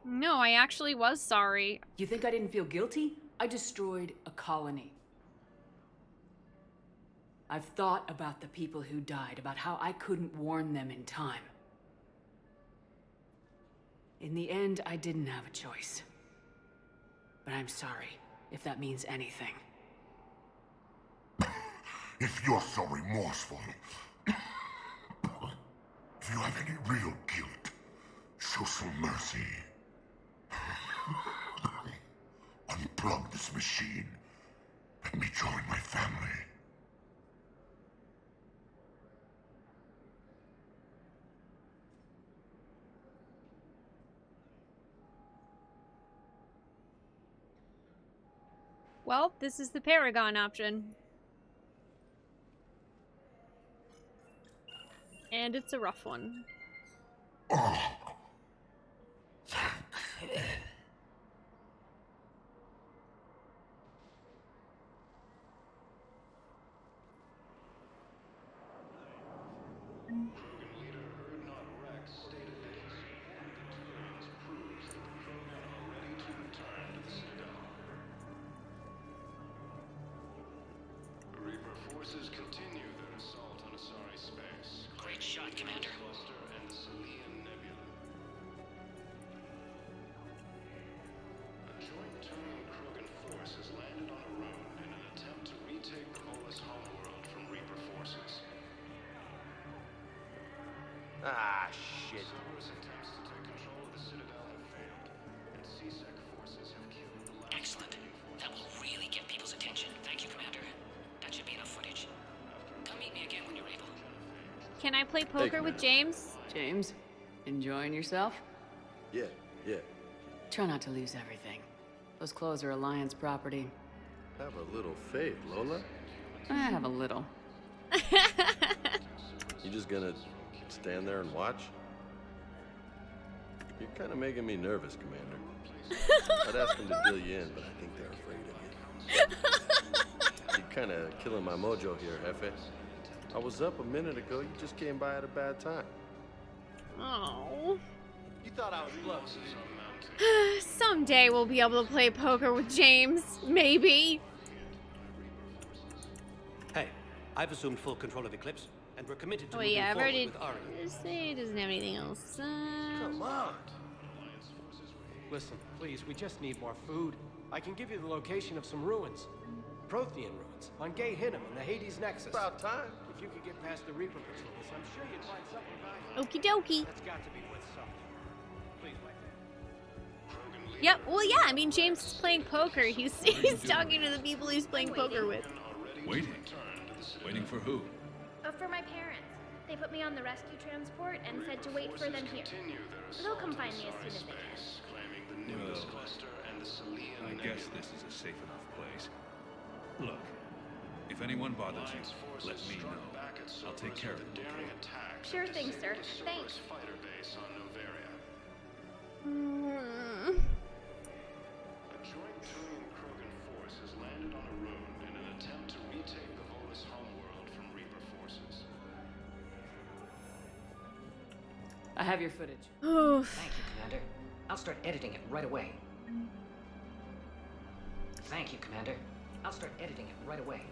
No, I actually was sorry. You think I didn't feel guilty? I destroyed a colony. I've thought about the people who died, about how I couldn't warn them in time. In the end, I didn't have a choice. But I'm sorry, if that means anything. If you're so remorseful, if you have any real guilt, show some mercy. Unplug this machine. Let me join my family. Well, this is the Paragon option. And it's a rough one. Reaper forces continue their assault on Asari space. Great shot, Commander. Cluster and the Selian Nebula. A joint Turian Krogan force has landed on a road in an attempt to retake the Volus homeworld from Reaper forces. Ah, shit. Cerberus attempts to take control of the Citadel have failed, and CSEC forces have killed the last Excellent. That will really get people's attention. Thank you, Commander. That should be enough footage. Come meet me again when you're able. Can I play poker with James? James, enjoying yourself? Yeah. Try not to lose everything. Those clothes are Alliance property. Have a little faith, Lola. I have a little. You just gonna stand there and watch? You're kind of making me nervous, Commander. I'd ask them to deal you in, but I think they're afraid of you. You're kind of killing my mojo here, Jefe. I was up a minute ago. You just came by at a bad time. Oh. You thought I was close. Someday we'll be able to play poker with James. Maybe. Hey, I've assumed full control of Eclipse, and we're committed to Oh moving yeah, I've forward already. with Ari. He doesn't have anything else. Come on. Listen, please, we just need more food. I can give you the location of some ruins. Prothean ruins, on Gay Hinnom in the Hades Nexus. About time. If you could get past the Reaper patrols, I'm sure you'd find something valuable. Okie dokie. That's got to be worth something. Please, wait. Yep. Well, yeah. I mean, James is playing poker. He's talking to the people he's playing poker with. Waiting? Waiting for who? For my parents. They put me on the rescue transport and said to wait for them here. They'll come find me as soon as they can. Well, I guess this is a safe enough place. Look, if anyone bothers you, let me know. I'll take care of it. Sure thing, sir. Thanks. Fighter base on Noveria. A joint Turian Krogan force has landed on a road in an attempt to retake the Volus homeworld from Reaper forces. I have your footage. Oof. Thank you, Commander. I'll start editing it right away. Thank you, Commander. I'll start editing it right away.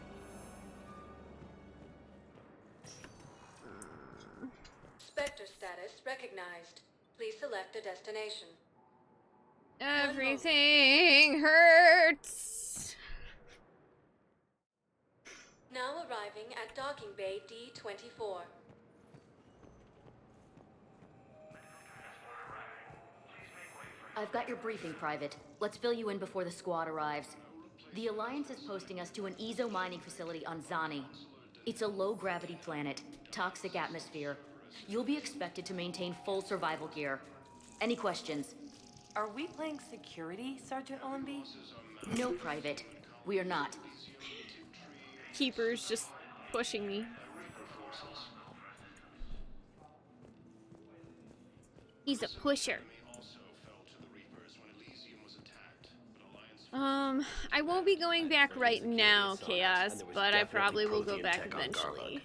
Spectre status recognized. Please select a destination. Everything hurts. Now arriving at docking bay D24. I've got your briefing, Private. Let's fill you in before the squad arrives. The Alliance is posting us to an Ezo mining facility on Zani. It's a low-gravity planet, toxic atmosphere. You'll be expected to maintain full survival gear. Any questions? Are we playing security, Sergeant Ullenby? No, Private. We are not. Keeper's just pushing me. He's a pusher. I won't be going back right now, Chaos, but I probably will go back eventually.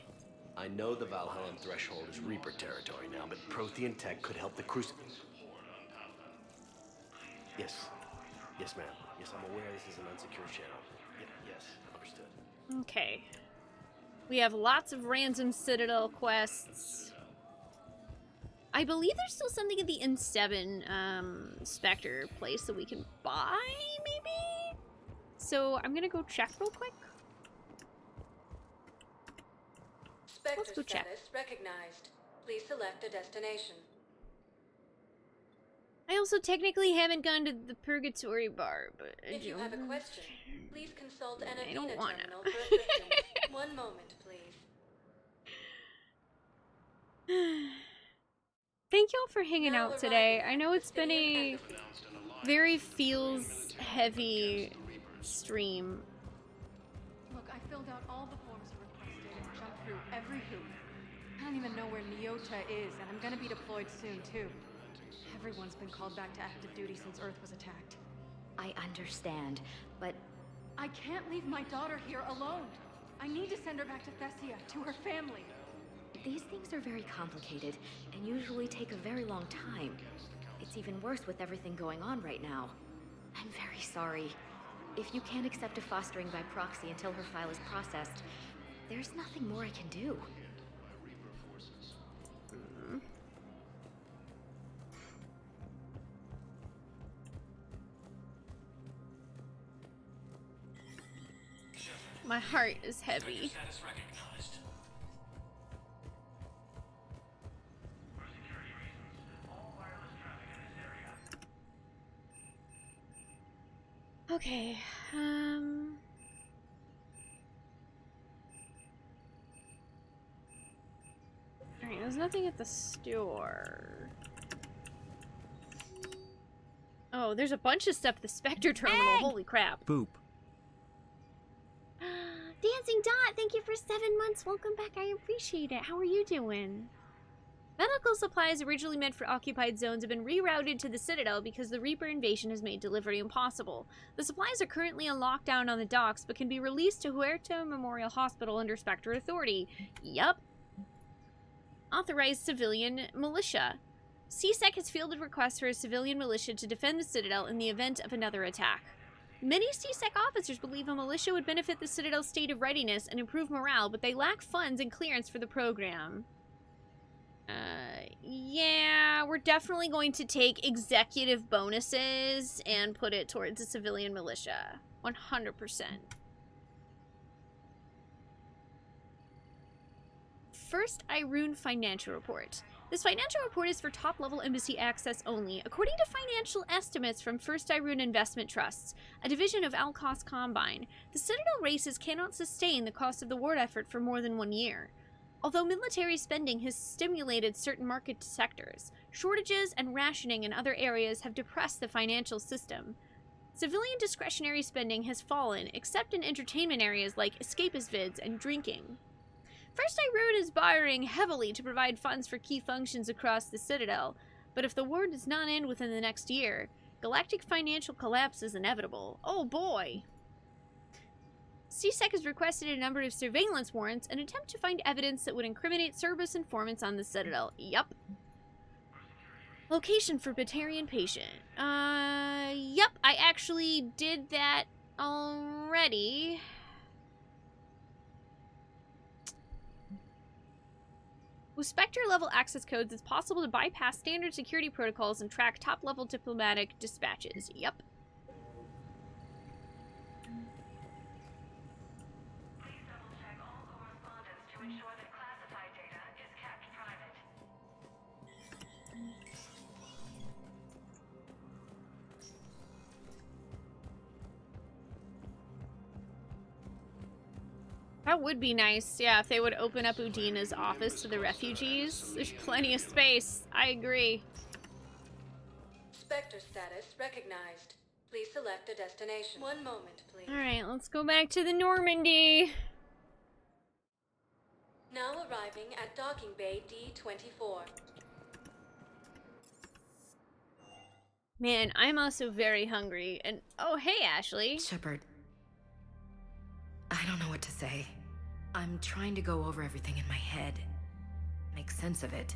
I know the Valhallan threshold is Reaper territory now, but Prothean tech could help the Crucible. Yes, ma'am. Yes, I'm aware this is an unsecure channel. Yes, understood. Okay. We have lots of random Citadel quests. I believe there's still something at the N7 Spectre place that we can buy, maybe? So I'm gonna go check real quick. Spectre go check. status recognized. Please select a destination. I also technically haven't gone to the Purgatory Bar, but I If you have a question, please consult an I don't Athena wanna. terminal for assistance. One moment, please. Thank y'all for hanging out today. I know it's been a very feels-heavy stream. Look, I filled out all the forms requested and jumped through every hoop. And don't even know where Neota is, and I'm gonna be deployed soon, too. Everyone's been called back to active duty since Earth was attacked. I understand, but I can't leave my daughter here alone. I need to send her back to Thessia, to her family. these things are very complicated and usually take a very long time. It's even worse with everything going on right now. I'm very sorry. If you can't accept a fostering by proxy until her file is processed, there's nothing more I can do. My heart is heavy. Okay, alright, there's nothing at the store. Oh, there's a bunch of stuff at the Spectre terminal, holy crap. Boop. Dancing Dot, thank you for 7 months. Welcome back, I appreciate it. How are you doing? Medical supplies originally meant for occupied zones have been rerouted to the Citadel because the Reaper invasion has made delivery impossible. The supplies are currently on lockdown on the docks, but can be released to Huerta Memorial Hospital under Spectre authority. Yup. Authorized civilian militia. CSEC has fielded requests for a civilian militia to defend the Citadel in the event of another attack. Many CSEC officers believe a militia would benefit the Citadel's state of readiness and improve morale, but they lack funds and clearance for the program. Yeah, we're definitely going to take executive bonuses and put it towards a civilian militia. 100%. First Irune financial report. This financial report is for top-level embassy access only, according to financial estimates from First Irune Investment Trusts, a division of Alcos Combine. The Citadel races cannot sustain the cost of the war effort for more than 1 year. Although military spending has stimulated certain market sectors, shortages and rationing in other areas have depressed the financial system. Civilian discretionary spending has fallen, except in entertainment areas like escapist vids and drinking. First Irune is borrowing heavily to provide funds for key functions across the Citadel, but if the war does not end within the next year, galactic financial collapse is inevitable. Oh boy! CSEC has requested a number of surveillance warrants in an attempt to find evidence that would incriminate Cerberus informants on the Citadel. Yup. Location for Batarian patient. Yup, I actually did that already. With Spectre-level access codes, it's possible to bypass standard security protocols and track top-level diplomatic dispatches. Yup. That would be nice, yeah, if they would open up Udina's office to the refugees. There's plenty of space. I agree. Spectre status recognized. Please select a destination. 1 moment, please. Alright, let's go back to the Normandy. Now arriving at docking bay D24. Man, I'm also very hungry. And, oh, hey, Ashley. Shepard. I don't know what to say. I'm trying to go over everything in my head. Make sense of it.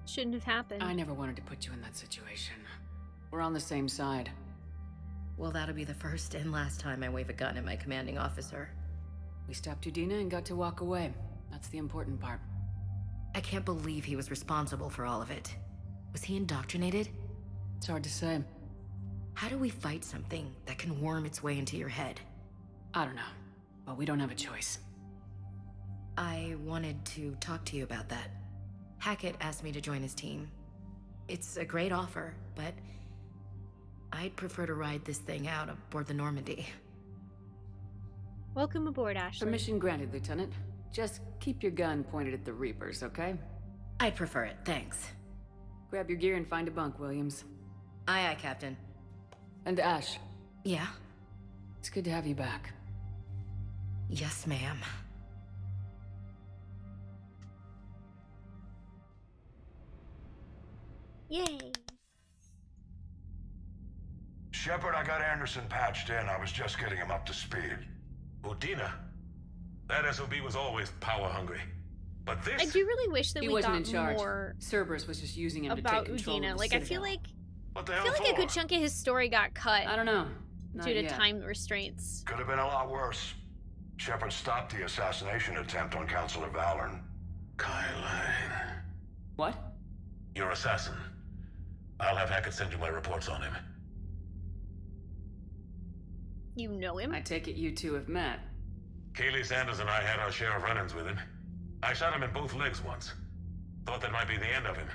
Shouldn't have happened. I never wanted to put you in that situation. We're on the same side. Well, that'll be the first and last time I wave a gun at my commanding officer. We stopped Udina and got to walk away. That's the important part. I can't believe he was responsible for all of it. Was he indoctrinated? It's hard to say. How do we fight something that can worm its way into your head? I don't know, but we don't have a choice. I wanted to talk to you about that. Hackett asked me to join his team. It's a great offer, but I'd prefer to ride this thing out aboard the Normandy. Welcome aboard, Ashley. Permission granted, Lieutenant. Just keep your gun pointed at the Reapers, okay? I'd prefer it, thanks. Grab your gear and find a bunk, Williams. Aye, aye, Captain. And Ash. Yeah? It's good to have you back. Yes, ma'am. Yay. Shepard, I got Anderson patched in. I was just getting him up to speed. Udina? That SOB was always power hungry. But this... I do really wish that He we wasn't got in charge. more Cerberus was just using him to about take control Udina. of the Like, I feel Citadel. like a good chunk of his story got cut. I don't know. Not due to yet. time restraints. Could have been a lot worse. Shepard stopped the assassination attempt on Councilor Valorn. Kylan. What? Your assassin. I'll have Hackett send you my reports on him. You know him? I take it you two have met. Kaylee Sanders and I had our share of run-ins with him. I shot him in both legs once. Thought that might be the end of him.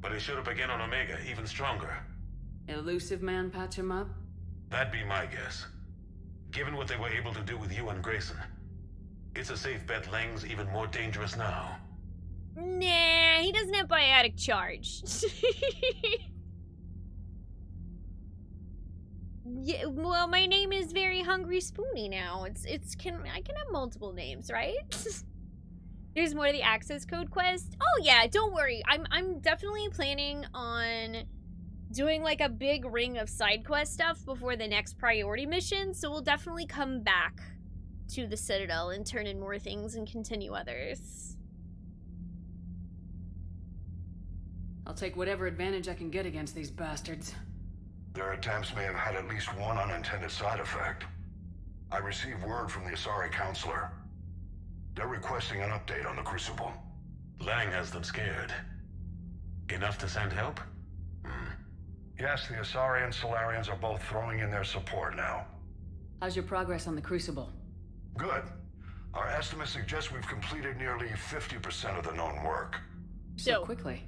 But he showed up again on Omega, even stronger. Elusive man patch him up? That'd be my guess. Given what they were able to do with you and Grayson. It's a safe bet Lang's even more dangerous now. Nah, he doesn't have biotic charge. Yeah, well, my name is Very Hungry Spoonee now. I can have multiple names, right? There's more to the access code quest. Oh yeah, don't worry. I'm definitely planning on doing like a big ring of side quest stuff before the next priority mission, so we'll definitely come back to the Citadel and turn in more things and continue others. I'll take whatever advantage I can get against these bastards. Their attempts may have had at least one unintended side effect. I received word from the Asari Counselor. They're requesting an update on the Crucible. Lang has them scared. Enough to send help? Yes, the Asari and Solarians are both throwing in their support now. How's your progress on the Crucible? Good. Our estimates suggest we've completed nearly 50% of the known work. So quickly.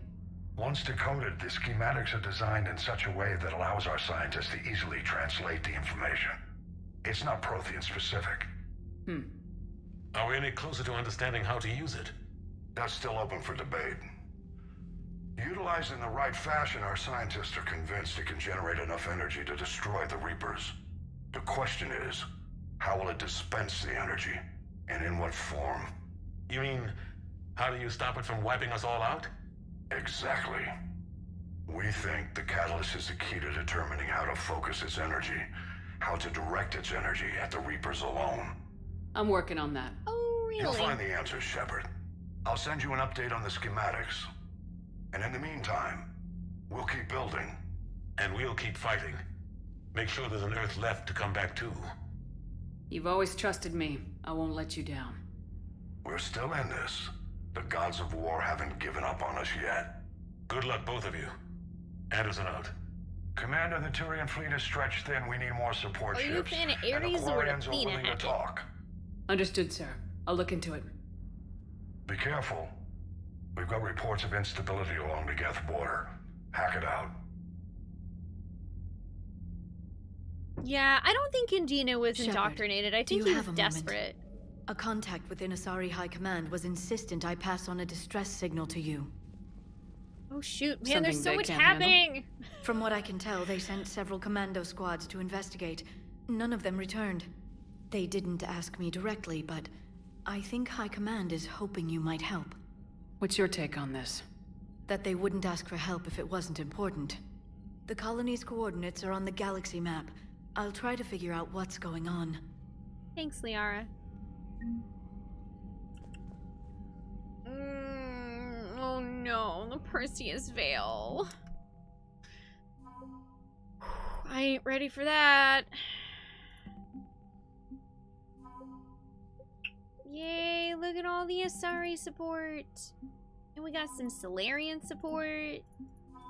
Once decoded, the schematics are designed in such a way that allows our scientists to easily translate the information. It's not Prothean specific. Are we any closer to understanding how to use it? That's still open for debate. Utilized in the right fashion, our scientists are convinced it can generate enough energy to destroy the Reapers. The question is, how will it dispense the energy? And in what form? You mean, how do you stop it from wiping us all out? Exactly. We think the catalyst is the key to determining how to focus its energy, how to direct its energy at the Reapers alone. I'm working on that. Oh, really? You'll find the answers, Shepard. I'll send you an update on the schematics. And in the meantime, we'll keep building. And we'll keep fighting. Make sure there's an Earth left to come back to. You've always trusted me. I won't let you down. We're still in this. The gods of war haven't given up on us yet. Good luck, both of you. Anderson out. Commander, the Turian fleet is stretched thin. We need more support Are you a ships. fan of And the Ares or Quarians are Athena, willing to Hackett? talk. Understood, sir. I'll look into it. Be careful. We've got reports of instability along the Geth border. Hack it out. Yeah, I don't think Indina was Shepard, indoctrinated. I do think you he have was a moment? desperate. A contact within Asari High Command was insistent I pass on a distress signal to you. Oh shoot, man, there's so Something they much can't happening! From what I can tell, they sent several commando squads to investigate. None of them returned. They didn't ask me directly, but I think High Command is hoping you might help. What's your take on this? That they wouldn't ask for help if it wasn't important. The colony's coordinates are on the galaxy map. I'll try to figure out what's going on. Thanks, Liara. Oh no, the Perseus Veil. I ain't ready for that. Yay, look at all the Asari support. And we got some Solarian support.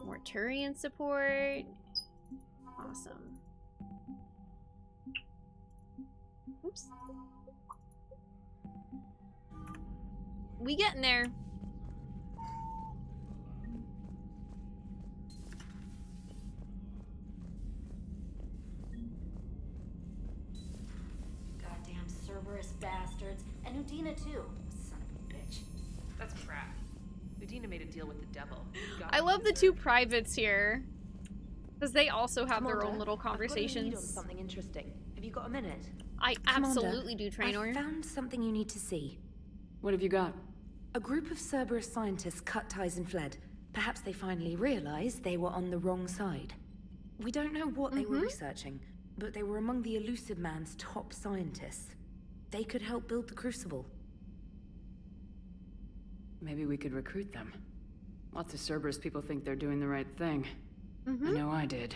More Turian support. Awesome. Oops. We getting there. Goddamn Cerberus bastards. And Udina too. Son of a bitch. That's crap. Udina made a deal with the devil. I love the two privates here. Because they also have their own little I've got a lead on conversations. something interesting. Have you got a minute? I Commander, absolutely do, Trainor. I found something you need to see. What have you got? A group of Cerberus scientists cut ties and fled. Perhaps they finally realized they were on the wrong side. We don't know what they were researching, but they were among the Elusive Man's top scientists. They could help build the Crucible. Maybe we could recruit them. Lots of Cerberus people think they're doing the right thing. I know I did.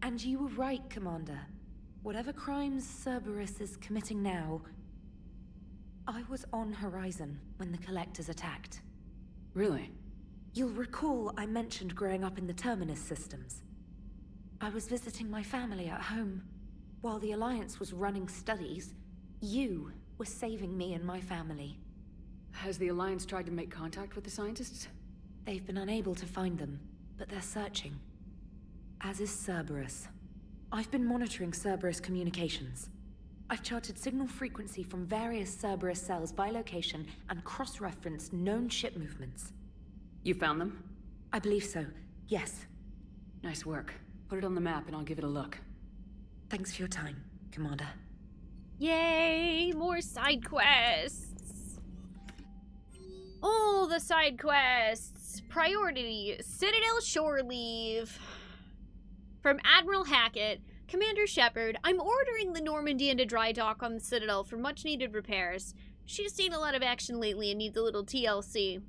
And you were right, Commander. Whatever crimes Cerberus is committing now, I was on Horizon when the Collectors attacked. Really? You'll recall I mentioned growing up in the Terminus systems. I was visiting my family at home. While the Alliance was running studies, you were saving me and my family. Has the Alliance tried to make contact with the scientists? They've been unable to find them, but they're searching. As is Cerberus. I've been monitoring Cerberus communications. I've charted signal frequency from various Cerberus cells by location and cross-referenced known ship movements. You found them? I believe so, yes. Nice work. Put it on the map and I'll give it a look. Thanks for your time, Commander. Yay! More side quests! All the side quests! Priority, Citadel Shore Leave. From Admiral Hackett, Commander Shepard, I'm ordering the Normandy into dry dock on the Citadel for much-needed repairs. She's seen a lot of action lately and needs a little TLC.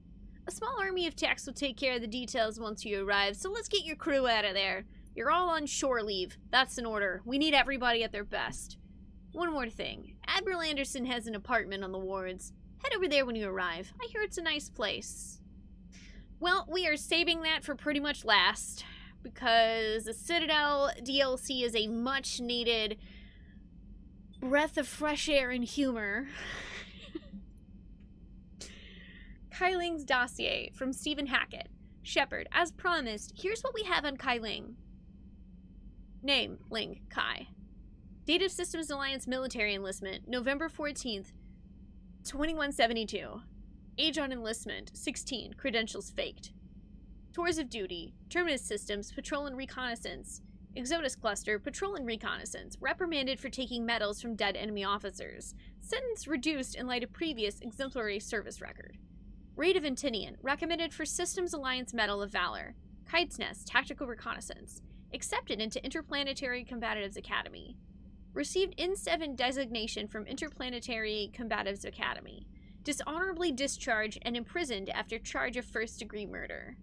A small army of techs will take care of the details once you arrive, so let's get your crew out of there. You're all on shore leave. That's an order. We need everybody at their best. One more thing. Admiral Anderson has an apartment on the wards. Head over there when you arrive. I hear it's a nice place. Well, we are saving that for pretty much last, because the Citadel DLC is a much-needed breath of fresh air and humor. Kai Ling's dossier from Stephen Hackett. Shepard, as promised, here's what we have on Kai Ling. Name, Ling, Kai. Date of Systems Alliance military enlistment, November 14th, 2172. Age on enlistment, 16. Credentials faked. Tours of duty, Terminus Systems, Patrol and Reconnaissance. Exodus Cluster, Patrol and Reconnaissance. Reprimanded for taking medals from dead enemy officers. Sentence reduced in light of previous exemplary service record. Raid of Antinian, recommended for Systems Alliance Medal of Valor. Kite's Nest, Tactical Reconnaissance. Accepted into Interplanetary Combatives Academy. Received IN-7 designation from Interplanetary Combatives Academy. Dishonorably discharged and imprisoned after charge of first-degree murder.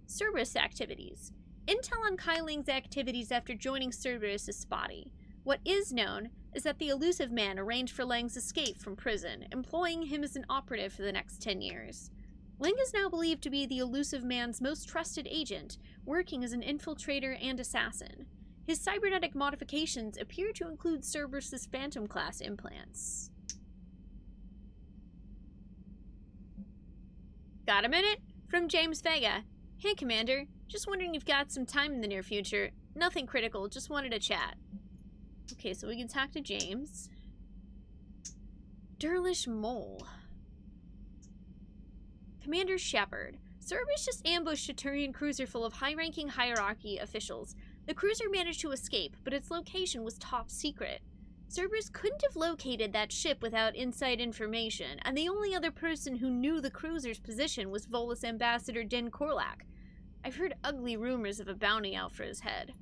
Cerberus activities. Intel on Kai Ling's activities after joining Cerberus is spotty. What is known is that the Elusive Man arranged for Lang's escape from prison, employing him as an operative for the next 10 years. Ling is now believed to be the Elusive Man's most trusted agent, working as an infiltrator and assassin. His cybernetic modifications appear to include Cerberus's Phantom-class implants. Got a minute? From James Vega. Hey, Commander. Just wondering if you've got some time in the near future. Nothing critical, just wanted to chat. Okay, so we can talk to James. Durlish Mole. Commander Shepard. Cerberus just ambushed a Turian cruiser full of high-ranking hierarchy officials. The cruiser managed to escape, but its location was top secret. Cerberus couldn't have located that ship without inside information, and the only other person who knew the cruiser's position was Volus Ambassador Din Korlak. I've heard ugly rumors of a bounty out for his head.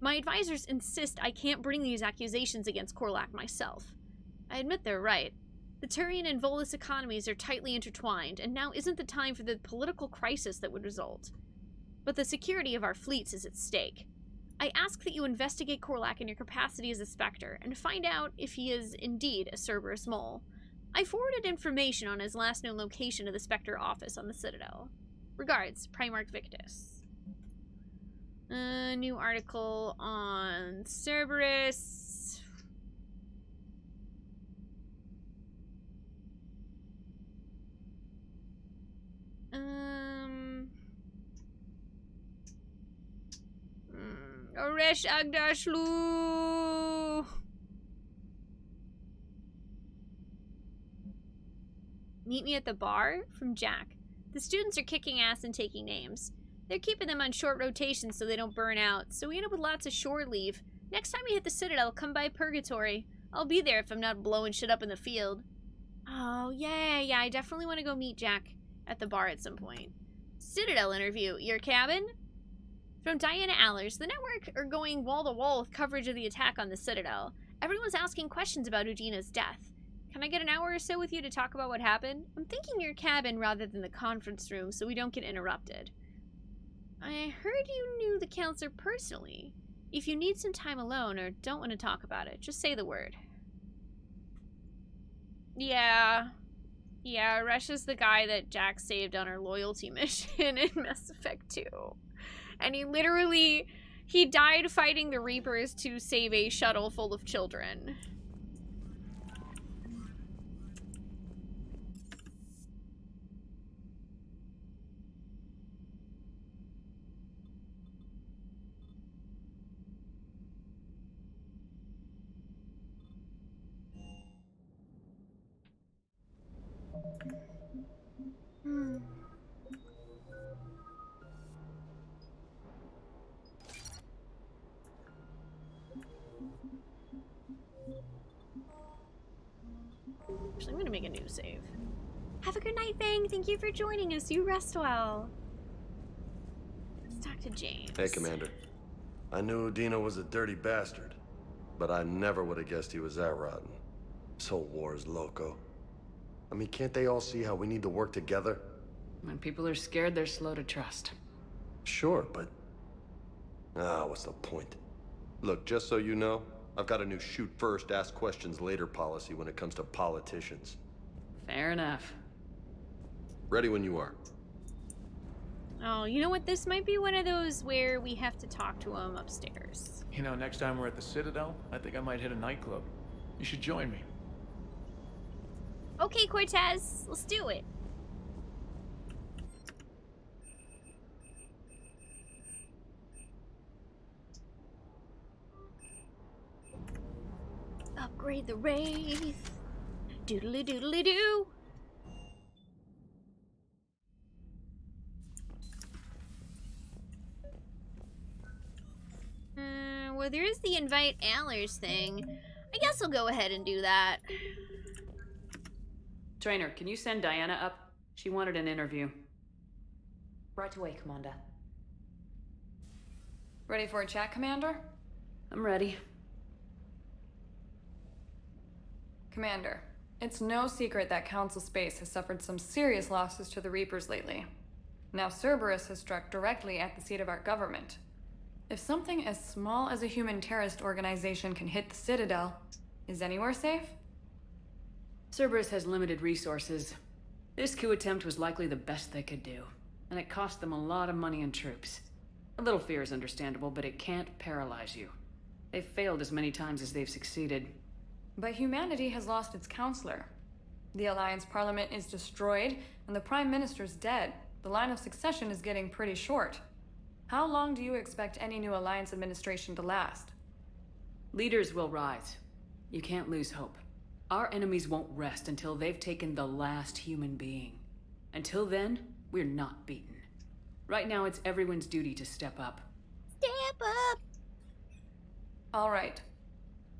My advisors insist I can't bring these accusations against Korlak myself. I admit they're right. The Turian and Volus economies are tightly intertwined, and now isn't the time for the political crisis that would result. But the security of our fleets is at stake. I ask that you investigate Korlak in your capacity as a Spectre, and find out if he is indeed a Cerberus mole. I forwarded information on his last known location to the Spectre office on the Citadel. Regards, Primarch Victus. New article on Cerberus. Oresh Agdashlu. Meet me at the bar? From Jack. The students are kicking ass and taking names. They're keeping them on short rotation so they don't burn out, so we end up with lots of shore leave. Next time you hit the Citadel, come by Purgatory. I'll be there if I'm not blowing shit up in the field. Oh, yeah, I definitely want to go meet Jack at the bar at some point. Citadel interview. Your cabin? From Diana Allers. The network are going wall-to-wall with coverage of the attack on the Citadel. Everyone's asking questions about Udina's death. Can I get an hour or so with you to talk about what happened? I'm thinking your cabin rather than the conference room so we don't get interrupted. I heard you knew the counselor personally. If you need some time alone or don't want to talk about it, just say the word. Yeah, Resh is the guy that Jack saved on our loyalty mission in Mass Effect 2. And he died fighting the Reapers to save a shuttle full of children. Actually, I'm gonna make a new save. Have a good night, Fang. Thank you for joining us. You rest well. Let's talk to James. Hey, Commander. I knew Udina was a dirty bastard, but I never would have guessed he was that rotten. This whole war is loco. I mean, can't they all see how we need to work together? When people are scared, they're slow to trust. Sure, but... what's the point? Look, just so you know, I've got a new shoot first, ask questions later policy when it comes to politicians. Fair enough. Ready when you are. Oh, you know what? This might be one of those where we have to talk to him upstairs. You know, next time we're at the Citadel, I think I might hit a nightclub. You should join me. Okay, Cortez, let's do it. Upgrade the Wraith. Doodly doodly doo. Well, there is the invite Allers thing. I guess I'll go ahead and do that. Trainer, can you send Diana up? She wanted an interview. Right away, Commander. Ready for a chat, Commander? I'm ready. Commander, it's no secret that Council Space has suffered some serious losses to the Reapers lately. Now Cerberus has struck directly at the seat of our government. If something as small as a human terrorist organization can hit the Citadel, is anywhere safe? Cerberus has limited resources. This coup attempt was likely the best they could do, and it cost them a lot of money and troops. A little fear is understandable, but it can't paralyze you. They've failed as many times as they've succeeded. But humanity has lost its counselor. The Alliance Parliament is destroyed, and the Prime Minister's dead. The line of succession is getting pretty short. How long do you expect any new Alliance administration to last? Leaders will rise. You can't lose hope. Our enemies won't rest until they've taken the last human being. Until then, we're not beaten. Right now, it's everyone's duty to step up. Step up! All right.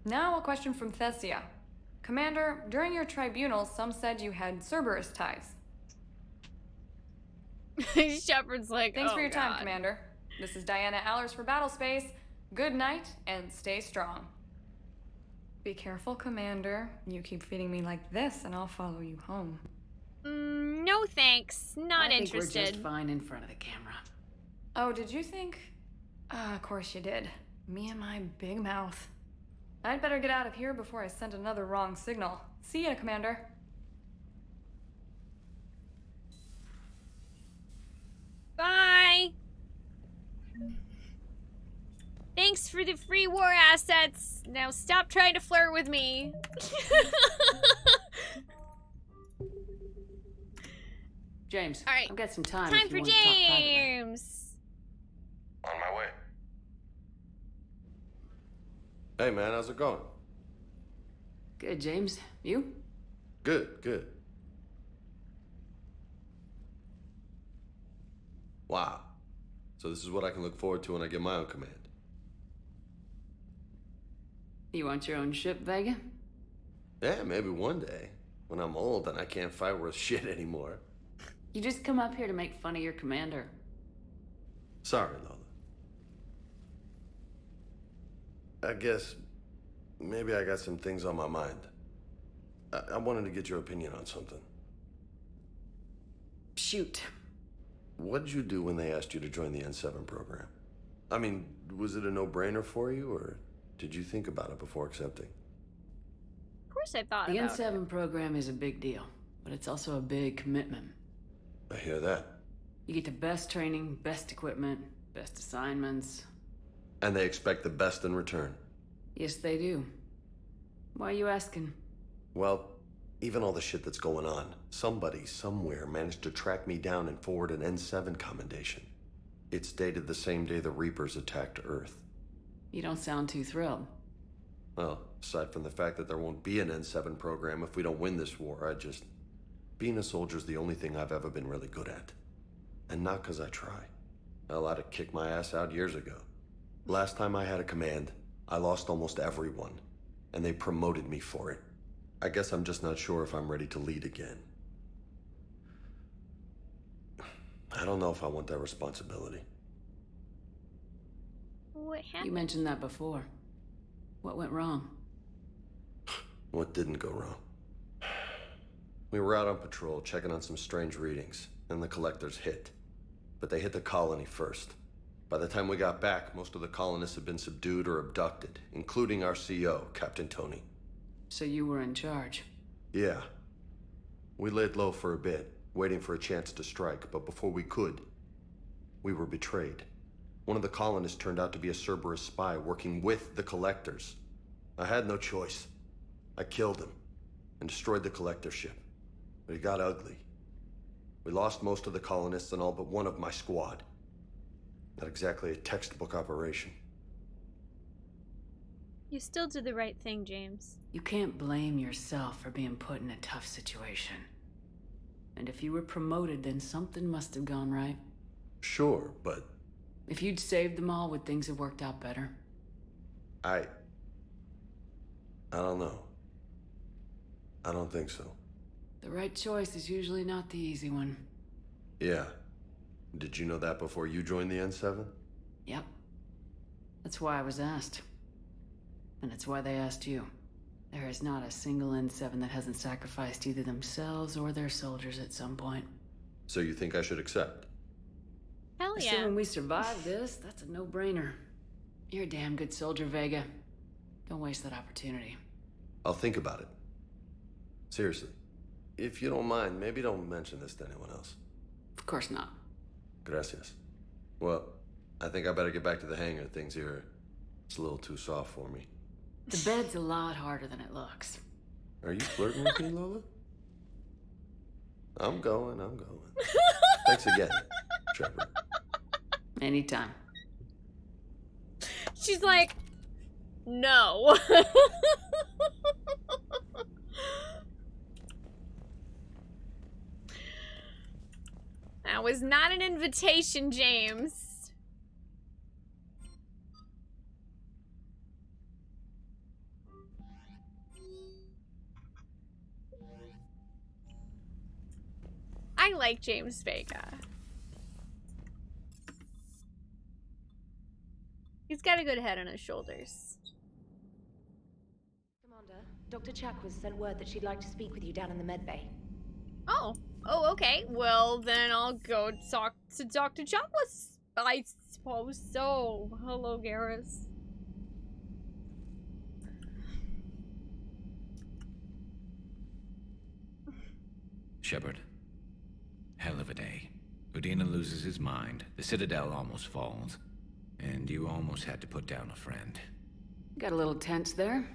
Now a question from Thessia. Commander, during your tribunal, some said you had Cerberus ties. Shepard's like, Thanks oh, for your God. time, Commander. This is Diana Allers for Battlespace. Good night, and stay strong. Be careful, Commander. You keep feeding me like this, and I'll follow you home. No thanks. Not I think interested. we're just fine in front of the camera. Oh, did you think? Of course you did. Me and my big mouth. I'd better get out of here before I send another wrong signal. See ya, Commander. Bye! Thanks for the free war assets. Now stop trying to flirt with me. James, all right. I've got some time. Time if for you want to talk privately. James. On my way. Hey, man, how's it going? Good, James. You? Good, good. Wow. So this is what I can look forward to when I get my own command. You want your own ship, Vega? Yeah, maybe one day. When I'm old and I can't fight worth shit anymore. You just come up here to make fun of your commander. Sorry, Lola. I guess maybe I got some things on my mind. I wanted to get your opinion on something. Shoot. What did you do when they asked you to join the N7 program? I mean, was it a no-brainer for you, or did you think about it before accepting? Of course I thought The about it. N7 program is a big deal, but it's also a big commitment. I hear that. You get the best training, best equipment, best assignments. And they expect the best in return. Yes, they do. Why are you asking? Well, even all the shit that's going on, somebody somewhere managed to track me down and forward an N7 commendation. It's dated the same day the Reapers attacked Earth. You don't sound too thrilled. Well, aside from the fact that there won't be an N7 program if we don't win this war, being a soldier's the only thing I've ever been really good at. And not 'cause I try. Hell, I'd have kicked my ass out years ago. Last time I had a command, I lost almost everyone, and they promoted me for it. I guess I'm just not sure if I'm ready to lead again. I don't know if I want that responsibility. What happened? You mentioned that before. What went wrong? What didn't go wrong? We were out on patrol, checking on some strange readings, and the collectors hit. But they hit the colony first. By the time we got back, most of the colonists had been subdued or abducted, including our CO, Captain Tony. So you were in charge? Yeah. We laid low for a bit, waiting for a chance to strike, but before we could, we were betrayed. One of the colonists turned out to be a Cerberus spy working with the collectors. I had no choice. I killed him and destroyed the collector ship. But it got ugly. We lost most of the colonists and all but one of my squad. Not exactly a textbook operation. You still did the right thing, James. You can't blame yourself for being put in a tough situation. And if you were promoted, then something must have gone right. Sure, but... If you'd saved them all, would things have worked out better? I don't know. I don't think so. The right choice is usually not the easy one. Yeah. Did you know that before you joined the N7? Yep. That's why I was asked. And it's why they asked you. There is not a single N7 that hasn't sacrificed either themselves or their soldiers at some point. So you think I should accept? Hell yeah. Assuming we survive this, that's a no-brainer. You're a damn good soldier, Vega. Don't waste that opportunity. I'll think about it. Seriously. If you don't mind, maybe don't mention this to anyone else. Of course not. Gracias. Well, I think I better get back to the hangar. Things here, it's a little too soft for me. The bed's a lot harder than it looks. Are you flirting with me, Lola? I'm going. Thanks again, Trevor. Anytime. She's like, no. That was not an invitation, James. I like James Vega. He's got a good head on his shoulders. Commander, Dr. Chuck was sent word that she'd like to speak with you down in the med bay. Oh, okay. Well, then I'll go talk to Dr. Chocolates. I suppose so. Hello, Garrus. Shepard. Hell of a day. Udina loses his mind, the Citadel almost falls, and you almost had to put down a friend. Got a little tense there.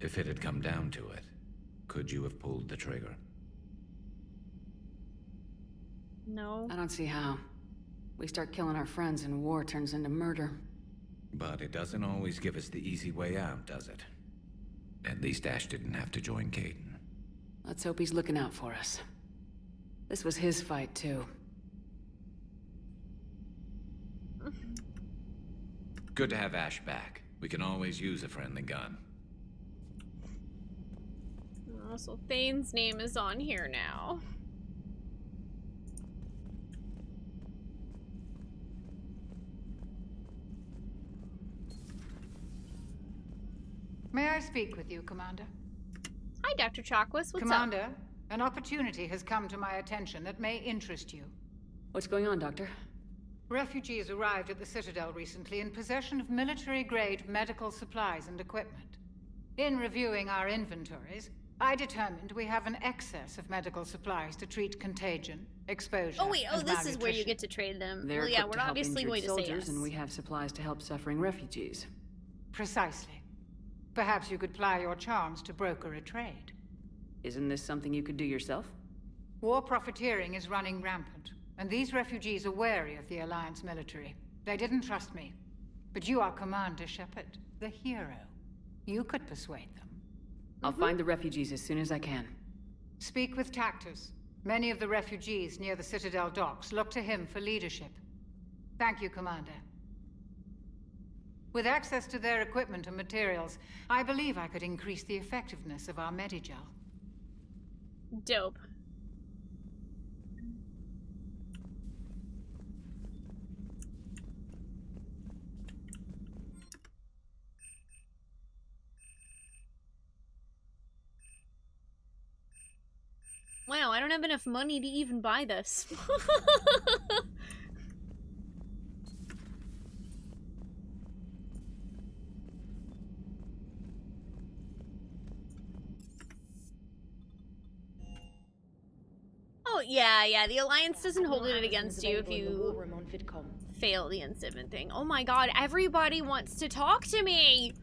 If it had come down to it, could you have pulled the trigger? No. I don't see how. We start killing our friends and war turns into murder. But it doesn't always give us the easy way out, does it? At least Ash didn't have to join Caden. Let's hope he's looking out for us. This was his fight, too. Good to have Ash back. We can always use a friendly gun. Oh, so Thane's name is on here now. May I speak with you, Commander? Hi, Dr. Chakwas. What's Commander, up? an opportunity has come to my attention that may interest you. What's going on, Doctor? Refugees arrived at the Citadel recently in possession of military-grade medical supplies and equipment. In reviewing our inventories, I determined we have an excess of medical supplies to treat contagion, exposure, Oh wait, and this is where you malnutrition. get to trade them. They're Well, yeah, equipped we're to help obviously injured going to say soldiers, yes. and we have supplies to help suffering refugees. Precisely. Perhaps you could ply your charms to broker a trade. Isn't this something you could do yourself? War profiteering is running rampant, and these refugees are wary of the Alliance military. They didn't trust me. But you are Commander Shepard, the hero. You could persuade them. I'll find the refugees as soon as I can. Speak with Tactus. Many of the refugees near the Citadel docks look to him for leadership. Thank you, Commander. With access to their equipment and materials, I believe I could increase the effectiveness of our Medigel. Dope. Wow, I don't have enough money to even buy this. Oh, yeah, the Alliance doesn't hold it against you if you fail the incitement thing. Oh my god, everybody wants to talk to me!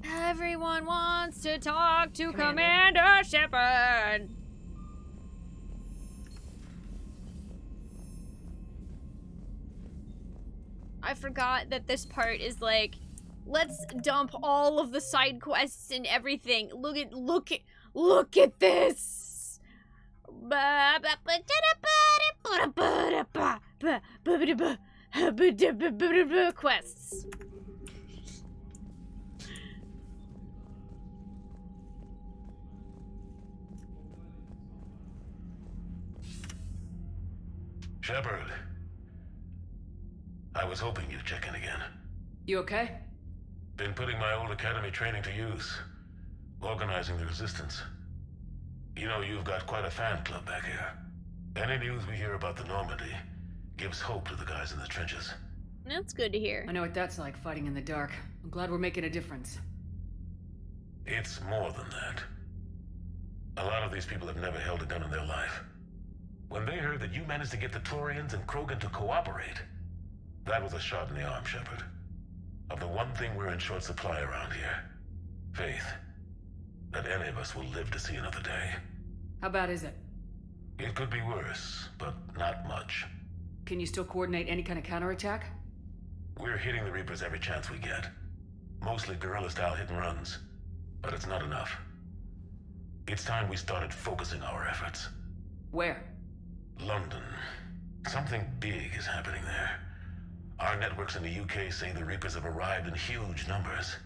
Everyone wants to talk to Commander Shepard! I forgot that this part is like, let's dump all of the side quests and everything. Look at this! Quests. Shepard. I was hoping you'd check in again. You okay? Been putting my old academy training to use. Organizing the resistance. You know, you've got quite a fan club back here. Any news we hear about the Normandy gives hope to the guys in the trenches. That's good to hear. I know what that's like, fighting in the dark. I'm glad we're making a difference. It's more than that. A lot of these people have never held a gun in their life. When they heard that you managed to get the Turians and Krogan to cooperate, that was a shot in the arm, Shepard. Of the one thing we're in short supply around here. Faith. That any of us will live to see another day. How bad is it? It could be worse, but not much. Can you still coordinate any kind of counterattack? We're hitting the Reapers every chance we get. Mostly guerrilla-style hit-and-runs. But it's not enough. It's time we started focusing our efforts. Where? London. Something big is happening there. Our networks in the UK say the Reapers have arrived in huge numbers.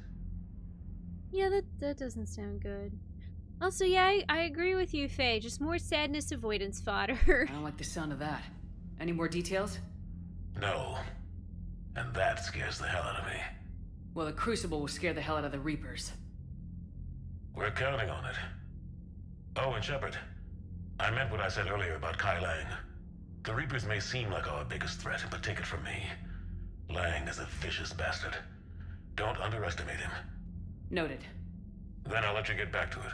Yeah, that doesn't sound good. Also, yeah, I agree with you, Faye. Just more sadness avoidance fodder. I don't like the sound of that. Any more details? No. And that scares the hell out of me. Well, the Crucible will scare the hell out of the Reapers. We're counting on it. Oh, and Shepard, I meant what I said earlier about Kai Lang. The Reapers may seem like our biggest threat, but take it from me. Lang is a vicious bastard. Don't underestimate him. Noted. Then I'll let you get back to it.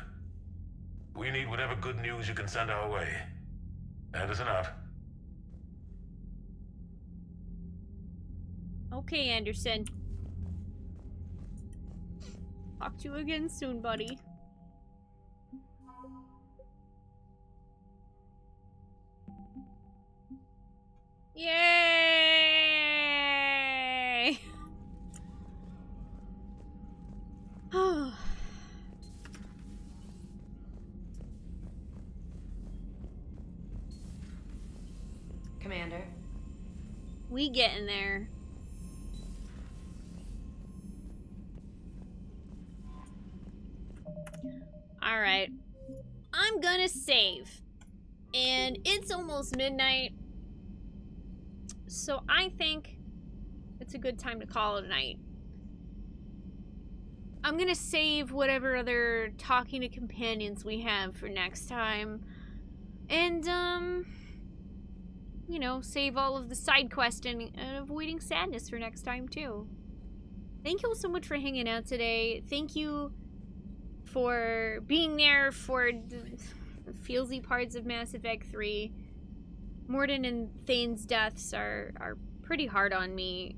We need whatever good news you can send our way. Anderson out. Okay, Anderson. Talk to you again soon, buddy. Yay! Commander. We getting there. Alright. I'm gonna save. And it's almost midnight. So I think it's a good time to call it a night. I'm gonna save whatever other talking to companions we have for next time. And, you know, save all of the side questing and avoiding sadness for next time, too. Thank you all so much for hanging out today. Thank you for being there for the feelsy parts of Mass Effect 3. Mordin and Thane's deaths are pretty hard on me.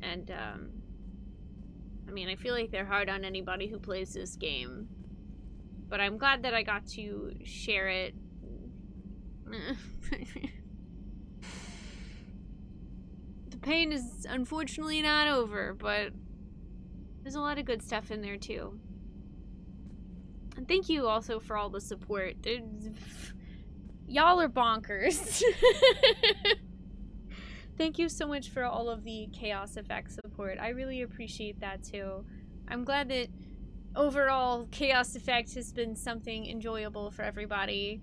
And, I mean, I feel like they're hard on anybody who plays this game. But I'm glad that I got to share it. The pain is unfortunately not over, but there's a lot of good stuff in there too. And thank you also for all the support. Y'all are bonkers. Thank you so much for all of the Chaos Effect support. I really appreciate that too. I'm glad that overall Chaos Effect has been something enjoyable for everybody.